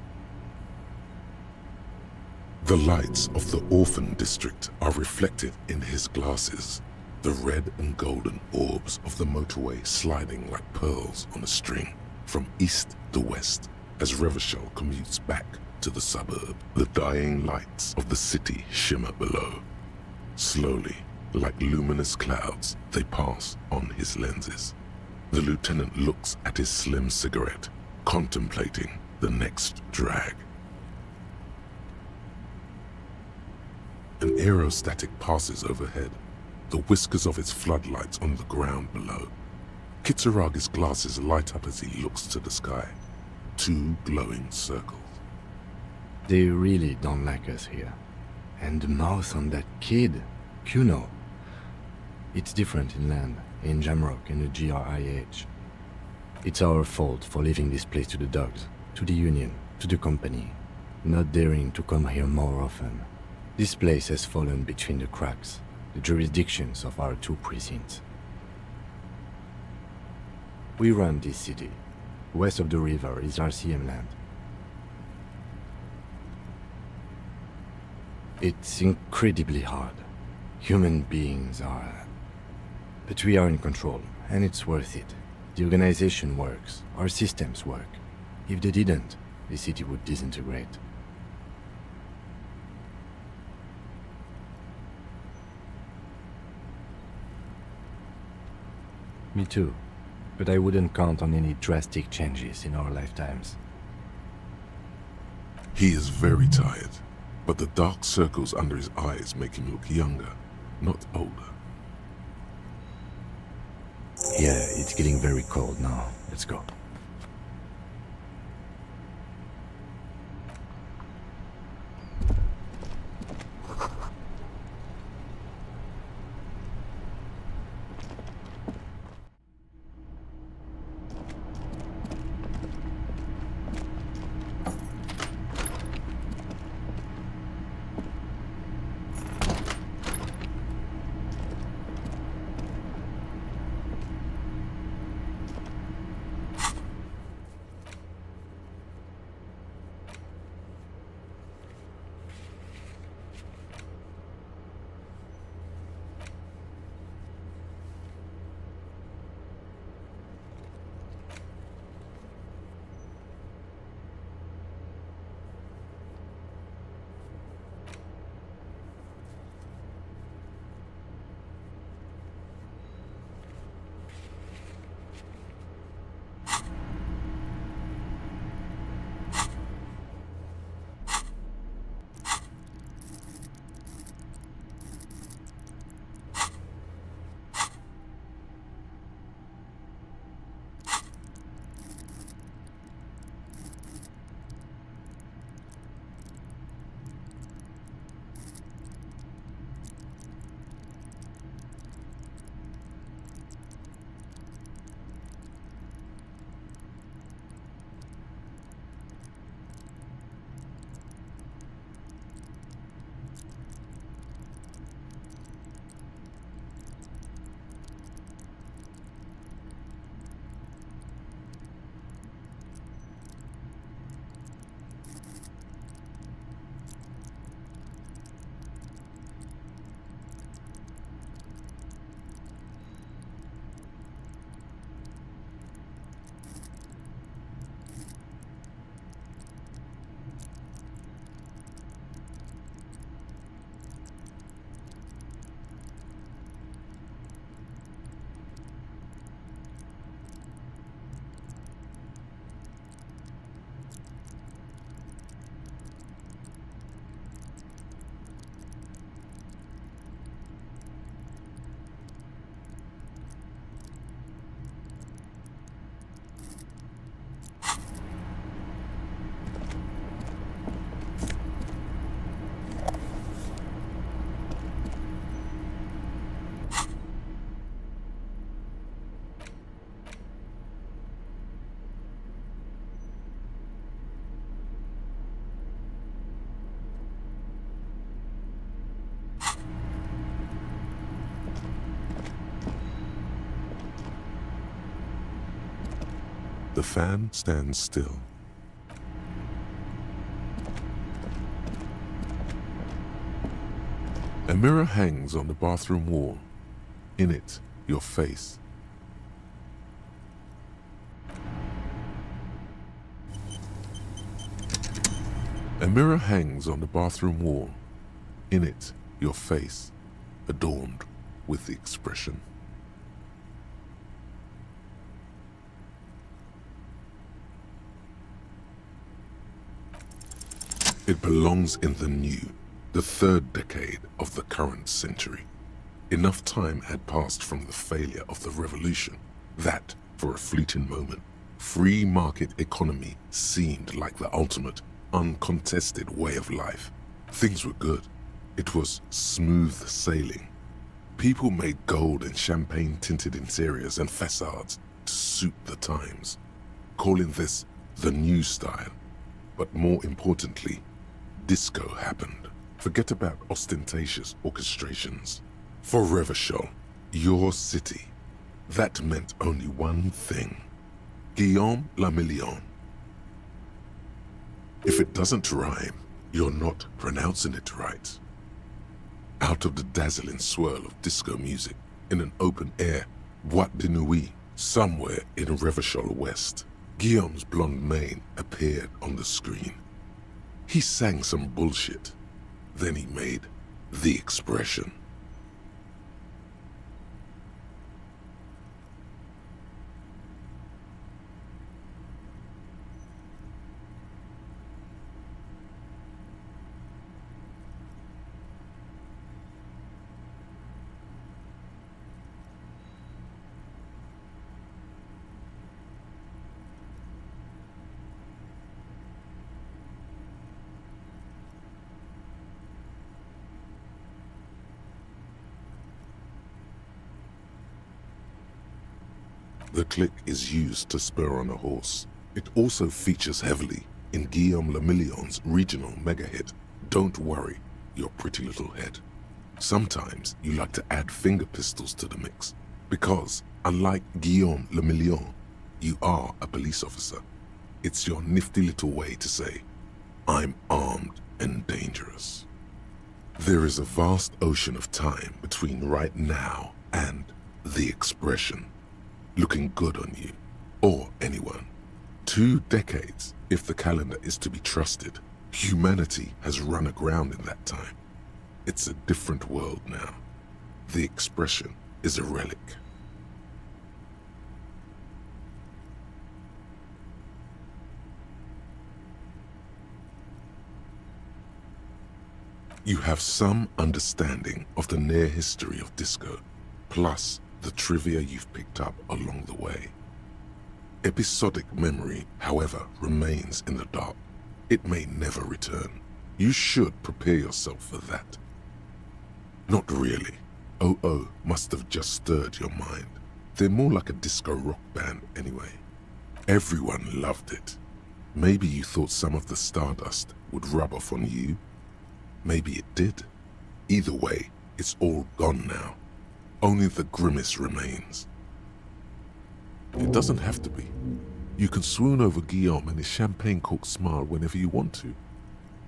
The lights of the orphan district are reflected in his glasses, the red and golden orbs of the motorway sliding like pearls on a string, from east to west, as Revachol commutes back to the suburb. The dying lights of the city shimmer below. Slowly, like luminous clouds, they pass on his lenses. The lieutenant looks at his slim cigarette, contemplating the next drag. An aerostatic passes overhead, the whiskers of its floodlights on the ground below. Kitsuragi's glasses light up as he looks to the sky. Two glowing circles. They really don't like us here. And the mouth on that kid, Kuno. It's different inland, in Jamrock and the GRIH. It's our fault for leaving this place to the dogs, to the Union, to the company, not daring to come here more often. This place has fallen between the cracks, the jurisdictions of our two precincts. We run this city. West of the river is RCM land. It's incredibly hard. Human beings are... But we are in control, and it's worth it. The organization works, our systems work. If they didn't, the city would disintegrate. Me too, but I wouldn't count on any drastic changes in our lifetimes. He is very tired, but the dark circles under his eyes make him look younger, not older. Yeah, it's getting very cold now. Let's go. The fan stands still. A mirror hangs on the bathroom wall. In it, your face. A mirror hangs on the bathroom wall. In it, your face, adorned with the expression. It belongs in the new, the third decade of the current century. Enough time had passed from the failure of the revolution that, for a fleeting moment, free market economy seemed like the ultimate, uncontested way of life. Things were good. It was smooth sailing. People made gold and champagne-tinted interiors and facades to suit the times, calling this the new style. But more importantly, disco happened. Forget about ostentatious orchestrations. For Revachol, your city, that meant only one thing. Guillaume le Million. If it doesn't rhyme, you're not pronouncing it right. Out of the dazzling swirl of disco music, in an open-air boîte de nuit, somewhere in Revachol West, Guillaume's blonde mane appeared on the screen. He sang some bullshit. Then he made the expression. The click is used to spur on a horse. It also features heavily in Guillaume le Million's regional mega hit, Don't Worry, Your Pretty Little Head. Sometimes you like to add finger pistols to the mix, because, unlike Guillaume le Million, you are a police officer. It's your nifty little way to say, I'm armed and dangerous. There is a vast ocean of time between right now and the expression. Looking good on you, or anyone. 2 decades, if the calendar is to be trusted. Humanity has run aground in that time. It's a different world now. The expression is a relic. You have some understanding of the near history of disco, plus the trivia you've picked up along the way. Episodic memory, however, remains in the dark. It may never return. You should prepare yourself for that. Not really. OO must have just stirred your mind. They're more like a disco rock band anyway. Everyone loved it. Maybe you thought some of the stardust would rub off on you. Maybe it did. Either way, it's all gone now. Only the grimace remains. It doesn't have to be. You can swoon over Guillaume and his champagne-corked smile whenever you want to.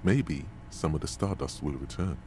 Maybe some of the stardust will return.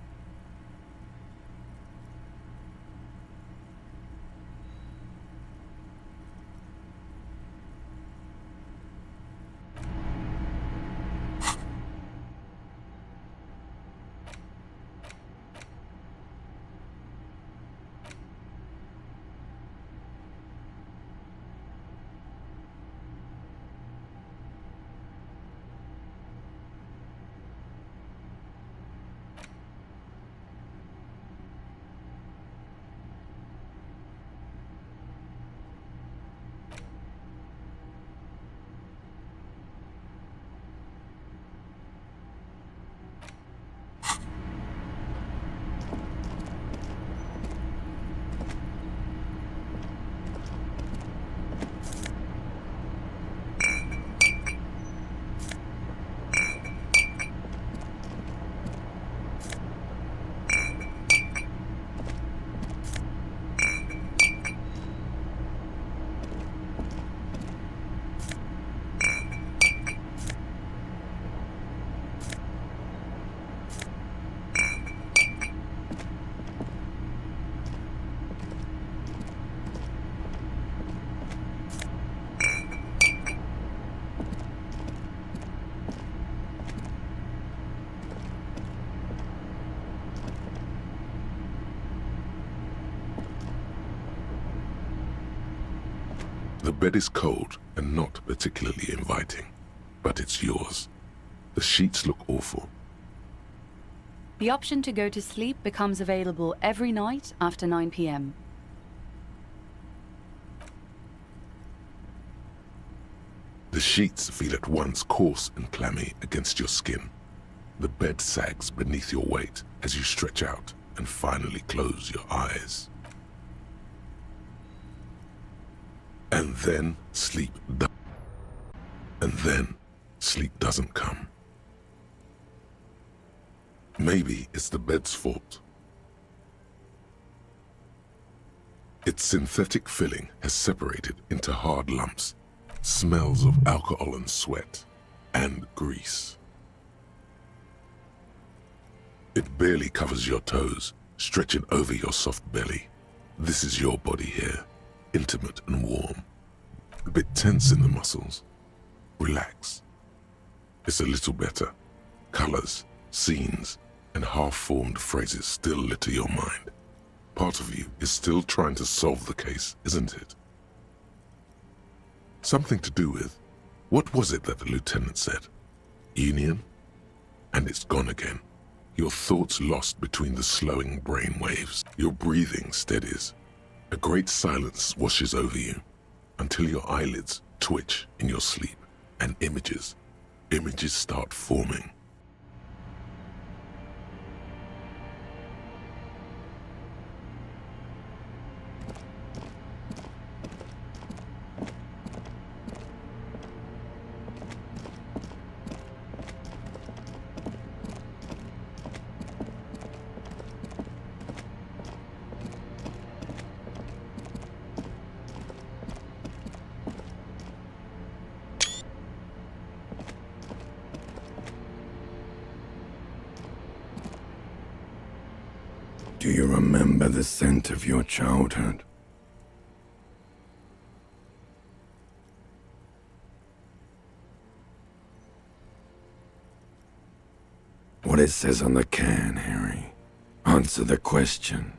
The bed is cold and not particularly inviting, but it's yours. The sheets look awful. The option to go to sleep becomes available every night after 9 p.m. The sheets feel at once coarse and clammy against your skin. The bed sags beneath your weight as you stretch out and finally close your eyes. And then sleep doesn't come. Maybe it's the bed's fault. Its synthetic filling has separated into hard lumps, smells of alcohol and sweat, and grease. It barely covers your toes, stretching over your soft belly. This is your body here, intimate and warm. A bit tense in the muscles. Relax. It's a little better. Colors, scenes, and half-formed phrases still litter your mind. Part of you is still trying to solve the case, isn't it? Something to do with, what was it that the lieutenant said? Union? And it's gone again. Your thoughts lost between the slowing brain waves. Your breathing steadies. A great silence washes over you until your eyelids twitch in your sleep and images start forming. Do you remember the scent of your childhood? What it says on the can, Harry. Answer the question.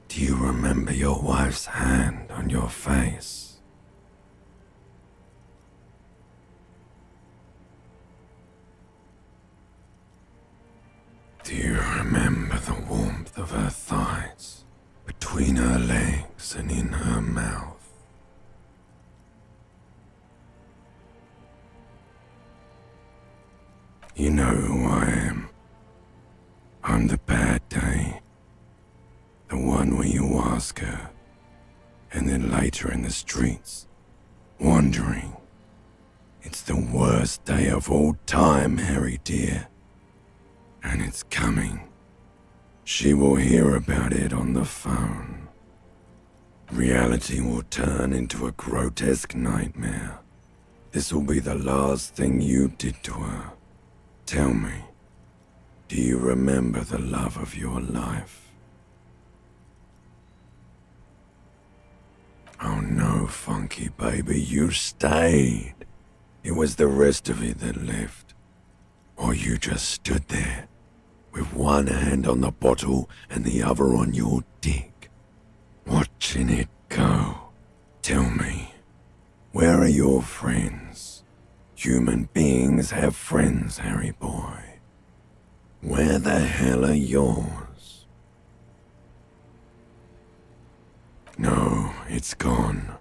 Do you remember your wife's hand on your face? Do you remember the warmth of her thighs, between her legs and in her mouth? You know who I am. I'm the bad day. The one where you ask her, and then later in the streets, wandering. It's the worst day of all time, Harry dear. And it's coming. She will hear about it on the phone. Reality will turn into a grotesque nightmare. This will be the last thing you did to her. Tell me, do you remember the love of your life? Oh no, Funky baby, you stayed. It was the rest of it that left. Or you just stood there, with one hand on the bottle and the other on your dick, watching it go. Tell me, where are your friends? Human beings have friends, Harry boy. Where the hell are yours? No, it's gone.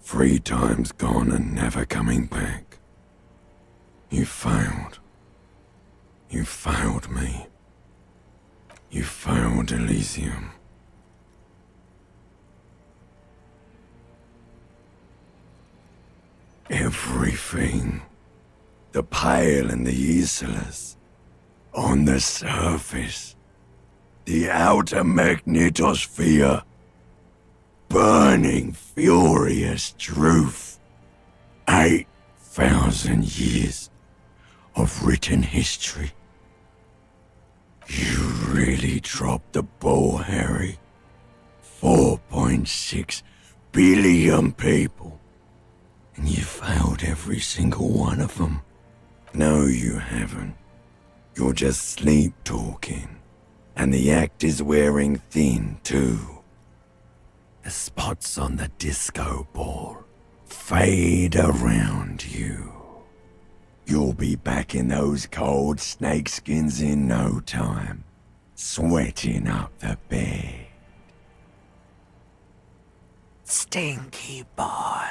3 times gone and never coming back. You failed. You failed me. You failed Elysium. Everything. The pale and the useless. On the surface. The outer magnetosphere. Burning, furious truth. 8,000 years of written history. You really dropped the ball, Harry. 4.6 billion people. And you failed every single one of them. No, you haven't. You're just sleep talking. And the act is wearing thin, too. The spots on the disco ball fade around you. You'll be back in those cold snakeskins in no time, sweating up the bed. Stinky boy.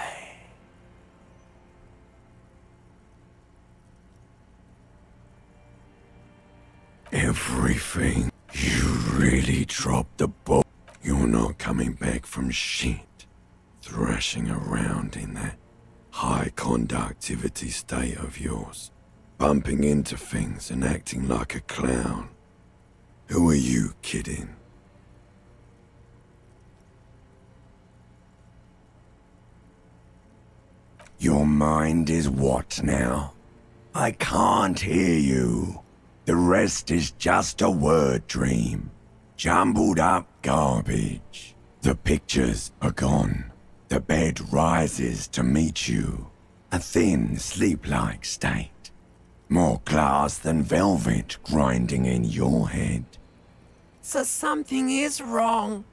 Everything. You really dropped the ball. You're not coming back from shit. Thrashing around in that high conductivity state of yours. Bumping into things and acting like a clown. Who are you kidding? Your mind is what now? I can't hear you. The rest is just a word dream. Jumbled up garbage. The pictures are gone. The bed rises to meet you. A thin, sleep-like state. More glass than velvet grinding in your head. So something is wrong.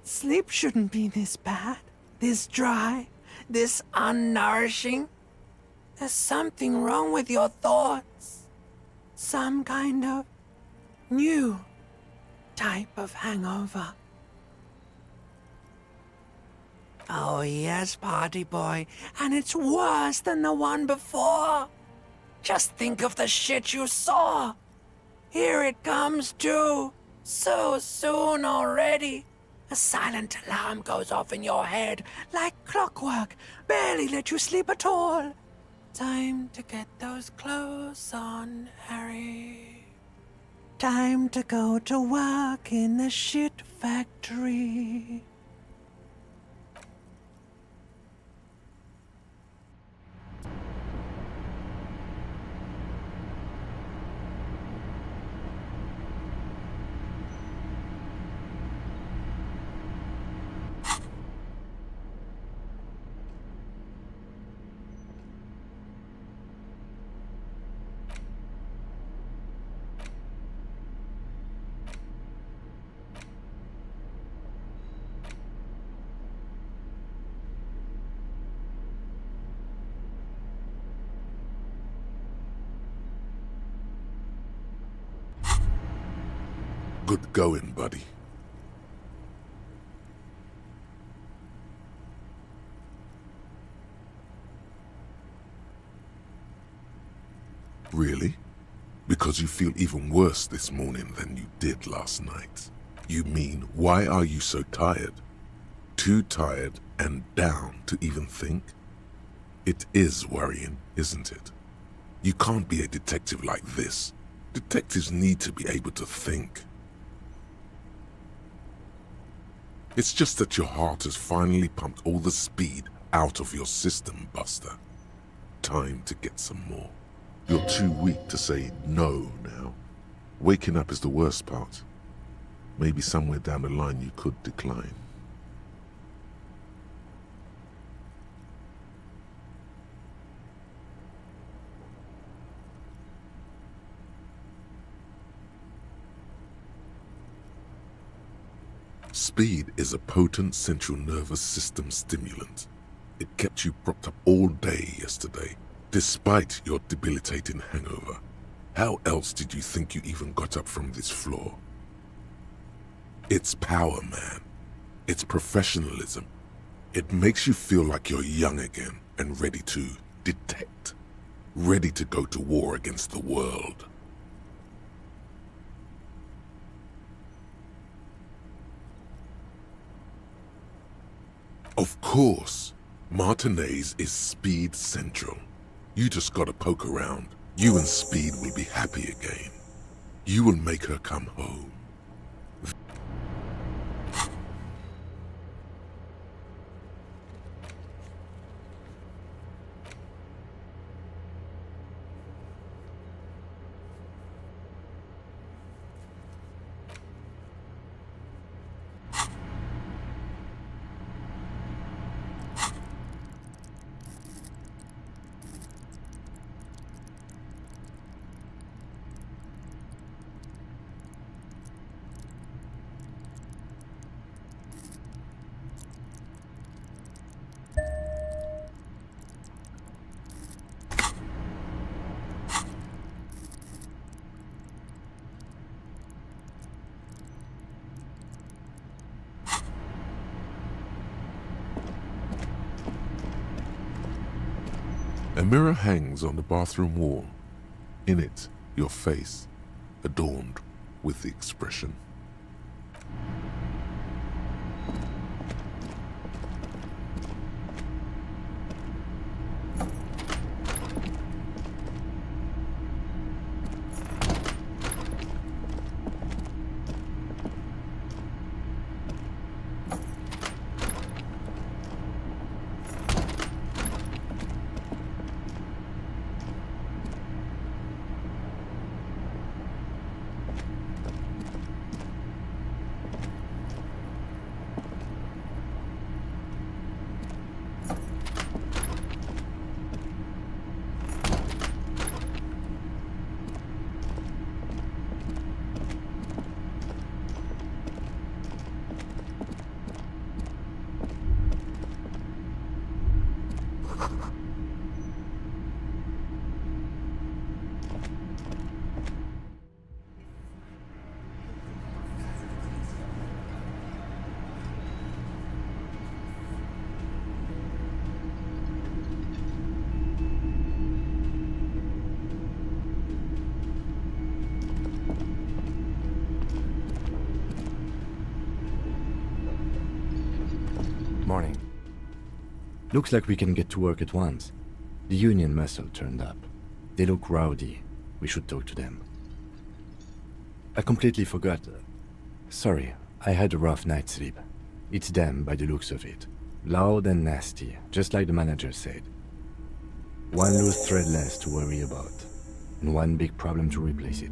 Sleep shouldn't be this bad, this dry, this unnourishing. There's something wrong with your thoughts. Some kind of new type of hangover. Oh yes, party boy, and it's worse than the one before. Just think of the shit you saw. Here it comes too, so soon already. A silent alarm goes off in your head like clockwork, barely let you sleep at all. Time to get those clothes on, Harry. Time to go to work in the shit factory. Good going, buddy. Really? Because you feel even worse this morning than you did last night. You mean, why are you so tired? Too tired and down to even think? It is worrying, isn't it? You can't be a detective like this. Detectives need to be able to think. It's just that your heart has finally pumped all the speed out of your system, Buster. Time to get some more. You're too weak to say no now. Waking up is the worst part. Maybe somewhere down the line you could decline. Speed is a potent central nervous system stimulant. It kept you propped up all day yesterday, despite your debilitating hangover. How else did you think you even got up from this floor? It's power, man. It's professionalism. It makes you feel like you're young again and ready to detect. Ready to go to war against the world. Of course, Martinez is Speed Central. You just gotta poke around. You and Speed will be happy again. You will make her come home. A mirror hangs on the bathroom wall. In it, your face, adorned with the expression. Morning. Looks like we can get to work at once. The Union muscle turned up. They look rowdy. We should talk to them. I completely forgot. Sorry, I had a rough night's sleep. It's them by the looks of it. Loud and nasty, just like the manager said. One loose thread less to worry about, and one big problem to replace it.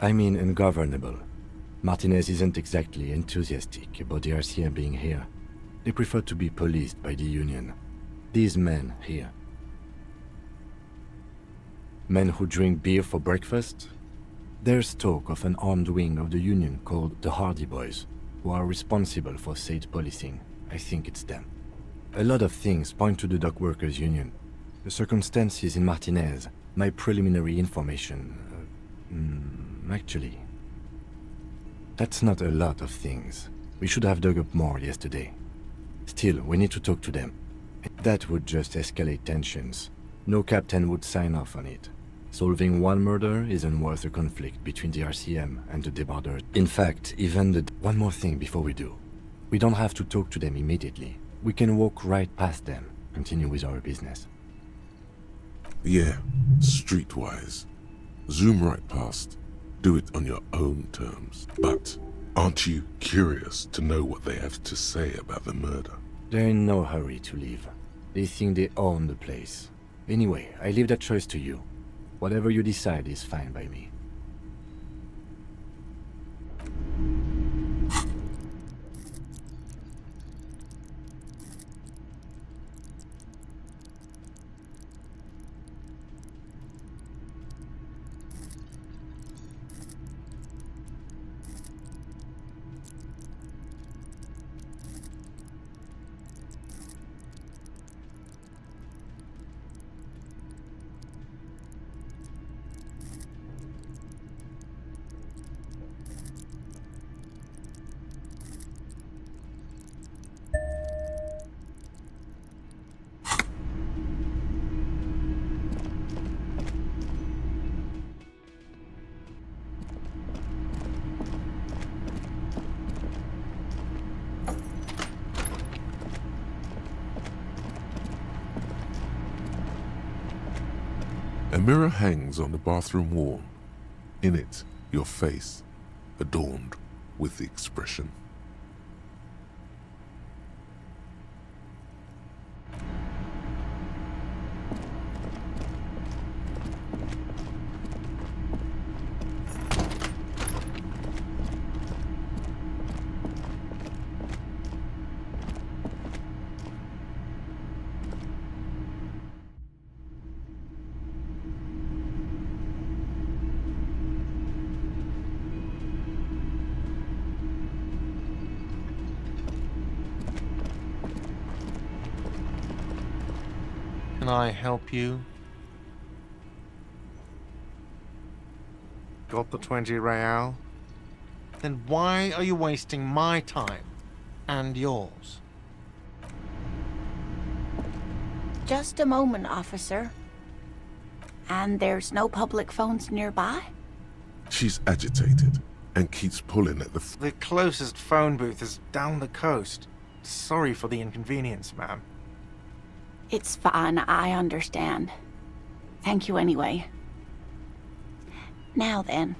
I mean ungovernable. Martinez isn't exactly enthusiastic about the RCM being here. They prefer to be policed by the Union. These men here. Men who drink beer for breakfast? There's talk of an armed wing of the Union called the Hardy Boys, who are responsible for state policing. I think it's them. A lot of things point to the Dock Workers Union. The circumstances in Martinez, my preliminary information... actually... That's not a lot of things. We should have dug up more yesterday. Still, we need to talk to them. That would just escalate tensions. No captain would sign off on it. Solving one murder isn't worth a conflict between the RCM and the debarders. In fact, even the... One more thing before we do. We don't have to talk to them immediately. We can walk right past them, continue with our business. Yeah, streetwise. Zoom right past. Do it on your own terms. But aren't you curious to know what they have to say about the murder? They're in no hurry to leave. They think they own the place. Anyway, I leave that choice to you. Whatever you decide is fine by me. A mirror hangs on the bathroom wall. In it, your face, adorned with the expression. Can I help you? Got the 20 real? Then why are you wasting my time? and yours. Just a moment, officer. And there's no public phones nearby? She's agitated and keeps pulling at the. The closest phone booth is down the coast. Sorry for the inconvenience, ma'am. It's fine, I understand. Thank you anyway. Now then.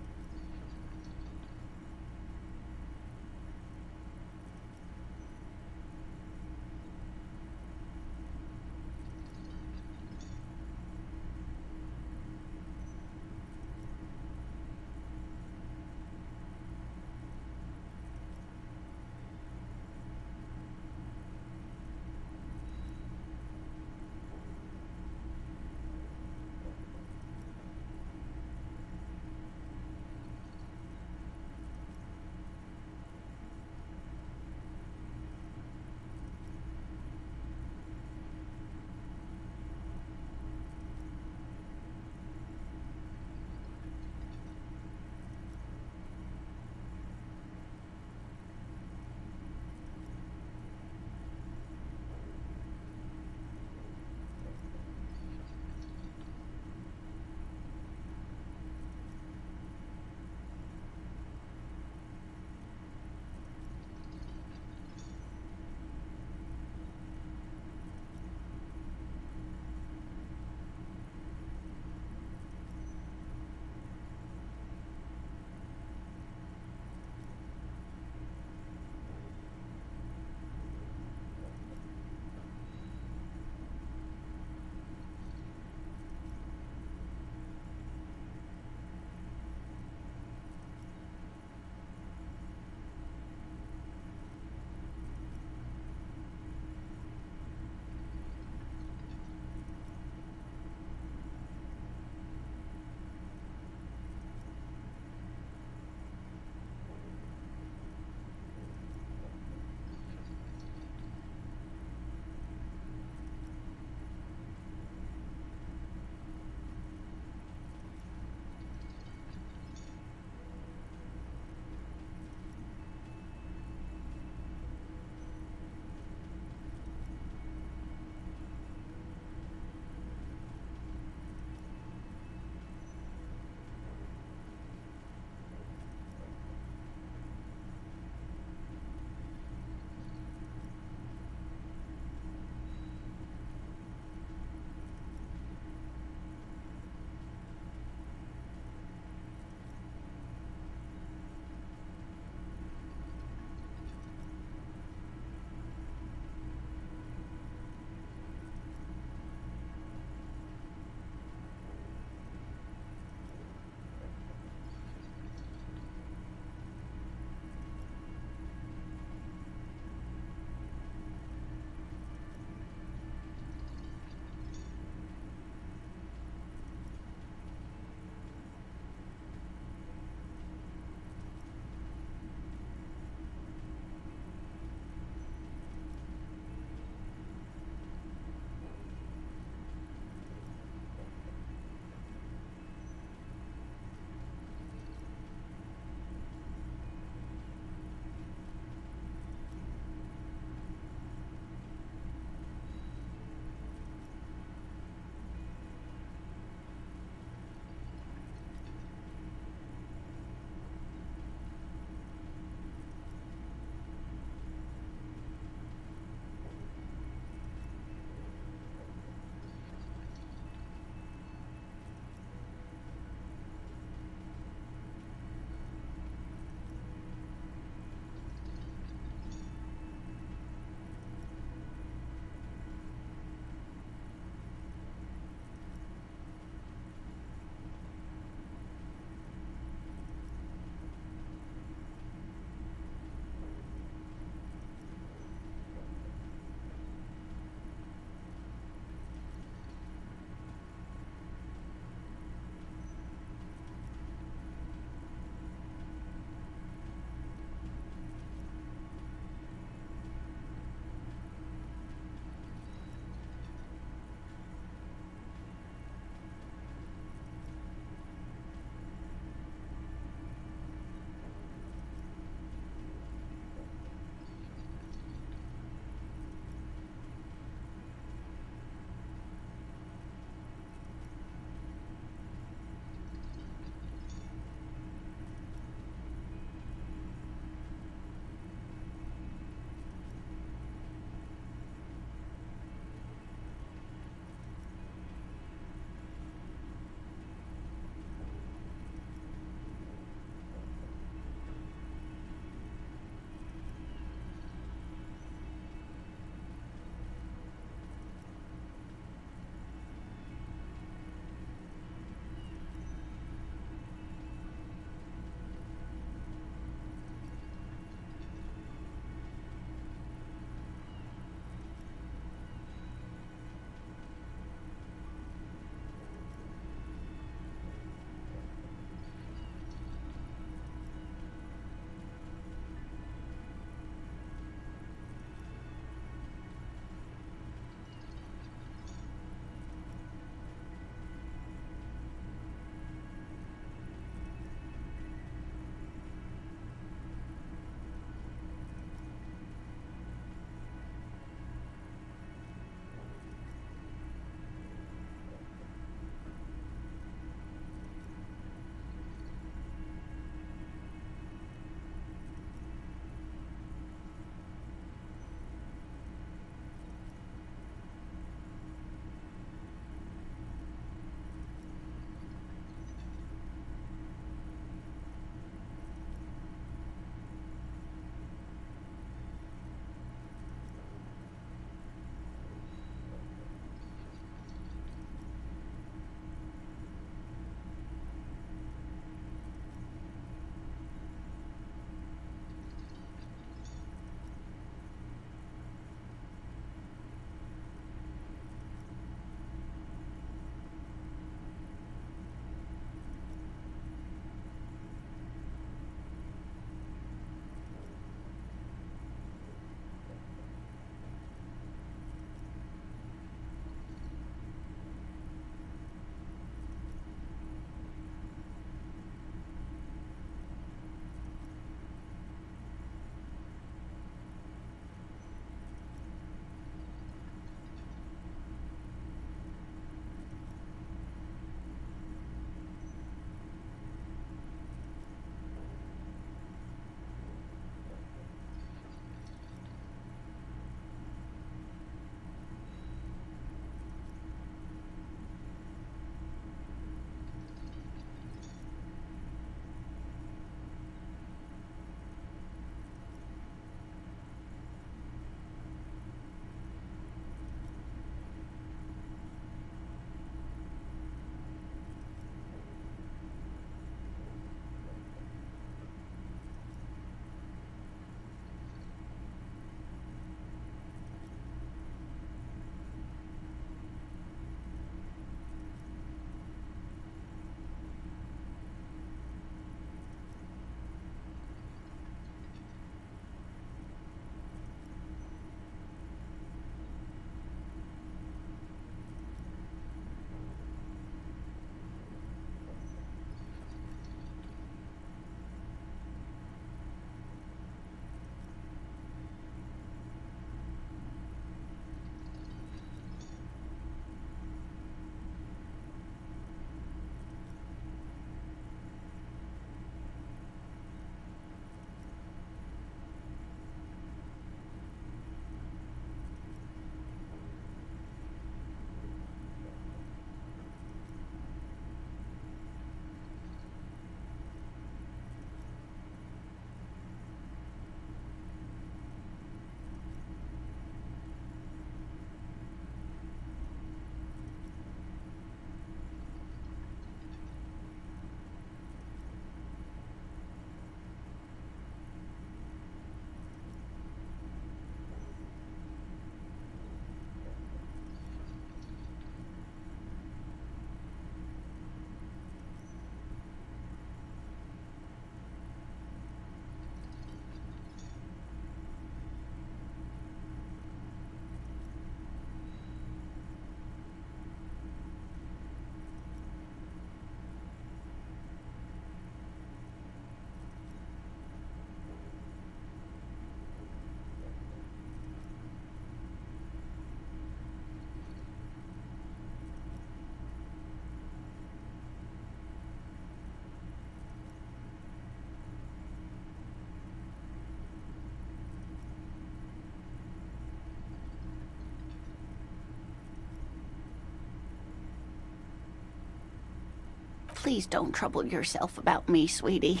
please don't trouble yourself about me, sweetie.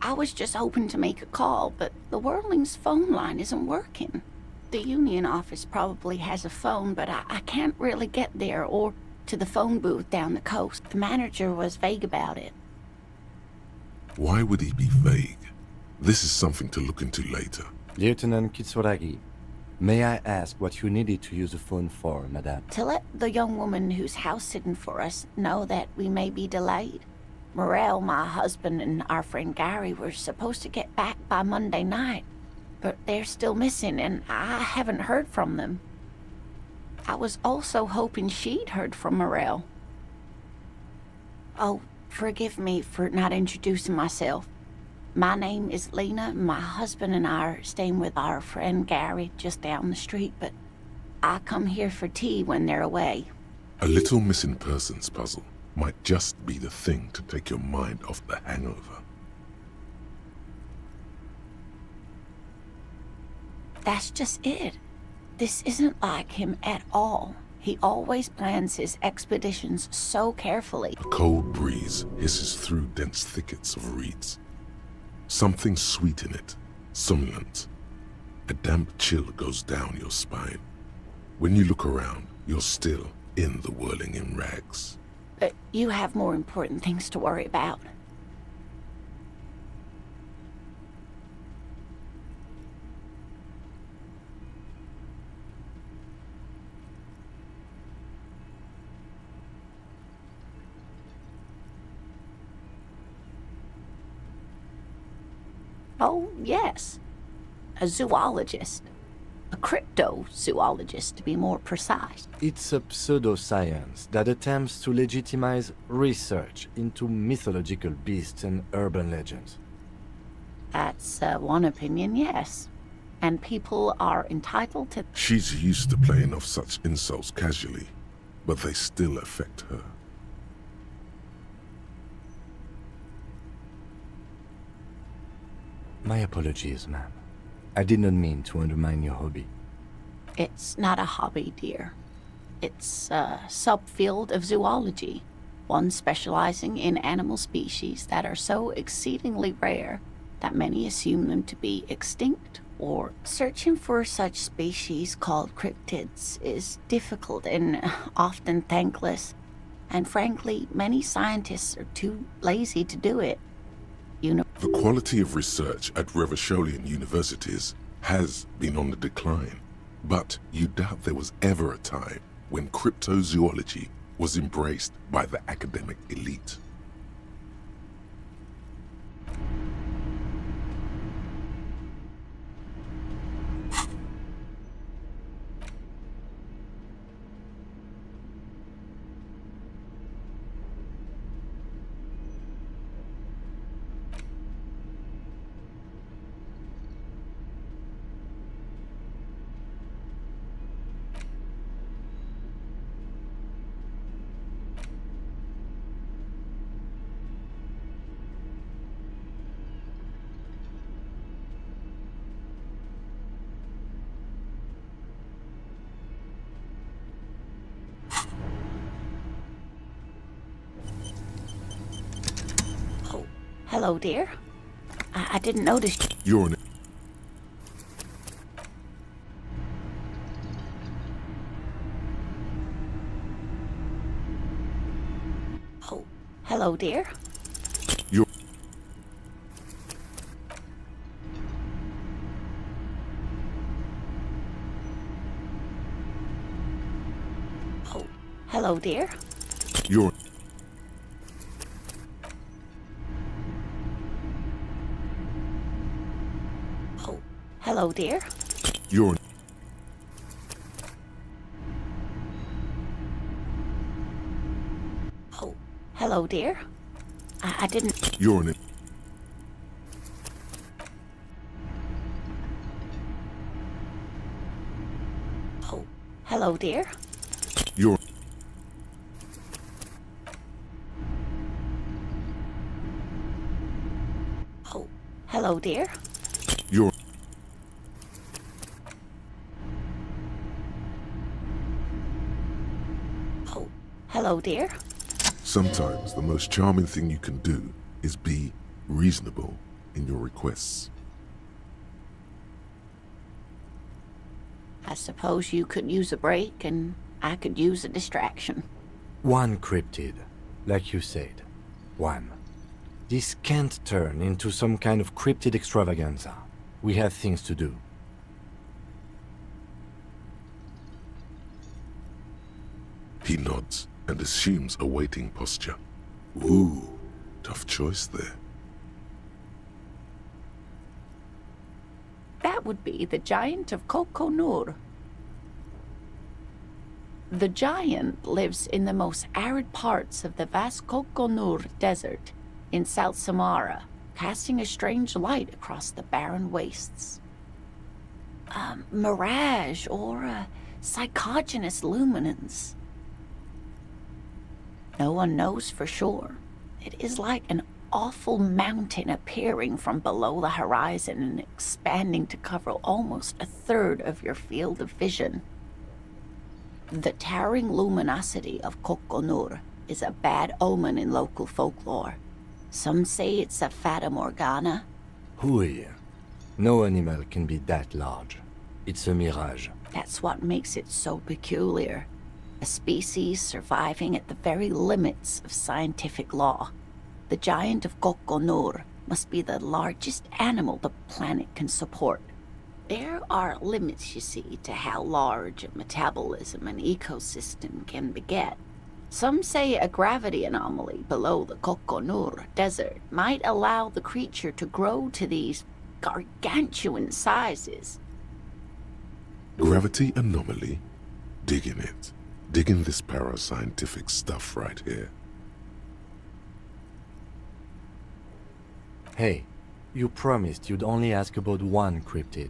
I was just hoping to make a call, but the Whirling's phone line isn't working. The Union office probably has a phone, but I can't really get there or to the phone booth down the coast. The manager was vague about it. Why would he be vague? This is something to look into later. Lieutenant Kitsuragi, may I ask what you needed to use the phone for, madame? To let the young woman who's house-sitting for us know that we may be delayed. Morel, my husband, and our friend Gary were supposed to get back by Monday night, but they're still missing, and I haven't heard from them. I was also hoping she'd heard from Morel. Oh, forgive me for not introducing myself. My name is Lena. My husband and I are staying with our friend Gary just down the street, but I come here for tea when they're away. A little missing persons puzzle might just be the thing to take your mind off the hangover. That's just it. This isn't like him at all. He always plans his expeditions so carefully. A cold breeze hisses through dense thickets of reeds. Something sweet in it, somnolent. A damp chill goes down your spine. When you look around, you're still in the whirling in rags. But you have more important things to worry about. Oh, yes. A zoologist. A cryptozoologist, to be more precise. It's a pseudoscience that attempts to legitimize research into mythological beasts and urban legends. That's one opinion, yes. And people are entitled to... She's used to playing off such insults casually, but they still affect her. My apologies, ma'am. I did not mean to undermine your hobby. It's not a hobby, dear. It's a subfield of zoology, one specializing in animal species that are so exceedingly rare that many assume them to be extinct, or searching for such species called cryptids is difficult and often thankless, and frankly, many scientists are too lazy to do it. The quality of research at Revacholian universities has been on the decline, but you doubt there was ever a time when cryptozoology was embraced by the academic elite. Hello, dear. I didn't notice... You're an... Oh, hello, dear. You're... Oh, hello, dear. You're... Hello, dear. You're... Oh, hello, dear. I didn't... You're an... Oh, hello, dear. You're... Oh, hello, dear. You're... Hello, dear. Sometimes the most charming thing you can do is be reasonable in your requests. I suppose you could use a break and I could use a distraction. One cryptid, like you said. One. This can't turn into some kind of cryptid extravaganza. We have things to do. He nods and assumes a waiting posture. Ooh, tough choice there. That would be the giant of Kokonur. The giant lives in the most arid parts of the vast Kokonur Desert in South Samara, casting a strange light across the barren wastes. A mirage or a psychogenous luminance. No one knows for sure. It is like an awful mountain appearing from below the horizon and expanding to cover almost a third of your field of vision. The towering luminosity of Kokonur is a bad omen in local folklore. Some say it's a fata morgana. Hui. No animal can be that large. It's a mirage. That's what makes it so peculiar. A species surviving at the very limits of scientific law. The giant of Kokonur must be the largest animal the planet can support. There are limits, you see, to how large a metabolism an ecosystem can beget. Some say a gravity anomaly below the Kokonur Desert might allow the creature to grow to these gargantuan sizes. Gravity anomaly? Digging it. Digging this parascientific stuff right here. Hey, you promised you'd only ask about one cryptid.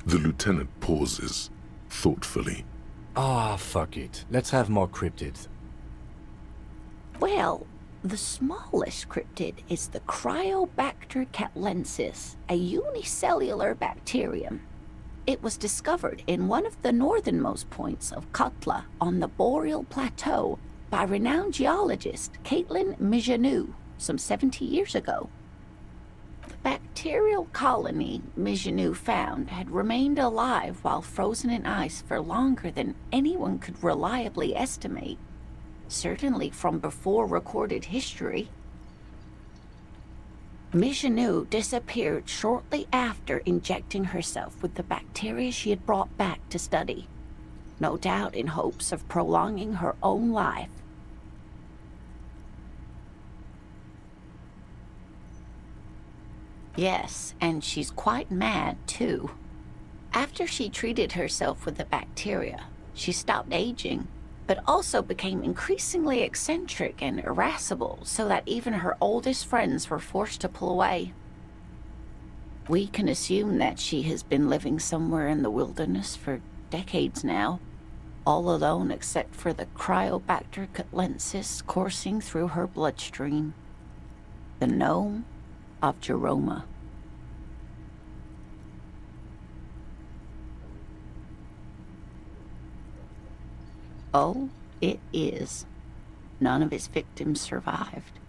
The lieutenant pauses, thoughtfully. Ah, fuck it. Let's have more cryptids. Well, the smallest cryptid is the Cryobacter catlensis, a unicellular bacterium. It was discovered in one of the northernmost points of Katla on the Boreal Plateau by renowned geologist Caitlin Mijanou some 70 years ago. The bacterial colony Mijanou found had remained alive while frozen in ice for longer than anyone could reliably estimate. Certainly from before recorded history. Mijanou disappeared shortly after injecting herself with the bacteria she had brought back to study, no doubt in hopes of prolonging her own life. Yes, and she's quite mad, too. After she treated herself with the bacteria, she stopped aging, but also became increasingly eccentric and irascible, so that even her oldest friends were forced to pull away. We can assume that she has been living somewhere in the wilderness for decades now, all alone except for the Cryobacter catlensis coursing through her bloodstream. The gnome of Jeroma. Oh, it is. None of his victims survived.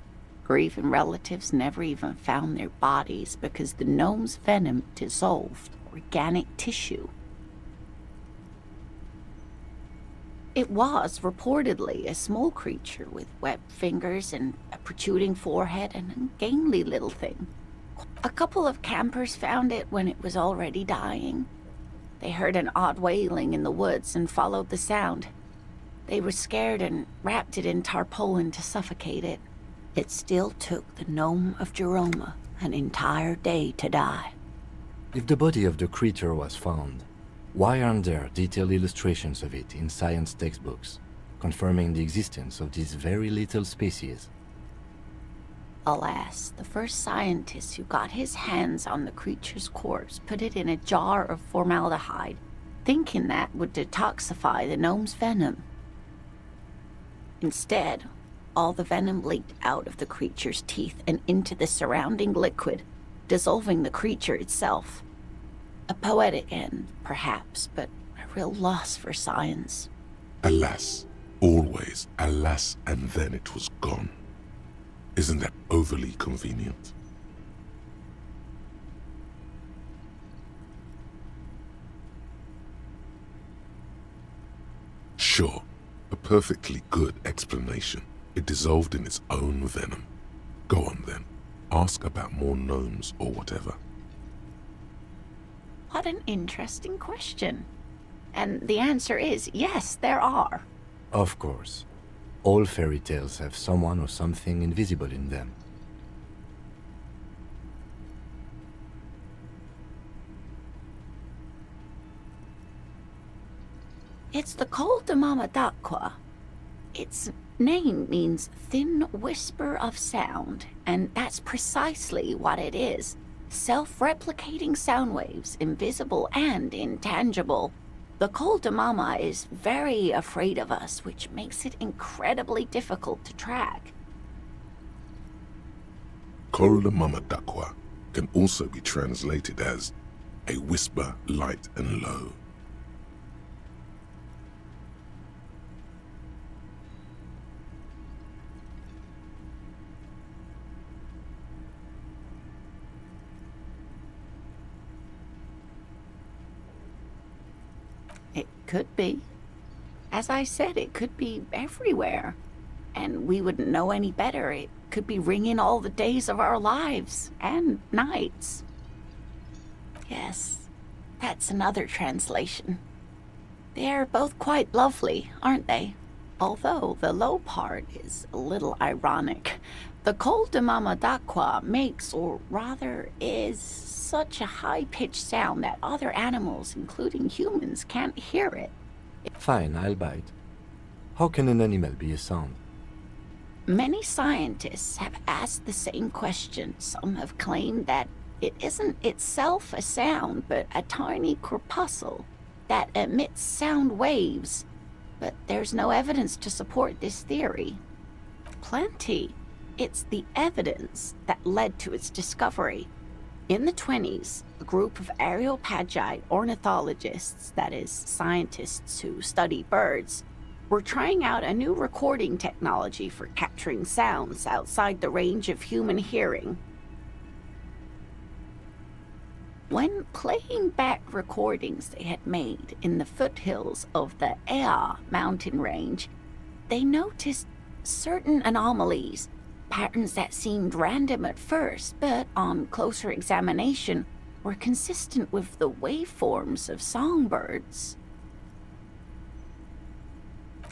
Grieving relatives never even found their bodies because the gnome's venom dissolved organic tissue. It was reportedly a small creature with webbed fingers and a protruding forehead and an ungainly little thing. A couple of campers found it when it was already dying. They heard an odd wailing in the woods and followed the sound. They were scared and wrapped it in tarpaulin to suffocate it. It still took the gnome of Jeroma an entire day to die. If the body of the creature was found, why aren't there detailed illustrations of it in science textbooks, confirming the existence of this very little species? Alas, the first scientist who got his hands on the creature's corpse put it in a jar of formaldehyde, thinking that would detoxify the gnome's venom. Instead, all the venom leaked out of the creature's teeth and into the surrounding liquid, dissolving the creature itself. A poetic end, perhaps, but a real loss for science. Alas, always alas, and then it was gone. Isn't that overly convenient? Sure, a perfectly good explanation. It dissolved in its own venom. Go on then. Ask about more gnomes or whatever. What an interesting question. And the answer is yes, there are. Of course. All fairy tales have someone or something invisible in them. It's the Col de Mama d'Aqua. Its name means thin whisper of sound, and that's precisely what it is. Self-replicating sound waves, invisible and intangible. The Col de Mama is very afraid of us, which makes it incredibly difficult to track. Col de Mama d'Aqua can also be translated as a whisper light and low. It could be. As I said, it could be everywhere. And we wouldn't know any better. It could be ringing all the days of our lives and nights. Yes, that's another translation. They're both quite lovely, aren't they? Although the low part is a little ironic. The Col de Mama d'Aqua makes, or rather is, such a high-pitched sound that other animals, including humans, can't hear it. Fine, I'll bite. How can an animal be a sound? Many scientists have asked the same question. Some have claimed that it isn't itself a sound, but a tiny corpuscle that emits sound waves. But there's no evidence to support this theory. Plenty. It's the evidence that led to its discovery. In the 20s, a group of areopagite ornithologists, that is, scientists who study birds, were trying out a new recording technology for capturing sounds outside the range of human hearing. When playing back recordings they had made in the foothills of the Ea mountain range, they noticed certain anomalies, patterns that seemed random at first, but on closer examination were consistent with the waveforms of songbirds.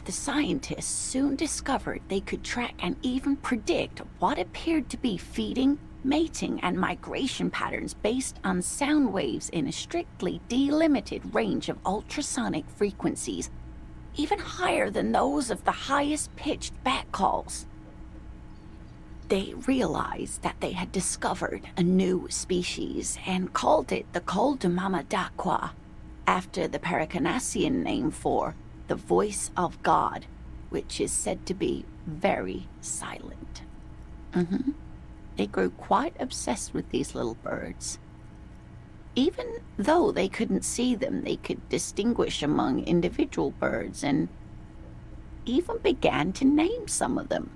The scientists soon discovered they could track and even predict what appeared to be feeding, mating, and migration patterns based on sound waves in a strictly delimited range of ultrasonic frequencies, even higher than those of the highest-pitched bat calls. They realized that they had discovered a new species and called it the Col de Mama d'Aqua, after the Paracanassian name for the voice of God, which is said to be very silent. They grew quite obsessed with these little birds. Even though they couldn't see them, they could distinguish among individual birds and even began to name some of them.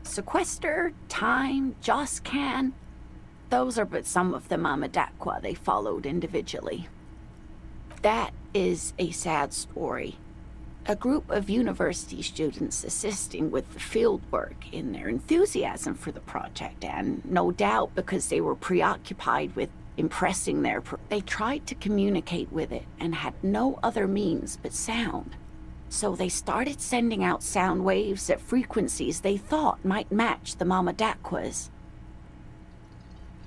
Sequester, Time, Joscan, those are but some of the Mama d'Aqua they followed individually. That is a sad story. A group of university students assisting with the field work in their enthusiasm for the project, and no doubt because they were preoccupied with impressing they tried to communicate with it and had no other means but sound. So they started sending out sound waves at frequencies they thought might match the Mama d'Aqua's.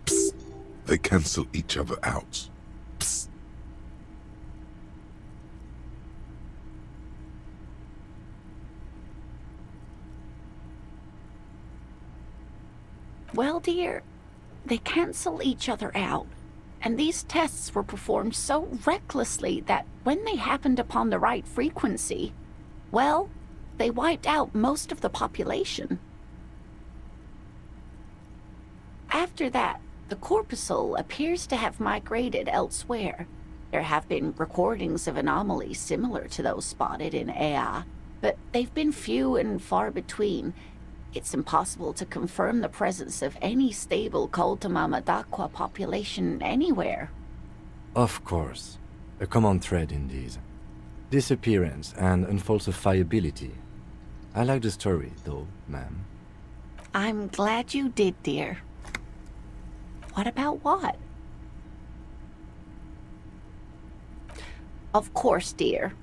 Psst. They cancel each other out. Psst. Well, dear, they cancel each other out, and these tests were performed so recklessly that when they happened upon the right frequency, well, they wiped out most of the population. After that, the corpuscle appears to have migrated elsewhere. There have been recordings of anomalies similar to those spotted in AI, but they've been few and far between. It's impossible to confirm the presence of any stable Koltama Madakwa population anywhere. Of course. A common thread in these. Disappearance and unfalsifiability. I like the story, though, ma'am. I'm glad you did, dear. What about what? Of course, dear.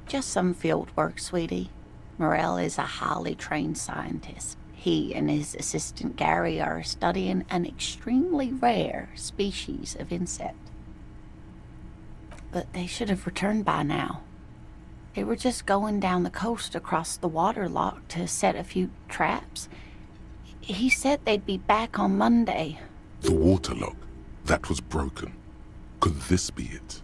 Just some field work, sweetie. Morel is a highly trained scientist. He and his assistant Gary are studying an extremely rare species of insect. But they should have returned by now. They were just going down the coast across the waterlock to set a few traps. He said they'd be back on Monday. The waterlock, that was broken. Could this be it?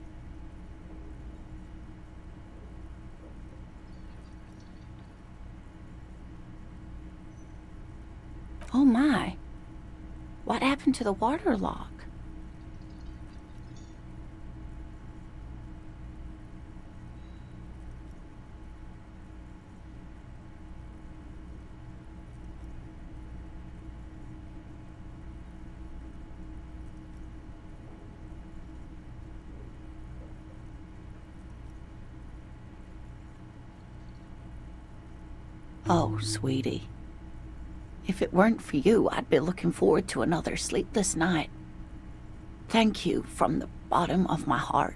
Oh my. What happened to the waterlock? Oh, sweetie. If it weren't for you, I'd be looking forward to another sleepless night. Thank you from the bottom of my heart.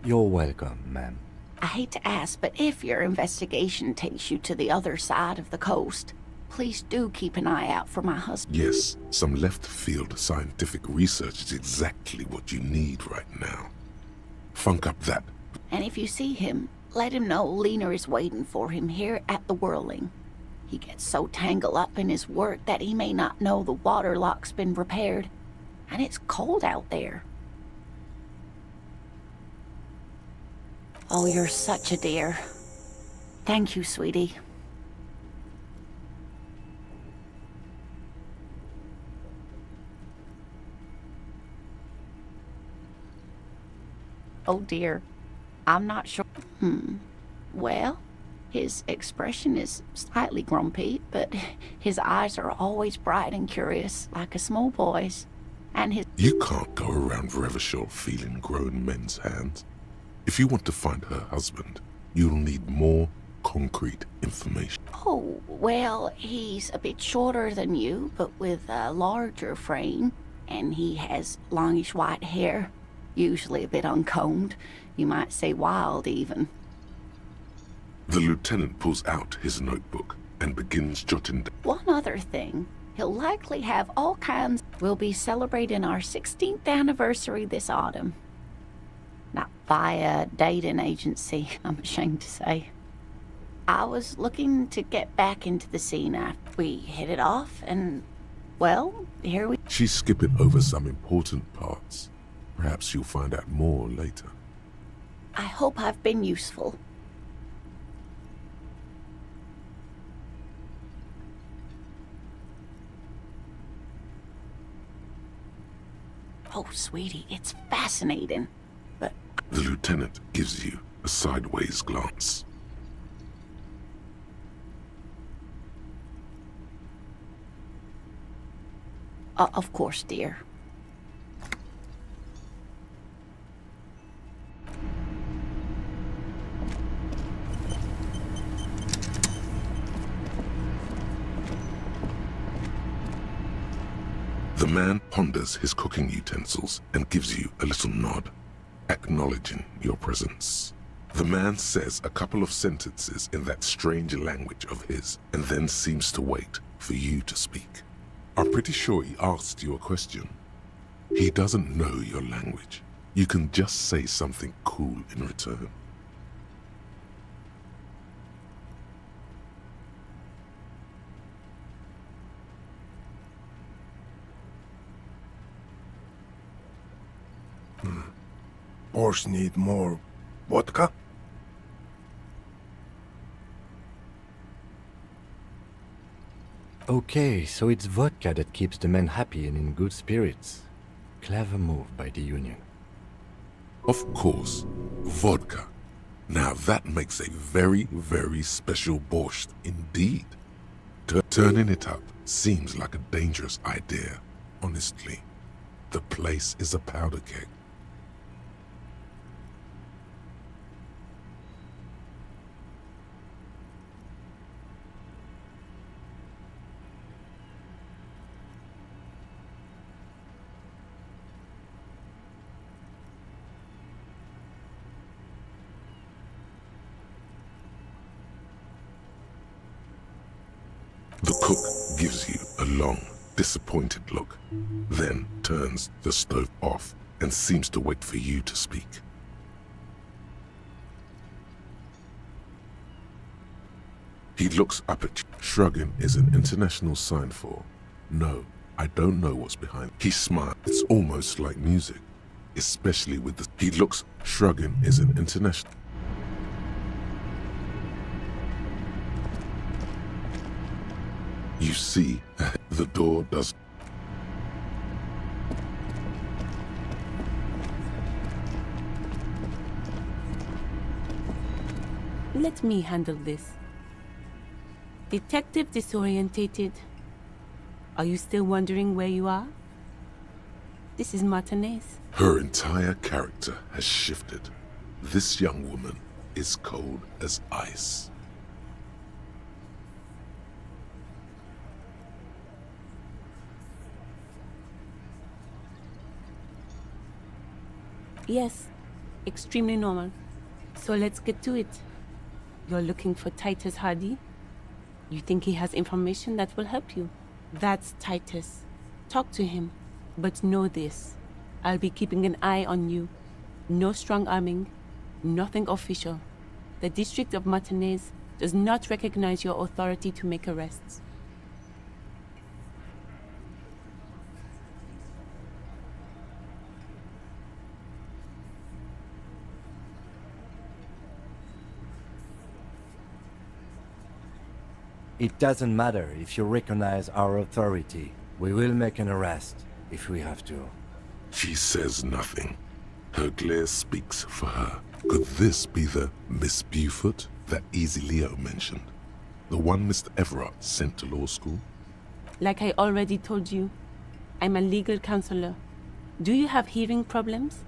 You're welcome, ma'am. I hate to ask, but if your investigation takes you to the other side of the coast, please do keep an eye out for my husband. Yes, some left-field scientific research is exactly what you need right now. Funk up that. And if you see him, let him know Lena is waiting for him here at the Whirling. He gets so tangled up in his work that he may not know the waterlock's been repaired, and it's cold out there. Oh, you're such a dear. Thank you, sweetie. Oh dear, I'm not sure. Well, his expression is slightly grumpy, but his eyes are always bright and curious, like a small boy's. And his... You can't go around Revachol feeling grown men's hands. If you want to find her husband, you'll need more concrete information. Oh, well, he's a bit shorter than you, but with a larger frame, and he has longish white hair, usually a bit uncombed. You might say wild, even. The lieutenant pulls out his notebook and begins jotting down. One other thing, he'll likely have all kinds. We'll be celebrating our 16th anniversary this autumn. Not via a dating agency, I'm ashamed to say. I was looking to get back into the scene after we hit it off, and, well, here we... She's skipping over some important parts. Perhaps you'll find out more later. I hope I've been useful. Oh, sweetie, it's fascinating, but... The lieutenant gives you a sideways glance. Of course, dear. The man ponders his cooking utensils and gives you a little nod, acknowledging your presence. The man says a couple of sentences in that strange language of his and then seems to wait for you to speak. I'm pretty sure he asked you a question. He doesn't know your language. You can just say something cool in return. Horse need more vodka? Okay, so it's vodka that keeps the men happy and in good spirits. Clever move by the Union. Of course, vodka. Now that makes a very, very special borscht indeed. Turning it up seems like a dangerous idea, honestly. The place is a powder keg. The cook gives you a long, disappointed look, then turns the stove off and seems to wait for you to speak. He looks up at you. Shrugging is an international sign for, no, I don't know what's behind. He smiles. It's almost like music, especially with the... He looks... Shrugging is an international... You see, the door does... Let me handle this. Detective disorientated. Are you still wondering where you are? This is Martinez. Her entire character has shifted. This young woman is cold as ice. Yes, extremely normal. So let's get to it. You're looking for Titus Hardy? You think he has information that will help you? That's Titus. Talk to him. But know this. I'll be keeping an eye on you. No strong arming. Nothing official. The District of Martinez does not recognize your authority to make arrests. It doesn't matter if you recognize our authority. We will make an arrest, if we have to. She says nothing. Her glare speaks for her. Could this be the Miss Beaufort that Easy Leo mentioned? The one Mr. Everard sent to law school? Like I already told you, I'm a legal counselor. Do you have hearing problems?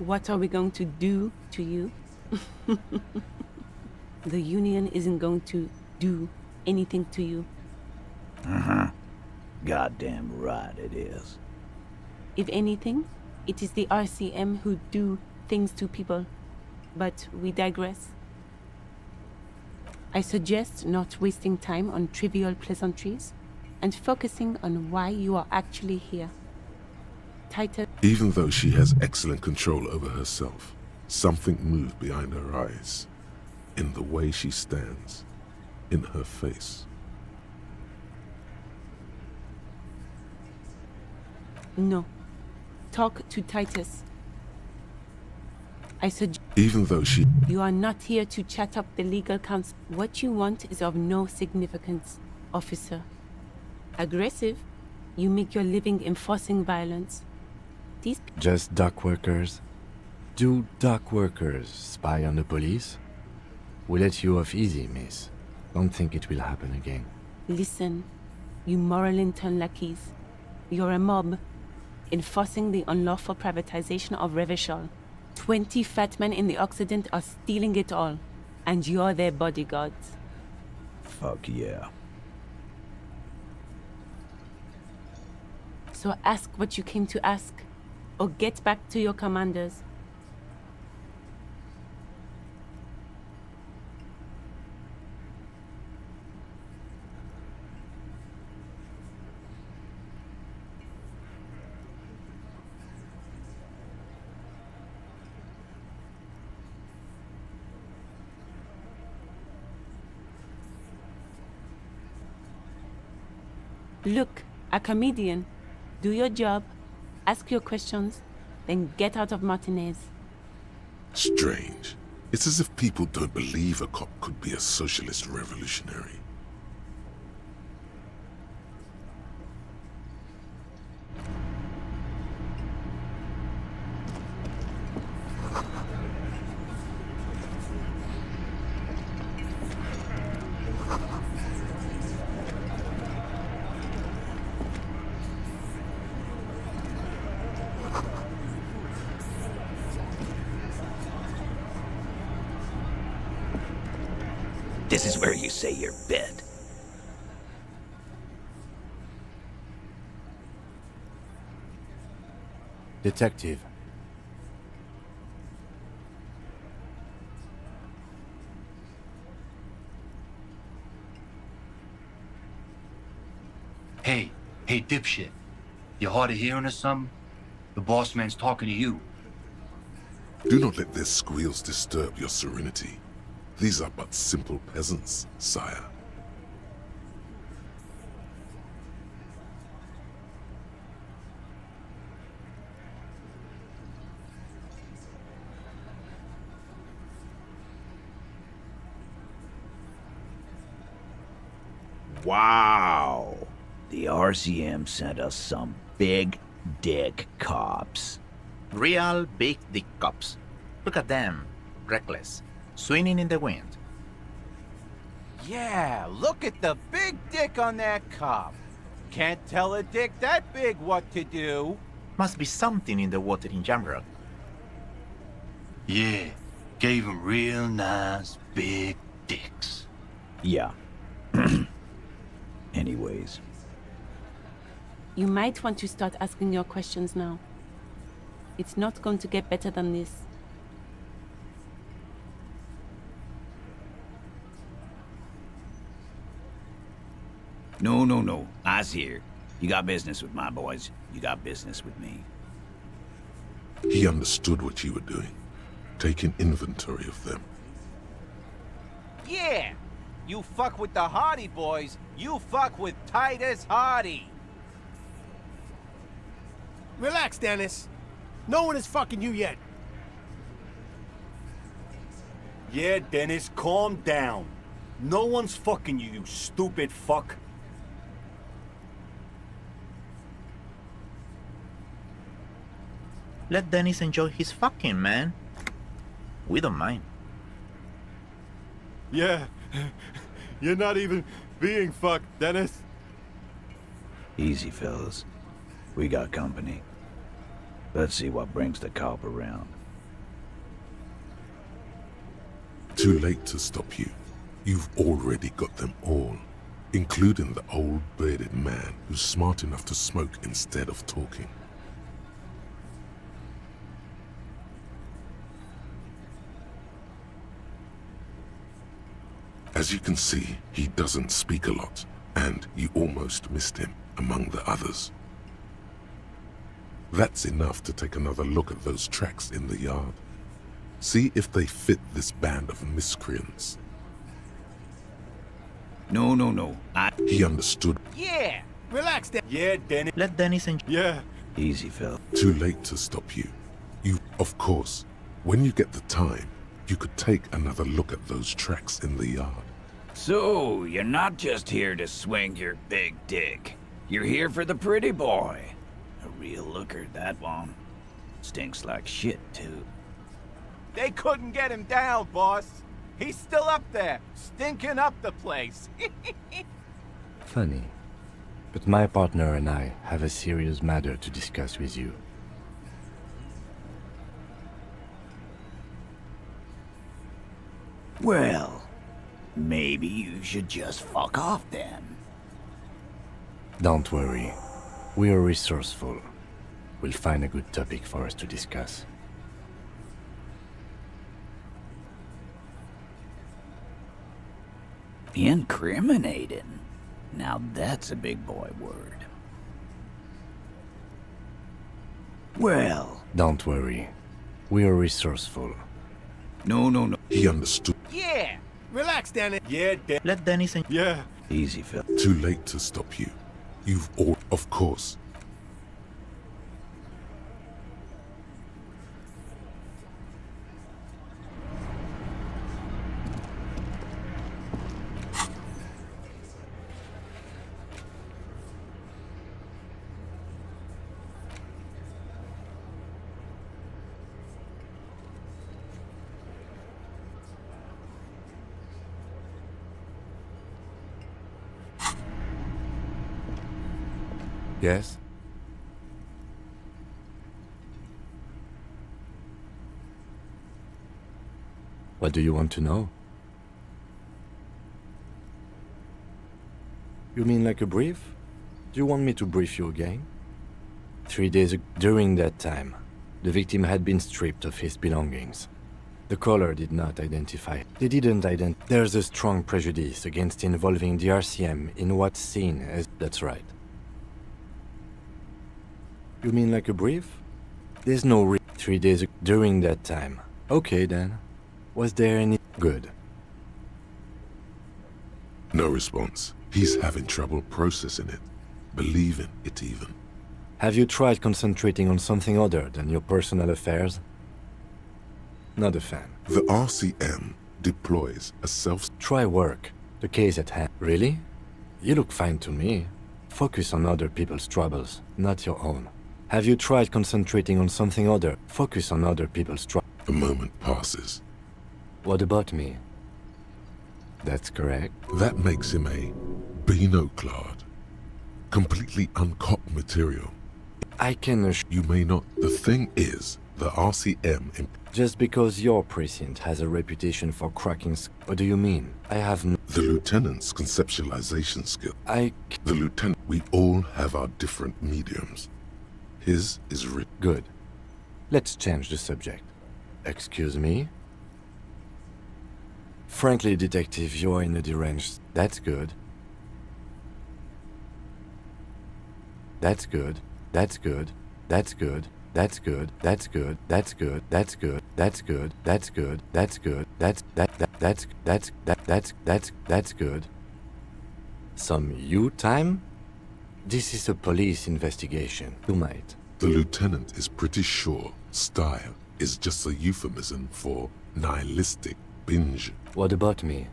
What are we going to do to you? The Union isn't going to do anything to you. Goddamn right it is. If anything, it is the RCM who do things to people. But we digress. I suggest not wasting time on trivial pleasantries and focusing on why you are actually here. Titus. Even though she has excellent control over herself, something moved behind her eyes, in the way she stands, in her face. No. Talk to Titus. I suggest... Even though she... You are not here to chat up the legal counsel. What you want is of no significance, officer. Aggressive, you make your living enforcing violence. These... Just dock workers? Do dock workers spy on the police? We let you off easy, miss. Don't think it will happen again. Listen, you moral intern lackeys. You're a mob, enforcing the unlawful privatization of Revachol. 20 fat men in the Occident are stealing it all, and you're their bodyguards. Fuck yeah. So ask what you came to ask, or get back to your commanders. Look, a comedian. Do your job, ask your questions, then get out of Martinez. Strange. It's as if people don't believe a cop could be a socialist revolutionary. This is where you say your bed. Detective. Hey, dipshit. You hard of hearing or something? The boss man's talking to you. Do not let their squeals disturb your serenity. These are but simple peasants, sire. Wow. The RCM sent us some big dick cops. Real big dick cops. Look at them. Reckless. Swinging in the wind. Yeah, look at the big dick on that cop. Can't tell a dick that big what to do. Must be something in the water in Jamrock. Yeah, gave him real nice big dicks. Yeah. Anyways. You might want to start asking your questions now. It's not going to get better than this. No. I's here. You got business with my boys. You got business with me. He understood what you were doing, taking inventory of them. Yeah! You fuck with the Hardy boys, you fuck with Titus Hardy. Relax, Dennis. No one is fucking you yet. Yeah, Dennis, calm down. No one's fucking you, you stupid fuck. Let Dennis enjoy his fucking, man. We don't mind. Yeah, you're not even being fucked, Dennis. Easy, fellas. We got company. Let's see what brings the cop around. Too late to stop you. You've already got them all, including the old bearded man who's smart enough to smoke instead of talking. As you can see, he doesn't speak a lot, and you almost missed him among the others. That's enough to take another look at those tracks in the yard. See if they fit this band of miscreants. No. He understood. Yeah! Relax, Dennis. Yeah, Dennis. Let Dennis enjoy. Yeah. Easy, fella. Too late to stop you. Of course, when you get the time, you could take another look at those tracks in the yard. So, you're not just here to swing your big dick. You're here for the pretty boy. A real looker, that one. Stinks like shit, too. They couldn't get him down, boss. He's still up there, stinking up the place. Funny. But my partner and I have a serious matter to discuss with you. Well, maybe you should just fuck off then. Don't worry. We are resourceful. We'll find a good topic for us to discuss. Incriminating. Now that's a big boy word. Well... Don't worry. We are resourceful. No. He understood. Yeah! Relax, Dennis. Yeah, Let Dennis enjoy. Yeah. Easy, fella. Too late to stop you. You've all, of course. Yes? What do you want to know? You mean like a brief? Do you want me to brief you again? 3 days ago, during that time, the victim had been stripped of his belongings. The caller did not identify. They didn't identify. There's a strong prejudice against involving the RCM in what's seen as... That's right. You mean like a brief? There's no 3 days ago, during that time. Okay then. Was there any... Good. No response. He's having trouble processing it, believing it even. Have you tried concentrating on something other than your personal affairs? Not a fan. The RCM deploys a self... Try work. The case at hand. Really? You look fine to me. Focus on other people's troubles, not your own. Have you tried concentrating on something other? Focus on other people's troubles. A moment passes. What about me? That's correct. That makes him a binoclard. Completely uncopped material. I can You may not. The thing is, the RCM... Just because your precinct has a reputation for cracking... What do you mean? I have no... The lieutenant's conceptualization skill. The lieutenant... We all have our different mediums. His is written. Good. Let's change the subject. Excuse me? Frankly, detective, you're in a deranged... That's good. That's good. That's good. That's good. That's good. That's good. That's good. That's good. That's good. That's good. That's good. That's good. Some you time? This is a police investigation. You might. The lieutenant is pretty sure style is just a euphemism for nihilistic binge. What about me?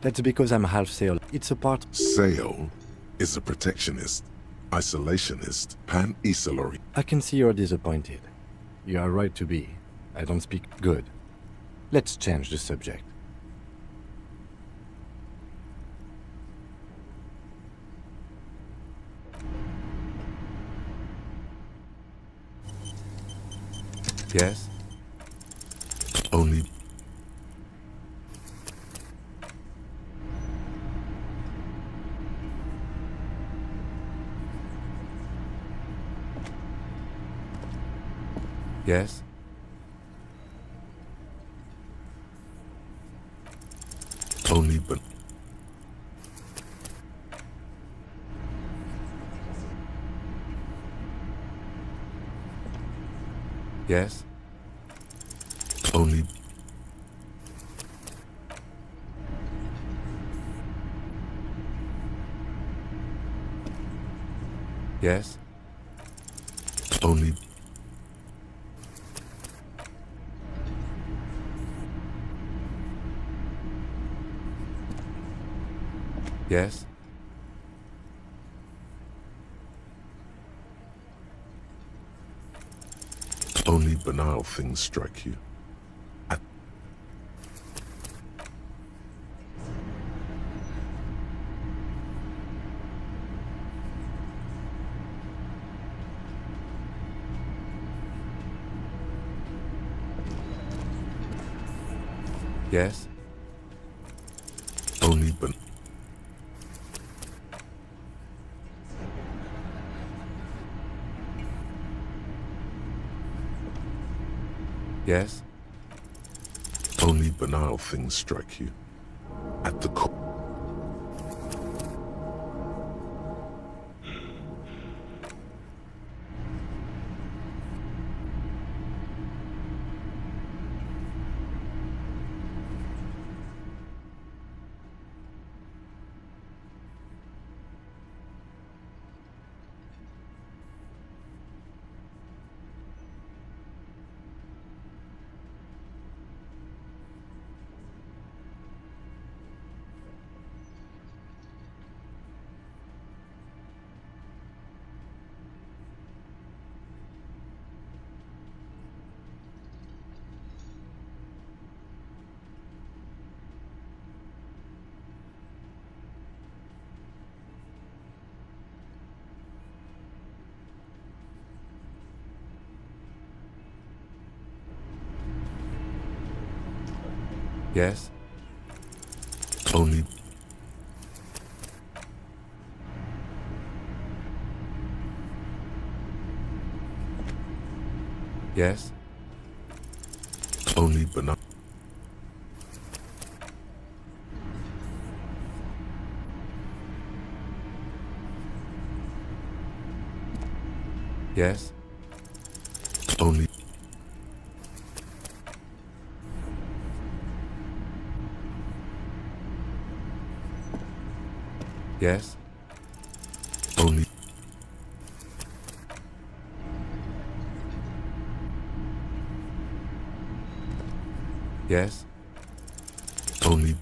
That's because I'm half Sale. It's a part... Sale is a protectionist, isolationist, pan-isolary. I can see you're disappointed. You are right to be. I don't speak... Good. Let's change the subject. Yes? Only... Yes? Only but... Yes? Only... Yes? Only... Yes? Only banal things strike you. Yes? Only ban... Yes? Only banal things strike you. At the core. Yes? Only Yes? only banana. Yes? Only Yes? only Yes? only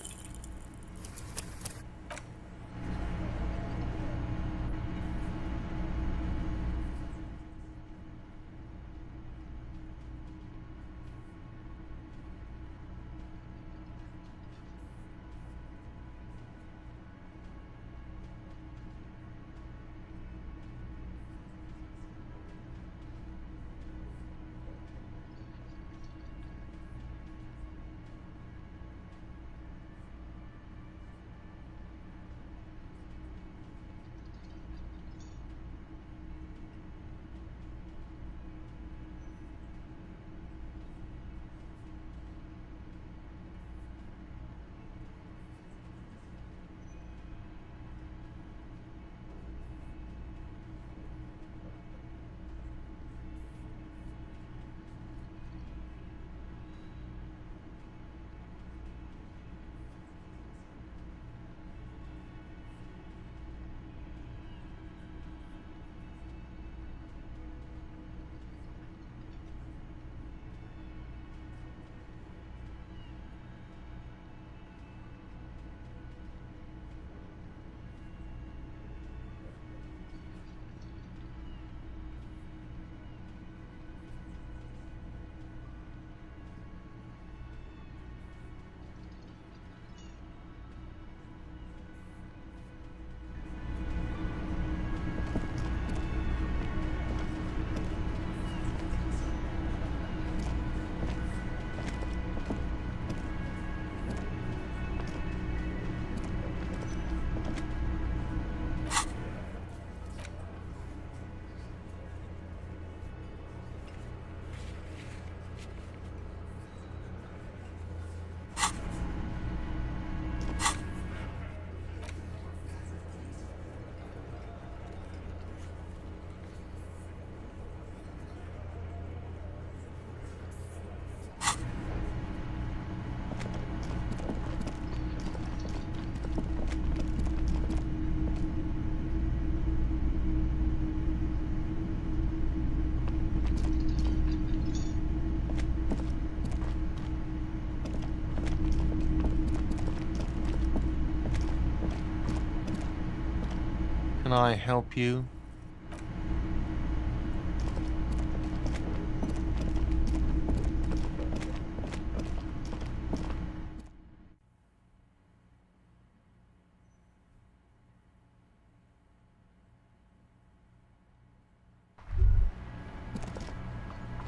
Can I help you?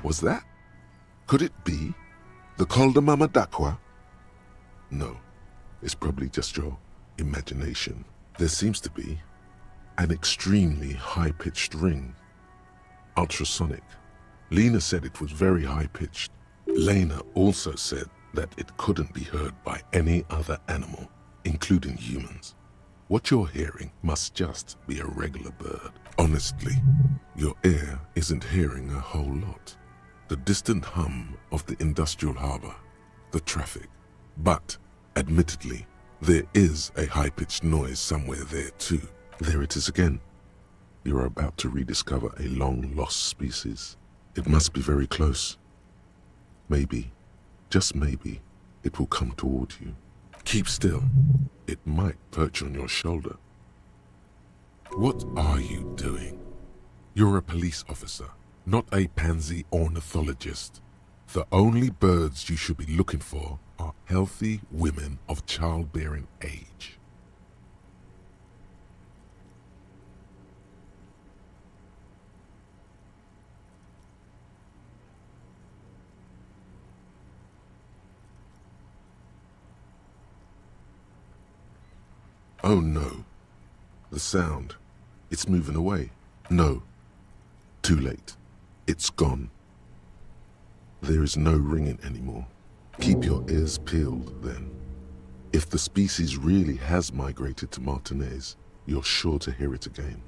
Was that? Could it be the Col de Mamadakwa? No, it's probably just your imagination. There seems to be an extremely high-pitched ring. Ultrasonic. Lena said it was very high-pitched. Lena also said that it couldn't be heard by any other animal, including humans. What you're hearing must just be a regular bird. Honestly, your ear isn't hearing a whole lot. The distant hum of the industrial harbor, the traffic. But, admittedly, there is a high-pitched noise somewhere there too. There it is again. You are about to rediscover a long-lost species. It must be very close. Maybe, just maybe, it will come toward you. Keep still. It might perch on your shoulder. What are you doing? You're a police officer, not a pansy ornithologist. The only birds you should be looking for are healthy women of childbearing age. Oh no. The sound. It's moving away. No. Too late. It's gone. There is no ringing anymore. Keep your ears peeled, then. If the species really has migrated to Martinez, you're sure to hear it again.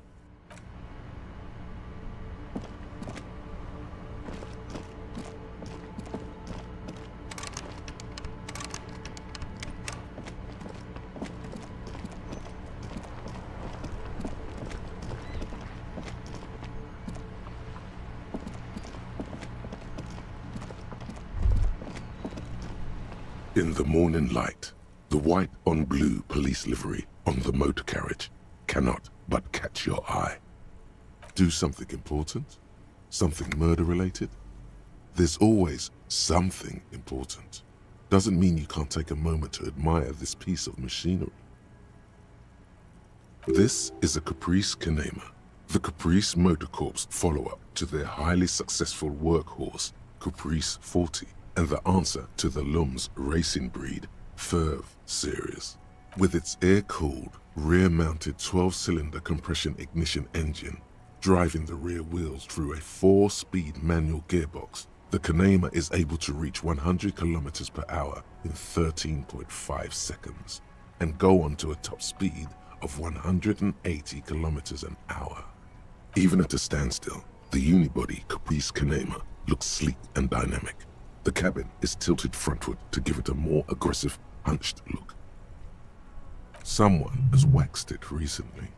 In the morning light, the white on blue police livery on the motor carriage cannot but catch your eye. Do something important? Something murder-related? There's always something important. Doesn't mean you can't take a moment to admire this piece of machinery. This is a Caprice Kinema, the Caprice Motor Corps follow-up to their highly successful workhorse, Caprice 40, and the answer to the Lum's racing breed, Ferv series. With its air-cooled, rear-mounted 12-cylinder compression ignition engine, driving the rear wheels through a 4-speed manual gearbox, the Kinema is able to reach 100 kilometers per hour in 13.5 seconds, and go on to a top speed of 180 kilometers an hour. Even at a standstill, the unibody Caprice Kinema looks sleek and dynamic. The cabin is tilted frontward to give it a more aggressive, hunched look. Someone has waxed it recently.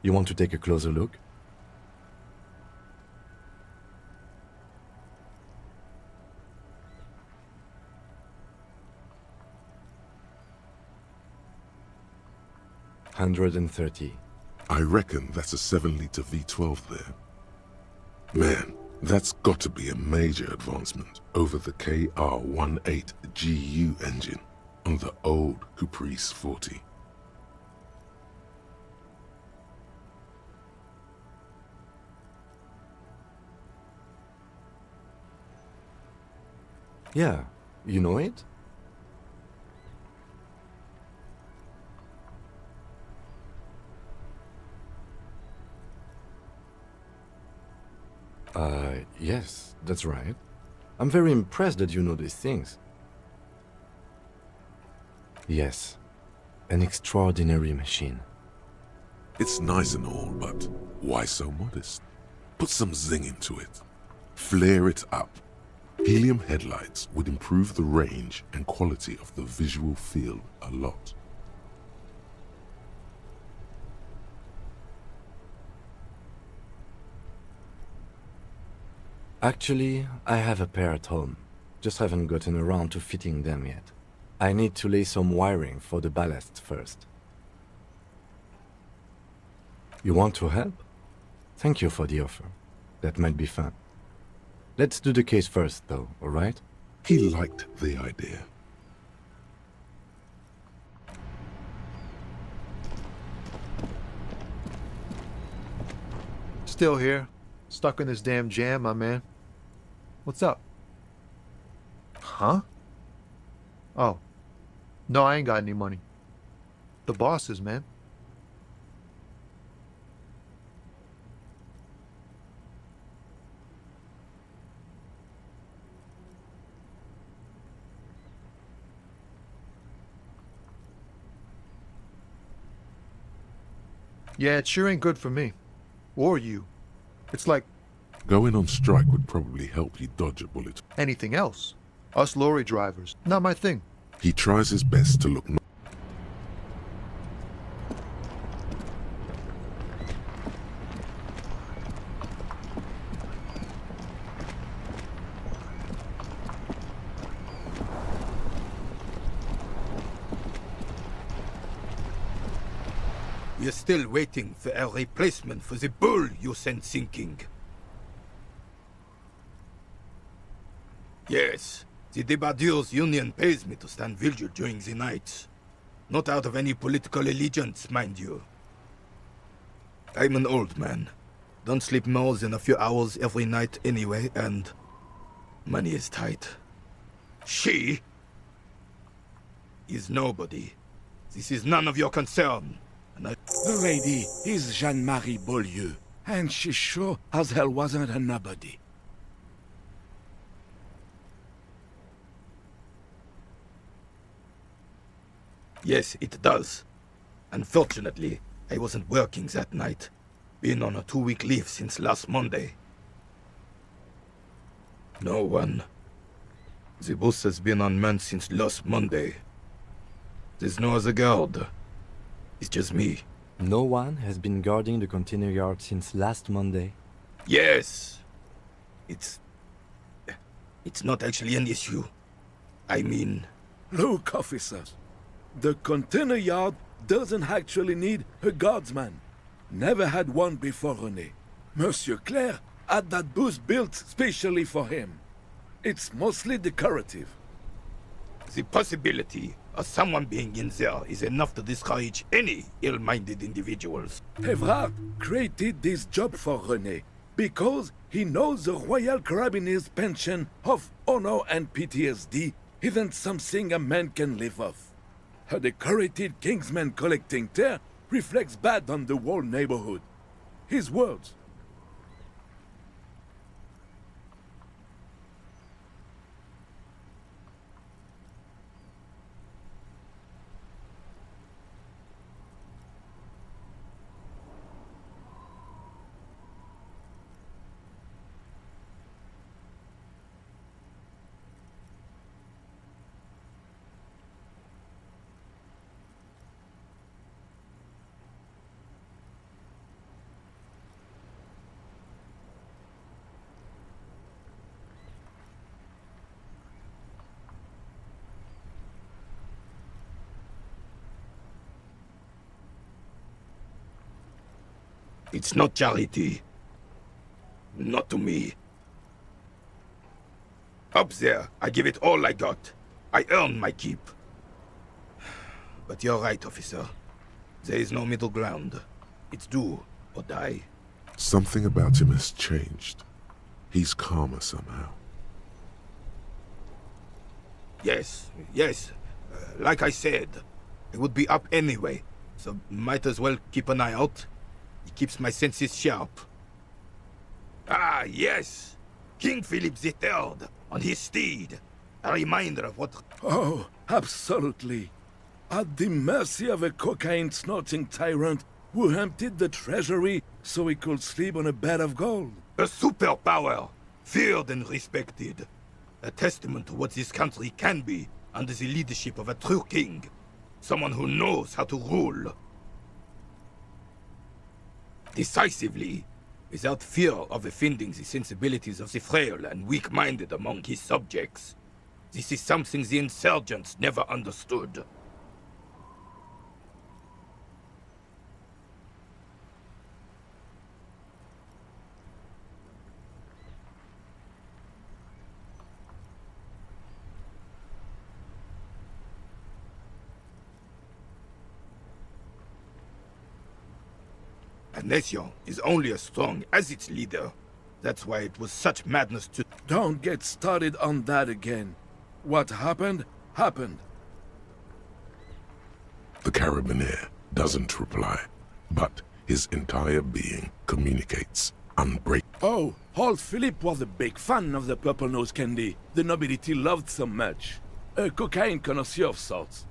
You want to take a closer look? $130. I reckon that's a 7-liter V12 there. Man, that's got to be a major advancement over the KR18 GU engine on the old Caprice 40. Yeah, you know it? Yes, that's right. I'm very impressed that you know these things. Yes, an extraordinary machine. It's nice and all, but why so modest? Put some zing into it. Flare it up. Helium headlights would improve the range and quality of the visual field a lot. Actually, I have a pair at home. Just haven't gotten around to fitting them yet. I need to lay some wiring for the ballast first. You want to help? Thank you for the offer. That might be fun. Let's do the case first, though, alright? He liked the idea. Still here. Stuck in this damn jam, my man. What's up? Huh? Oh. No, I ain't got any money. The bosses, man. Yeah, it sure ain't good for me. Or you. It's like... Going on strike would probably help you dodge a bullet. anything else. Us lorry drivers. Not my thing. He tries his best to look... We're still waiting for a replacement for the bull you sent sinking. Yes, the Debardeurs Union pays me to stand vigil during the nights. Not out of any political allegiance, mind you. I'm an old man. Don't sleep more than a few hours every night anyway, and Money is tight. She is nobody. This is none of your concern. And The lady is Jeanne-Marie Beaulieu, and she sure as hell wasn't a nobody. Yes, it does. Unfortunately, I wasn't working that night. Been on a 2-week leave since last Monday. No one. The bus has been unmanned since last Monday. There's no other guard. It's just me. No one has been guarding the container yard since last Monday. Yes. It's not actually an issue. I mean... Look, officers. The container yard doesn't actually need a guardsman. Never had one before René. Monsieur Claire had that booth built specially for him. It's mostly decorative. The possibility of someone being in there is enough to discourage any ill-minded individuals. Evrard created this job for René because he knows the Royal Carabiniers' pension of honor and PTSD isn't something a man can live off. A decorated Kingsman collecting tear reflects bad on the whole neighborhood. His words. It's not charity. Not to me. Up there, I give it all I got. I earn my keep. But you're right, officer. There is no middle ground. It's do or die. Something about him has changed. He's calmer somehow. Yes. Like I said, it would be up anyway, so might as well keep an eye out. It keeps my senses sharp. Ah, yes! King Philip III, on his steed. A reminder of what... Oh, absolutely. At the mercy of a cocaine-snorting tyrant who emptied the treasury so he could sleep on a bed of gold. A superpower, feared and respected. A testament to what this country can be under the leadership of a true king. Someone who knows how to rule. Decisively, without fear of offending the sensibilities of the frail and weak-minded among his subjects. This is something the insurgents never understood. A nation is only as strong as its leader. That's why it was such madness to... Don't get started on that again. What happened, happened. The Carabinier doesn't reply, but his entire being communicates unbreakable. Oh, old Philip was a big fan of the purple nose candy the nobility loved so much. A cocaine connoisseur of sorts.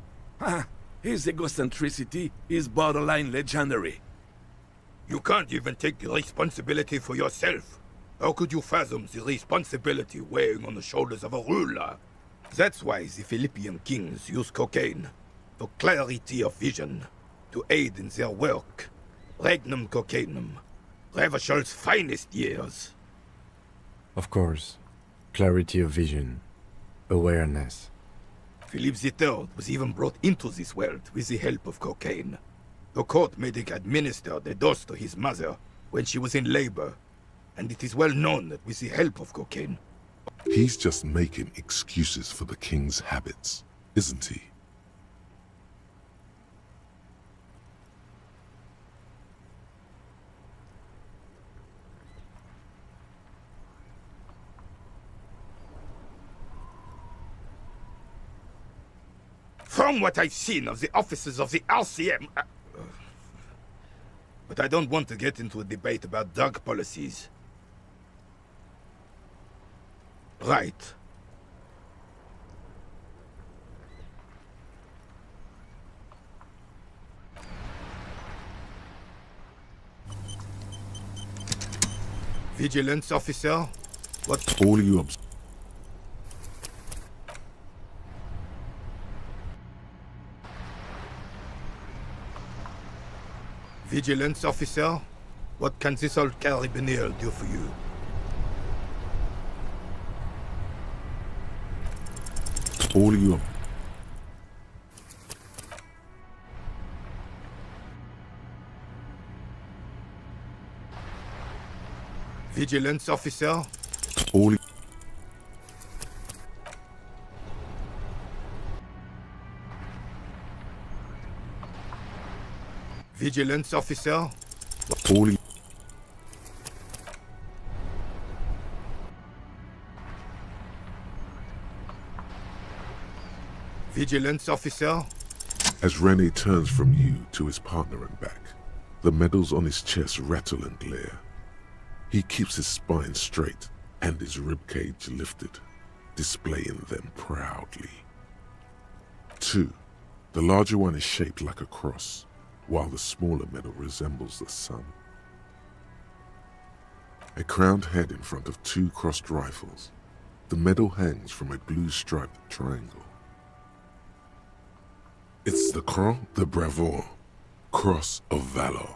His egocentricity is borderline legendary. You can't even take the responsibility for yourself. How could you fathom the responsibility weighing on the shoulders of a ruler? That's why the Philippian kings use cocaine. For clarity of vision. To aid in their work. Regnum cocainum. Revishal's finest years. Of course. Clarity of vision. Awareness. Philip III was even brought into this world with the help of cocaine. The court made him administer the dose to his mother when she was in labor. And it is well known that with the help of cocaine... He's just making excuses for the king's habits, isn't he? From what I've seen of the officers of the RCM... But I don't want to get into a debate about drug policies. Right. Vigilance officer? What? All you observe. Vigilance officer? What can this old carabiner do for you? All you. Vigilance officer? All. Vigilance officer? All. Vigilance officer? As Rene turns from you to his partner and back, the medals on his chest rattle and glare. He keeps his spine straight and his ribcage lifted, displaying them proudly. 2. The larger one is shaped like a cross, while the smaller medal resembles the sun. A crowned head in front of 2 crossed rifles, the medal hangs from a blue striped triangle. It's the Croix de Bravoure, Cross of Valor.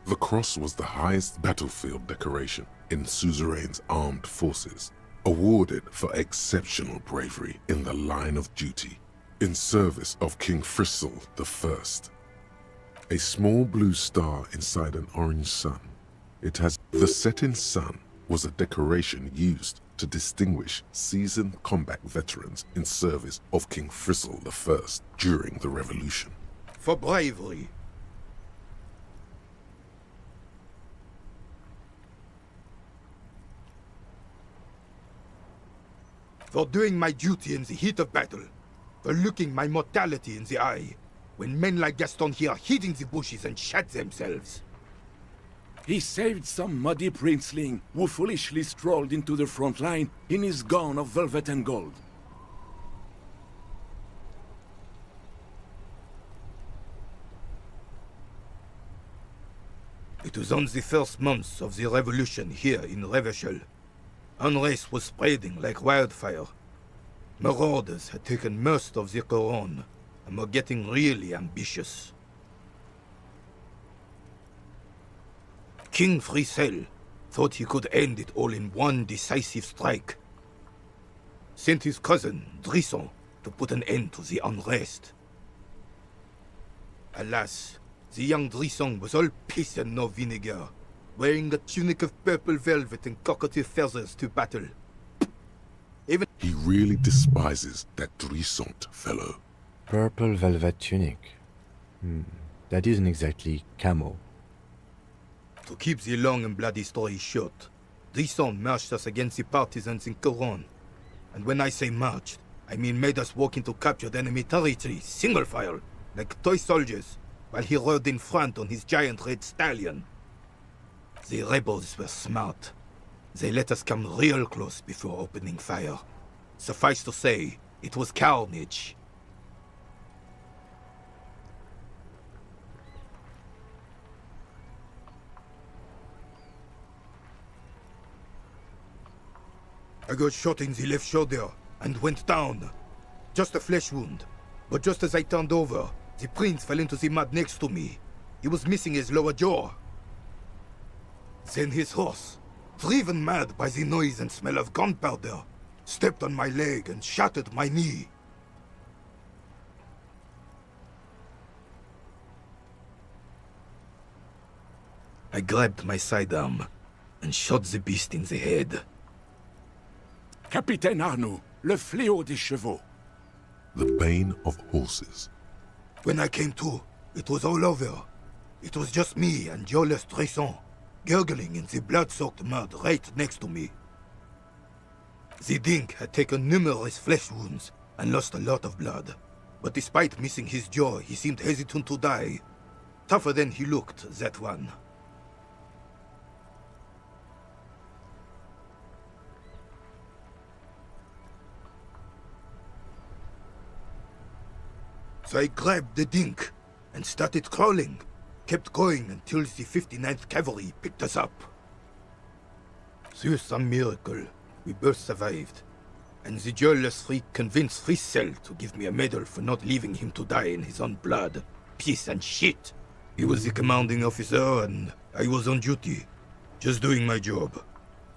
The cross was the highest battlefield decoration in Suzerain's armed forces, awarded for exceptional bravery in the line of duty, in service of King Frizzle I. A small blue star inside an orange sun. It has the setting sun was a decoration used to distinguish seasoned combat veterans in service of King Frizzle I during the Revolution. For bravery. For doing my duty in the heat of battle. For looking my mortality in the eye. When men like Gaston here hid in the bushes and shot themselves. He saved some muddy princeling who foolishly strolled into the front line in his gown of velvet and gold. It was on the first months of the revolution here in Revachol. Unrest was spreading like wildfire. Marauders had taken most of the Couronne and were getting really ambitious. King Frizzle thought he could end it all in one decisive strike. Sent his cousin, Drisson, to put an end to the unrest. Alas, the young Drisson was all piss and no vinegar, wearing a tunic of purple velvet and cockatiel feathers to battle. Even he really despises that Drisson fellow. Purple velvet tunic. That isn't exactly camo. To keep the long and bloody story short, Drisson marched us against the partisans in Couronne. And when I say marched, I mean made us walk into captured enemy territory, single file, like toy soldiers, while he rode in front on his giant red stallion. The rebels were smart. They let us come real close before opening fire. Suffice to say, it was carnage. I got shot in the left shoulder and went down. Just a flesh wound. But just as I turned over, the prince fell into the mud next to me. He was missing his lower jaw. Then his horse, driven mad by the noise and smell of gunpowder, stepped on my leg and shattered my knee. I grabbed my sidearm and shot the beast in the head. Capitaine Arnoux, le fléau des chevaux. The bane of horses. When I came to, it was all over. It was just me and Jolles Tresson, gurgling in the blood-soaked mud right next to me. The dink had taken numerous flesh wounds and lost a lot of blood. But despite missing his jaw, he seemed hesitant to die. Tougher than he looked, that one. So I grabbed the dink and started crawling. Kept going until the 59th Cavalry picked us up. Through some miracle, we both survived. And the joyless freak convinced Frissel to give me a medal for not leaving him to die in his own blood. Piece and shit. He was the commanding officer and I was on duty. Just doing my job.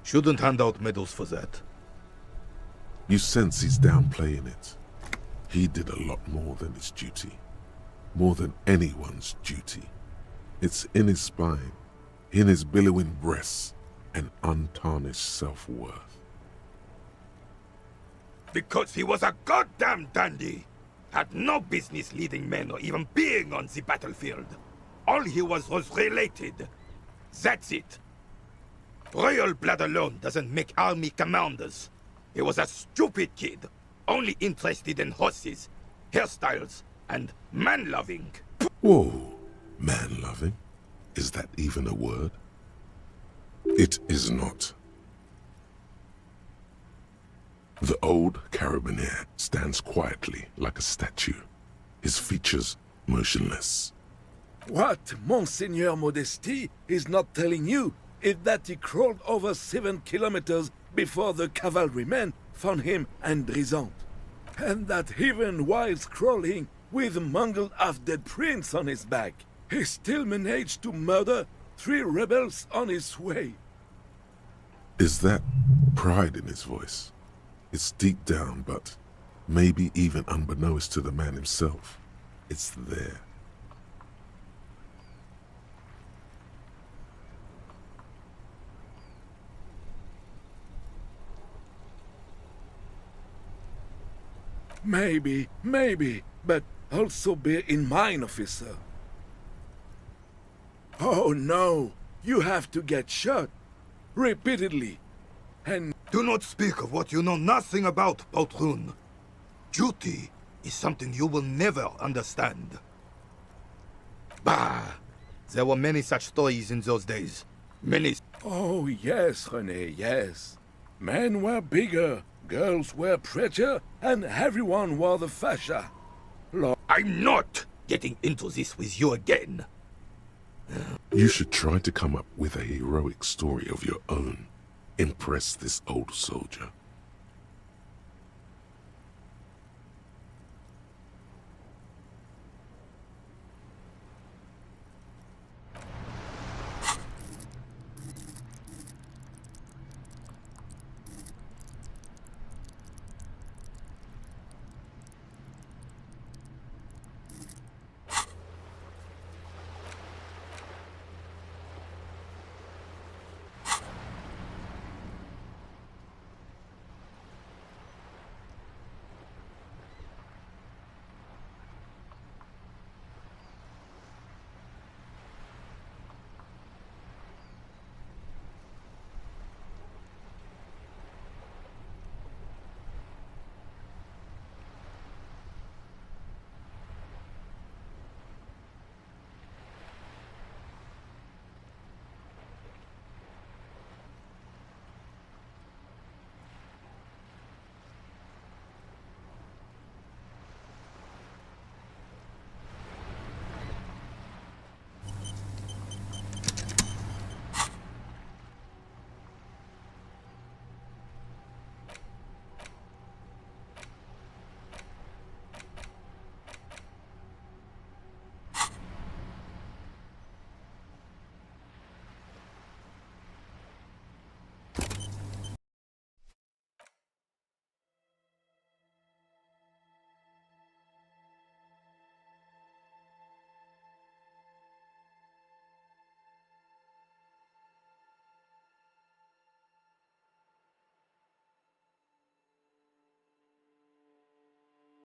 Shouldn't hand out medals for that. You sense he's downplaying it. He did a lot more than his duty. More than anyone's duty. It's in his spine, in his billowing breasts, and untarnished self-worth. Because he was a goddamn dandy. Had no business leading men or even being on the battlefield. All he was related. That's it. Royal blood alone doesn't make army commanders. He was a stupid kid, only interested in horses, hairstyles, and man-loving. Whoa, man-loving? Is that even a word? It is not. The old carabinier stands quietly like a statue, his features motionless. What Monseigneur Modesty is not telling you is that he crawled over 7 kilometers before the cavalrymen found him and Drizant. And that even while crawling with a mangled half-dead prince on his back, he still managed to murder 3 rebels on his way. Is that pride in his voice? It's deep down, but maybe even unbeknownst to the man himself, it's there. Maybe, but also bear in mind, officer. Oh no, you have to get shot. Repeatedly. And do not speak of what you know nothing about, Poltroon. Duty is something you will never understand. Bah! There were many such stories in those days. Many. Oh yes, René, yes. Men were bigger, girls were prettier, and everyone wore the fascia. I'm not getting into this with you again. You should try to come up with a heroic story of your own. Impress this old soldier.